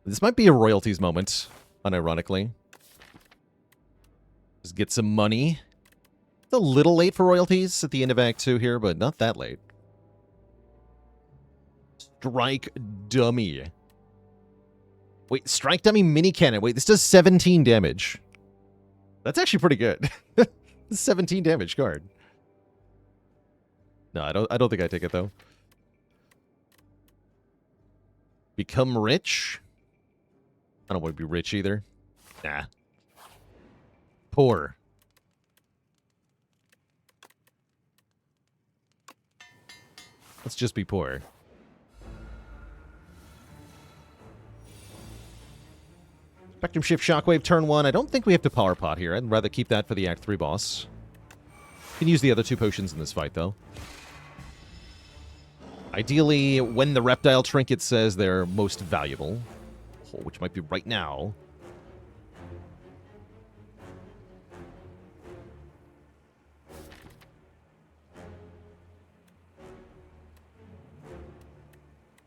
S1: This might be a royalties moment, unironically. Just get some money. It's a little late for royalties at the end of Act 2 here, but not that late. Strike Dummy. Wait, Strike Dummy Mini Cannon. Wait, this does 17 damage. That's actually pretty good. 17 damage card. No, I don't think I take it, though. Become rich? I don't want to be rich either. Nah. Poor. Let's just be poor. Spectrum Shift Shockwave turn 1. I don't think we have to Power Pot here. I'd rather keep that for the Act 3 boss. Can use the other 2 potions in this fight, though. Ideally, when the Reptile Trinket says they're most valuable, which might be right now.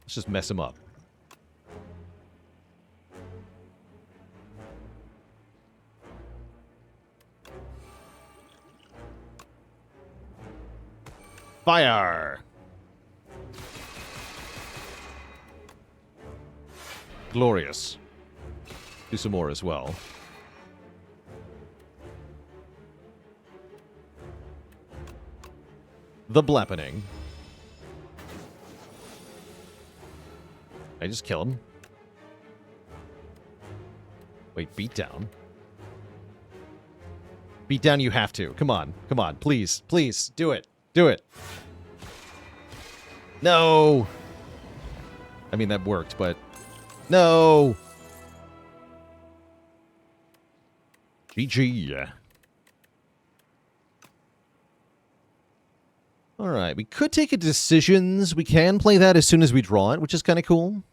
S1: Let's just mess him up. Fire! Glorious. Do some more as well. the Blepening. I just killed him. Wait, beat down. Beat down, you have to. Come on. Come on. Please. Please. Do it. Do it. No. I mean, that worked, but... No. GG. Alright, we could take a decisions. We can play that as soon as we draw it, which is kind of cool.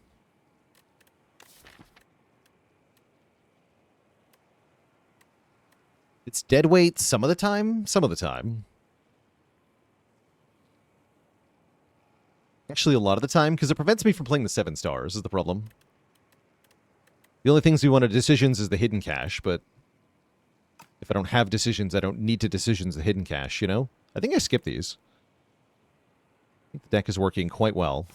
S1: It's dead weight some of the time. Some of the time. Actually, a lot of the time, because it prevents me from playing the 7 stars, is the problem. The only things we want to decisions is the hidden cache, but if I don't have decisions, I don't need to decisions the hidden cache, you know? I think I skipped these. I think the deck is working quite well.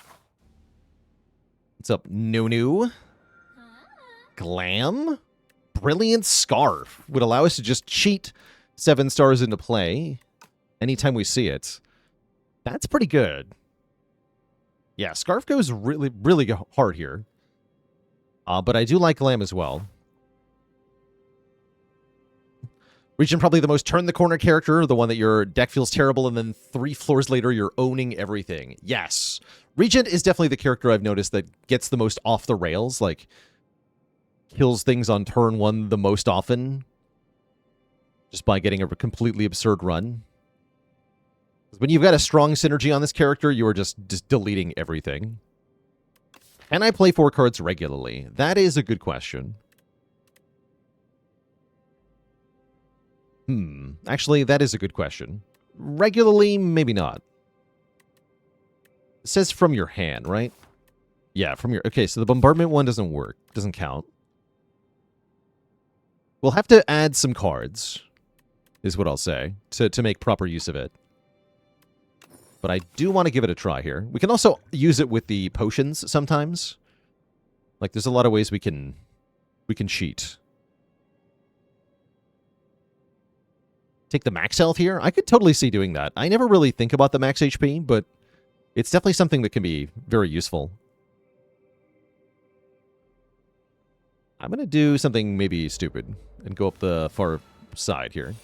S1: What's up, Nunu? Glam? Brilliant Scarf would allow us to just cheat 7 stars into play anytime we see it. That's pretty good. Yeah, Scarf goes really, really hard here. But I do like Glam as well. Regent probably the most turn-the-corner character, the one that your deck feels terrible, and then 3 floors later, you're owning everything. Yes. Regent is definitely the character I've noticed that gets the most off the rails, like, kills things on turn 1 the most often, just by getting a completely absurd run. When you've got a strong synergy on this character, you are just deleting everything. Can I play 4 cards regularly? That is a good question. Actually, that is a good question. Regularly, maybe not. It says from your hand, right? Yeah, from your... Okay, so the bombardment one doesn't work. Doesn't count. We'll have to add some cards, is what I'll say, to make proper use of it. But I do want to give it a try here. We can also use it with the potions sometimes. Like, there's a lot of ways we can cheat. Take the max health here? I could totally see doing that. I never really think about the max HP, but it's definitely something that can be very useful. I'm going to do something maybe stupid and go up the far side here.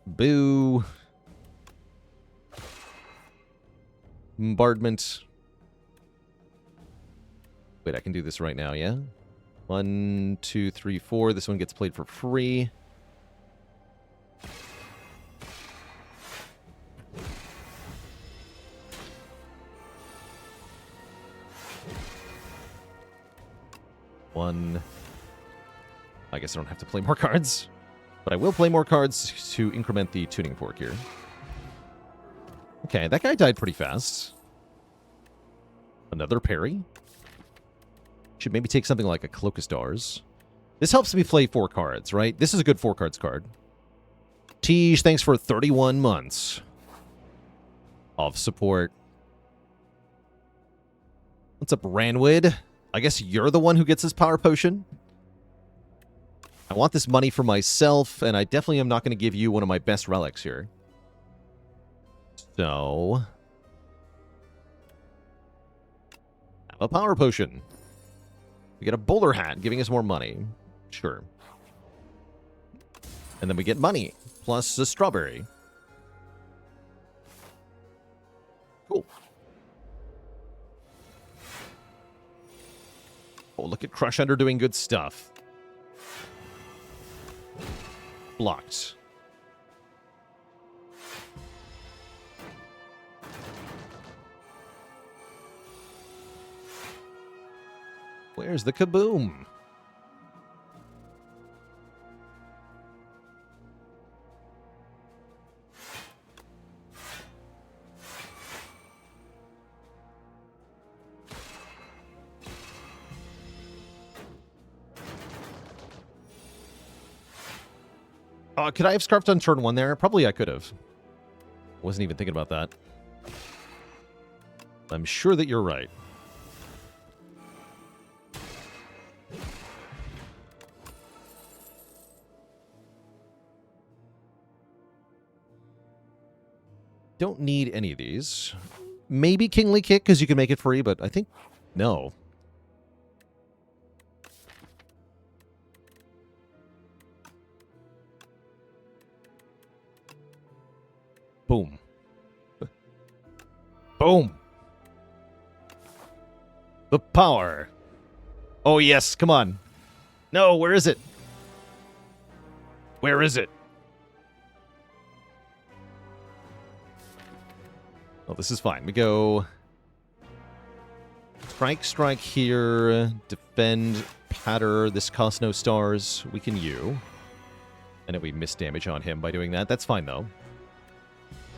S1: Boo. Bombardment. Wait, I can do this right now, yeah? 1, 2, 3, 4. This one gets played for free. One. I guess I don't have to play more cards. But I will play more cards to increment the tuning fork here. Okay, that guy died pretty fast. Another parry. Should maybe take something like a Cloak of Stars. This helps me play 4 cards, right? This is a good 4 cards card. Tej, thanks for 31 months of support. What's up, Ranwood? I guess you're the one who gets this power potion. I want this money for myself, and I definitely am not going to give you one of my best relics here. So... have a power potion. We get a bowler hat, giving us more money. Sure. And then we get money, plus a strawberry. Cool. Oh, look at Crush Under doing good stuff. Blocked. Where's the kaboom? Could I have scarfed on turn 1 there? Probably I could have. Wasn't even thinking about that. I'm sure that you're right. Don't need any of these. Maybe Kingly Kick, because you can make it free, but I think no. Boom. Boom. The power. Oh, yes. Come on. No, where is it? Where is it? Oh, this is fine. We go... Strike here. Defend. Patter. This costs no stars. We can U. And if we miss damage on him by doing that, that's fine, though.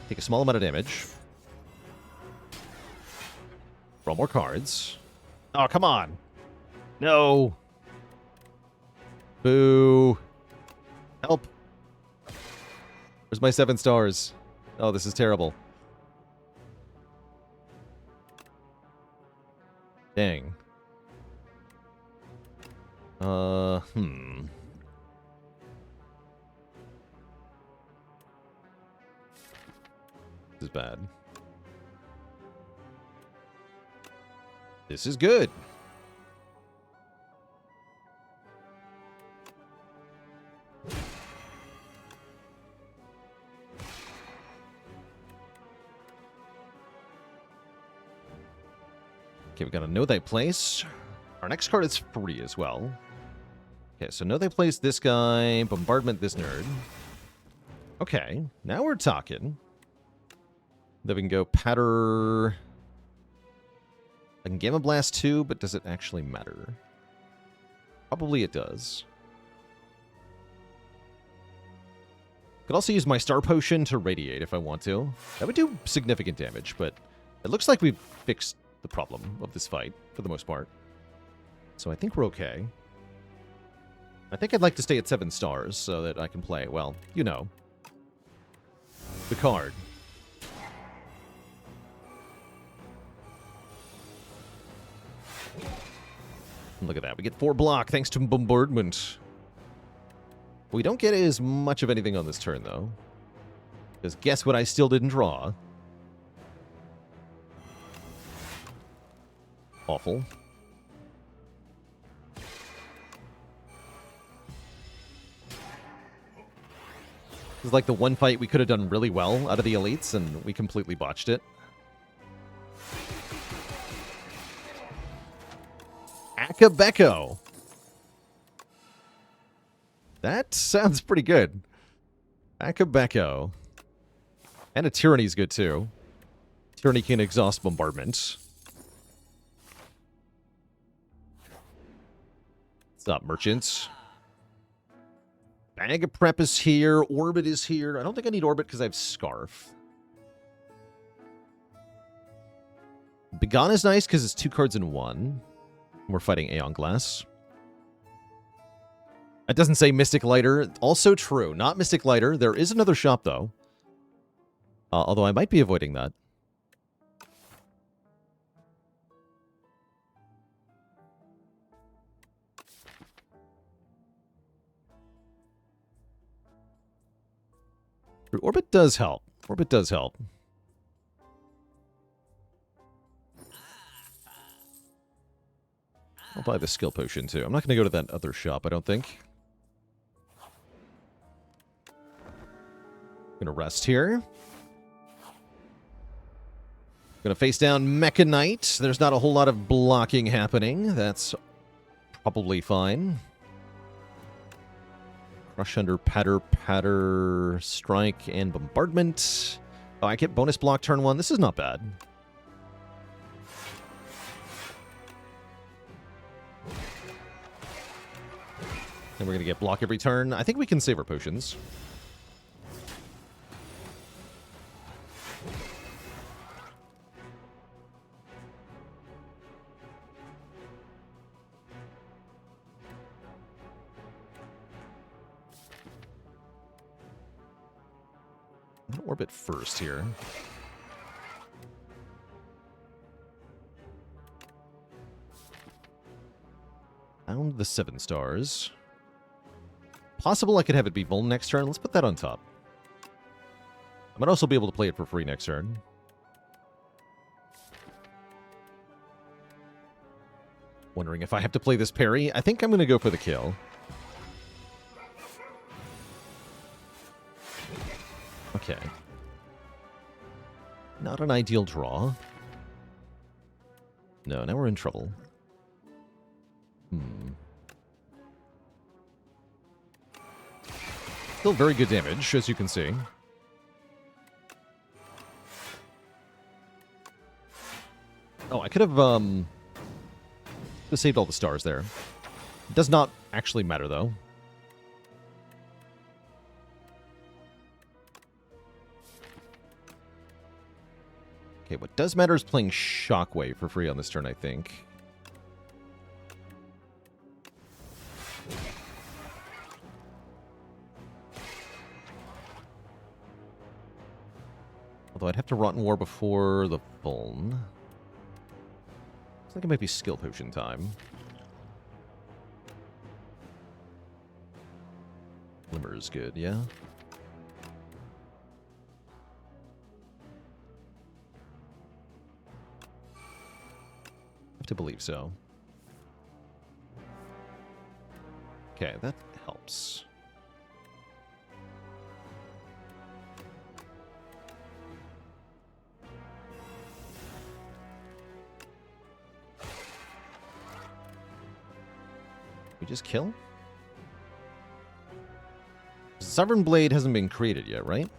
S1: Take a small amount of damage. Draw more cards. Oh, come on. No. Boo. Help. Where's my 7 stars? Oh, this is terrible. Dang. This is bad. This is good. Okay, we gotta know thy place. Our next card is free as well. Okay, so know thy place, this guy, bombardment, this nerd. Okay, now we're talking. Then we can go patter. I can Gamma Blast too, but does it actually matter? Probably it does. Could also use my Star Potion to radiate if I want to. That would do significant damage, but it looks like we've fixed the problem of this fight, for the most part. So I think we're okay. I think I'd like to stay at 7 stars so that I can play, well, you know, the card. Look at that. We get 4 block thanks to bombardment. We don't get as much of anything on this turn, though. Because guess what I still didn't draw? Awful. This is like the one fight we could have done really well out of the elites, and we completely botched it. Akabeko. That sounds pretty good. Akabeko. And a Tyranny's good, too. Tyranny can exhaust bombardment. What's up, merchants? Bag of Prep is here. Orbit is here. I don't think I need Orbit because I have Scarf. Begone is nice because it's 2 cards in 1. We're fighting Aeon Glass. It doesn't say Mystic Lighter. Also true. Not Mystic Lighter. There is another shop, though. Although I might be avoiding that. Orbit does help. Orbit does help. I'll buy the skill potion, too. I'm not going to go to that other shop, I don't think. Gonna rest here. Gonna face down Mecha Knight. There's not a whole lot of blocking happening. That's probably fine. Crush under patter, strike, and bombardment. Oh, I get bonus block turn 1. This is not bad. And we're going to get block every turn. I think we can save our potions. I'm going to orbit first here. Found the 7 stars. Possible I could have it be Vuln next turn. Let's put that on top. I might also be able to play it for free next turn. Wondering if I have to play this parry. I think I'm going to go for the kill. Okay. Not an ideal draw. No, now we're in trouble. Still very good damage, as you can see. Oh, I could have, saved all the stars there. It does not actually matter, though. Okay, what does matter is playing Shockwave for free on this turn, I think. Although I'd have to Rotten War before the Fuln. Looks like it might be Skill Potion time. Glimmer is good, yeah? To believe so. Okay, that helps. We just kill? Sovereign Blade hasn't been created yet, right?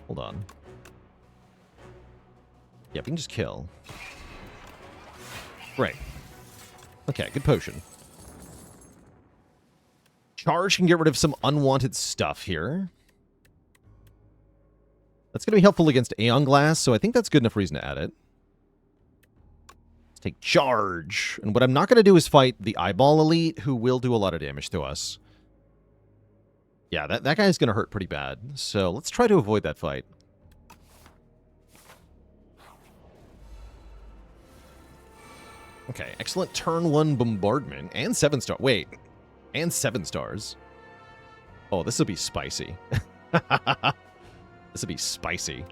S1: Hold on. Yeah, we can just kill. Right. Okay, good potion. Charge can get rid of some unwanted stuff here. That's going to be helpful against Aeon Glass, so I think that's good enough reason to add it. Let's take Charge. And what I'm not going to do is fight the Eyeball Elite, who will do a lot of damage to us. Yeah, that guy's going to hurt pretty bad. So let's try to avoid that fight. Okay, excellent turn 1 bombardment and 7-star. Wait, and 7 stars. Oh, this will be spicy. This will be spicy.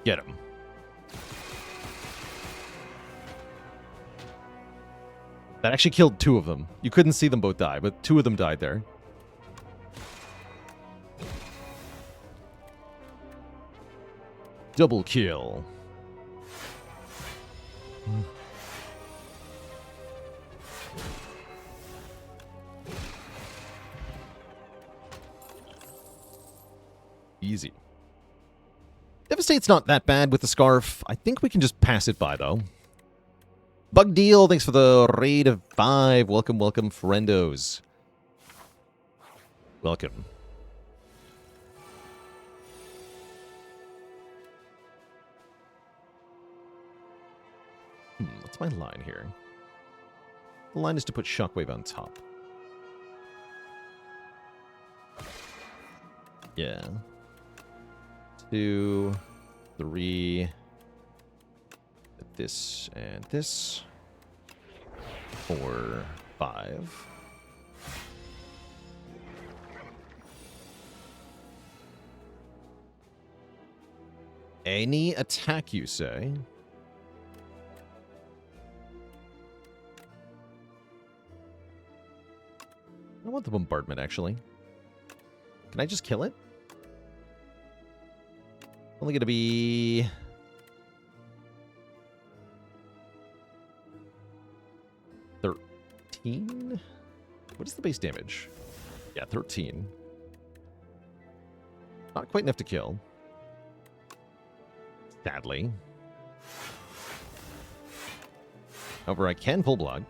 S1: Get him. That actually killed 2 of them. You couldn't see them both die, but 2 of them died there. Double kill. Easy. Devastate's not that bad with the Scarf. I think we can just pass it by, though. Bug Deal, thanks for the raid of 5. Welcome, welcome, friendos. Welcome. What's my line here? The line is to put Shockwave on top. Yeah. 2, 3... this and this. 4, 5. Any attack, you say? I want the bombardment, actually. Can I just kill it? Only gonna be... What is the base damage? Yeah, 13. Not quite enough to kill. Sadly. However, I can full block.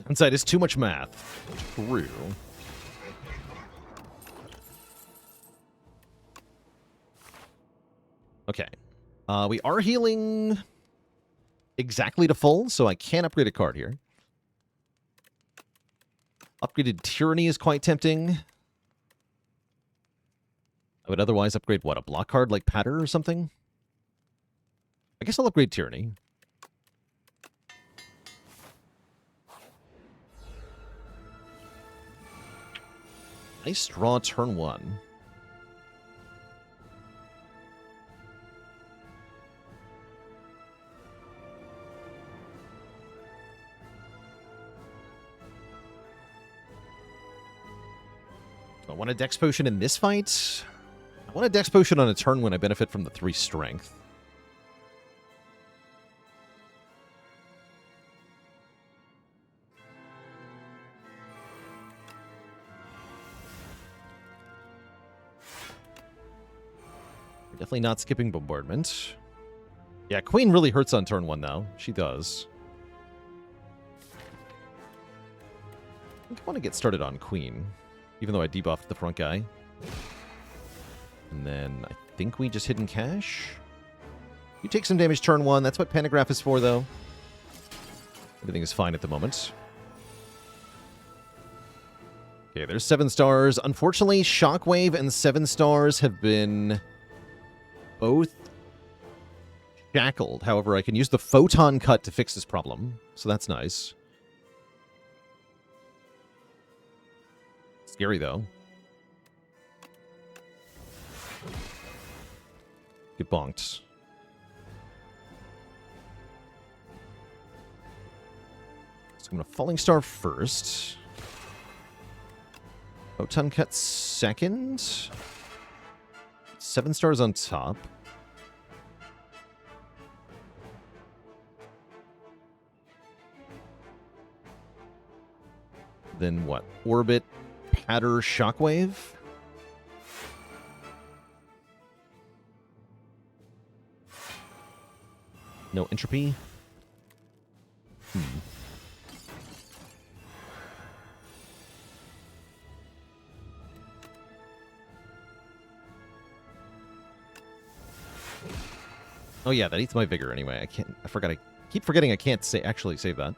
S1: Downside is too much math. True. Okay. We are healing exactly to full, so I can upgrade a card here. Upgraded Tyranny is quite tempting. I would otherwise upgrade, what, a block card like Patter or something? I guess I'll upgrade Tyranny. Nice draw turn 1. Do I want a Dex Potion in this fight? I want a Dex Potion on a turn when I benefit from the 3 strength. We're definitely not skipping Bombardment. Yeah, Queen really hurts on turn 1 now. She does. I think I want to get started on Queen, even though I debuffed the front guy. And then I think we just Hidden Cache. You take some damage turn 1. That's what Pentagraph is for, though. Everything is fine at the moment. Okay, there's 7 stars. Unfortunately, Shockwave and 7 stars have been both shackled. However, I can use the Photon Cut to fix this problem, so that's nice. Scary, though. Get bonked. So I'm going to Falling Star first. Photon Cut second. 7 stars on top. Then what? Orbit, Patter, Shockwave? No entropy? Oh yeah, that eats my vigor anyway. I keep forgetting I can't actually save that.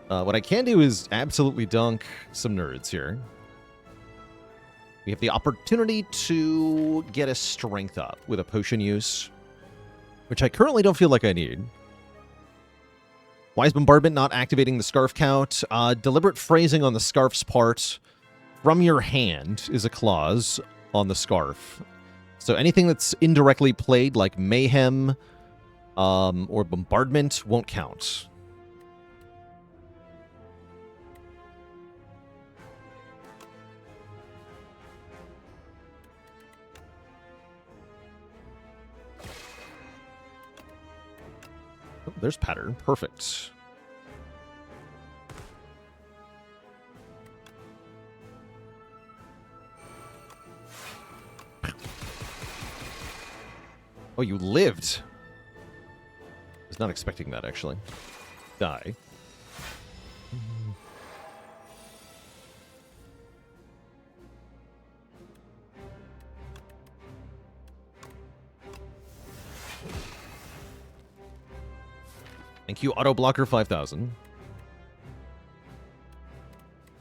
S1: What I can do is absolutely dunk some nerds here. We have the opportunity to get a strength up with a potion use, which I currently don't feel like I need. Wise Bombardment not activating the Scarf count. Deliberate phrasing on the Scarf's part from your hand is a clause on the Scarf. So anything that's indirectly played, like Mayhem or Bombardment, won't count. Oh, there's Pattern. Perfect. Oh, you lived. I was not expecting that, actually. Die. Thank you, Auto Blocker 5000.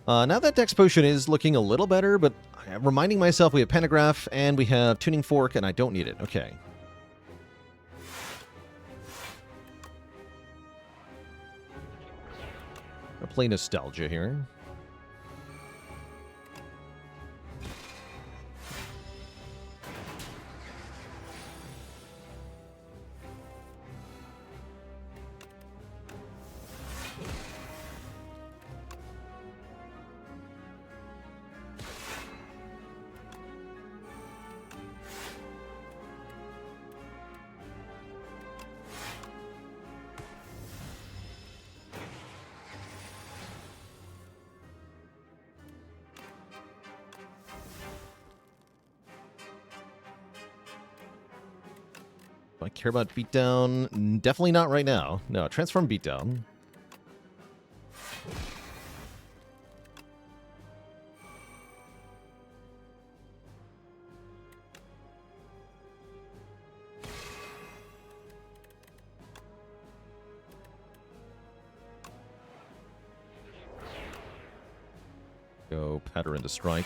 S1: Now that Dex Potion is looking a little better, but I'm reminding myself we have Pentagraph and we have Tuning Fork, and I don't need it. Okay. I'll play Nostalgia here. Do I care about Beatdown? Definitely not right now. No, Transform Beatdown. Go Patter into strike.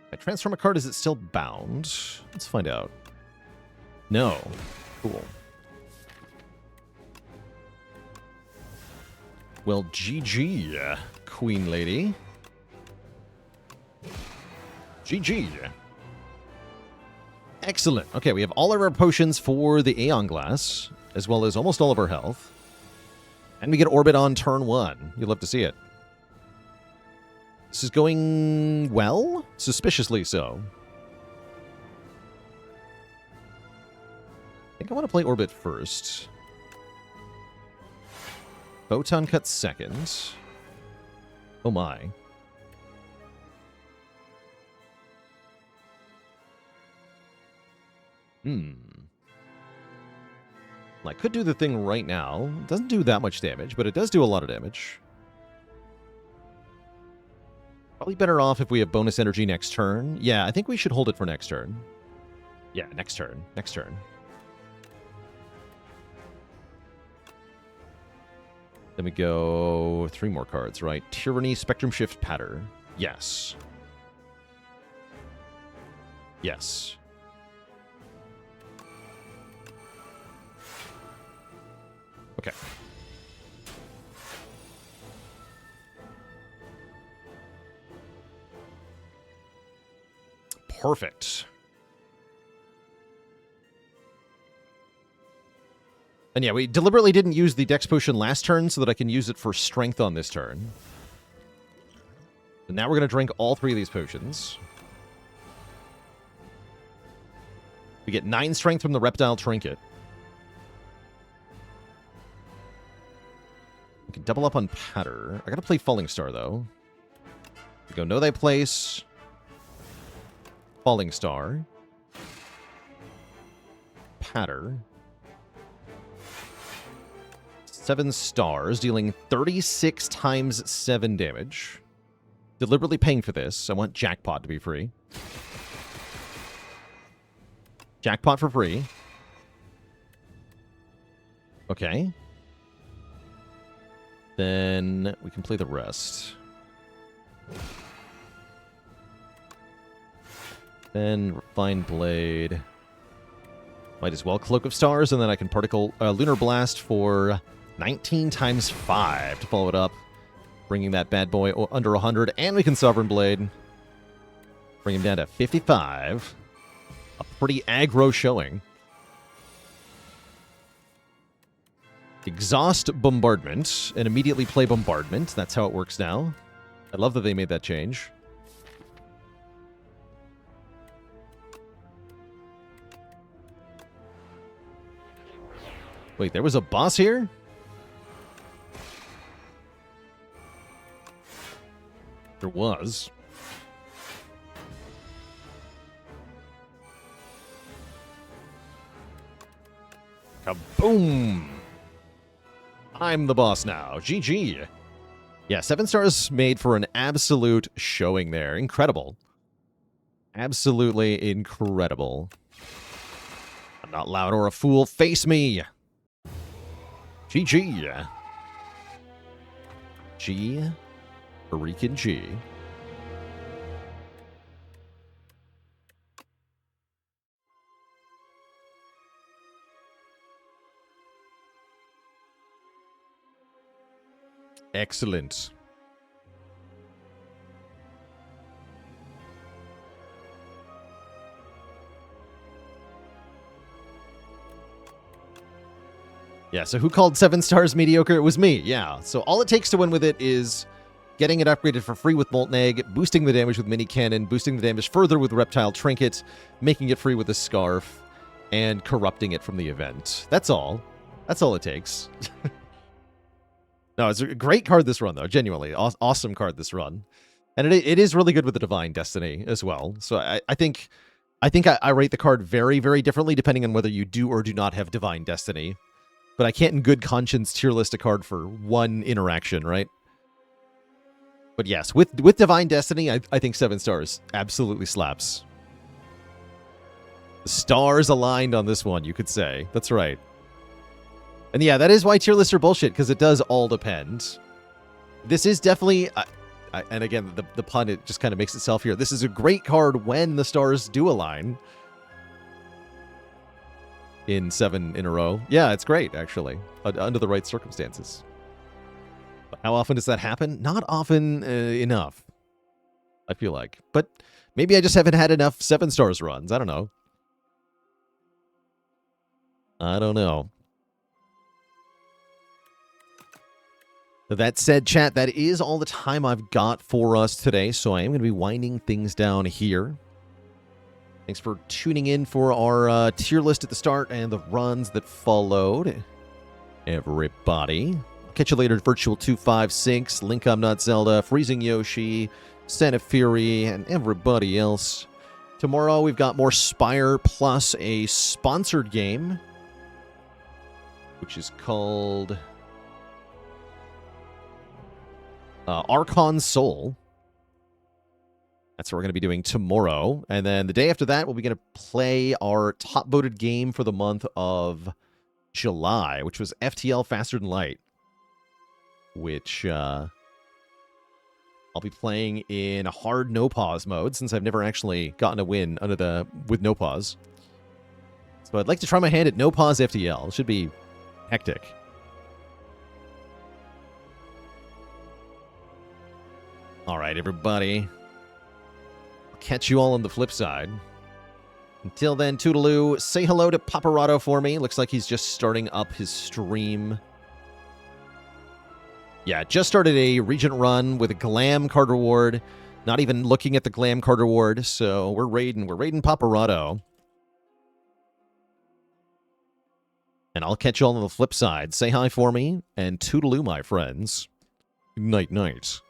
S1: If I transform a card, is it still bound? Let's find out. No. Cool. Well, GG, Queen Lady. GG. Excellent. Okay, we have all of our potions for the Aeon Glass, as well as almost all of our health. And we get Orbit on turn 1. You'll love to see it. This is going well? Suspiciously so. I think I want to play Orbit first. Photon Cut second. Oh my. I could do the thing right now. It doesn't do that much damage, but it does do a lot of damage. Probably better off if we have bonus energy next turn. Yeah, I think we should hold it for next turn. Yeah, next turn. Next turn. Then we go 3 more cards, right? Tyranny, Spectrum Shift, Patter. Yes. Yes. Okay. Perfect. And yeah, we deliberately didn't use the Dex Potion last turn so that I can use it for Strength on this turn. And now we're going to drink all 3 of these potions. We get 9 Strength from the Reptile Trinket. We can double up on Patter. I got to play Falling Star, though. We go Know Thy Place. Falling Star. Patter. 7 stars, dealing 36 times 7 damage. Deliberately paying for this. I want Jackpot to be free. Jackpot for free. Okay. Then we can play the rest. Then Refined Blade. Might as well Cloak of Stars, and then I can particle Lunar Blast for 19 times 5 to follow it up, bringing that bad boy under 100, and we can Sovereign Blade. Bring him down to 55. A pretty aggro showing. Exhaust Bombardment, and immediately play Bombardment. That's how it works now. I love that they made that change. Wait, there was a boss here? There was. Kaboom! I'm the boss now. GG. Yeah, 7 stars made for an absolute showing there. Incredible. Absolutely incredible. I'm not loud or a fool. Face me! GG. G. Hurricane G. Excellent. Yeah, so who called 7 stars mediocre? It was me, yeah. So all it takes to win with it is getting it upgraded for free with Molten Egg, boosting the damage with Mini Cannon, boosting the damage further with Reptile Trinket, making it free with a Scarf, and corrupting it from the event. That's all. That's all it takes. No, it's a great card this run, though. Genuinely. Awesome card this run. And it is really good with the Divine Destiny as well. So I think I rate the card very, very differently depending on whether you do or do not have Divine Destiny. But I can't in good conscience tier list a card for one interaction, right? But yes, with Divine Destiny, I think 7 stars absolutely slaps. The stars aligned on this one, you could say. That's right. And yeah, that is why tier lists are bullshit, because it does all depend. This is definitely... and again, the pun, it just kind of makes itself here. This is a great card when the stars do align. In 7 in a row. Yeah, it's great, actually. Under the right circumstances. But how often does that happen? Not often enough, I feel like. But maybe I just haven't had enough 7 stars runs. I don't know. That said, chat, that is all the time I've got for us today, so I am going to be winding things down here. Thanks for tuning in for our tier list at the start and the runs that followed. Everybody. I'll catch you later, Virtual 256, Link I'm Not Zelda, Freezing Yoshi, Santa Fury, and everybody else. Tomorrow we've got more Spire plus a sponsored game, which is called... Archon Soul. That's what we're going to be doing tomorrow. And then the day after that, we'll be going to play our top voted game for the month of July, which was FTL Faster Than Light, which I'll be playing in a hard no pause mode since I've never actually gotten a win with no pause. So I'd like to try my hand at no pause FTL. It should be hectic. All right, everybody. I'll catch you all on the flip side. Until then, toodaloo. Say hello to Paparazzo for me. Looks like he's just starting up his stream. Yeah, just started a Regent run with a Glam card reward. Not even looking at the Glam card reward, so we're raiding Paparazzo. And I'll catch you all on the flip side. Say hi for me, and toodaloo, my friends. Night, night.